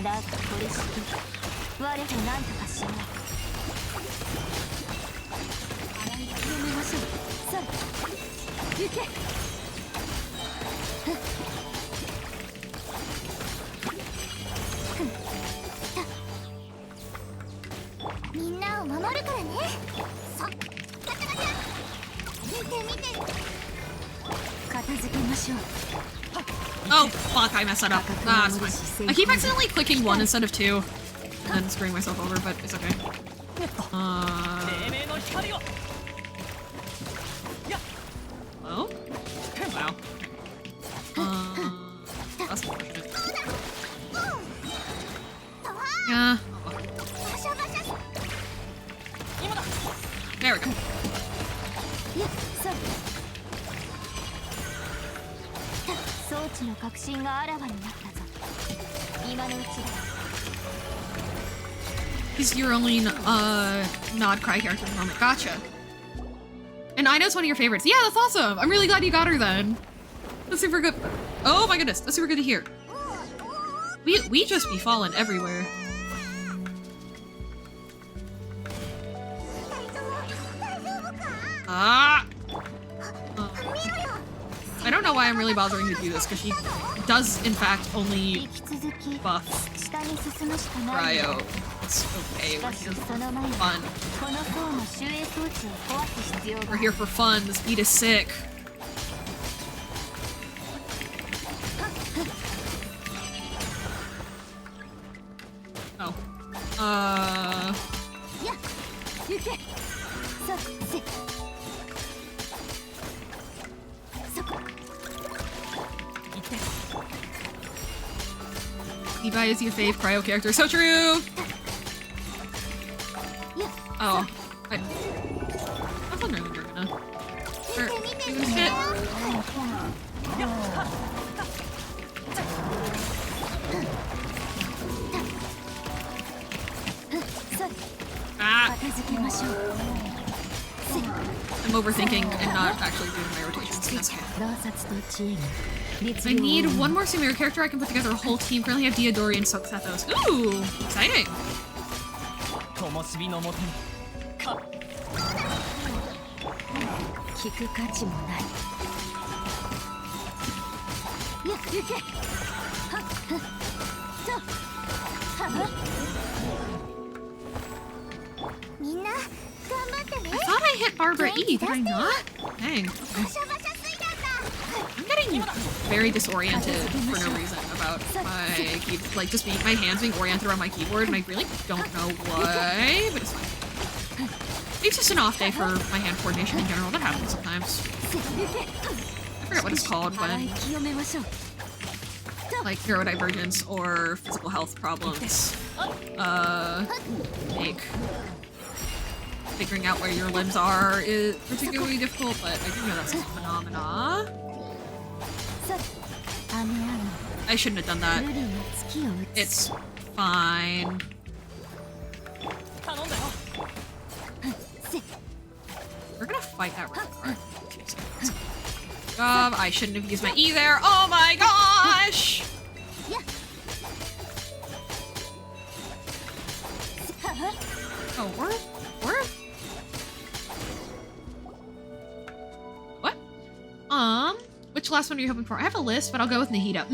だ。だがこれしき我が何とかしない。洗い清めましょう。さあ、行け。みんなを守るからね。さ、ガチャガチャ。見て見て。片付けましょう。 Oh, fuck, I messed that up. Ah, it's fine. I keep accidentally clicking 1 instead of 2. And then screwing myself over, but it's okay. Hello? Wow. That's unfortunate. Yeah. There we go. He's your only nod cry character at the moment. Gotcha. And Ino's one of your favorites. Yeah, that's awesome. I'm really glad you got her then. That's super good. Oh my goodness, that's super good to hear. We just be falling everywhere. Ah. I don't know why I'm really bothering to do this, because she does, in fact, only buff Cryo. It's okay, we're here for fun. We're here for fun, this beat is sick. Oh. Zibai is your fave cryo character. So true! Oh. I was wondering if you were gonna... Sure. You gonna hit? Ah! I'm overthinking and not actually doing my rotations. That's okay. I need one more Sumeru character. I can put together a whole team. Currently have Diodori and Soxathos. Ooh! Exciting! I thought I hit Barbara E, did I not? Dang. Okay. I'm getting feeling very disoriented for no reason about my just my hands being oriented around my keyboard, and I really don't know why, but it's fine. It's just an off day for my hand coordination in general. That happens sometimes. I forget what it's called when like neurodivergence or physical health problems make figuring out where your limbs are is particularly difficult, but I do know that's a phenomena. I shouldn't have done that. It's fine. We're gonna fight that rock. I shouldn't have used my E there. Oh my gosh! Oh, or what? Which last one are you hoping for? I have a list, but I'll go with Nahida.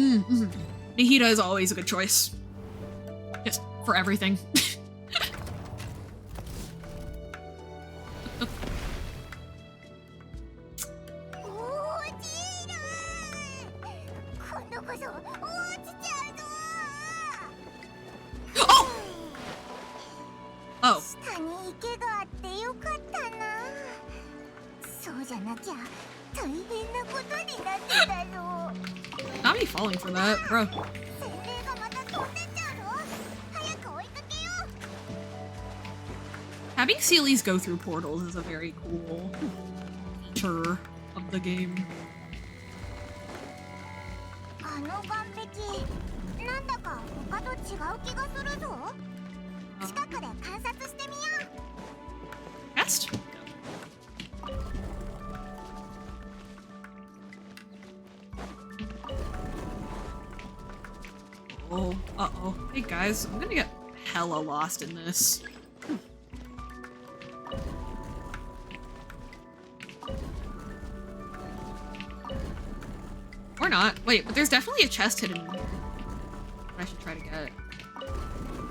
Nahida is always a good choice. Just for everything. Oh! Not me falling for that, bro. Having Sealies go through portals is a very cool feature of the game. Test? Oh, uh-oh. Hey guys, I'm gonna get hella lost in this. Or not. Wait, but there's definitely a chest hidden I should try to get.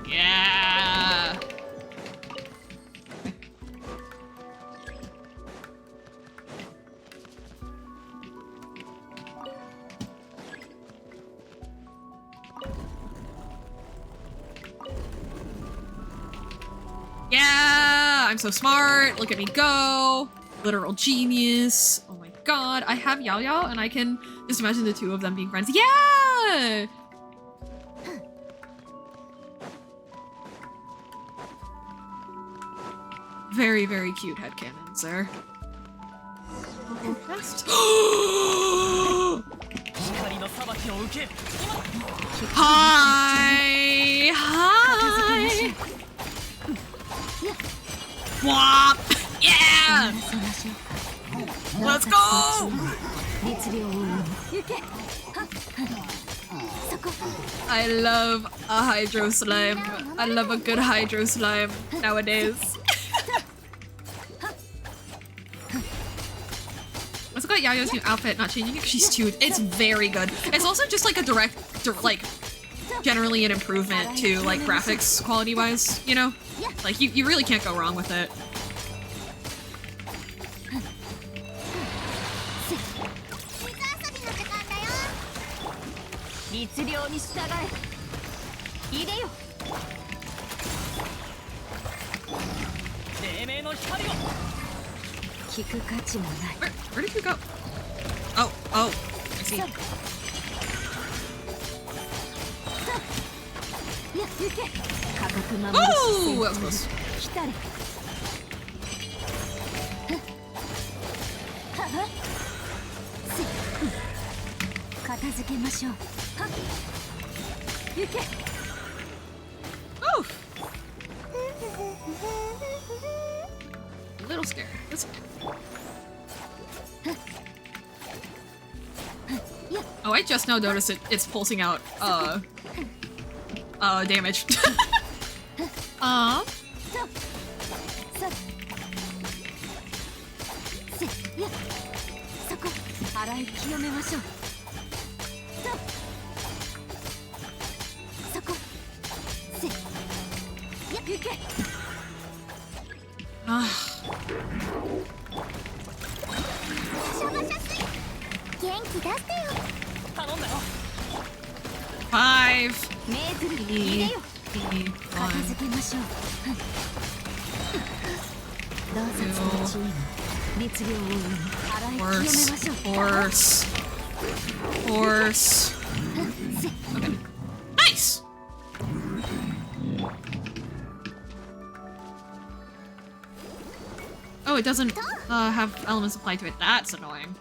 Yeah! Yeah! I'm so smart. Look at me go. Literal genius. Oh my god. I have Yao Yao and I can just imagine the two of them being friends. Yeah! Very, very cute headcanons there. Hi! Hi! Whop! Yeah! Let's go! I love a hydro slime. I love a good hydro slime nowadays. Let's look at Yayo's new outfit, not changing it because she's cute. It's very good. It's also just like a direct, like, generally an improvement to like graphics quality wise, you know? Like you really can't go wrong with it. Where did you go? Oh, I see. Oh, that was close. Oh! A little scared. That's okay. Oh, I just now noticed it's pulsing out damage. 目ずるり入れよ片付けましょうどうぞそのチーム律令を洗い清めましょう Horse. Okay. Nice! Oh, it doesn't have elements applied to it. That's annoying.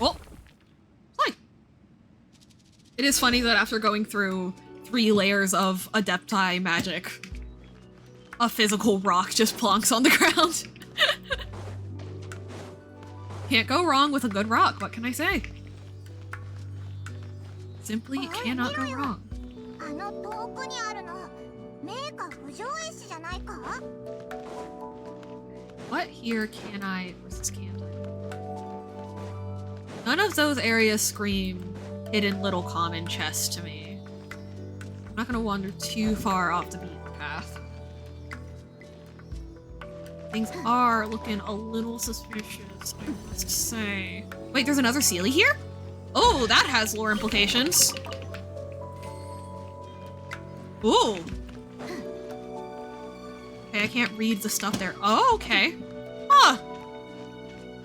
Oh! Hi! It is funny that after going through 3 layers of adoptee magic, a physical rock just plonks on the ground. Can't go wrong with a good rock, what can I say? Simply cannot go wrong. What here can I versus can't I? None of those areas scream hidden little common chest to me. I'm not gonna wander too far off the beaten path. Things are looking a little suspicious, I must say. Wait, there's another Sealy here? Oh, that has lore implications. Ooh. Okay, I can't read the stuff there. Oh, okay. Huh.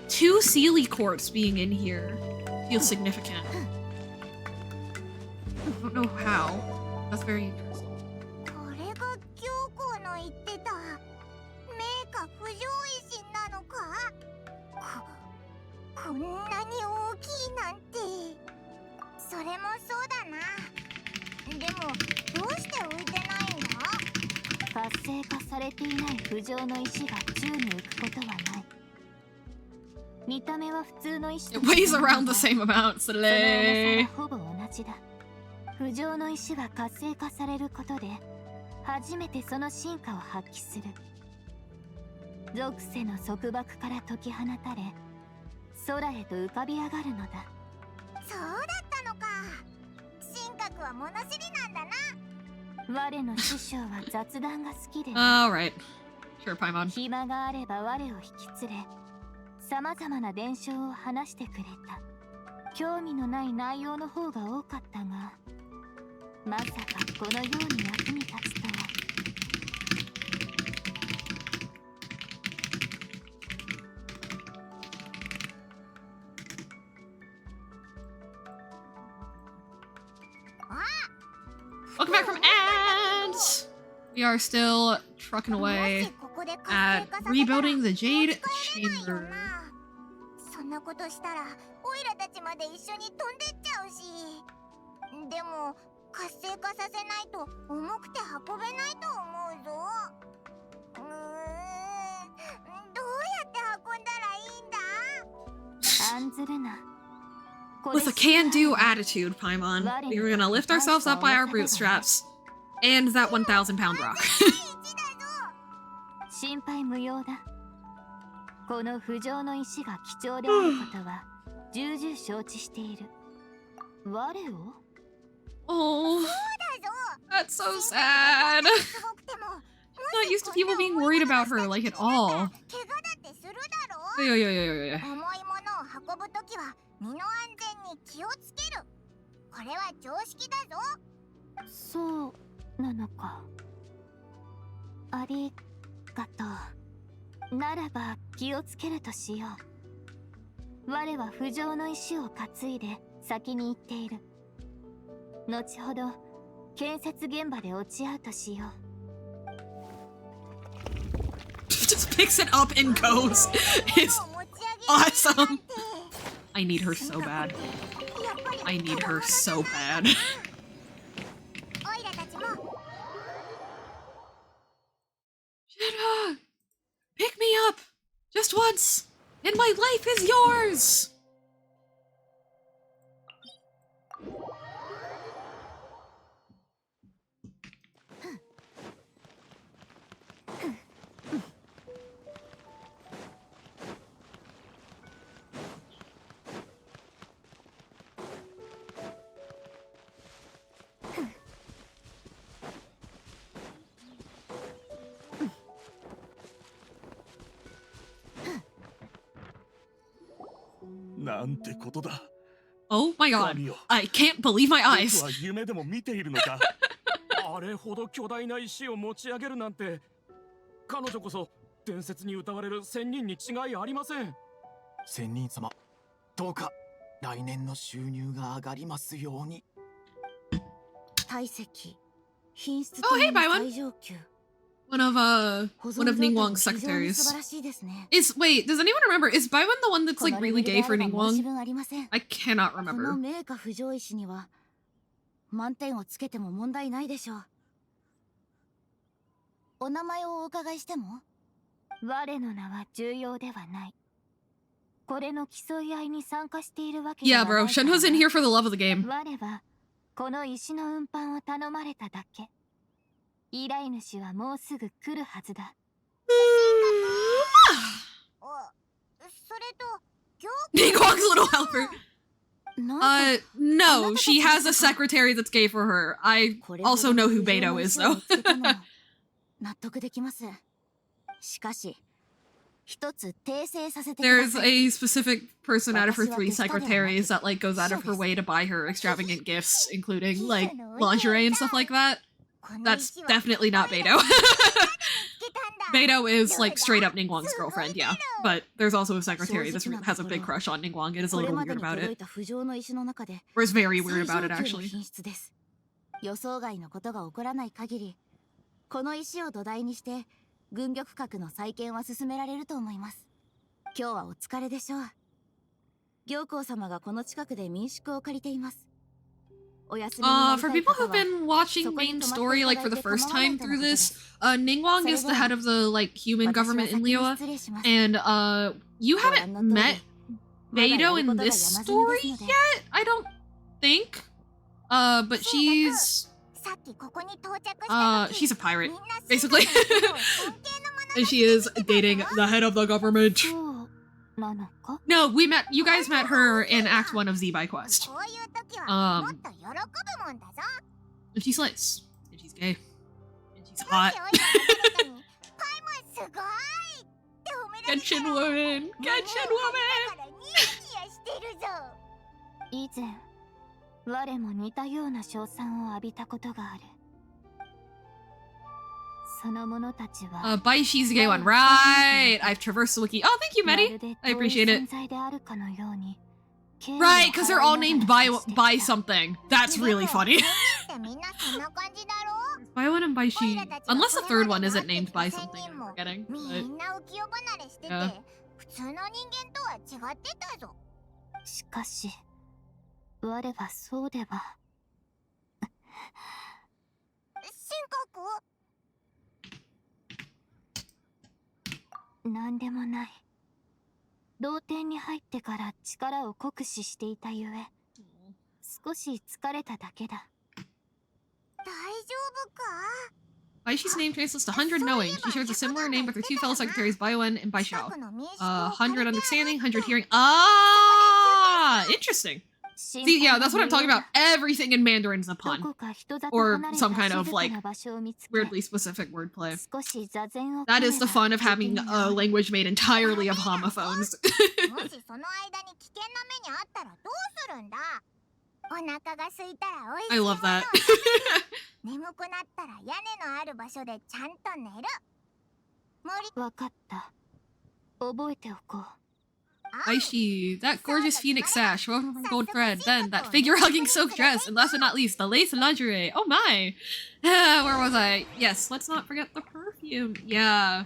2 Sealy quartz being in here feels significant. I don't know how. That's very interesting. It weighs around the same amount, Slay. 不浄の石は活性化されることで初めてその進化を発揮する属性の束縛から解き放たれ空へと浮かび上がるのだそうだったのか神格は物知りなんだな我の師匠は雑談が好きで Alright. Sure, Paimon. 暇があれば我を引き連れ様々な伝承を話してくれた興味のない内容の方が多かったがまさかこのように役に立つとは。Welcome back from ads! We are still trucking away at rebuilding the Jade Chamber. そんなことしたらオイラたちまで一緒に飛んでっちゃうしでも活性化させないと重くて運べないと思うぞどうやって運んだらいいんだ案ずるな With a can-do attitude, Paimon, we were gonna lift ourselves up by our bootstraps and that 1,000-pound rock. 心配無用だこの不浄の石が貴重であることは重々承知している我を Oh, that's so sad. Not used to people being worried about her, like, at all. Yeah. 重いものを運ぶときは身の安全に気をつけるこれは常識だぞそうなのかありがとうならば気をつけるとしよう我は不浄の石を担いで先に行っている後ほど建設現場で落ち合うとしよう Just picks it up and goes. It's awesome. I need her so bad. I need her so bad. Jenna! Pick me up! Just once! And my life is yours! なんてことだ。 Oh my god. I can't believe my 僕 eyes. は夢でも見ているのか。あれほど巨大な石を持ち上げるなんて、彼女こそ伝説に歌われる仙人に違いありません。仙人様、どうか来年の収入が上がりますように。体積、品質 Oh, と hey, も Baiwan. 最上級。 One of 保 one 存 of 状態 Ningguang's も非常に素 secretaries. 晴らしいですね。 Is wait, does anyone remember? Is Baiwan the one that's こ like のレ really ベルで gay あ for れば申し Ningguang? 分ありません。 I cannot この remember. 名家不条石には満点をつけても問題ないでしょう。お名前をお伺いしても？我の名は重要ではない。これの競い合いに参加しているわけ Yeah, bro. Shenhua's in here for the love of the game. 我はこの石の運搬を頼まれただけ。依頼主はもうすぐ来るはずだ。それと Ningguang's little helper. No, she has a secretary that's gay for her. I also know who Beto is, though. 納得できます。しかし、一つ訂正させてくだ There's さい。 a specific person out of her 3 secretaries that like goes out of her way to buy her extravagant gifts, including like lingerie and stuff like that. That's definitely not Beto. Beto is like straight up Ningguang's girlfriend, yeah. But there's also a secretary that has a big crush on Ningguang. It is a これ little まで weird に about 届い it. た浮上の石の中で Or is very weird 最 about 上 it 級の actually. 品質です。予想外のことが起こらない限り、この石を土台にして軍玉閣の再建は進められると思います。今日はお疲れでしょう。行幸様がこの近くで民宿を借りています。お休みになり For たい people 方 who've は been watching そこに main 泊まって story いた like だ for い the て first 構わない time との through ことで this, す。 Ningguang is the head of the like human 私は government 先 in に Liyue, 失礼します。 and you haven't met Beto in this story yet, I don't think. But she's さっきここに到着した時 she's a pirate, basically. And she is dating the head of the government. そうなのか？ No, you guys met her in Act 1 of Zibai Quest. こういう時はもっと喜ぶもんだぞ。 And she slays. And she's gay. And she's hot. パイもすごいって褒められた Genshin ら woman! 胸 Genshin を張りな woman! がらニヤニヤしてるぞ。以前我も似たような称賛を浴びたことがある。その者たちは Baishi's the gay one. Right! I've traversed the wiki. Oh, thank you, ま Medi. るで I 遠い appreciate 存 it. 在であるかのように Right, because they're all named by something. That's really funny. ってみんなそんな感じだろ。 Baiwan and Baishi. Unless the third one isn't named by something, I'm forgetting. み But んな浮世離れしてて Yeah. 普通の人間とは違ってたぞ。しかし我はそうでは。深刻？何でもない。同点に入ってから力を酷使していたゆえ少し疲れただけだ。大丈夫か？ Baishi's name translates to 100 knowing. She shares a similar name with her 2 fellow secretaries, Baiwen and Baishao. 100 understanding, 100 hearing. Ah! Interesting. See, yeah, that's what I'm talking about. Everything in Mandarin's a pun. Or some kind of, like, weirdly specific wordplay. That is the fun of having a language made entirely of homophones. もしその間に危険な目にあったらどうするんだ？お腹が空いたらおいしい I ものを love that. 眠くなったら屋根のある場所でちゃんと寝る。わかった。覚えておこう。 Aishi, that gorgeous phoenix sash, woven from gold thread, then that figure-hugging silk dress, and last but not least, the lace lingerie. Oh my! Where was I? Yes, let's not forget the perfume. Yeah.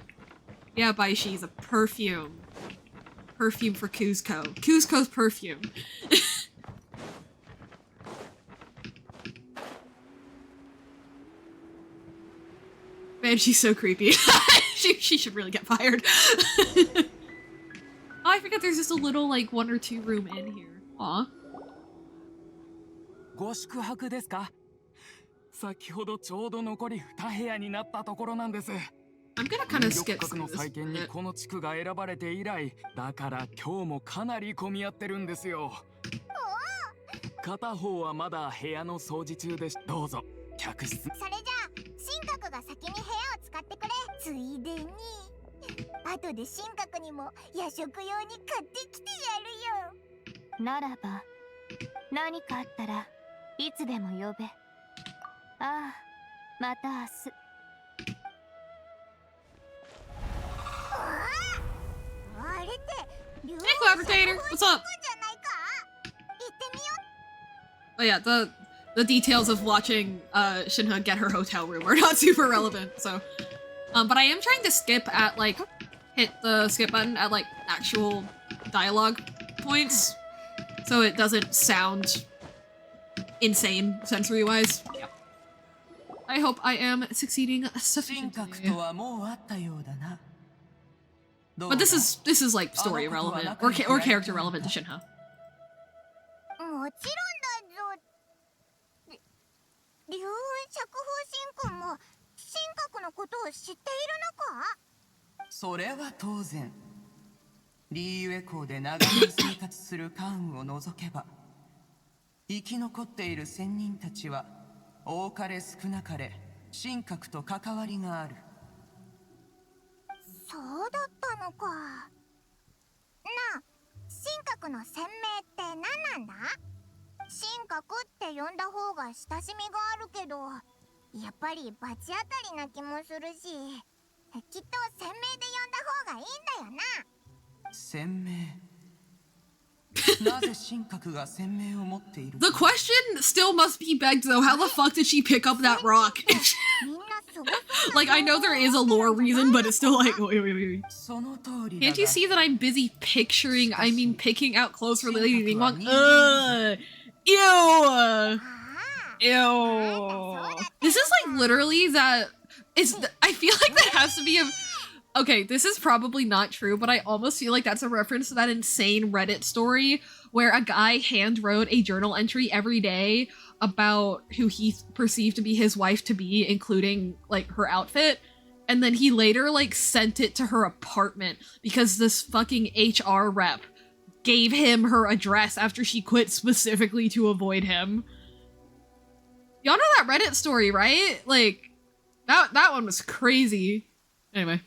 Yeah, Baishi's a perfume. Perfume for Kuzco. Kuzco's perfume. Man, she's so creepy. she should really get fired. Oh, I forget there's just a little, like, 1 or 2 room in here. Aw. ご宿泊ですか？先ほどちょうど残り2部屋になったところなんです。 I'm gonna kind of skip 国 through の this 再建に bit. この地区が選ばれて以来、だから今日もかなり混み合ってるんですよ。片方はまだ部屋の掃除中です。どうぞ客室。それじゃあ神格が先に部屋を使ってくれ。ついでに後で神格にも夜食用に買ってきてやるよ。ならば何かあったらいつでも呼べ。ああ、また明日。あれって竜 Hey, Collaborator, what's up? じゃないか。行ってみよう。 Oh yeah, the details of watching Shinha get her hotel room are not super relevant. So, but I am trying to skip at like hit the skip button at like actual dialogue points, so it doesn't sound insane sensory wise. Yeah. I hope I am succeeding sufficiently. But this is like story relevant or character relevant to Shinha. もちろんだぞ。竜雲釈放神君も神格のことを知っているのか？それは当然。リーユエ港で長年生活する関羽を除けば、生き残っている仙人たちは多かれ少なかれ神格と関わりがある。そうだったのか。なあ、神格の鮮明って何なんだ？神格って呼んだ方が親しみがあるけど、やっぱり罰当たりな気もするし、きっと鮮明で呼んだ方がいいんだよな。鮮明。なぜ神格が鮮明を持っている？ The question still must be begged though. How the fuck did she pick up that rock? Like, I know there is a lore reason, but it's still like, wait. Can't you see that I'm busy picking out clothes for Lady Ningguang? Ew! Ew. This is like literally that. I feel like that has to be a. Okay, this is probably not true, but I almost feel like that's a reference to that insane Reddit story where a guy hand wrote a journal entry every day about who he perceived to be his wife to be, including like her outfit. And then he later like sent it to her apartment because this fucking HR rep gave him her address after she quit specifically to avoid him. Y'all know that Reddit story, right? Like, that one was crazy. Anyway.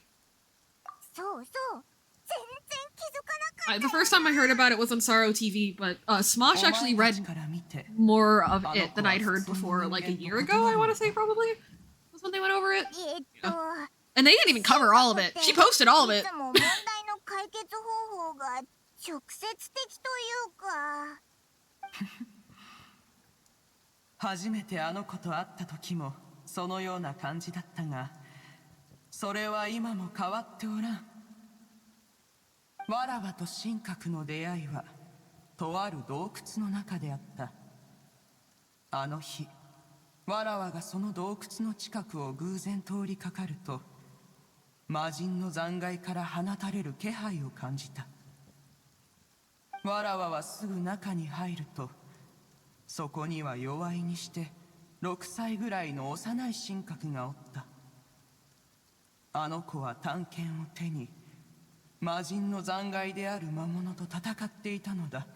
The first time I heard about it was on Sorrow TV, but Smosh actually read more of it than I'd heard before, like a year ago, I want to say, probably, was when they went over it. Yeah. And they didn't even cover all of it. She posted all of it. 初めてあの子と会った時もそのような感じだったが、それは今も変わっておらん。わらわと神格の出会いはとある洞窟の中であった。あの日、わらわがその洞窟の近くを偶然通りかかると、魔人の残骸から放たれる気配を感じた。わらわはすぐ中に入ると、そこには弱いにして6歳ぐらいの幼い神格がおった。あの子は短剣を手に魔人の残骸である魔物と戦っていたのだ。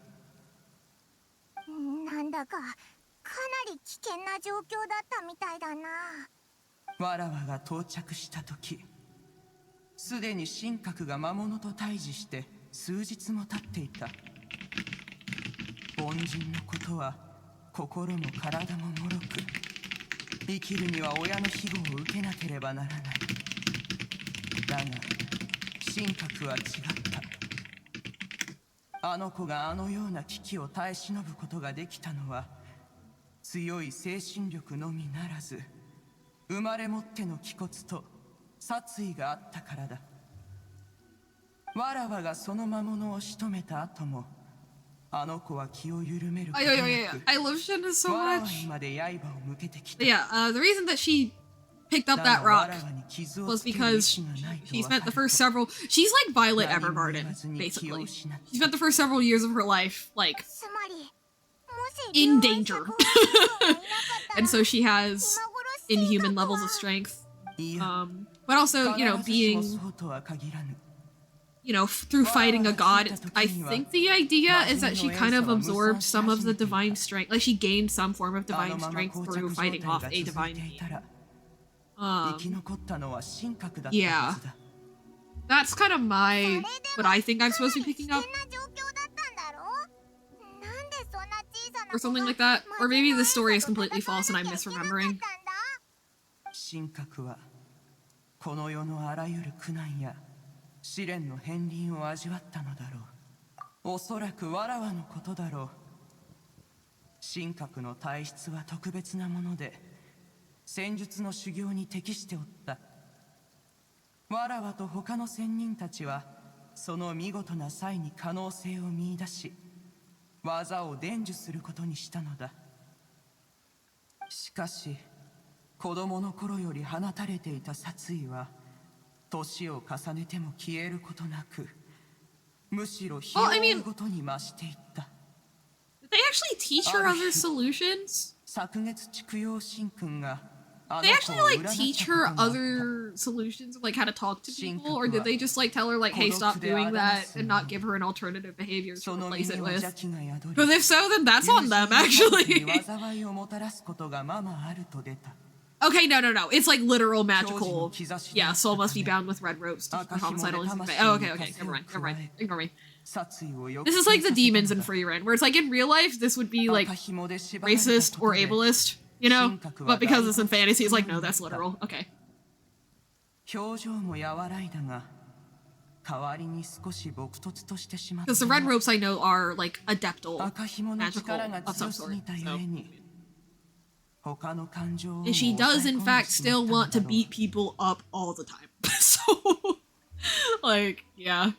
なんだかかなり危険な状況だったみたいだな。わらわが到着した時、すでに神格が魔物と対峙して数日も経っていた。凡人のことは心も体も脆く、生きるには親の庇護を受けなければならない。だが神格は違った。あの子があのような危機を耐え忍ぶことができたのは、強い精神力のみならず、生まれ持っての気骨と殺意があったからだ。わらわがその魔物を仕留めた後も、あの子は気を緩めることなく、 I love Shinha so わらわ much. にまで刃を向けてきた。 Yeah, the reason that she picked up that rock was because she spent the first several. She's like Violet Evergarden, basically. She spent the first several years of her life, like, in danger. And so she has inhuman levels of strength. But also, you know, being, you know, through fighting a god, I think the idea is that she kind of absorbed some of the divine strength. Like, she gained some form of divine strength through fighting off a divine being. Yeah. That's kind of what I think I'm supposed to be picking up. or something like that. Or maybe the story is completely false and I'm misremembering. 神格はこの世のあらゆる苦難や試練の片鱗を味わったのだろう。おそらくわらわのことだろう。神格の体質は特別なもので戦術の修行に適しておった。わらわと他の仙人たちはその見事な才に可能性を見出し技を伝授することにしたのだ。しかし子供の頃より放たれていた殺意は年を重ねても消えることなくむしろ火を追うごとに増していった。Did they actually teach her other solutions? 昨月畜養神君が Did they actually like teach her other solutions of like how to talk to people, or did they just like tell her like, hey, stop doing that and not give her an alternative behavior to replace it with? Because if so, then that's on them actually. Okay, no. It's like literal magical. Yeah, soul must be bound with red ropes to keep her homicidal and zibai. Oh, okay. Never mind. Ignore me. This is like the demons in Free Rent, where it's like in real life, this would be like racist or ableist, you know? But because it's in fantasy, it's like, no, that's literal. Okay. Because the red ropes I know are like adeptal, magical of some sort. So. And she does in fact still want to beat people up all the time. So, like, yeah.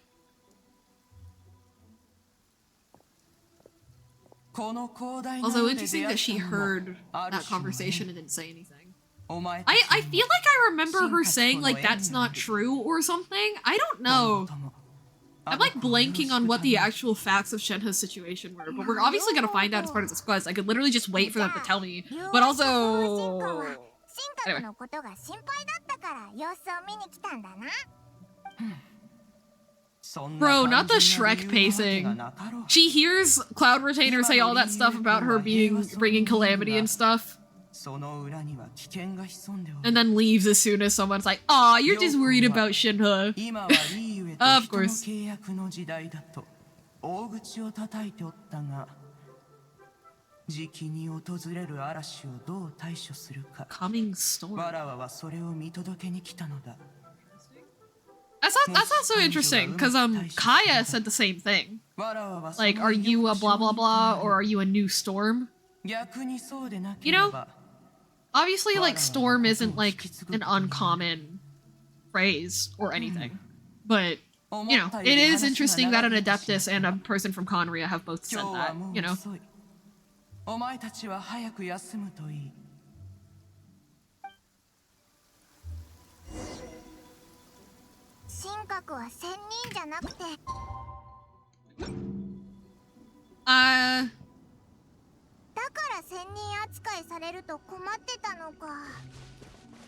Also interesting that she heard that conversation and didn't say anything. I feel like I remember her saying like that's not true or something. I don't know. I'm like blanking on what the actual facts of Shenhe's situation were, but we're obviously gonna find out as part of this quest. I could literally just wait for them to tell me, but also... Anyway. Bro, not the Shrek pacing. She hears Cloud Retainer say all that stuff about her bringing calamity and stuff. And then leaves as soon as someone's like, aw, you're just worried about Shenhe. Of course. Coming storm. That's also interesting, because Kaya said the same thing. Like, are you a blah blah blah, or are you a new storm? You know? Obviously, like, storm isn't, like, an uncommon phrase or anything. But, you know, it is interesting that an Adeptus and a person from Conria have both said that, you know?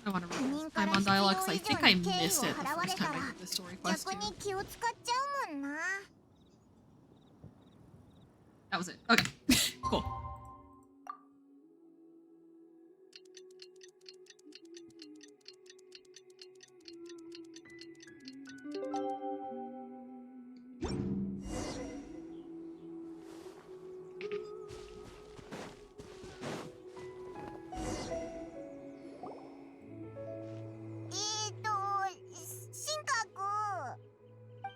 I want to read this time on dialogue because I think I missed it the first time I did the story quest too. That was it. Okay. Cool.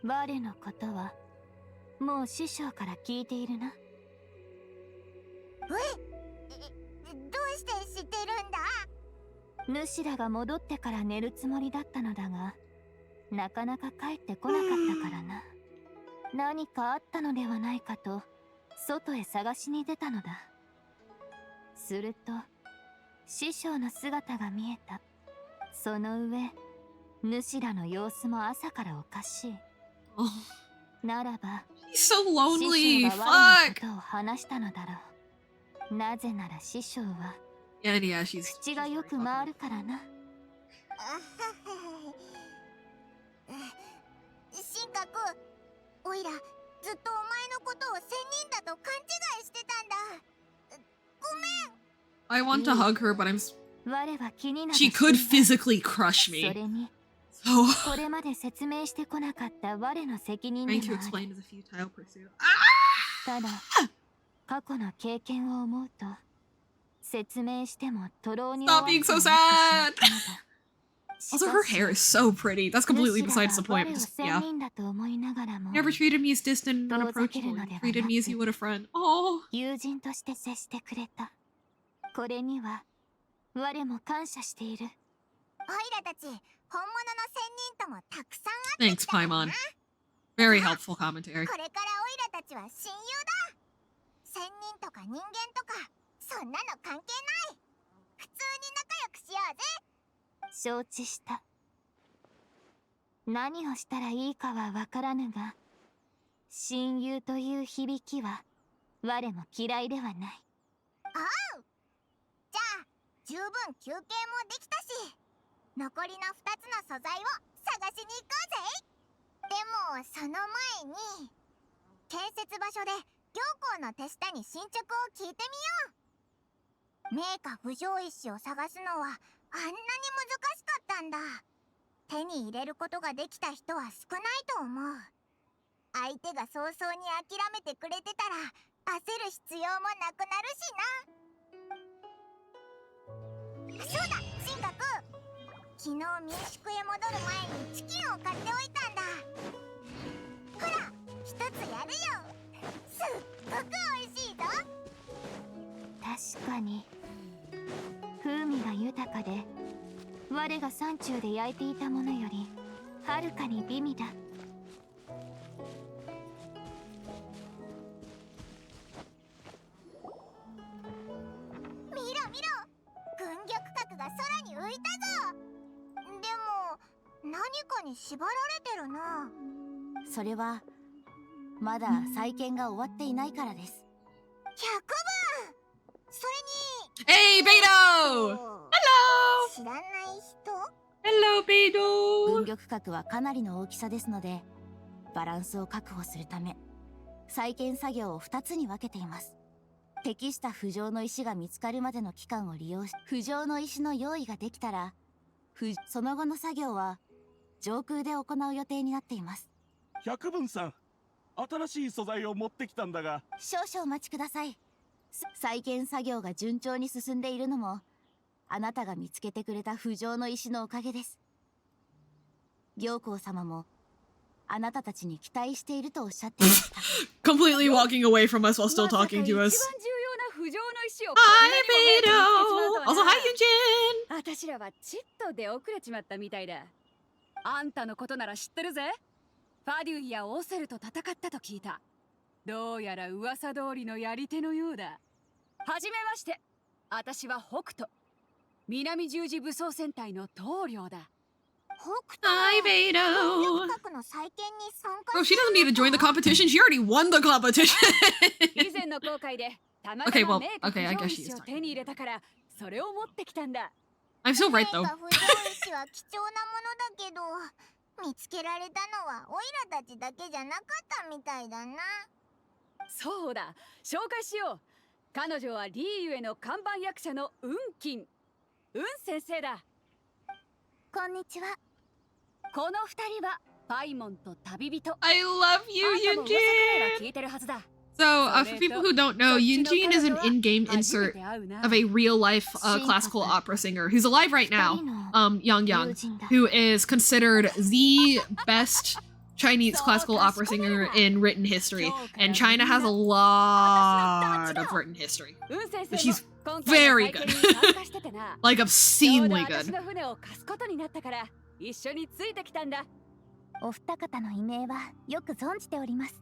我のことはもう師匠から聞いているな。どうして知ってるんだ？主らが戻ってから寝るつもりだったのだが、なかなか帰ってこなかったからな。何かあったのではないかと外へ探しに出たのだ。すると師匠の姿が見えた。その上、主らの様子も朝からおかしい。ならば、He's so lonely. 師匠が我のことを話したのだろう。なぜなら師匠は口がよく回るからな。神格、おいらずっとお前のことを仙人だと勘違いしてたんだ。ごめん。I want to hug her, but我は気になる。she could physically crush me. それに、これまで説明してこなかった我の責任でもある。ただ、過去の経験を思うと説明しても徒労に Stop being so sad! Also, her hair is so pretty. That's completely besides the point. Just, yeah. Never treated me as distant and unapproachable. You treated me as you would a friend. Oh. 友人として接してくれた。これには我も感謝している。オイラたち本物の仙人ともたくさん会ってき Thanks, たんだな。 Paimon. Very helpful commentary. これからオイラたちは親友だ。仙人とか人間とかそんなの関係ない。普通に仲良くしようぜ。承知した。何をしたらいいかはわからぬが、親友という響きは我も嫌いではない。おう。じゃあ十分休憩もできたし、残りの2つの素材を探しに行こうぜ。でもその前に建設場所で行幸の手下に進捗を聞いてみよう。名家不条石を探すのはあんなに難しかったんだ。手に入れることができた人は少ないと思う。相手が早々に諦めてくれてたら焦る必要もなくなるしな。そうだ、神格。昨日民宿へ戻る前にチキンを買っておいたんだ。ほら、一つやるよ。すっごく美味しいぞ。確かに風味が豊かで、我が山中で焼いていたものよりはるかに美味だ。見ろ見ろ、軍玉閣が空に浮いたぞ。でも何かに縛られてるな。それはまだ再建が終わっていないからです。100分。それに Hey, Beto! Hello! 知らない人？ Hello, Beto! 軍玉閣はかなりの大きさですので、バランスを確保するため再建作業を2つに分けています。適した浮上の石が見つかるまでの期間を利用し、浮上の石の用意ができたらその後の作業は上空で行う予定になっています。百分さん、新しい素材を持ってきたんだが。少々お待ちください。再建作業が順調に進んでいるのもあなたが見つけてくれた浮上の石のおかげです。行幸様もあなたたちに期待しているとおっしゃっていました。Completely walking away from us while still talking to us. Hi, Beto! Also, hi, Yunjin! 私らはちっと出遅れちまったみたいだ。あんたのことなら知ってるぜ。ファデュイやオセルと戦ったと聞いた。どうやら噂通りのやり手のようだ。はじめまして。私は北斗。南十字武装戦隊の棟梁だ。Hi, Beto! 軍の再建に参加 Bro, she doesn't need to join the competition. She already won the competition. 以前の航海でたまた Okay, ま well, 名 okay, 家 I 不 guess 条 she 石 is を手に入れたからそれを持ってきたんだ。I'm still right, though. 名家不条石は貴重なものだけど、見つけられたのはオイラたちだけじゃなかったみたいだな。そうだ、紹介しよう。彼女はリーユへの看板役者のウンキン。ウン先生だ。こんにちは。この二人はパイモンと旅人。 I love you, Yunjin! 聞いてるはずだ。So, for people who don't know, Yunjin is an in-game insert of a real-life classical opera singer who's alive right now, Yang, who is considered the best Chinese classical opera singer in written history, and China has a lot of written history. But she's very good. Like, obscenely good. お二方の異名はよく存じております。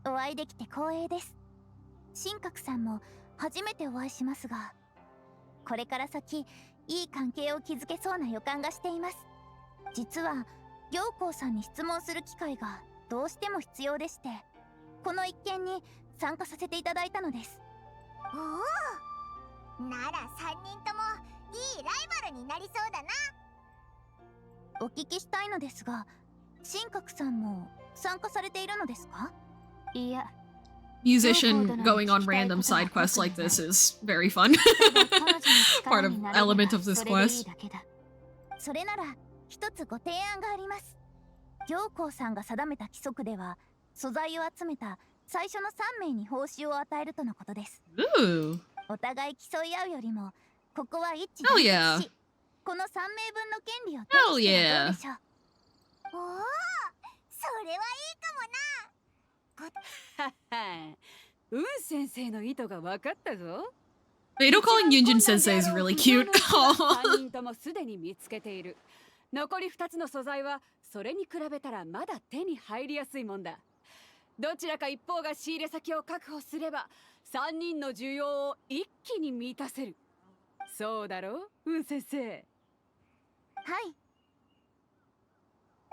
お会いできて光栄です。神格さんも初めてお会いしますが、これから先いい関係を築けそうな予感がしています。実は行幸さんに質問する機会がどうしても必要でして、この一件に参加させていただいたのです。おお、なら3人ともいいライバルになりそうだな。お聞きしたいのですが、神格さんも参加されているのですか？いや、 Musician going on random side quests like this is very fun. Part of element of this quest. それなら一つご提案があります。行幸さんが定めた規則では、素材を集めた最初の3名に報酬を与えるとのことです。 Ooh. お互い競い合うよりもここは一致 Hell 団 yeah. 結し、この3名分の権利を手にしてはどうでしょう。おお、それはいいかもな。ははうん先生の意図が分かったぞ。 Beto calling Yunjin Sensei is really cute. 3人ともすでに見つけている。残り2つの素材はそれに比べたらまだ手に入りやすいもんだ。どちらか一方が仕入れ先を確保すれば3人の需要を一気に満たせる。そうだろう、うん先生。はい。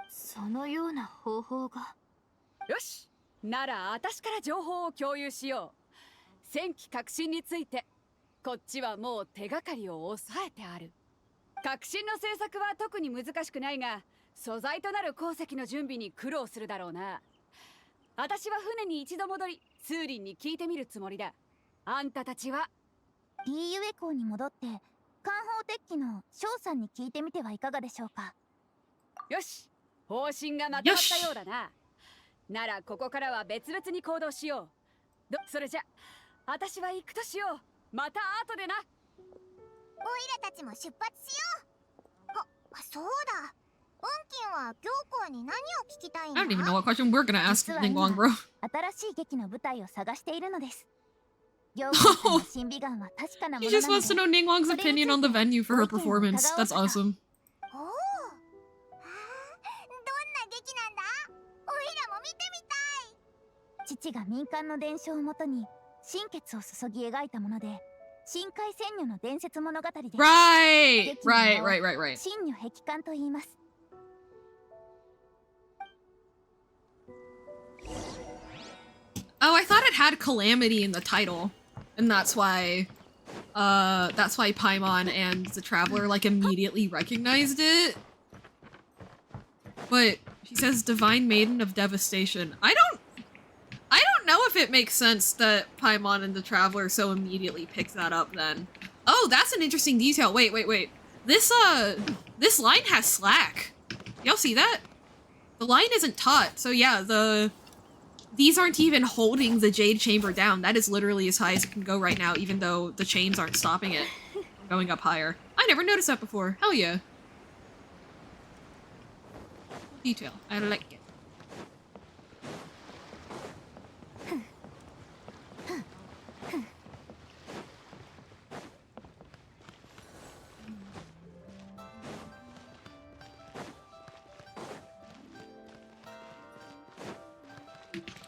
そのような方法が。よし、なら私から情報を共有しよう。戦機革新についてこっちはもう手がかりを押さえてある。革新の政策は特に難しくないが、素材となる鉱石の準備に苦労するだろうな。私は船に一度戻りツーリンに聞いてみるつもりだ。あんたたちはリーユエ港に戻って艦砲鉄器の翔さんに聞いてみてはいかがでしょうか。よし、方針がまとまったようだな。ならここからは別々に行動しよう。それじゃ私は行くとしよう。また後でな。オイラたちも出発しよう。そうだ。運金は行幸に何を聞きたいんだ。 I don't even know what question we're gonna ask Ningguang, bro. 新しい劇の舞台を探しているのです。行幸さんの審美眼は確かなも He の just なの wants to で。 know Ningguang's opinion on the venue for her performance. That's awesome. おお、どんな劇なんだ。オイラも見てみたい。父が民間の伝承をもとに心血を注ぎ描いたもので、深海仙女の伝説物語です。 Right! 劇の名を Right. 真女壁観と言います。 Oh, I thought it had Calamity in the title. And that's why Paimon and the Traveler like immediately recognized it. But she says Divine Maiden of Devastation. I don't know if it makes sense that Paimon and the Traveler so immediately picks that up then. Oh, that's an interesting detail. Wait. This line has slack. Y'all see that? The line isn't taut. So yeah, these aren't even holding the Jade Chamber down. That is literally as high as it can go right now, even though the chains aren't stopping it from going up higher. I never noticed that before. Hell yeah. Detail. I like it.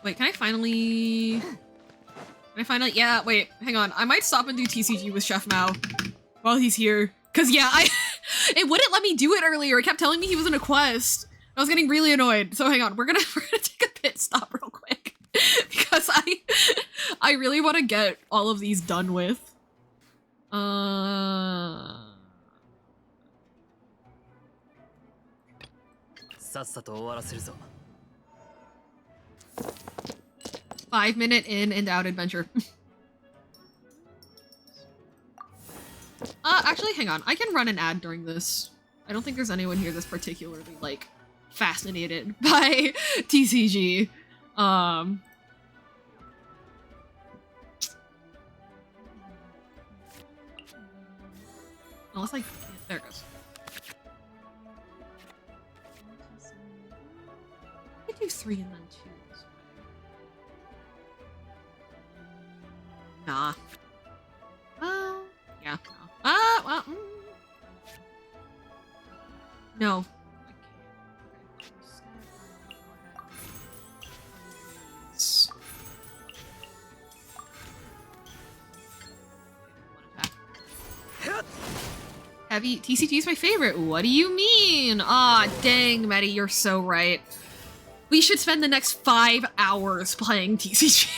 Wait, can I finally... Yeah, wait, hang on. I might stop and do TCG with Chef Mao while he's here. Cause yeah, it wouldn't let me do it earlier. It kept telling me he was in a quest. I was getting really annoyed. So hang on, we're gonna take a pit stop real quick. Because I really want to get all of these done with. Sasato 5-minute in and out adventure. Actually, hang on. I can run an ad during this. I don't think there's anyone here that's particularly, like, fascinated by TCG. Unless, like, there it goes. I could do 3 and then 2. Nah. Yeah, no. Well, no. Heavy TCG is my favorite. What do you mean? Ah, dang, Maddie, you're so right. We should spend the next 5 hours playing TCG.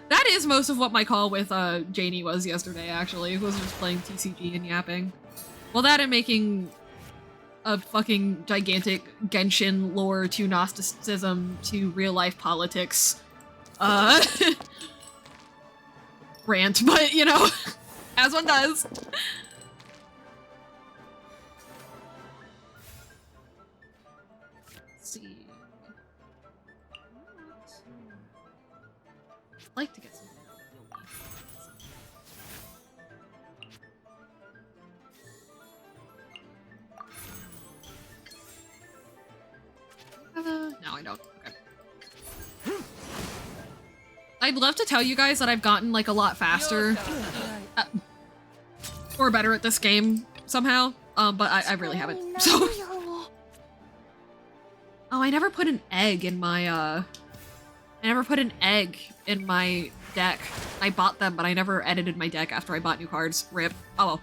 That is most of what my call with Janie was yesterday, actually. It was just playing TCG and yapping. Well, that and making a fucking gigantic Genshin lore to Gnosticism to real-life politics rant, but, you know, as one does. Let's see. I'd like to get something that'll heal me. No, I don't. Okay. I'd love to tell you guys that I've gotten like a lot faster or better at this game somehow, but I really haven't. So, oh, I never put an egg in my I never put an egg in my deck. I bought them, but I never edited my deck after I bought new cards. Rip. Oh well.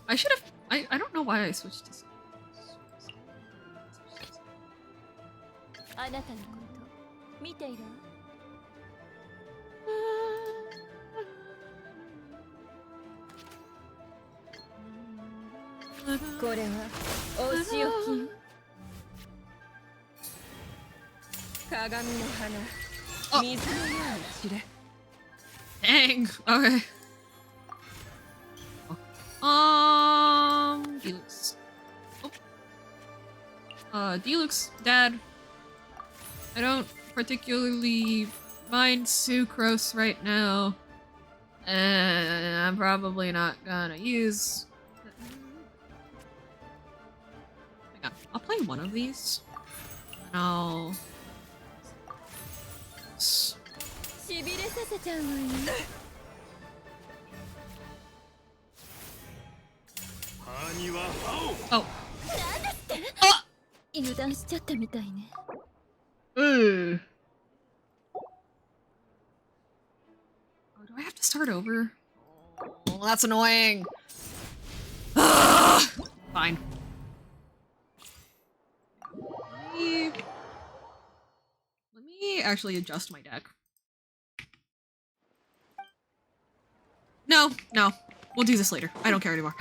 I should have. I don't know why I switched to. あなたのこと見ているこれはお仕置きよ鏡の花水のように散れ Dang. Okay. Deluxe. Oh. Deluxe, Dad. I don't particularly mind sucrose right now. I'm probably not gonna use. Hang on. I'll play one of these. And I'll. しびれさせちゃうわよ Oh. なんだって油断しちゃったみたいね Oh, do I have to start over? Oh, that's annoying. Fine. Let me actually adjust my deck. No. We'll do this later. I don't care anymore.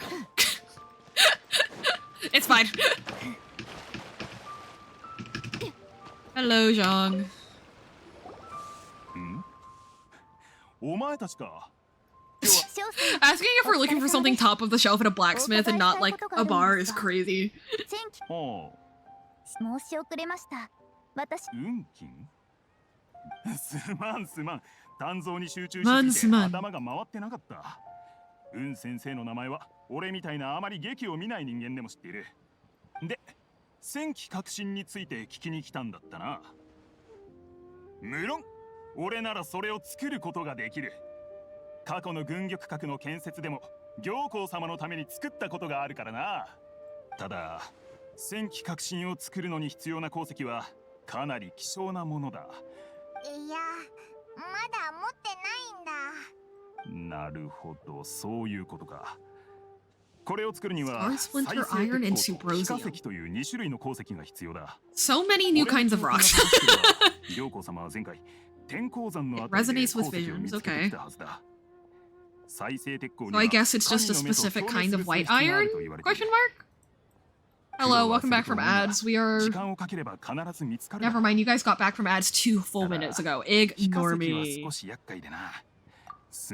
It's fine. Hello, Zhang. お前たちか Asking if we're looking for something top of the shelf at a blacksmith and not like a bar is crazy. 申し遅れました私運金すまん肝臓に集中しすぎて頭が回ってなかった運先生の名前は俺みたいなあまり劇を見ない人間でも知っているで戦機革新について聞きに来たんだったな無論俺ならそれを作ることができる過去の軍玉閣の建設でも行幸様のために作ったことがあるからなただ戦機革新を作るのに必要な鉱石はかなり希少なものだいやまだ持ってないんだなるほどそういうことかこれを作るには Splinter Iron and Subrosium 非化石という2種類の鉱石が必要だ So many new kinds of rocks. 行幸様は前回天鉱山の It resonates with visions, okay. So I guess it's just a specific kind of white iron? Question mark? Hello, welcome back from ads. We are... Never mind, you guys got back from ads 2 full minutes ago. Ignore me.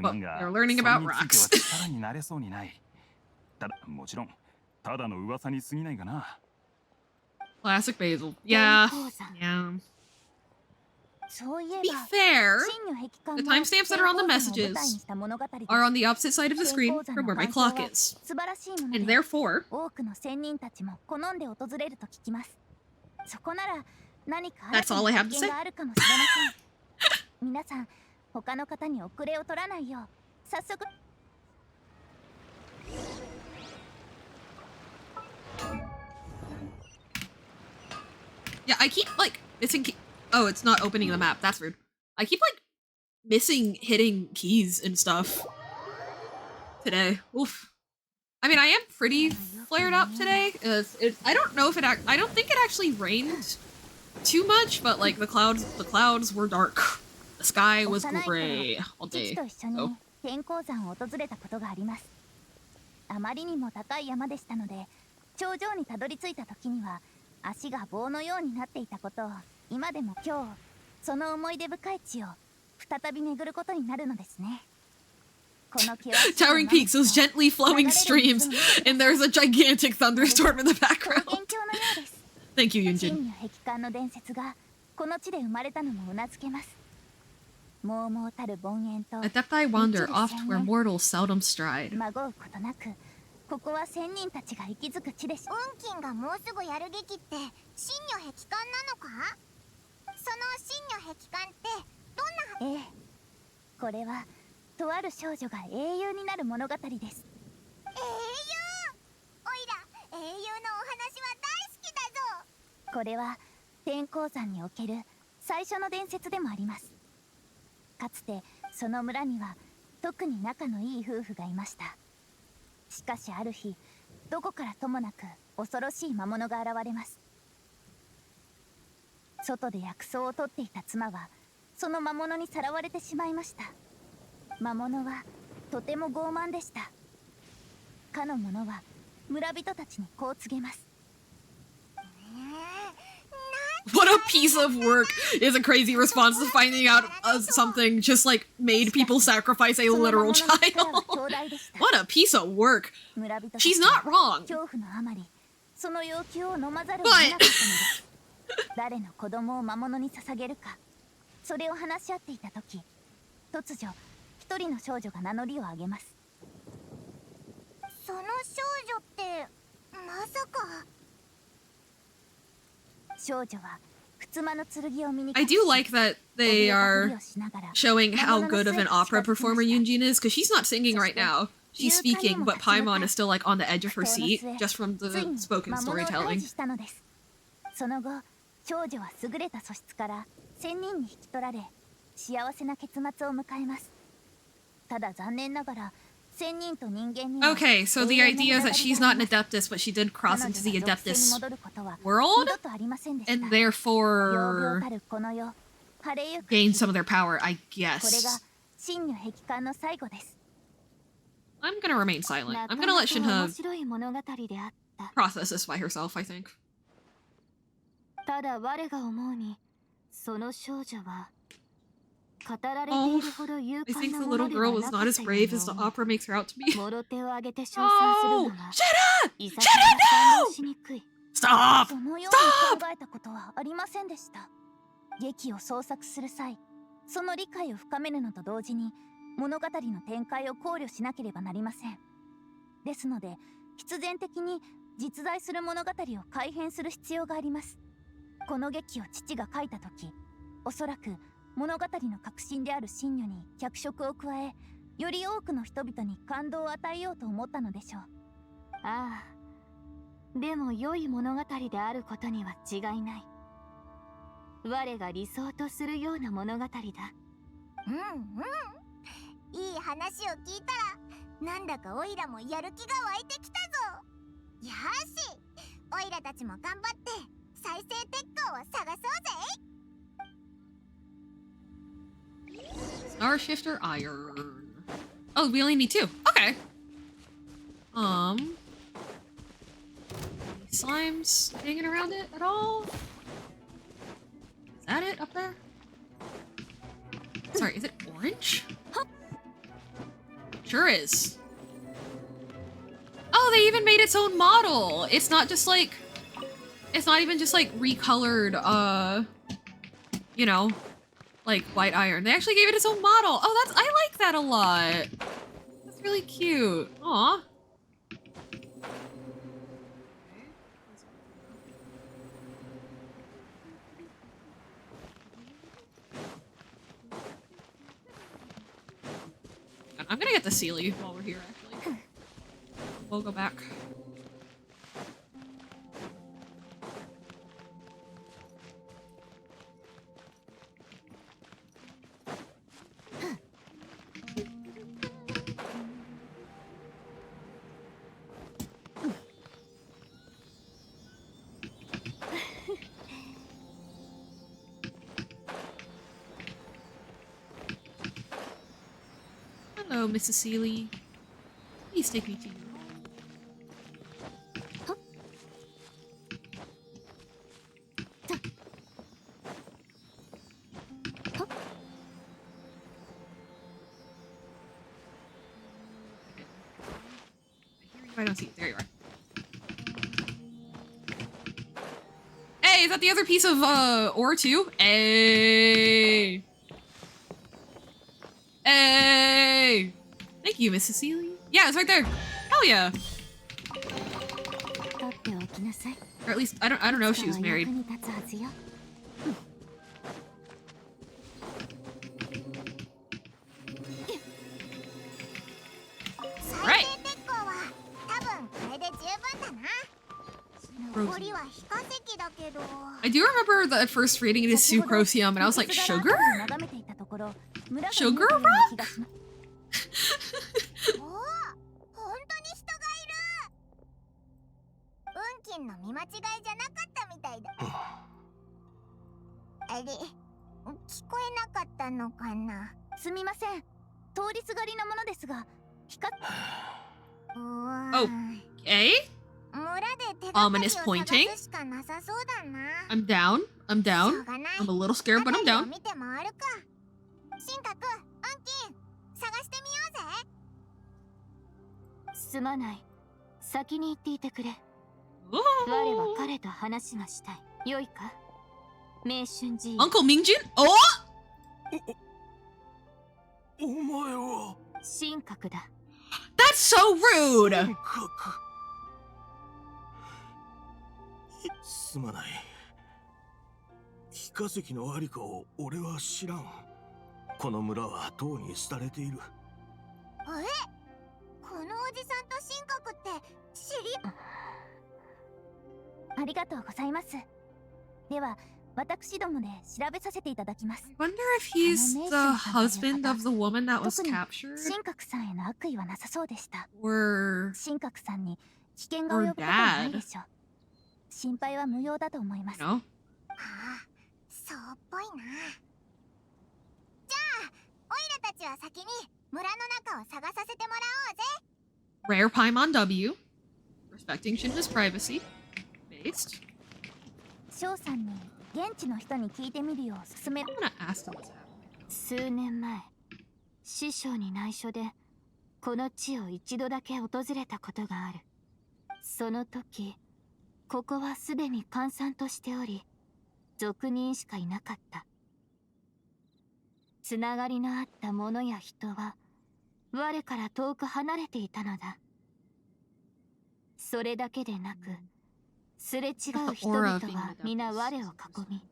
But they're learning about rocks. ただもちろんただの噂に過ぎないがな Classic basil. Yeah. To be fair, the timestamps that are on the messages are on the opposite side of the screen from where my clock is. And therefore, 多くの仙人たちも好んで訪れると聞きますそこなら何か that's all I have to 発 say. 見があるかもしれません皆さん他の方に遅れを取らないよう早速 Yeah, I keep, like, missing oh, it's not opening the map. That's rude. I keep, like, missing hitting keys and stuff today. Oof. I mean, I am pretty flared up today. I don't know if I don't think it actually rained too much, but, like, the clouds were dark. sky was 幼い頃 gray all 父 day. と一緒 So. に天候山を訪れたことがあります。あまりにも高い山でしたので、頂上にたどり着いた時には足が棒のようになっていたことを今でも今日その思い出深い地を再び巡ることになるのですね。Towering peaks, those gently flowing streams, and there's a gigantic thunderstorm in the background. Thank you, Yunjin. 真の壁観の伝説がこの地で生まれたのもうなずけます。もうもうたる凡延と Adoptee wander oft where mortals seldom stride. まごうことなく、ここは仙人たちが息づく地です。運金がもうすぐやる劇って真の壁観なのか？その真の壁観ってどんな？ええ、これはとある少女が英雄になる物語です。英雄？おいら英雄のお話は大好きだぞ。これは天候山における最初の伝説でもあります。かつてその村には特に仲のいい夫婦がいました。しかしある日、どこからともなく恐ろしい魔物が現れます。外で薬草を取っていた妻はその魔物にさらわれてしまいました。魔物はとても傲慢でした。かの者は村人たちにこう告げます。What a piece of work is a crazy response to finding out something just like made people sacrifice a literal child. What a piece of work. She's not wrong. 恐怖のあまり、その要求を飲まざるを得なかったのです。誰の子供を魔物に捧げるか、それを話し合っていた時、突如一人の少女が名乗りを上げます。その少女ってまさか。少女はふつまの剣を身に I do like that they are showing how good of an opera performer Yunjin is, because she's not singing right now. She's speaking, but Paimon is still like on the edge of her seat, just from the spoken storytelling. その後、少女は優れた素質から仙人に引き取られ、幸せな結末を迎えます。ただ残念ながら、仙人と人間には Okay, so the idea is that she's not an Adeptus, but she did cross into the Adeptus world, and therefore gain some of their power, I これが guess. 真の壁観の最後です。 I'm gonna remain silent. I'm gonna let 面 Shinha 白い物語であった。 process this by herself, I think. ただ我が思うに、その少女は語られているほど勇 I 敢 think な the もの little では girl な was か not っ as たよ brave う as the に opera makes her out to be. もろ手を挙げて称賛するのは Shut いさ up! さか感動しにくい。 Stop! そのように考えたことはありませんでした。劇を創作する際、その理解を深めるのと同時に物語の展開を考慮しなければなりません。ですので、必然的に実在する物語を改変する必要があります。この劇を父が書いた時、おそらく物語の核心である真如に脚色を加え、より多くの人々に感動を与えようと思ったのでしょう。ああ、でも良い物語であることには違いない。我が理想とするような物語だ。うんうん。いい話を聞いたら、なんだかオイラもやる気が湧いてきたぞ。よし、オイラたちも頑張って再生鉄鋼を探そうぜ。Star Shifter Iron. Oh, we only need 2. Okay. Slimes hanging around it at all? Is that it up there? Sorry, is it orange? Sure is. Oh, they even made its own model. It's not just like, it's not even just like recolored, you know, like white iron. They actually gave it its own model. Oh, I like that a lot. That's really cute. Aw. I'm gonna get the Sealy while we're here, actually. We'll go back. go, Mrs. Seeley. Please take me to you. I don't see it. There you are. Hey, is that the other piece of ore too? Hey. Hey. Thank you, Mrs. Seeley. Yeah, it's right there. Hell yeah. Or at least I don't know if she was married. Right. I do remember that at first reading it as sucrosium, and I was like, sugar? Sugar rock? Okay. Ominous pointing. I'm down. I'm down. I'm a little scared, but I'm down. すまない。先に行っていてくれ。我は彼と話がしたい。よいか？名春寺。Uncle Mingjin? Oh! お前は神格だ。That's so rude! すまない。非化石のありかを俺は知らん。この村はとうに廃れている。このおじさんと神格って知り。ありがとうございます。では、私どもで調べさせていただきます。I wonder if he's the husband of the woman that was captured? 神格さんへの悪意はなさそうでした。Or 神格さんに危険が及ぶことはないでしょう。心配は無用だと思います。ああ、そうっぽいな。じゃあ、オイラたちは先に村の中を探させてもらおうぜ。Rare Paimon W. Respecting Shinra's privacy. Based. 翔さんに現地の人に聞いてみるよう勧める。数年前、師匠に内緒でこの地を一度だけ訪れたことがある。その時、ここはすでに閑散としており、俗人しかいなかった。つながりのあった者や人は我から遠く離れていたのだ。それだけでなく、すれ違う人々は皆我を囲み、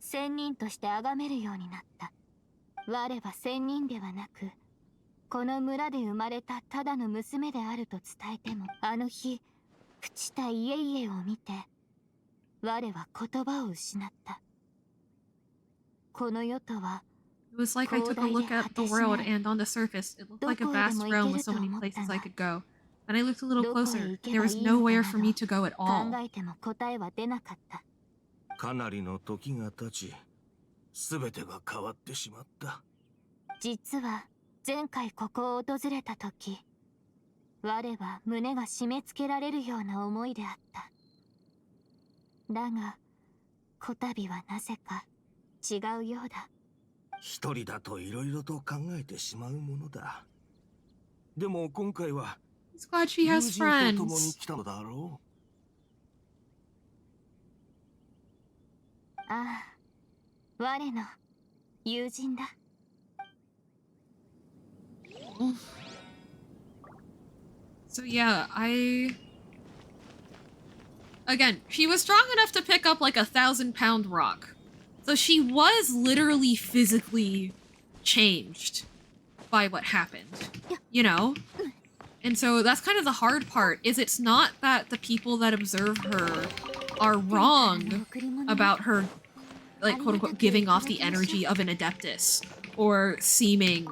仙人として崇めるようになった。我は仙人ではなく、この村で生まれたただの娘であると伝えても、あの日朽ちた家々を見て我は言葉を失った。この世とは It was like I took a look at the world, and on the surface, it looked like a vast realm with so many places I could go. Then I looked a little closer, and there was nowhere for me to go at all. 考えても答えは出なかった。かなりの時が経ち、すべてが変わってしまった。実は前回ここを訪れた時、我は胸が締め付けられるような思いであった。だが、こたびはなぜか違うようだ。一人だと色々と考えてしまうものだ。でも今回は He's glad she has 友人と共に friends. 来たのだろああ、我の友人だ。So yeah, Again, she was strong enough to pick up like 1,000-pound rock. So she was literally physically changed by what happened, you know? And so that's kind of the hard part, is it's not that the people that observe her are wrong about her, like, quote-unquote, giving off the energy of an adeptus, or seeming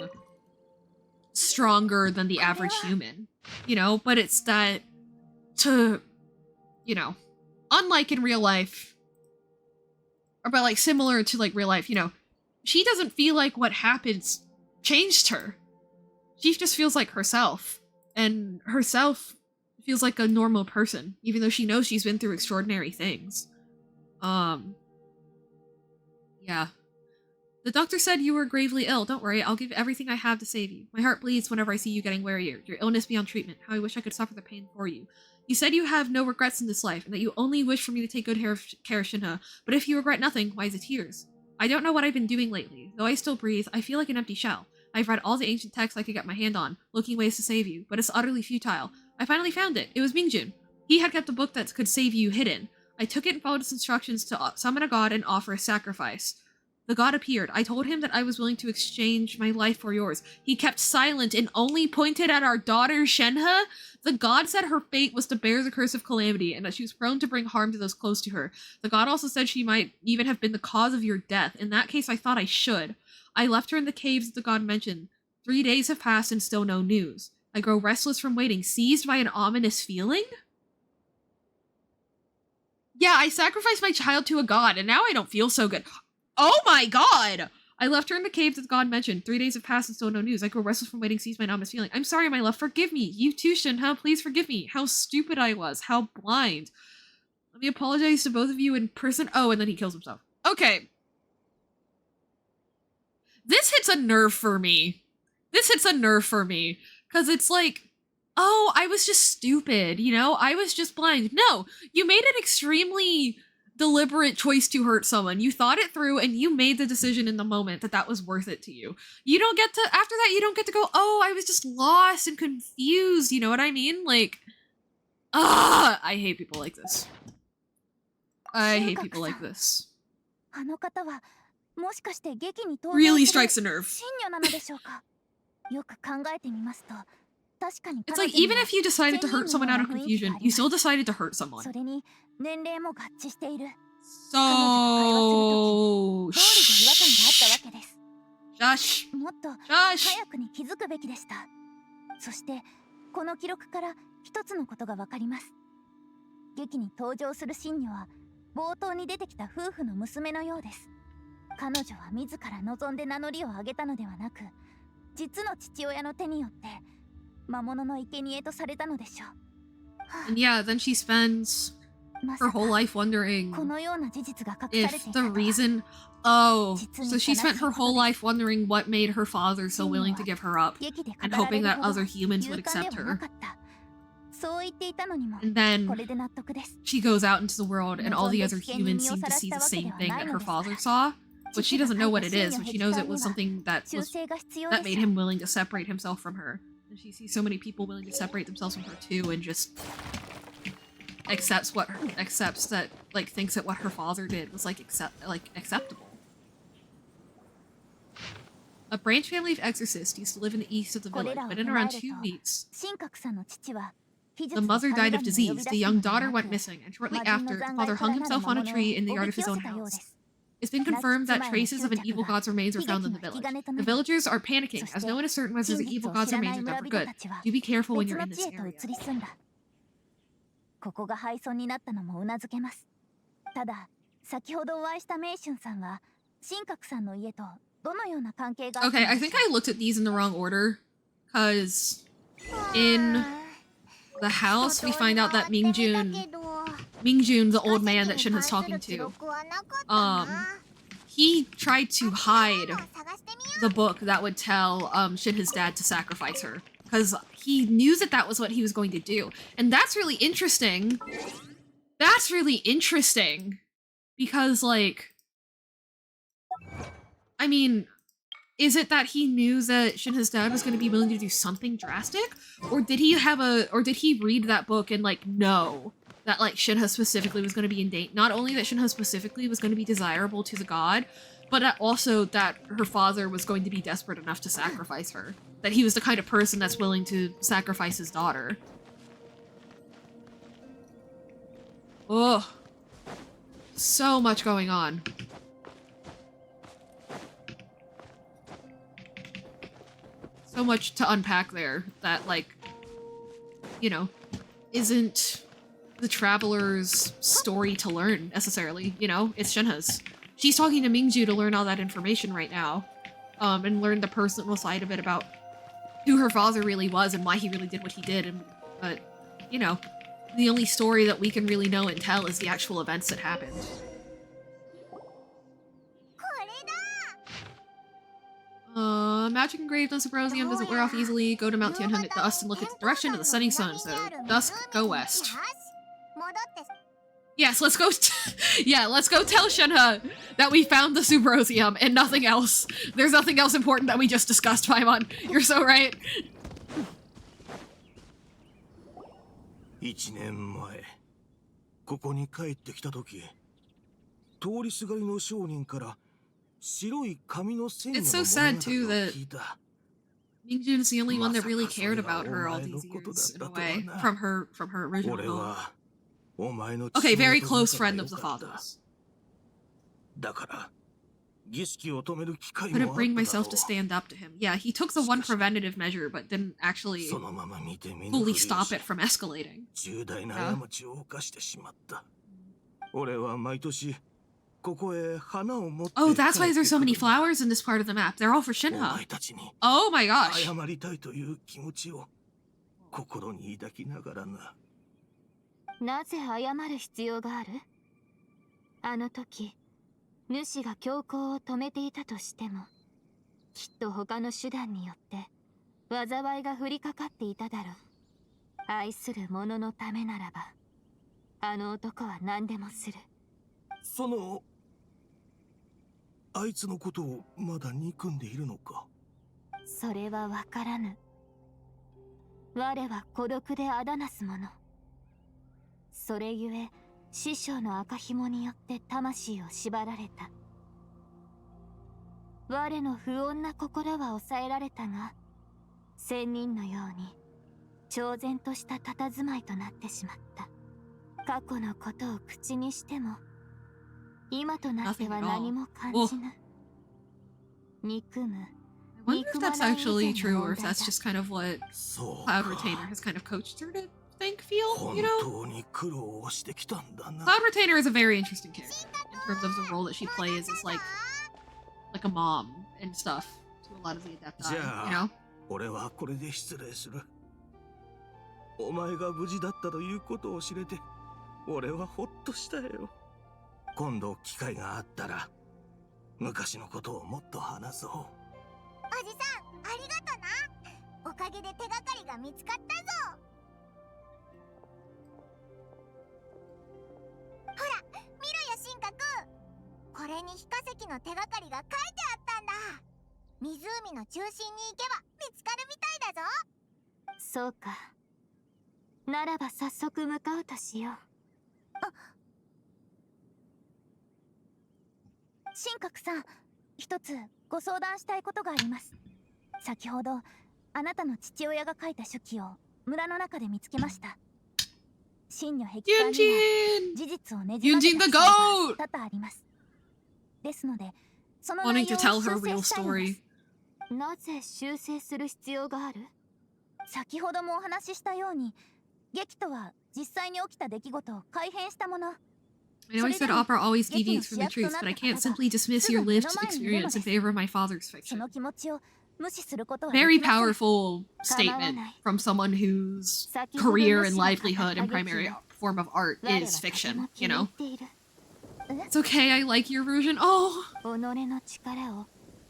stronger than the average human, you know? But it's that to, you know, unlike in real life, or but like similar to like real life, you know, she doesn't feel like what happens changed her. She just feels like herself. And herself feels like a normal person, even though she knows she's been through extraordinary things. Yeah. The doctor said you were gravely ill. Don't worry, I'll give everything I have to save you. My heart bleeds whenever I see you getting wearier. Your illness beyond treatment. How I wish I could suffer the pain for you. You said you have no regrets in this life, and that you only wish for me to take good care of Shinha. But if you regret nothing, why the tears? I don't know what I've been doing lately. Though I still breathe, I feel like an empty shell. I've read all the ancient texts I could get my hand on, looking ways to save you, but it's utterly futile. I finally found it. It was Mingjun. He had kept a book that could save you hidden. I took it and followed its instructions to summon a god and offer a sacrifice. The god appeared. I told him that I was willing to exchange my life for yours. He kept silent and only pointed at our daughter Shenhe. The god said her fate was to bear the curse of calamity and that she was prone to bring harm to those close to her. The god also said she might even have been the cause of your death. In that case, I thought I should. I left her in the caves the god mentioned. 3 days have passed and still no news. I grow restless from waiting, seized by an ominous feeling? Yeah, I sacrificed my child to a god, and now I don't feel so good. Oh my god! I left her in the cave that the god mentioned. 3 days have passed and still no news. I grow restless from waiting, seized by an ominous feeling. I'm sorry, my love. Forgive me. You too, Shinha. Please forgive me. How stupid I was. How blind. Let me apologize to both of you in person. Oh, and then he kills himself. Okay. This hits a nerve for me. This hits a nerve for me. Because it's like, oh, I was just stupid, you know? I was just blind. No, you made an extremely deliberate choice to hurt someone. You thought it through and you made the decision in the moment that that was worth it to you. You don't get to, after that, you don't get to go, oh, I was just lost and confused. You know what I mean? Like, I hate people like this. I hate people like this. Really strikes a nerve. It's like, even if you decided to hurt someone out of confusion, you still decided to hurt someone. So... Shush. Shush. そしてこの記録から一つのことがわかります。劇に登場する神女は冒頭に出てきた夫婦の娘のようです。彼女は自ら望んで名乗りを上げたのではなく、実の父親の手によって魔物の生贄とされたのでしょう。And yeah, then she spends her whole life wondering if the reason... Oh, so she spent her whole life wondering what made her father so willing to give her up, and hoping that other humans would accept her. And then she goes out into the world and all the other humans seem to see the same thing that her father saw, but she doesn't know what it is, but she knows it was something that made him willing to separate himself from her. And she sees so many people willing to separate themselves from her too, and just accepts that, like, thinks that what her father did was acceptable. A branch family of exorcists used to live in the east of the village, but in around 2 weeks, the mother died of disease, the young daughter went missing, and shortly after, the father hung himself on a tree in the yard of his own house. It's been confirmed that traces of an evil god's remains are found in the village. The villagers are panicking, as no one is certain whether the evil god's remains are ever good. Do be careful when you're in this area. ここが廃村になったのもうなずけます。ただ、先ほどお会いしたメイシュンさんは、神格さんの家とどのような関係があったのでしょう。 Okay, I think I looked at these in the wrong order, because in the house we find out that Mingjun, the old man that Shinha's talking to, he tried to hide the book that would tell Shinha's dad to sacrifice her. Because he knew that that was what he was going to do. And that's really interesting. That's really interesting. Because, like... I mean, is it that he knew that Shinha's dad was going to be willing to do something drastic? Or did he read that book and, like, know that, like, Shinha specifically was going to be in danger? Not only that Shinha specifically was going to be desirable to the god, but also that her father was going to be desperate enough to sacrifice her. That he was the kind of person that's willing to sacrifice his daughter. Ugh. So much going on. So much to unpack there that, like, you know, isn't the traveler's story to learn, necessarily, you know? It's Shinha's. She's talking to Mingju to learn all that information right now. And learn the personal side of it about who her father really was and why he really did what he did. But, you know, the only story that we can really know and tell is the actual events that happened. Magic engraved on Symposium doesn't wear off easily. Go to Mount Tianhen at dusk and look at the direction of the setting sun. So, dusk, go west. Yes, let's go. Yeah, let's go tell Shenhe that we found the Symposium and nothing else. There's nothing else important that we just discussed, Paimon. You're so right. 1年前ここに帰ってきた時通りすがりの商人から白い紙の線の It's so sad too that Mingjun is the only one that really cared about her all these years in a way from her original home. Okay, very close friend of the father's. Couldn't bring myself to stand up to him. Yeah, he took the one preventative measure, but didn't actually fully stop it from escalating. Yeah. Oh, that's why there's so many flowers in this part of the map. They're all for Shenhe. Oh my gosh. なぜ謝る必要がある？あの時、主が強行を止めていたとしても、きっと他の手段によって災いが降りかかっていただろう。愛する者のためならば、あの男は何でもする。そのあいつのことをまだ憎んでいるのか？それはわからぬ。我は孤独であだなす者。それゆえ師匠の赤紐によって魂を縛られた。我の不穏な心は抑えられたが、仙人のように超然とした佇まいとなってしまった。過去のことを口にしても今となっては何も感じぬ。憎む。 I wonder if that's actually true or if that's just kind of what Cloud Retainer has kind of coached her to think, feel, you know? Cloud Retainer is a very interesting character in terms of the role that she plays as like a mom and stuff to a lot of the adoptee, you know? 俺はこれで失礼する。お前が無事だったということを知れて、俺はほっとしたよ。今度機会があったら、昔のことをもっと話そう。おじさん、ありがとな。おかげで手がかりが見つかったぞ。ほら、見ろよ神格。これに非化石の手がかりが書いてあったんだ。湖の中心に行けば見つかるみたいだぞ。そうか。ならば早速向かうとしよう。神格さん、一つご相談したいことがあります。先ほどあなたの父親が書いた手記を村の中で見つけました。真女壁画には事実をねじ曲げた記載が多々あります。ですので、その内容を修正したいのです。なぜ修正する必要がある？先ほどもお話ししたように、劇とは実際に起きた出来事を改変したもの。I know I said opera always deviates from the truth, but I can't simply dismiss your lived experience in favor of my father's fiction. Very powerful statement from someone whose career and livelihood and primary form of art is fiction, you know? It's okay, I like your version. Oh! 己の力を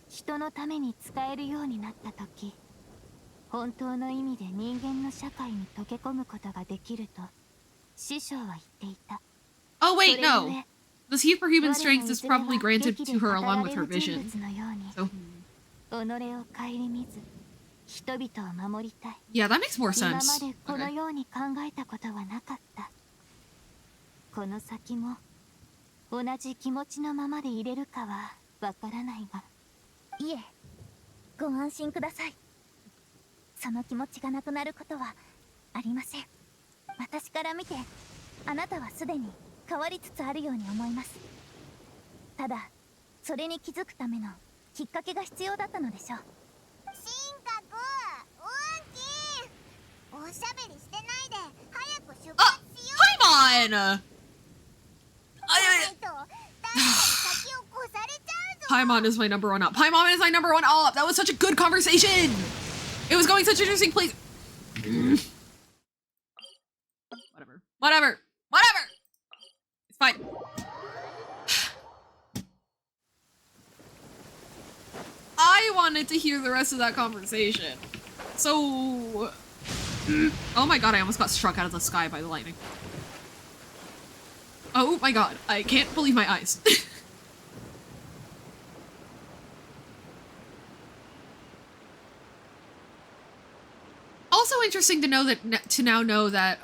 人のために使えるようになった時、本当の意味で人間の社会に溶け込むことができると師匠は言っていた。 Oh wait, no. The superhuman strength is probably granted to her along with her vision. So, yeah, that makes more sense. Okay. このように考えたことはなかった。この先も同じ気持ちのままでいれるかはわからないが。いえ、ご安心ください。その気持ちがなくなることはありません。私から見て、あなたはすでに変わりつつあるように思います。ただ、それに気づくためのきっかけが必要だったのでしょう。神格、ウンキー、おしゃべりしてないで早く出発しよう。Paimon! Paimon is my number one up. Paimon is my number one up. That was such a good conversation. It It was going such interesting place. Whatever. It's fine. I wanted to hear the rest of that conversation. So... Oh my god, I almost got struck out of the sky by the lightning. Oh my god, I can't believe my eyes. Also interesting to know that now know that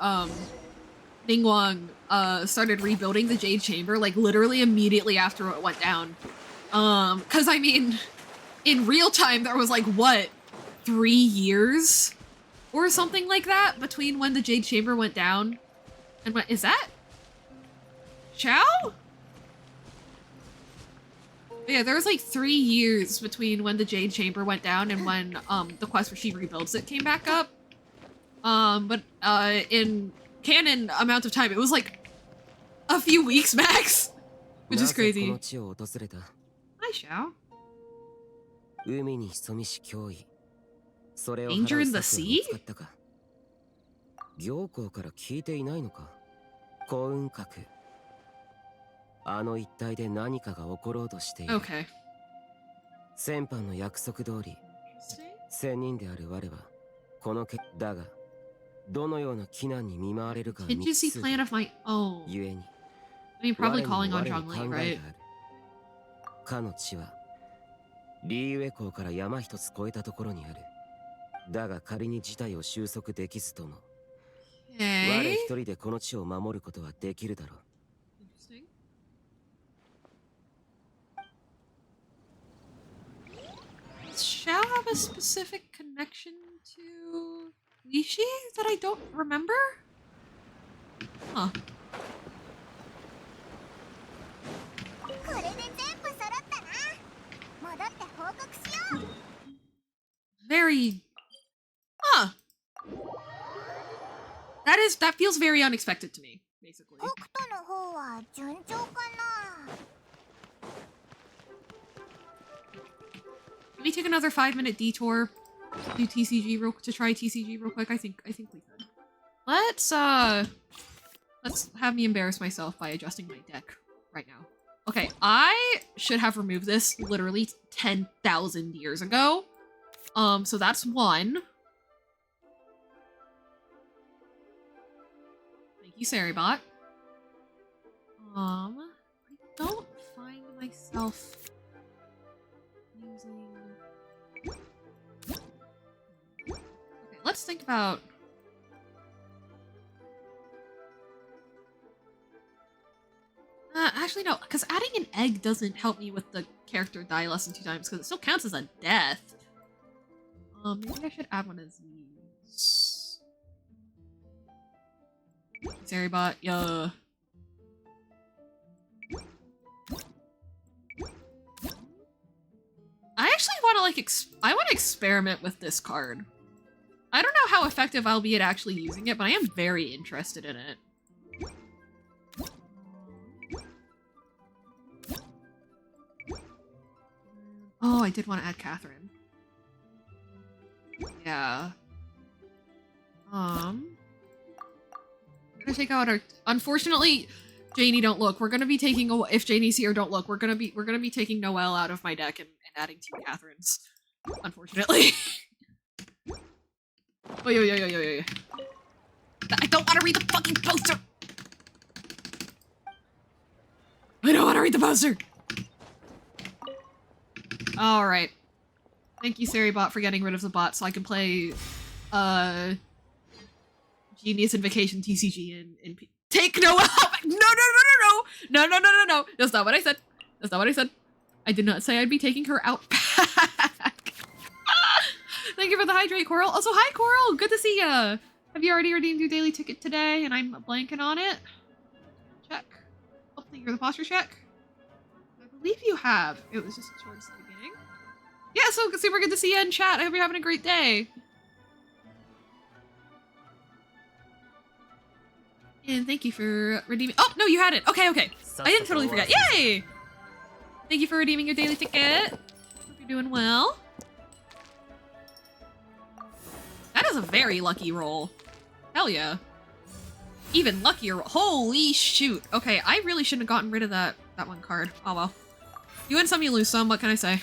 Ningguang started rebuilding the Jade Chamber like literally immediately after it went down. Cause I mean, in real time there was like what, 3 years or something like that between when the Jade Chamber went down and what is that? Chow? Yeah, there was like 3 years between when the Jade Chamber went down and when the quest where she rebuilds it came back up. But in canon amount of time, it was like a few weeks max, which is crazy. Hi, Xiao. Danger in the sea? 行幸から聞いていないのか。幸運閣。あの一帯で何かが起ころうとしている。Okay. 先般の約束通り、仙人である我はこのだが、どのような危難に見舞われるか未知数。 Contingency plan of my own. 故に、 I mean, probably calling on Zhongli, right? かの地はリーウェ港から山一つ越えたところにある。だが仮に事態を収束できずとも、我一人でこの地を守ることはできるだろう。Does Xiao have a specific connection to Lishi that I don't remember? Huh. Very... Huh. That feels very unexpected to me, basically. Can we take another 5-minute detour? Do TCG to try TCG real quick? I think we could. Let's have me embarrass myself by adjusting my deck right now. Okay, I should have removed this literally 10,000 years ago. So that's one. Thank you, Saribot. I don't find myself using... Okay, let's think about... actually no, because adding an egg doesn't help me with the character die less than 2 times, because it still counts as a death. Maybe I should add one of these. Saribot, yeah. I actually want to I want to experiment with this card. I don't know how effective I'll be at actually using it, but I am very interested in it. Oh, I did want to add Catherine. Yeah. We're gonna take out our... Unfortunately, Janie, don't look. We're gonna be taking... If Janie's here, don't look. We're gonna be taking Noelle out of my deck and adding 2 Catherines. Unfortunately. Oh, yo. I don't want to read the fucking poster! I don't want to read the poster! Alright. Thank you, Saribot, for getting rid of the bot so I can play, Genius Invocation TCG and take Noelle out! No! That's not what I said. That's not what I said. I did not say I'd be taking her out back. Thank you for the hydrate, Coral. Also, hi, Coral! Good to see ya! Have you already redeemed your daily ticket today and I'm blanking on it? Check. Hopefully you're the posture check. I believe you have. It was just towards the beginning. Yeah, so super good to see you in chat. I hope you're having a great day. And thank you for redeeming- Oh, no, you had it! Okay. I didn't totally forget. Yay! Thank you for redeeming your daily ticket. Hope you're doing well. a very lucky roll. Hell yeah. Even luckier. Holy shoot. Okay, I really shouldn't have gotten rid of that one card. Oh well. You win some, you lose some. What can I say?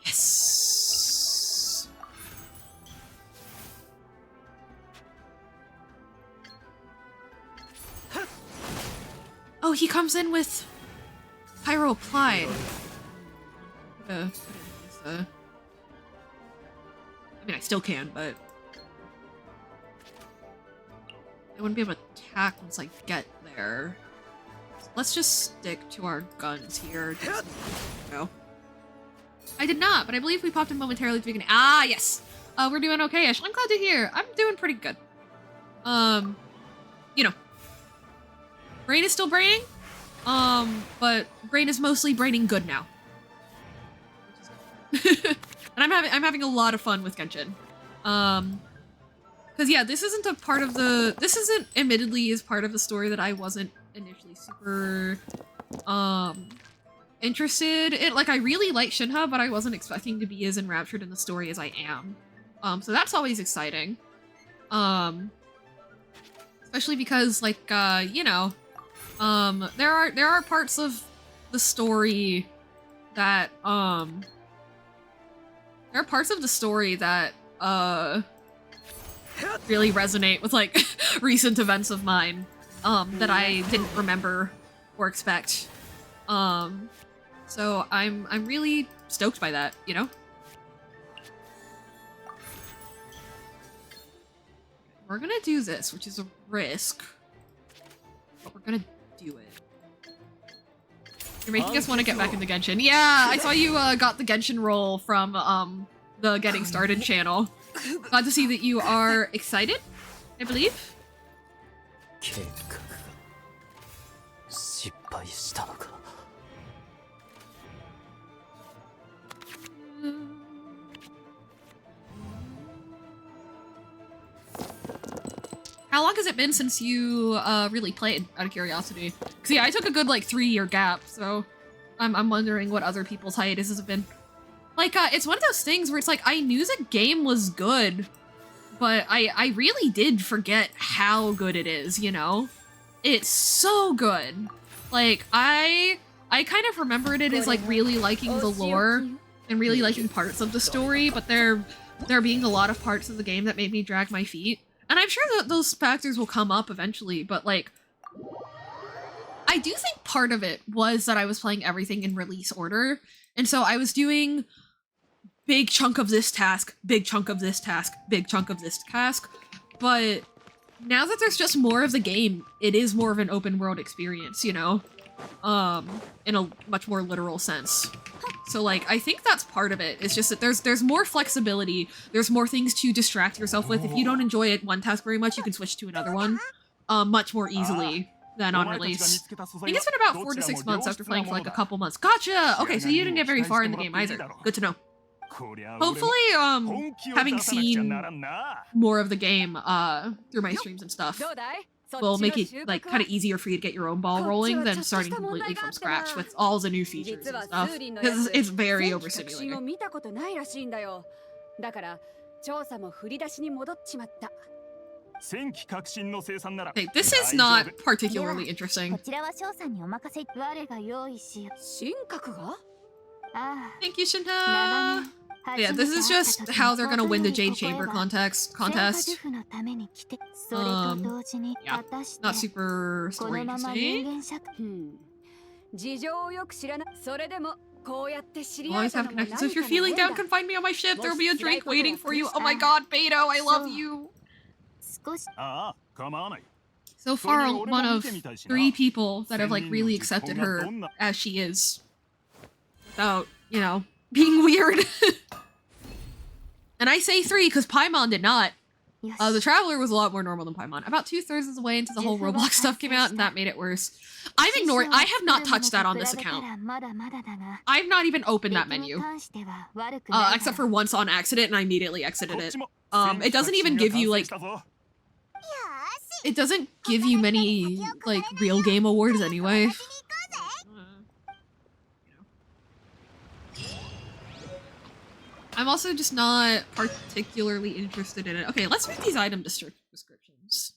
Yes. Oh, he comes in with Pyro applied. I mean, I still can, but I wouldn't be able to attack once I get there. So let's just stick to our guns here. Go. I did not, but I believe we popped in momentarily at the beginning. Ah, yes! We're doing okay-ish. I'm glad to hear. I'm doing pretty good. You know. Brain is still braining. But brain is mostly braining good now. And I'm having a lot of fun with Genshin. Cause yeah, this isn't admittedly is part of the story that I wasn't initially super, interested in. Like, I really like Shinha, but I wasn't expecting to be as enraptured in the story as I am. So that's always exciting. Especially because, like, you know, there are parts of the story that, really resonate with, like, recent events of mine, that I didn't remember or expect. So I'm really stoked by that, you know? We're gonna do this, which is a risk, but we're gonna do it. You're making us want to get back into Genshin. Yeah, I saw you got the Genshin roll from the Getting Started channel. Glad to see that you are excited, I believe. How long has it been since you really played, out of curiosity? Because yeah, I took a good like 3-year gap, so I'm wondering what other people's hiatuses have been. Like, it's one of those things where it's like, I knew the game was good, but I really did forget how good it is, you know? It's so good. Like, I kind of remembered it as like really liking the lore and really liking parts of the story, but there being a lot of parts of the game that made me drag my feet. And I'm sure that those factors will come up eventually, but like, I do think part of it was that I was playing everything in release order, and so I was doing big chunk of this task, big chunk of this task, big chunk of this task, but now that there's just more of the game, it is more of an open world experience, you know? In a much more literal sense. So like, I think that's part of it. It's just that there's more flexibility, there's more things to distract yourself with. If you don't enjoy it one task very much, you can switch to another one much more easily than on release. I think it's been about 4 to 6 months after playing for like a couple months. Gotcha! Okay, so you didn't get very far in the game either. Good to know. Hopefully, having seen more of the game through my streams and stuff will make it like kind of easier for you to get your own ball rolling than starting completely from scratch with all the new features and stuff. Because it's very overstimulating. Okay, this is not particularly interesting. Thank you, Shinha! Yeah, this is just how they're gonna win the Jade Chamber contest. Yeah, not super story interesting. Always have connections. If you're feeling down, come find me on my ship. There'll be a drink waiting for you. Oh my god, Beto, I love you! So far, one of 3 people that have like really accepted her as she is. Without, you know, being weird. And I say 3 because Paimon did not. The Traveler was a lot more normal than Paimon. About 2/3 of the way into the whole Roblox stuff came out, and that made it worse. I'm ignoring. I have not touched that on this account. I've not even opened that menu. Except for once on accident, and I immediately exited it. It doesn't even give you, like... It doesn't give you many, like, real game awards anyway. I'm also just not particularly interested in it. Okay, let's read these item descriptions.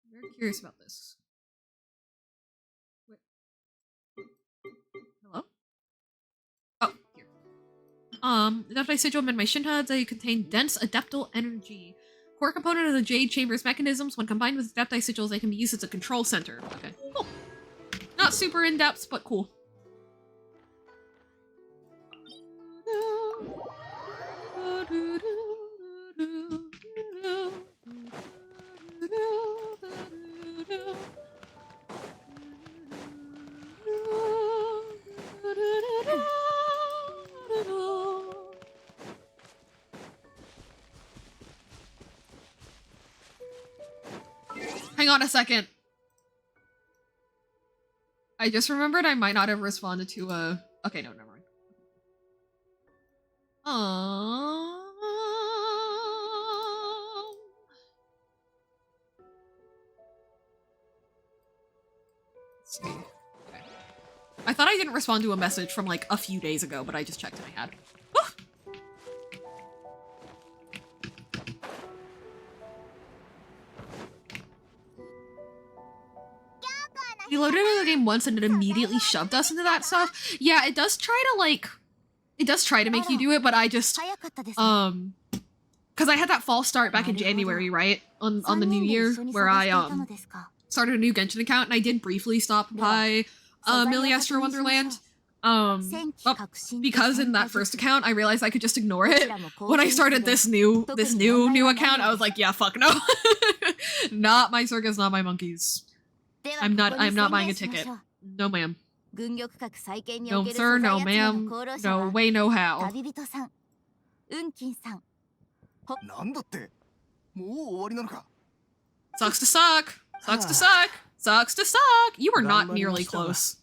I'm very curious about this. Wait. Hello? Oh, here. Adoptee sigil and my Shinha, they contain dense adeptal energy. Core component of the Jade Chamber's mechanisms. When combined with adoptee sigils, they can be used as a control center. Okay, cool. Not super in-depth, but cool. Hang on a second. I just remembered I might not have responded to okay, no, never mind. Let's see. Okay. I thought I didn't respond to a message from like a few days ago, but I just checked and I had. We loaded into the game once and it immediately shoved us into that stuff. Yeah, it does try to make you do it, but I just, because I had that false start back in January, right? On the new year, where I, started a new Genshin account and I did briefly stop by, Miliestra Wonderland. But because in that first account, I realized I could just ignore it. When I started this new account, I was like, yeah, fuck no. Not my circus, not my monkeys. I'm not buying a ticket. No, ma'am. No, sir, no, ma'am. No way, no how. Sucks to suck. Sucks to suck. Sucks to suck. You are not nearly close.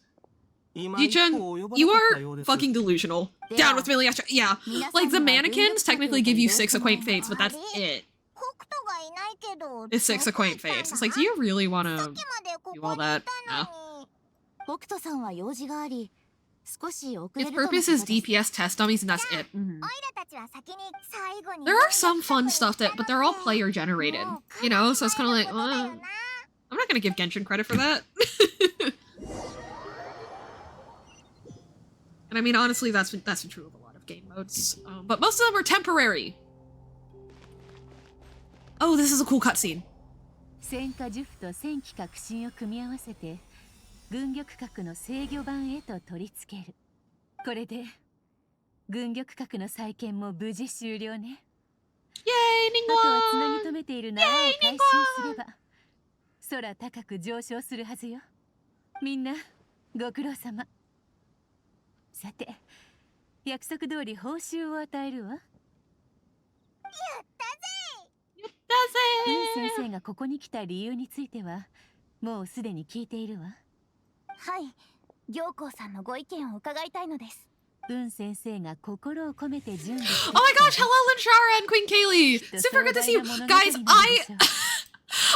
Ji-chan, you are fucking delusional. Down with Miliestra. Yeah. Like, the mannequins technically give you 6 acquaint fates, but that's it. It's 6 acquaint fates. It's like, do you really want to do all that? No. Its purpose is DPS test dummies, and that's it. There are some fun stuff but they're all player generated, you know. So it's kind of like, I'm not gonna give Genshin credit for that. And I mean, honestly, that's been true of a lot of game modes, but most of them are temporary. Oh, this is a cool cutscene. 戦火呪符と戦機革新を組み合わせて軍玉閣の制御盤へと取り付ける。これで軍玉閣の再建も無事終了ね。イエーイ、ニンゴーン。あとはつなぎ止めている縄を回収すれば空高く上昇するはずよ。みんなご苦労様。さて、約束通り報酬を与えるわ。やったぜ。やったぜ。先生がここに来た理由についてはもうすでに聞いているわ。はい、行幸さんのご意見を伺いたいのです。先生が心を込めて準備。Oh my gosh, hello Linshara and Queen Kaylee! Super good to see you! Guys,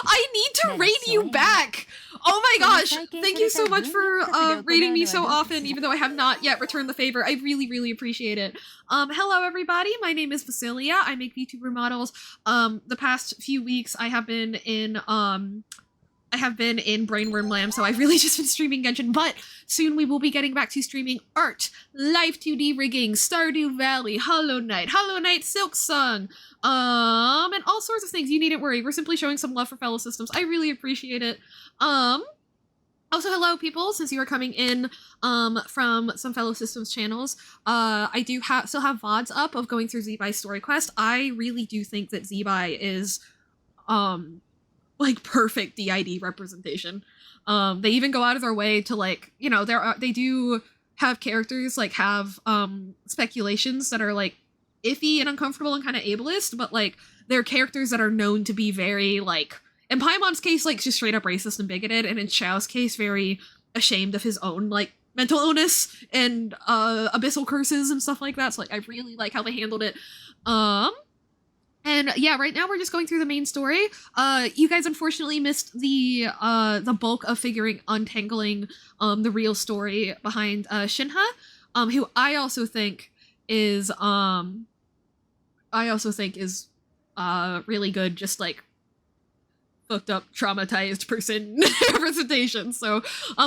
I need to raid you back! Oh my gosh! Thank you so much for raiding me so often, even though I have not yet returned the favor. I really, really appreciate it. Hello everybody, my name is Basilia. I make VTuber models. The past few weeks I have been in Brainworm Lamb, so I've really just been streaming Genshin, but soon we will be getting back to streaming art, live 2D rigging, Stardew Valley, Hollow Knight, Silksong, and all sorts of things. You needn't worry, we're simply showing some love for fellow systems. I really appreciate it. Also, hello people, since you are coming in from some fellow systems channels, I do still have VODs up of going through Zibai's story quest. I really do think that Zibai is, like perfect DID representation. They even go out of their way to, like, you know, they do have characters like have speculations that are like iffy and uncomfortable and kind of ableist, but like they're characters that are known to be very like, in Paimon's case, like just straight up racist and bigoted, and in Xiao's case, very ashamed of his own like mental illness and abyssal curses and stuff like that. So like I really like how they handled it. And yeah, right now we're just going through the main story. You guys unfortunately missed the bulk of untangling the real story behind Shinha, who I also think is I also think is really good, just like fucked up, traumatized person representation. So,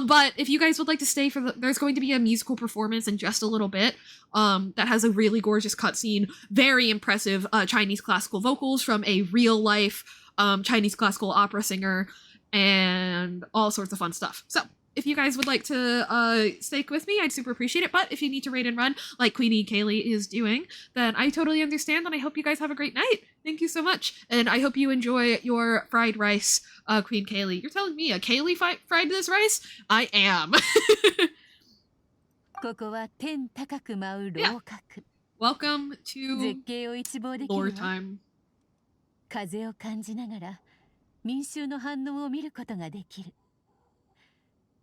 but if you guys would like to stay for there's going to be a musical performance in just a little bit, that has a really gorgeous cutscene, very impressive Chinese classical vocals from a real life Chinese classical opera singer, and all sorts of fun stuff. So, if you guys would like to stay with me, I'd super appreciate it. But if you need to raid and run like Queenie Kaylee is doing, then I totally understand, and I hope you guys have a great night. Thank you so much. And I hope you enjoy your fried rice, Queen Kaylee. You're telling me a Kaylee fried this rice? I am. Yeah. Welcome to lore time. 風を感じながら民衆の反応を見ることができる。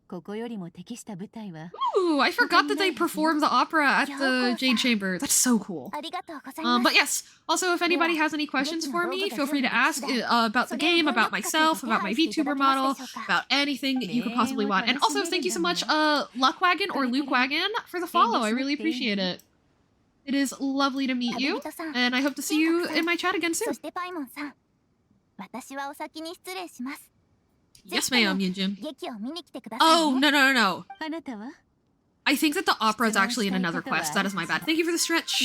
ここよりも適した舞台は Ooh, I forgot that they performed the opera at the Jade Chamber. That's so cool. But yes, also if anybody has any questions for me, feel free to ask about the game, about myself, about my VTuber model, about anything you could possibly want. And also thank you so much, Luckwagon or Lukewagon, for the follow. I really appreciate it. It is lovely to meet you, and I hope to see you in my chat again soon. Yes, ma'am, Yunjin. Oh, no. I think that the opera is actually in another quest. That is my bad. Thank you for the stretch.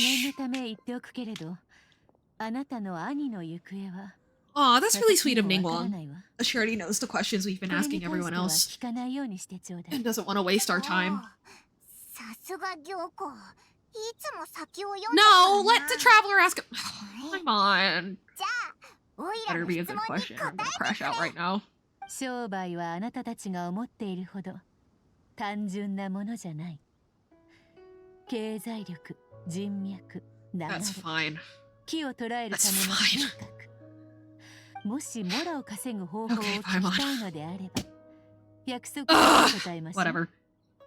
Aw, that's really sweet of Ningguang. She already knows the questions we've been asking everyone else and doesn't want to waste our time. No, let the traveler ask him. Come on. Better be a good question. I'm gonna crash out right now. 商売はあなたたちが思っているほど単純なものじゃない。経済力、人脈、流れ、木を捉えるための嗅覚。もしモラを稼ぐ方法を聞きたいのであれば、約束を答えましょう。Whatever.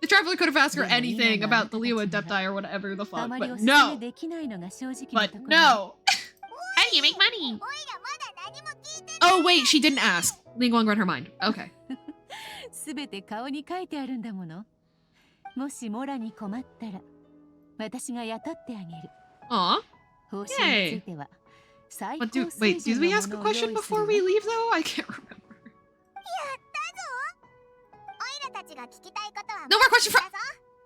The traveler could have asked her anything about the Leo Adoptee or whatever the fuck, but no! But no! How do you make money? Oh wait, she didn't ask. Ningguang read her mind. Okay. すべて顔に書いてあるんだもの。もしモラに困ったら、私が雇ってあげる。Aw. Yay. But wait, did we ask a question before we leave though? I can't remember. No more question for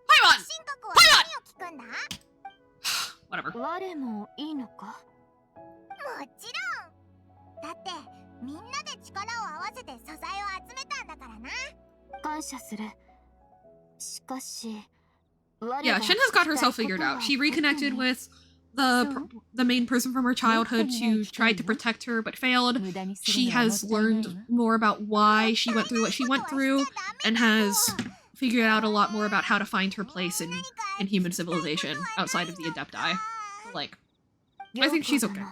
Paimon! Whatever. 我もいいのか？もちろん。だってみんなで力を合わせて素材を集めたんだからな。感謝する。しかし、Yeah, Shin has got herself figured out. She reconnected with the main person from her childhood who tried to protect her but failed. She has learned more about why she went through what she went through and has figured out a lot more about how to find her place in human civilization outside of the adoptee. Like, I think she's okay.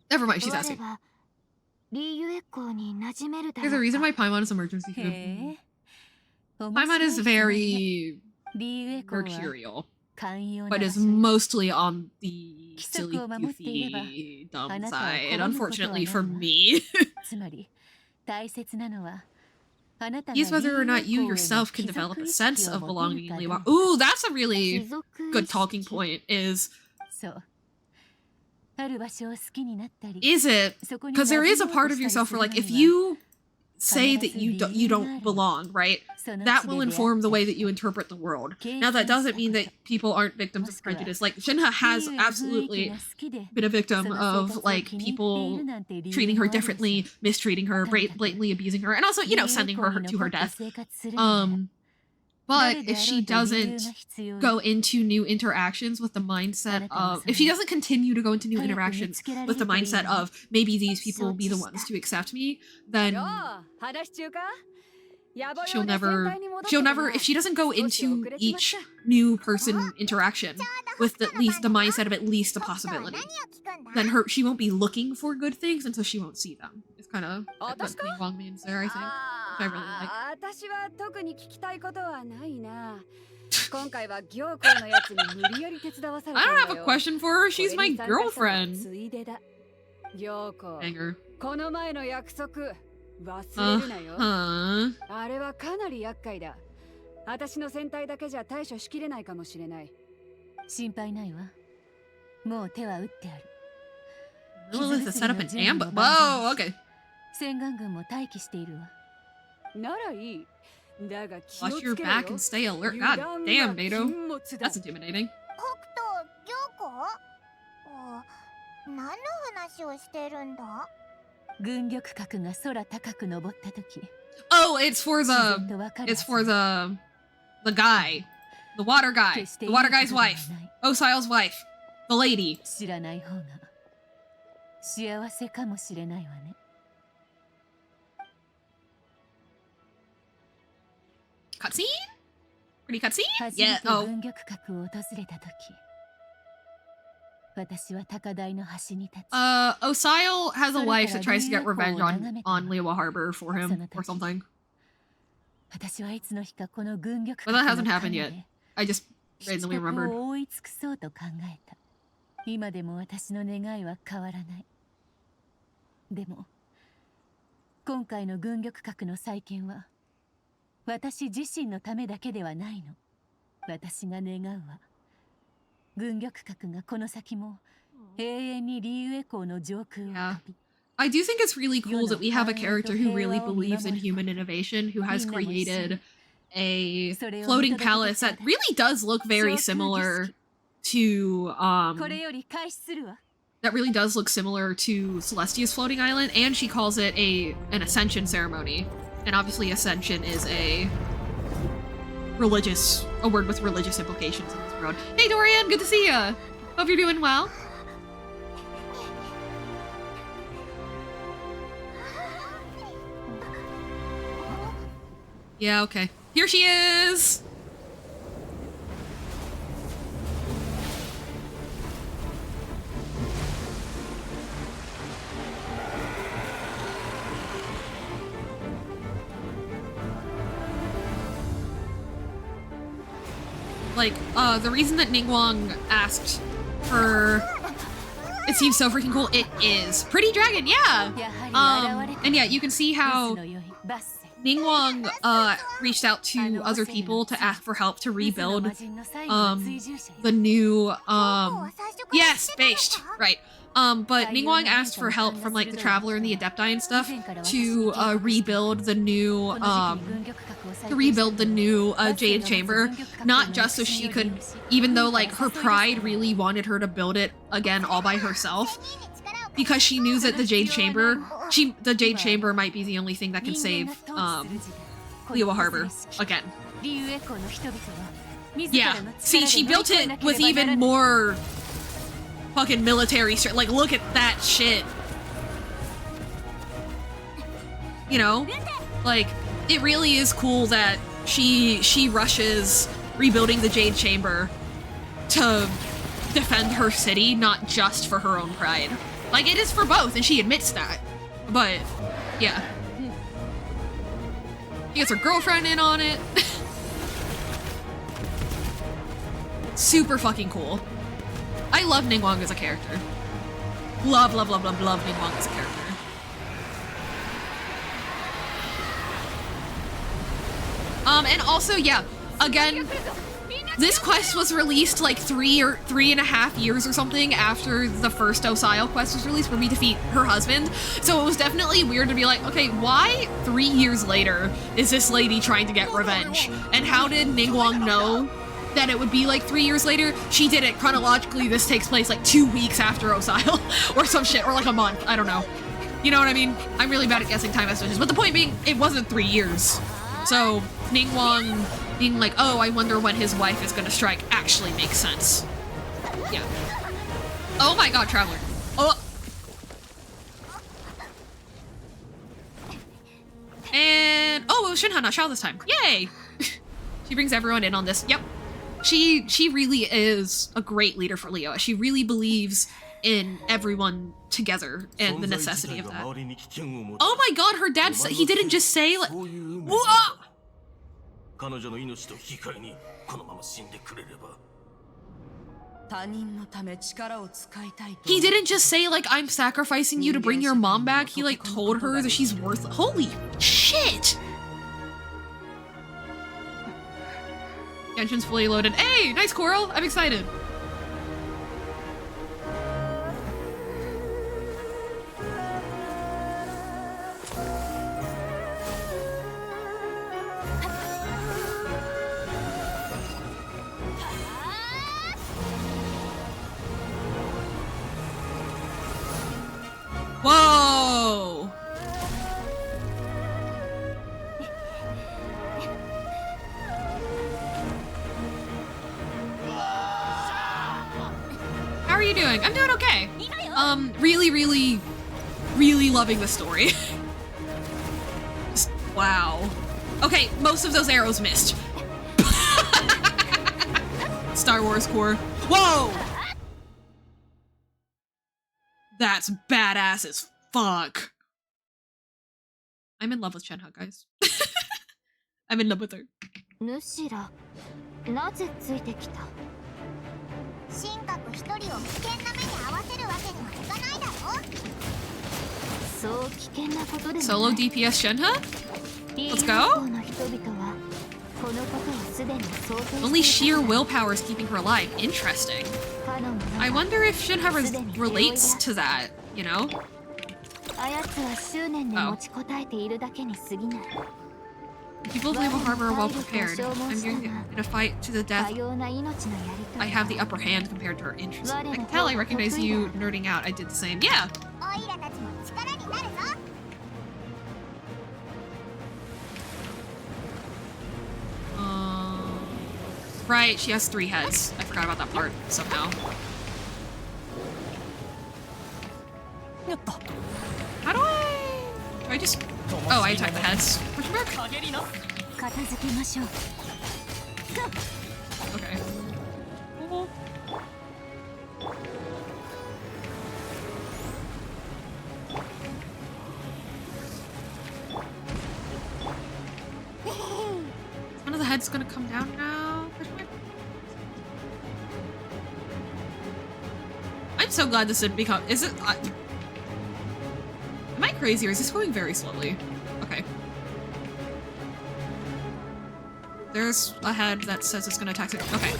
Never mind, she's asking. There's a reason why Paimon is emergency food. Paimon is very mercurial, but is mostly on the silly, goofy, dumb side, unfortunately for me. Is whether or not you yourself can develop a sense of belonging in Liwa. Ooh, that's a really good talking point, is it? Because there is a part of yourself where, like, if you say that you don't belong, right? That will inform the way that you interpret the world. Now, that doesn't mean that people aren't victims of prejudice. Like, Shinha has absolutely been a victim of, like, people treating her differently, mistreating her, blatantly abusing her, and also, you know, sending her to her death. But if she doesn't go into new interactions with the mindset of, if she doesn't continue to go into new interactions with the mindset of, maybe these people will be the ones to accept me, then she'll never, if she doesn't go into each new person interaction with at least the mindset of at least a possibility, then she won't be looking for good things until she won't see them. It's kind of what Ningguang means there, I think. I really like. 私は特に聞きたいことはないな。今回は行幸のやつに無理やり手伝わされたんだよ。 I don't have a question for her. She's my girlfriend. ついでだ。行幸。 Banger. この前の約束忘れるなよ。あれはかなり厄介だ。私の戦隊だけじゃ対処しきれないかもしれない。心配ないわ。もう手は打ってある。 Lilith has set up an ambush. Whoa, okay. 洗顔軍も待機しているわ。ならいい。だが気を Watch つ your けろよ。 back and stay alert. God damn, NATO. That's intimidating. 何の話をしてるんだ？軍玉閣が空高く登った時。 Oh, it's for the guy. The water guy. The water guy's wife. Osial's wife. The lady. 知らない方が幸せかもしれないわね。 Cutscene? Pretty cutscene? 初 Yeah. めて Oh. 軍玉閣を訪れた時、私は高台の端に立ち。 Osial has a wife that tries to get revenge on Liyue Harbor for him or something. 私はいつの日かこの軍玉 But that hasn't happened yet. I just randomly remembered. を覆い尽くそうと考えた。今でも私の願いは変わらない。でも今回の軍玉閣の再建は私自身のためだけではないの。私が願うは軍玉閣がこの先も永遠にリーウェ港の上空を飛び。 I do think it's really cool that we have a character who really believes in human innovation, who has created a floating palace that really does look very similar to that really does look similar to Celestia's floating island, and she calls it an ascension ceremony. And obviously ascension is a word with religious implications in this world. Hey Dorian, good to see ya. Hope you're doing well. Yeah, okay. Here she is! Like, the reason that Ningguang asked her... It seems so freaking cool. It is. Pretty dragon, yeah! And yeah, you can see how Ningguang reached out to other people to ask for help to rebuild the new yes, based, right. But Ningguang asked for help from like the Traveler and the Adoptee and stuff to rebuild the new Jade Chamber, not just so she could, even though like her pride really wanted her to build it again all by herself, because she knew that the Jade Chamber might be the only thing that can save Liyue Harbor again. Yeah, see, she built it with even more fucking military strength. Like, look at that shit. You know, like it really is cool that she rushes rebuilding the Jade Chamber to defend her city, not just for her own pride. Like, it is for both, and she admits that. But, yeah. She gets her girlfriend in on it. Super fucking cool. I love Ningguang as a character. Love Ningguang as a character. And also, yeah, again, this quest was released like 3.5 years or something after the first Osial quest was released, where we defeat her husband. So it was definitely weird to be like, okay, why 3 years later is this lady trying to get revenge? And how did Ningguang know that it would be like 3 years later? She did it chronologically. This takes place like 2 weeks after Osial or some shit, or like a month. I don't know. You know what I mean? I'm really bad at guessing time estimations, but the point being, it wasn't 3 years. So Ningguang being like, oh, I wonder when his wife is gonna strike, actually makes sense. Yeah. Oh my god, Traveler. Oh. And, oh, it was Shinhan, not Shao this time. Yay! She brings everyone in on this. Yep. She really is a great leader for Liyue. She really believes in everyone together and the necessity of that. Oh my god, her dad, he didn't just say like, he didn't just say like, I'm sacrificing you to bring your mom back. He like told her that she's worth. Holy shit! Genshin's fully loaded. Hey, nice Coral. I'm excited. Whoa! How are you doing? I'm doing okay. Really loving the story. Just, wow. Okay, most of those arrows missed. Star Wars core. Whoa! That's badass as fuck. I'm in love with Shenhe, guys. I'm in love with her. むしろなぜついてきた神格一人を危険な目に遭わせるわけにはいかないだろそう危険なことでもない Solo DPS Shenhe? Let's go. Only sheer willpower is keeping her alive. Interesting. I wonder if Shenhe relates to that, you know? Oh. People of Naval Harbor are well prepared. I'm going to fight to the death. I have the upper hand compared to her interests. I can tell I recognize you nerding out. I did the same. Yeah! Right, she has 3 heads. I forgot about that part somehow. How do I just... Oh, I attack the heads. Question mark? Okay. One of the heads gonna come down now? I'm so glad this didn't become. Is it? Am I crazy or is this going very slowly? Okay. There's a head that says it's gonna attack. Okay.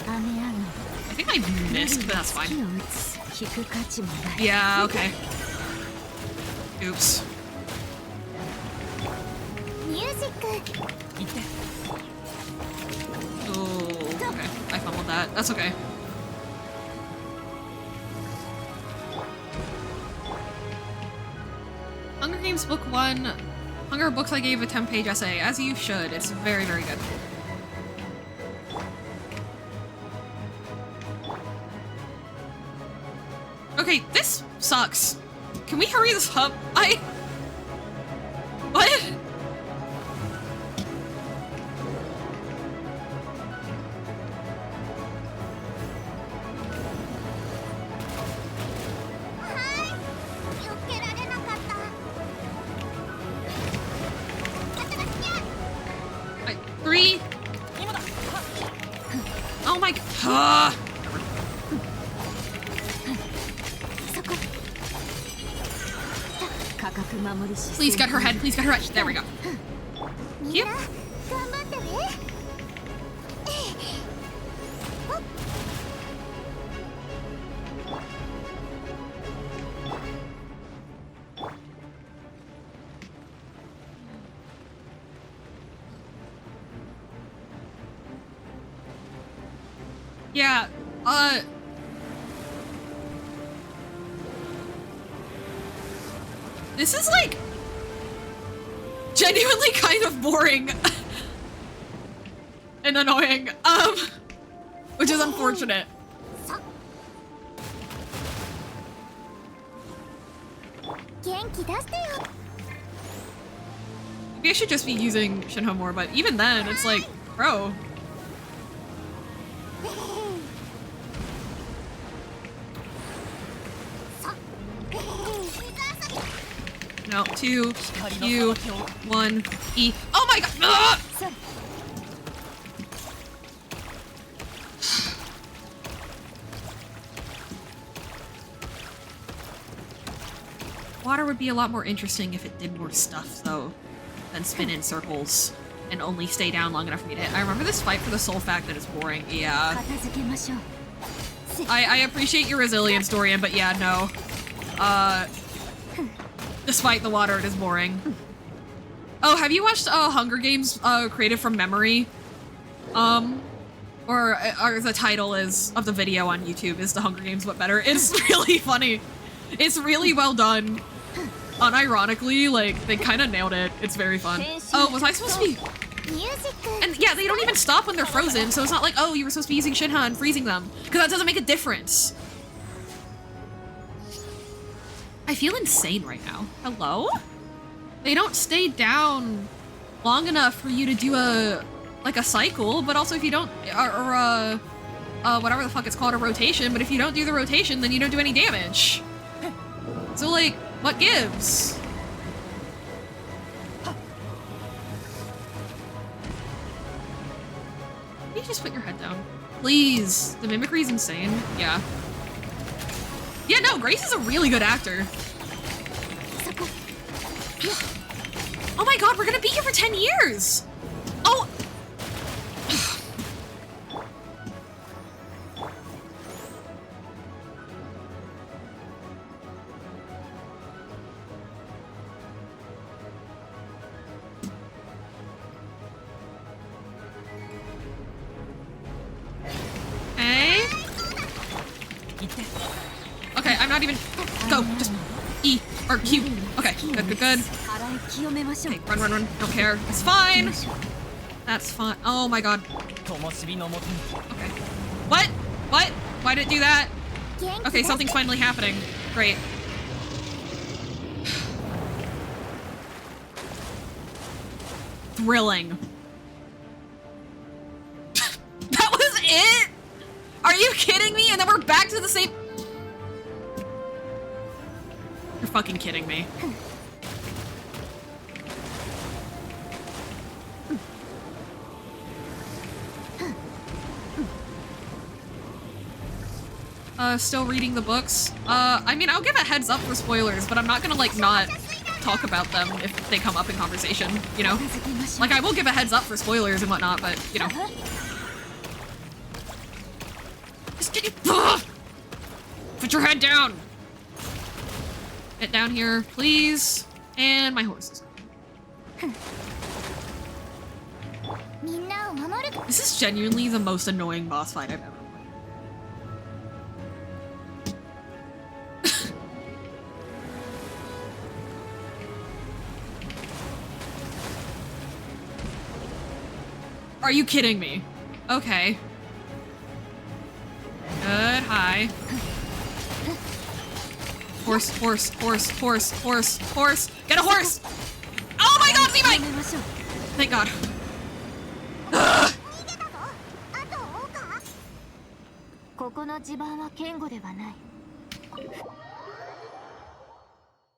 I think I missed, but that's fine. Yeah, okay. Oops. Oh, okay. I fumbled that. That's okay. Hunger Games Book 1. Hunger Books I gave a 10-page essay, as you should. It's very, very good. Okay, this sucks. Can we hurry this up? What? Oh my god. Please get her head, please get her head. There we go. Yep. Yeah, this is like genuinely kind of boring and annoying, which is unfortunate. Maybe I should just be using Shenhe more, but even then, it's like, bro. No, 2, Q, 1, E. Oh my god! Ugh! Water would be a lot more interesting if it did more stuff, though, than spin in circles. and only stay down long enough for me to hit. I remember this fight for the sole fact that it's boring. Yeah. I appreciate your resilience, Dorian, but yeah, no. Despite the water, it is boring. Oh, have you watched Hunger Games created from memory? Or the title is of the video on YouTube is The Hunger Games But Better. It's really funny. It's really well done. Unironically, like, they kind of nailed it. It's very fun. Oh, was I supposed to be... And yeah, they don't even stop when they're frozen, so it's not like, oh, you were supposed to be using Shinha and freezing them. Because that doesn't make a difference. I feel insane right now. Hello? They don't stay down long enough for you to do a cycle, but also if you don't, or whatever the fuck it's called, a rotation, but if you don't do the rotation, then you don't do any damage. So like, what gives? Can you just put your head down? Please. The mimicry is insane. Yeah. Yeah, no, Grace is a really good actor. Oh my god, we're gonna be here for 10 years! Oh! Hey? Okay, I'm not even... Go, just E or Q. Okay, good, good, good. Okay, run, run, run. Don't care. It's fine. That's fine. Oh my god. Okay. What? What? Why did it do that? Okay, something's finally happening. Great. Thrilling. That was it? Are you kidding me? And then we're back to the same... You're fucking kidding me. Still reading the books. I mean, I'll give a heads up for spoilers, but I'm not gonna, like, not talk about them if they come up in conversation, you know? Like, I will give a heads up for spoilers and whatnot, but, you know. Just get you- Put your head down! Get down here, please. And my horses. This is genuinely the most annoying boss fight I've ever played. Are you kidding me? Okay. Good, hi. Horse, horse, horse, horse, horse, horse. Get a horse! Oh my god, Zibai! Thank god.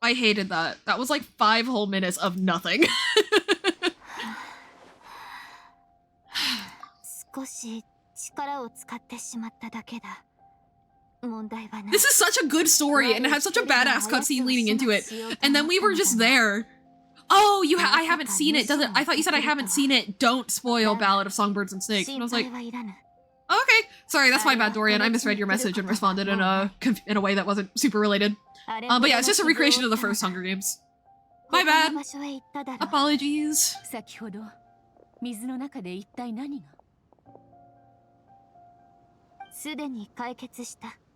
I hated that. That was like 5 whole minutes of nothing. This is such a good story, and it had such a badass cutscene leading into it. And then we were just there. Oh, I haven't seen it. Doesn't I thought you said I haven't seen it. Don't spoil Ballad of Songbirds and Snakes. And I was like, oh, okay. Sorry, that's my bad, Dorian. I misread your message and responded in a way that wasn't super related. But yeah, it's just a recreation of the first Hunger Games. My bad. Apologies.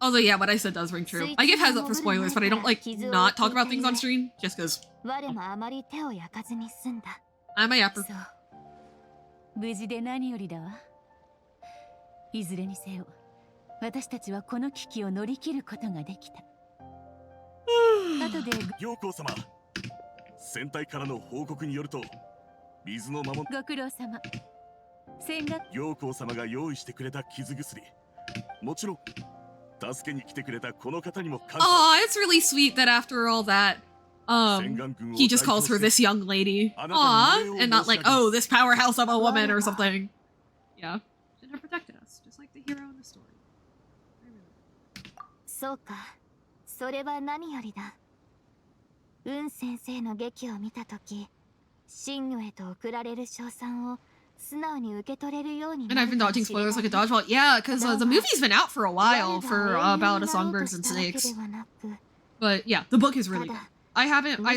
Although yeah, what I said does ring true. I give heads up for spoilers, but I don't like not talk about things on stream just because. I'm a yapper. 無事で何よりだわ。いずれにせよ、私たちはこの危機を乗り切ることができた。後で陽光様、船体からの報告によると、水の魔物。ご苦労様。船が陽光様が用意してくれた傷薬。もちろん、助けに来てくれたこの方にも感謝。Aw, it's really sweet that after all that, he just calls her this young lady. Aw, and not like, oh, this powerhouse of a woman or something. Yeah, should have protected us, just like the hero in the story. そうか、それは何よりだ。雲先生の劇を見たとき、真魚へと送られる賞賛を素直に受け取れるように And な I've る been かも dodging しれない spoilers like a dodgeball. Yeah, because the movie's been out for a while for Ballad of Songbirds and わけ Snakes. ではなく But yeah, the book is really good. I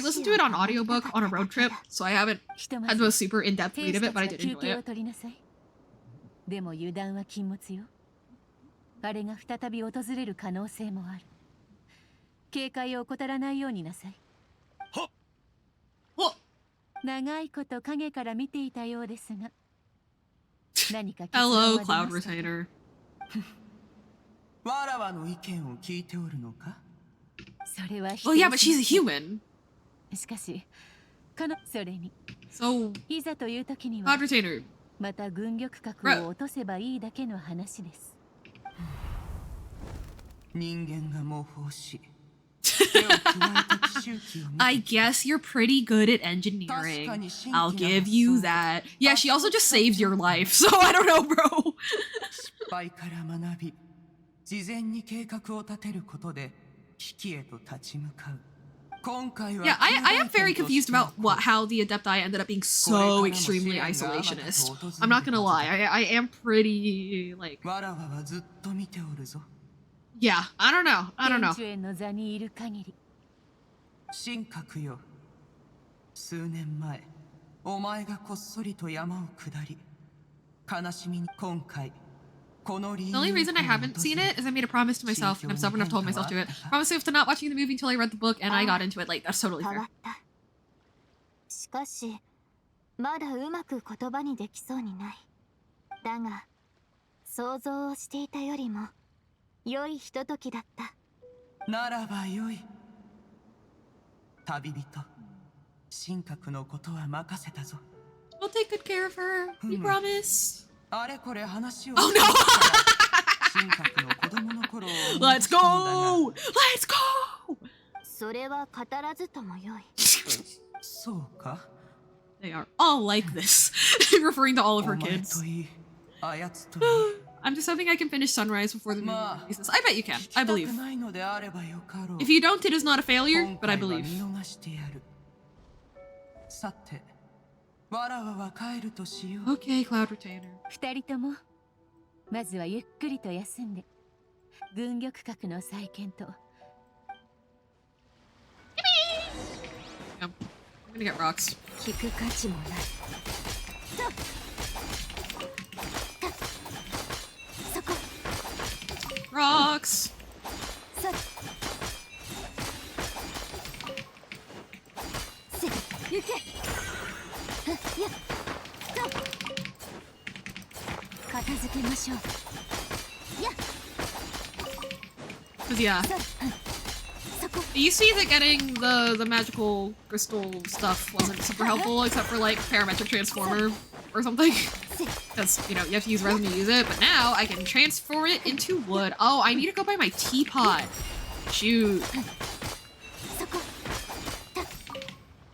listened to it on audiobook on a road trip, so I haven't had a super in-depth read of it, but I did enjoy it. でも油断は禁物よ。あれが再び訪れる可能性もある。警戒を怠らないようになさい。はっ。長いこと影から見ていたようですが。何か Hello, Cloud Retainer. わらわの意見を聞いておるのか？それは Well, yeah, but she's a human. しかし、それに。So, いざという時には Cloud Retainer. また軍玉閣を落とせばいいだけの話です。人間が模倣し I guess you're pretty good at engineering. I'll give you that. Yeah, she also just saved your life, so I don't know, bro. 失敗から学び、事前に計画を立てることで危機へと立ち向かう。Yeah, I am very confused about how the adoptee ended up being so extremely isolationist. I'm not gonna lie, I am pretty, like... Yeah, I don't know. 神閣よ、数年前、お前がこっそりと山を下り、悲しみに今回、この理由 The only reason I haven't seen it is I made a promise to myself, and I'm stubborn, I've told myself to it. Promise to not watching the movie until I read the book, and I got into it late. That's totally fair. しかし、まだうまく言葉にできそうにない。だが、想像をしていたよりも良いひとときだった。ならばよい。旅人、神閣のことは任せたぞ。We'll take good care of her. We promise. あれこれ話を。Oh no! 神閣の子供の頃を。Let's go! Let's go! それは語らずともよい。そうか。They are all like this, referring to all of her kids. I'm just hoping I can finish Sunrise before the movie releases. I bet you can. I believe. If you don't, it is not a failure, but I believe. さて、わらわは帰るとしよう。Okay, Cloud Retainer. 二人とも、まずはゆっくりと休んで、軍玉閣の再建と。I'm gonna get rocks. 聞く価値もない。そこ。Rocks. 行け。やっ。片付けましょう。やっ。 Cause yeah. You see that getting the magical crystal stuff wasn't super helpful, except for like parametric transformer or something. Because, you know, you have to use resin to use it, but now I can transform it into wood. Oh, I need to go buy my teapot. Shoot.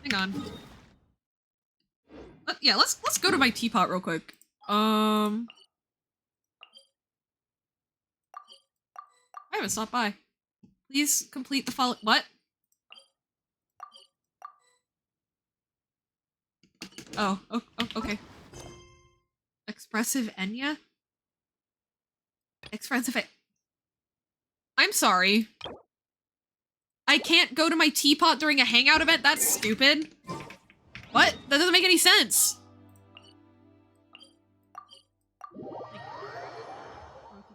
Hang on. Yeah, let's go to my teapot real quick. I haven't stopped by. Please complete the follow- what? Oh, okay. Expressive Enya? Expressive I'm sorry. I can't go to my teapot during a hangout event? That's stupid. What? That doesn't make any sense.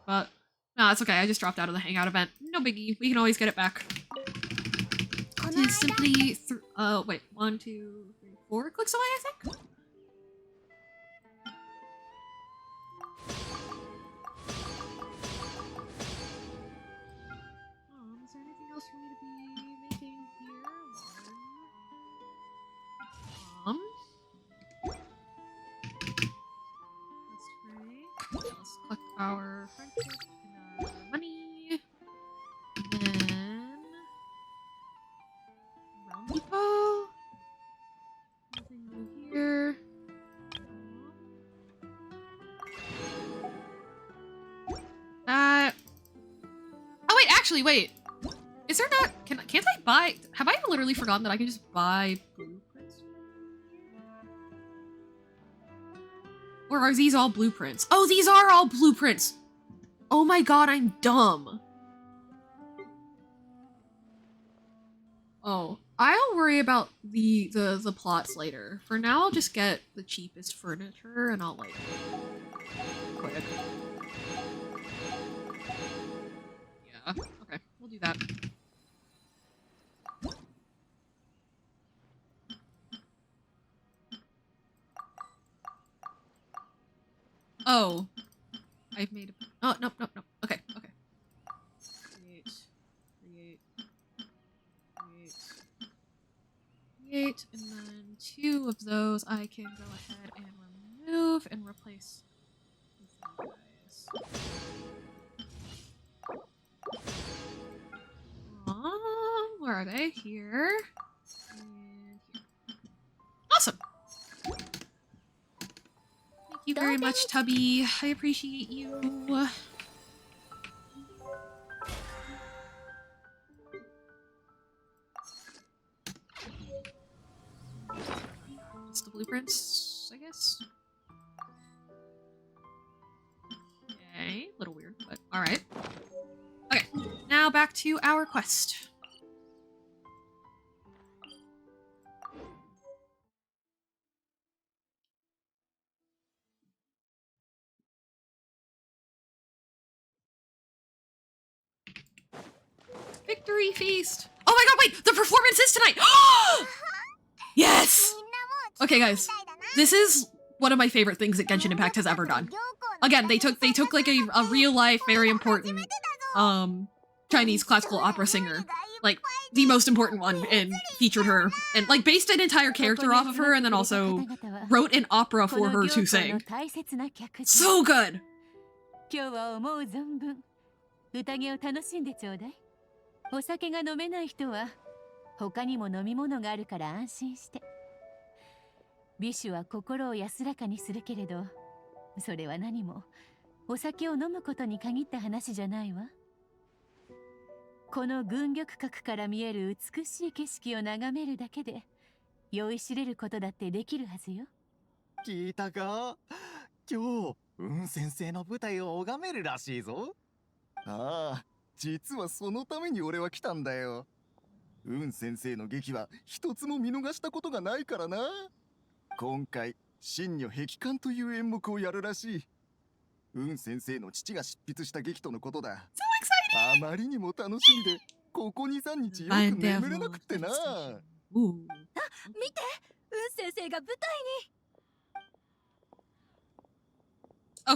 But no, that's okay. I just dropped out of the hangout event. No biggie. We can always get it back. It is simply wait, 1, 2, 3, 4 clicks away, I think. Is there anything else for me to be making here? Let's try. Let's collect our friendship and our money. And then Realm Depot. Nothing new here. Oh wait, actually, wait. Is there not? Can't I buy? Have I literally forgotten that I can just buy blueprints? Or are these all blueprints? Oh, these are all blueprints! Oh my god, I'm dumb. Oh, I'll worry about the plots later. For now, I'll just get the cheapest furniture and I'll, like, quit. Yeah, okay, we'll do that. Oh. I've made a... Oh, nope, nope, nope. Okay, okay. Create, and then 2 of those I can go ahead and remove and replace with these guys. Where are they? Here. And here. Awesome! Thank you very much, Tubby. I appreciate you. It's the blueprints, I guess. Okay, a little weird, but alright. Okay, now back to our quest. Victory feast! Oh my god, wait! The performance is tonight! Yes! Okay, guys. This is one of my favorite things that Genshin Impact has ever done. Again, they took like a real-life, very important, Chinese classical opera singer. Like, the most important one, and featured her. And, like, based an entire character off of her, and then also wrote an opera for her to sing. So good! 今日は思う存分宴を楽しんでちょうだい。お酒が飲めない人は他にも飲み物があるから安心して。美酒は心を安らかにするけれど、それは何もお酒を飲むことに限った話じゃないわ。この軍玉閣から見える美しい景色を眺めるだけで酔いしれることだってできるはずよ。聞いたか？今日雲先生の舞台を拝めるらしいぞ。ああ、実はそのために俺は来たんだよ。雲先生の劇は一つも見逃したことがないからな。今回真女壁観という演目をやるらしい。雲先生の父が執筆した劇とのことだ。あまりにも楽しみでここ 2,3 日よく眠れなくってな。あ、見て、雲先生が舞台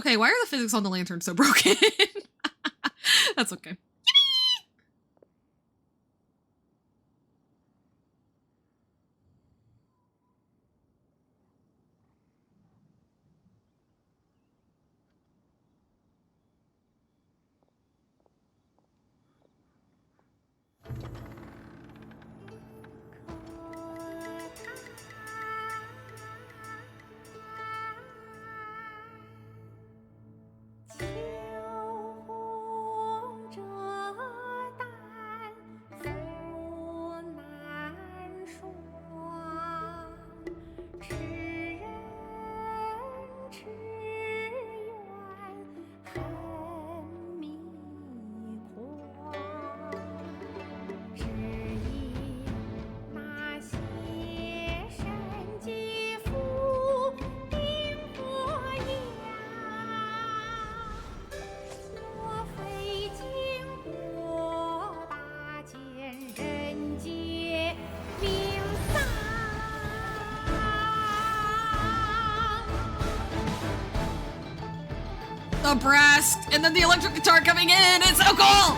に。 Okay, why are the physics on the lantern so broken? That's okay. The brass and then the electric guitar coming in. It's so cool.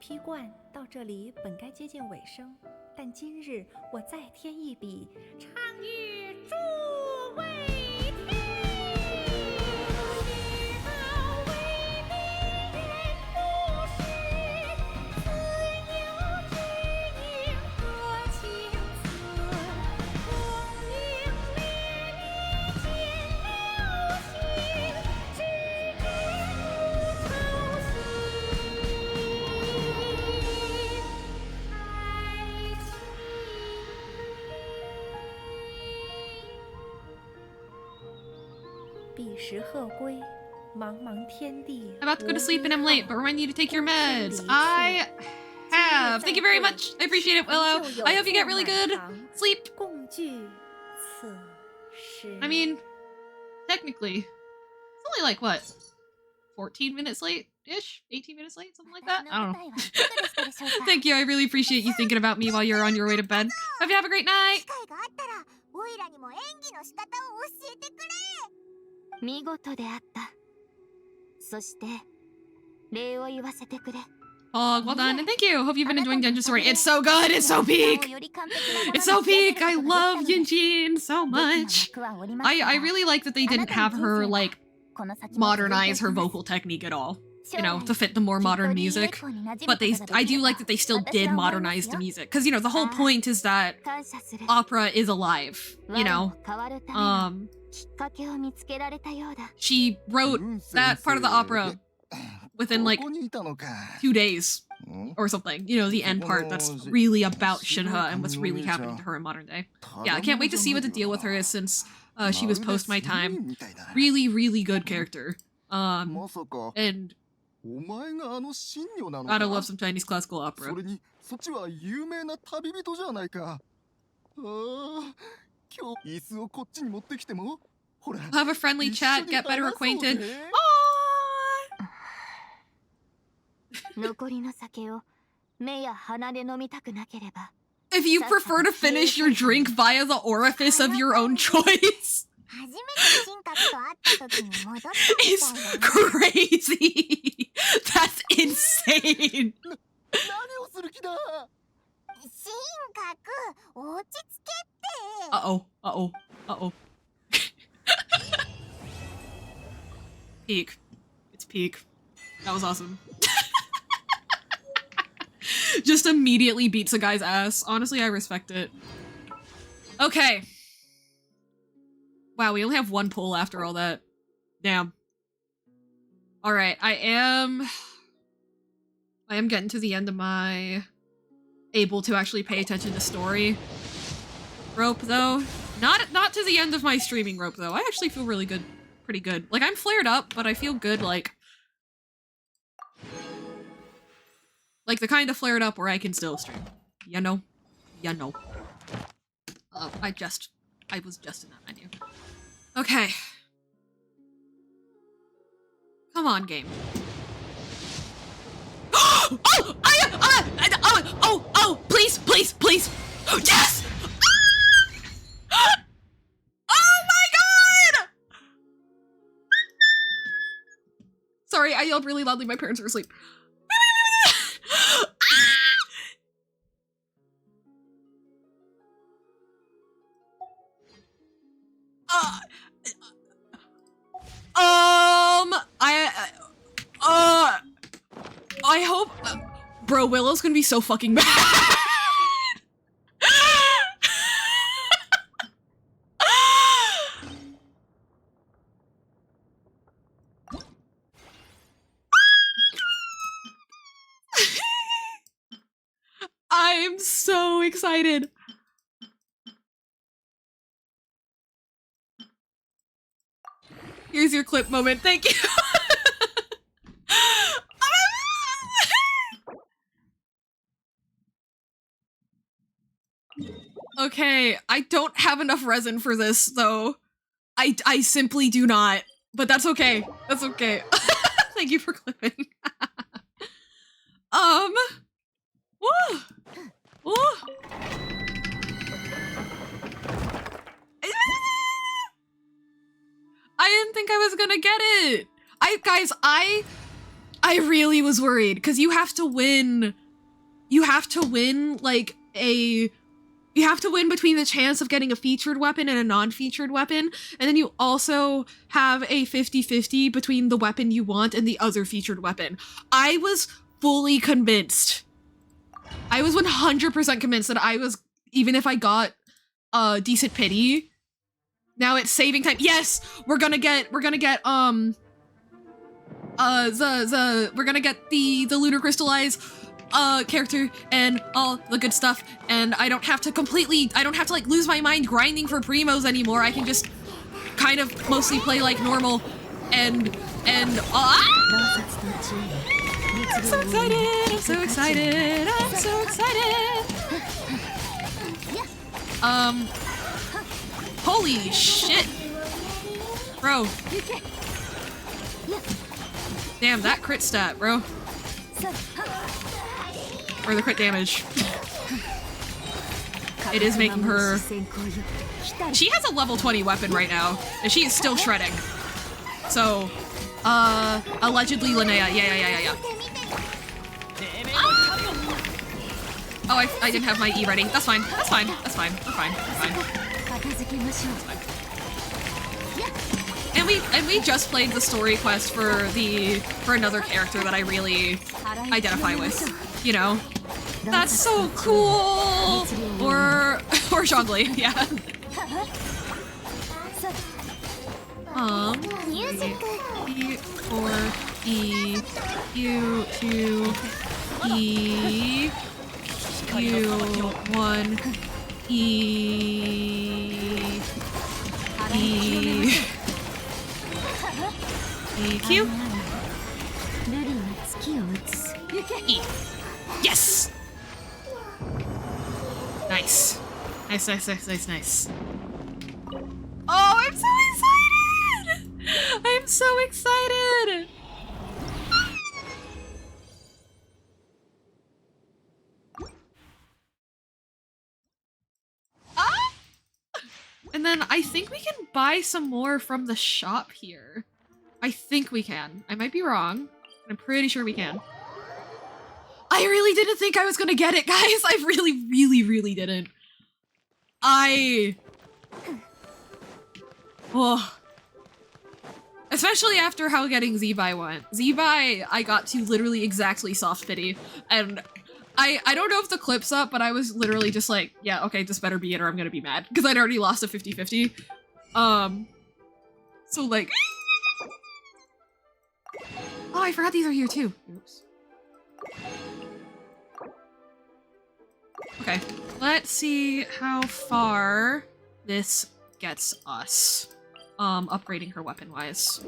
批贯到这里本该接近尾声，但今日我再添一笔，唱与诸位听。彼时鹤归，茫茫天地。 I'm about to go to sleep and I'm late, but remind you to take your meds. I have. Thank you very much. I appreciate it, Willow. I hope you get really good sleep. I mean, technically, it's only like, what, 14 minutes late-ish? 18 minutes late? Something like that? I don't know. Thank you. I really appreciate you thinking about me while you're on your way to bed. Hope you have a great night. 見事であった。そして礼を言わせてくれ。 Oh, well done, and thank you. Hope you've been enjoying Dungeon Story. It's so good. It's so peak. It's so peak. I love Yunjin so much. I really like that they didn't have her like modernize her vocal technique at all. You know, to fit the more modern music. But I do like that they still did modernize the music. Because, you know, the whole point is that opera is alive, you know? She wrote that part of the opera within, like, 2 days or something. You know, the end part that's really about Shinha and what's really happening to her in modern day. Yeah, I can't wait to see what the deal with her is since she was post my time. Really, really good character. And gotta love some Chinese classical opera. Have a friendly chat, get better acquainted. If you prefer to finish your drink via the orifice of your own choice. It's crazy. That's insane. Uh-oh. Uh-oh. Uh-oh. Peak. It's peak. That was awesome. Just immediately beats a guy's ass. Honestly, I respect it. Okay. Wow, we only have one pull after all that. Damn. Alright, I am getting to the end of my able to actually pay attention to story rope, though. Not to the end of my streaming rope, though. I actually feel really good. Pretty good. Like, I'm flared up, but I feel good, like the kind of flared up where I can still stream. You know? You know. Oh, I was just in that menu. Okay. Come on, game. Oh, please, please, please. Oh, yes! Oh my god! Sorry, I yelled really loudly. My parents were asleep. I hope, bro, Willow's gonna be so fucking bad. I'm so excited. Here's your clip moment. Thank you. Okay, I don't have enough resin for this, though. I simply do not. But that's okay. That's okay. Thank you for clipping. Woo! Woo! I didn't think I was gonna get it. Guys, I really was worried because you have to win like you have to win between the chance of getting a featured weapon and a non-featured weapon, and then you also have a 50-50 between the weapon you want and the other featured weapon. I was fully convinced. I was 100% convinced that I was, even if I got a decent pity, now it's saving time. Yes, we're gonna get the lunar crystallize character and all the good stuff, and I don't have to like lose my mind grinding for primos anymore. I can just kind of mostly play like normal and I'm so excited! I'm so excited! I'm so excited! Holy shit! Bro. Damn, that crit stat, bro. Or the crit damage. It is making her... She has a level 20 weapon right now, and she is still shredding. So, allegedly Linnea. Yeah. Oh, I didn't have my E ready. That's fine. That's fine. That's fine. We're fine. We're fine. And we just played the story quest for another character that I really identify with. You know, that's so cool. Or Zhongli, yeah. E4 E Q2 E Q1 E Q E. Yes! Nice. Nice. Oh, I'm so excited! I'm so excited! Ah! And then I think we can buy some more from the shop here. I think we can. I might be wrong. I'm pretty sure we can. I really didn't think I was gonna get it, guys. I really didn't. Oh. Especially after how getting zibai went. Zibai, I got to literally exactly soft pity. And I don't know if the clip's up, but I was literally just like, yeah, okay, this better be it or I'm gonna be mad. Because I'd already lost a 50-50. So like... Oh, I forgot these are here too. Oops. Okay, let's see how far this gets us. Upgrading her weapon-wise.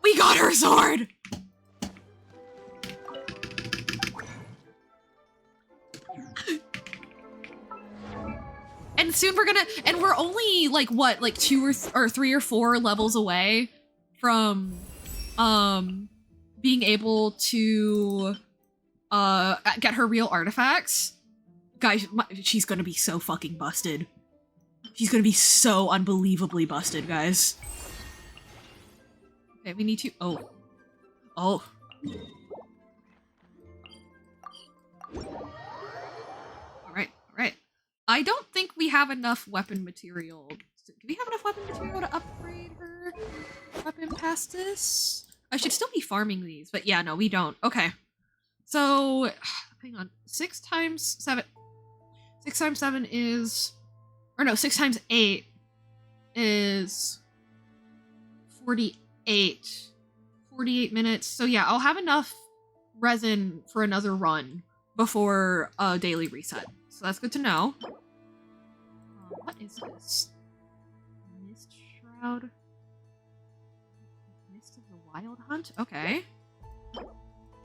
We got her sword! And soon we're gonna, and we're only like what, like 2 or 3 or 4 levels away from, being able to, get her real artifacts. Guys, she's gonna be so fucking busted. She's gonna be so unbelievably busted, guys. Okay, we need to, oh. Alright. I don't think we have enough weapon material. Do we have enough weapon material to upgrade her weapon past this? I should still be farming these, but yeah, no, we don't. Okay. So, hang on. 6 times 7 is... Or no, 6 times 8 is 48. 48 minutes. So yeah, I'll have enough resin for another run before a daily reset. So that's good to know. What is this? Mist Shroud? Mist of the Wild Hunt? Okay.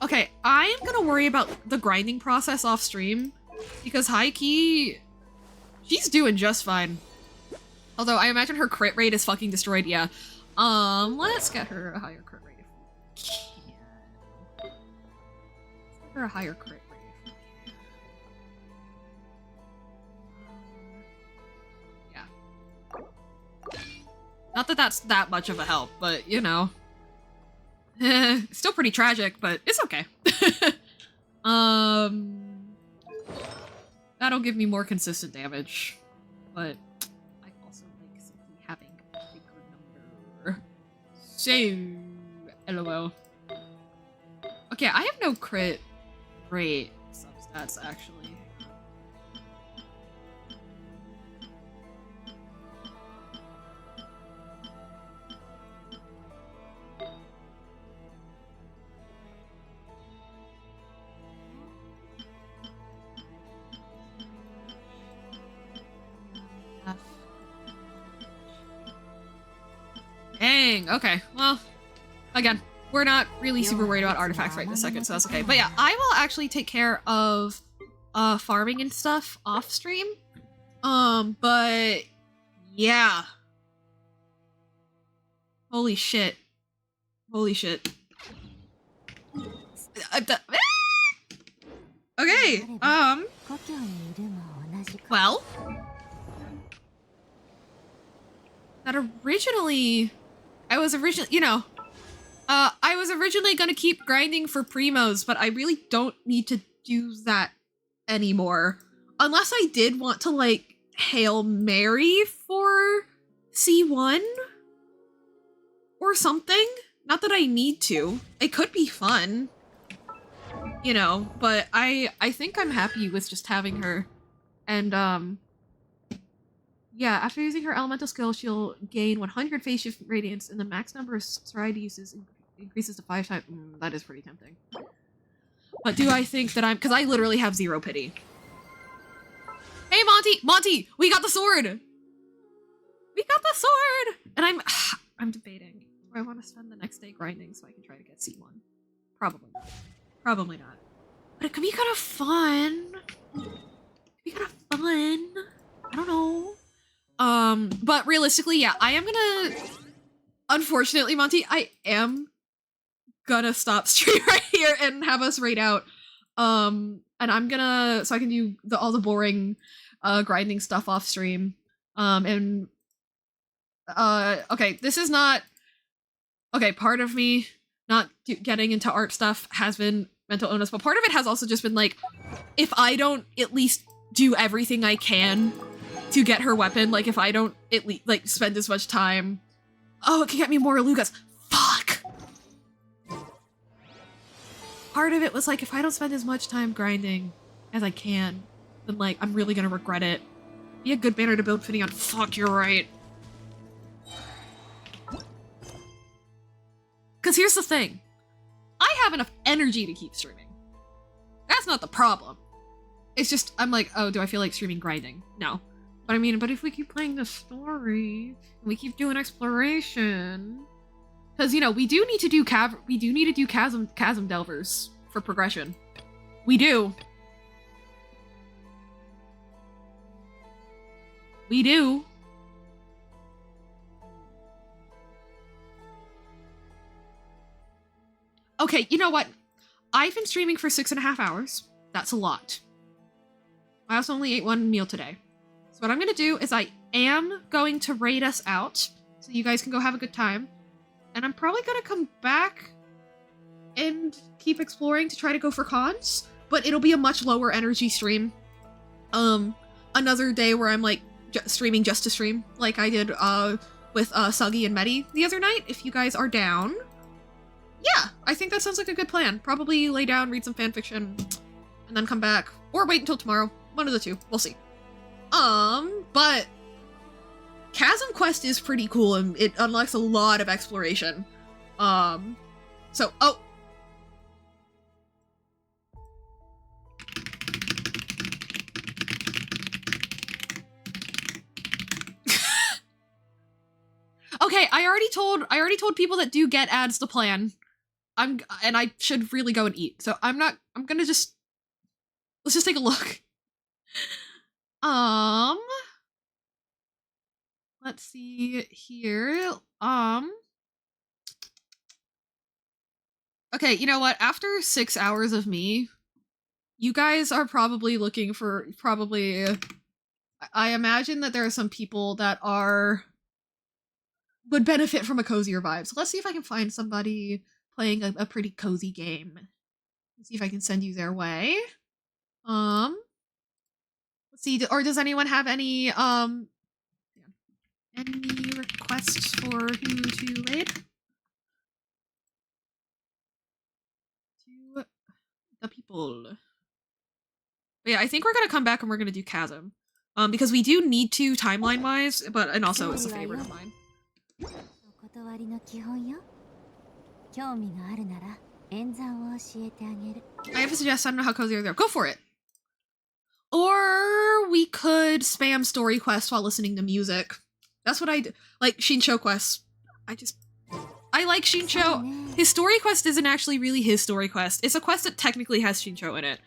Okay, I am gonna worry about the grinding process off stream because high-key, she's doing just fine. Although I imagine her crit rate is fucking destroyed, yeah. Let's get her a higher crit rate if we can. Let's get her a higher crit rate. Yeah. Not that that's that much of a help, but you know. Still pretty tragic, but it's okay. That'll give me more consistent damage, but I also like simply having a bigger number. So, LOL. Okay, I have no crit rate substats actually. Dang, okay. Well, again, we're not really super worried about artifacts right this second, so that's okay. But yeah, I will actually take care of farming and stuff off stream. But yeah. Holy shit. Holy shit. Okay, well, that originally, I was originally gonna keep grinding for primos, but I really don't need to do that anymore. Unless I did want to, like, Hail Mary for C1 or something. Not that I need to. It could be fun, you know, but I think I'm happy with just having her. And, yeah, after using her elemental skill, she'll gain 100 phase shift radiance, and the max number of stride uses increases to 5 times. That is pretty tempting. But do I think that because I literally have 0 pity. Hey, Monty, we got the sword. We got the sword, and I'm debating. Do I want to spend the next day grinding so I can try to get C1? Probably not. Probably not. But it could be kind of fun. It could be kind of fun. I don't know. But realistically, yeah, I am gonna, unfortunately, Monty, I am gonna stop stream right here and have us raid out. And I'm gonna, so I can do all the boring, grinding stuff off stream. Okay, this is not, okay, part of me not getting into art stuff has been mental illness, but part of it has also just been like, if I don't at least do everything I can to get her weapon, like if I don't at least like spend as much time, oh, it can get me more Lugas. Fuck. Part of it was like, if I don't spend as much time grinding as I can, then like I'm really gonna regret it. Be a good banner to build Fitting on. Fuck, you're right. Because here's the thing, I have enough energy to keep streaming. That's not the problem. It's just I'm like, oh, do I feel like streaming grinding? No. But I mean, but if we keep playing the story, and we keep doing exploration, because you know we do need to do chasm delvers for progression. We do. We do. Okay, you know what? I've been streaming for 6.5 hours. That's a lot. I also only ate one meal today. So what I'm gonna do is I am going to raid us out, so you guys can go have a good time. And I'm probably gonna come back and keep exploring to try to go for cons, but it'll be a much lower energy stream. Another day where I'm like streaming just to stream, like I did with Suggy and Medi the other night, if you guys are down. Yeah, I think that sounds like a good plan. Probably lay down, read some fanfiction, and then come back. Or wait until tomorrow. One of the two. We'll see. But Chasm Quest is pretty cool and it unlocks a lot of exploration. So, oh. Okay, I already told people that do get ads to plan. And I should really go and eat. So let's just take a look. Let's see here. Okay, you know what? After 6 hours of me, you guys are probably looking for I imagine that there are some people that would benefit from a cozier vibe. So let's see if I can find somebody playing a pretty cozy game. Let's see if I can send you their way. Let's see, or does anyone have any requests for who to raid? To the people. But yeah, I think we're gonna come back and we're gonna do Chasm. Because we do need to timeline-wise, and also it's a favorite of mine. I have a suggestion. I don't know how cozy they are. Go for it. Or we could spam story quests while listening to music. That's what I do. Like Shincho quests. I like Shincho. His story quest isn't actually really his story quest. It's a quest that technically has Shincho in it.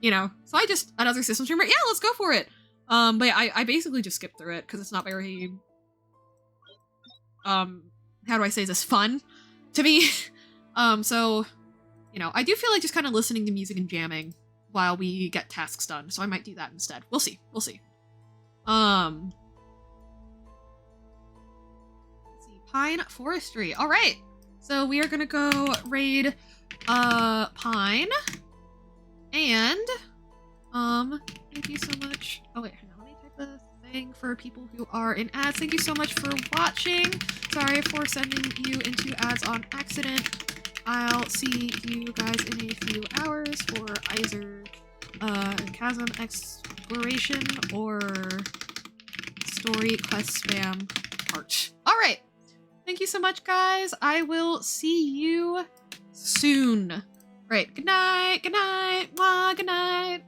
You know. So another system streamer. Yeah, let's go for it. But yeah, I basically just skipped through it because it's not very how do I say this, fun to me. So, you know, I do feel like just kind of listening to music and jamming while we get tasks done, so I might do that instead. We'll see. Let's see. Pine Forestry. All right. So we are gonna go raid Pine. And thank you so much. Oh wait, hang on, let me type the thing for people who are in ads. Thank you so much for watching. Sorry for sending you into ads on accident. I'll see you guys in a few hours for either Chasm Exploration or Story Quest Spam Part. Alright! Thank you so much, guys. I will see you soon. Right, good night, good night, good night.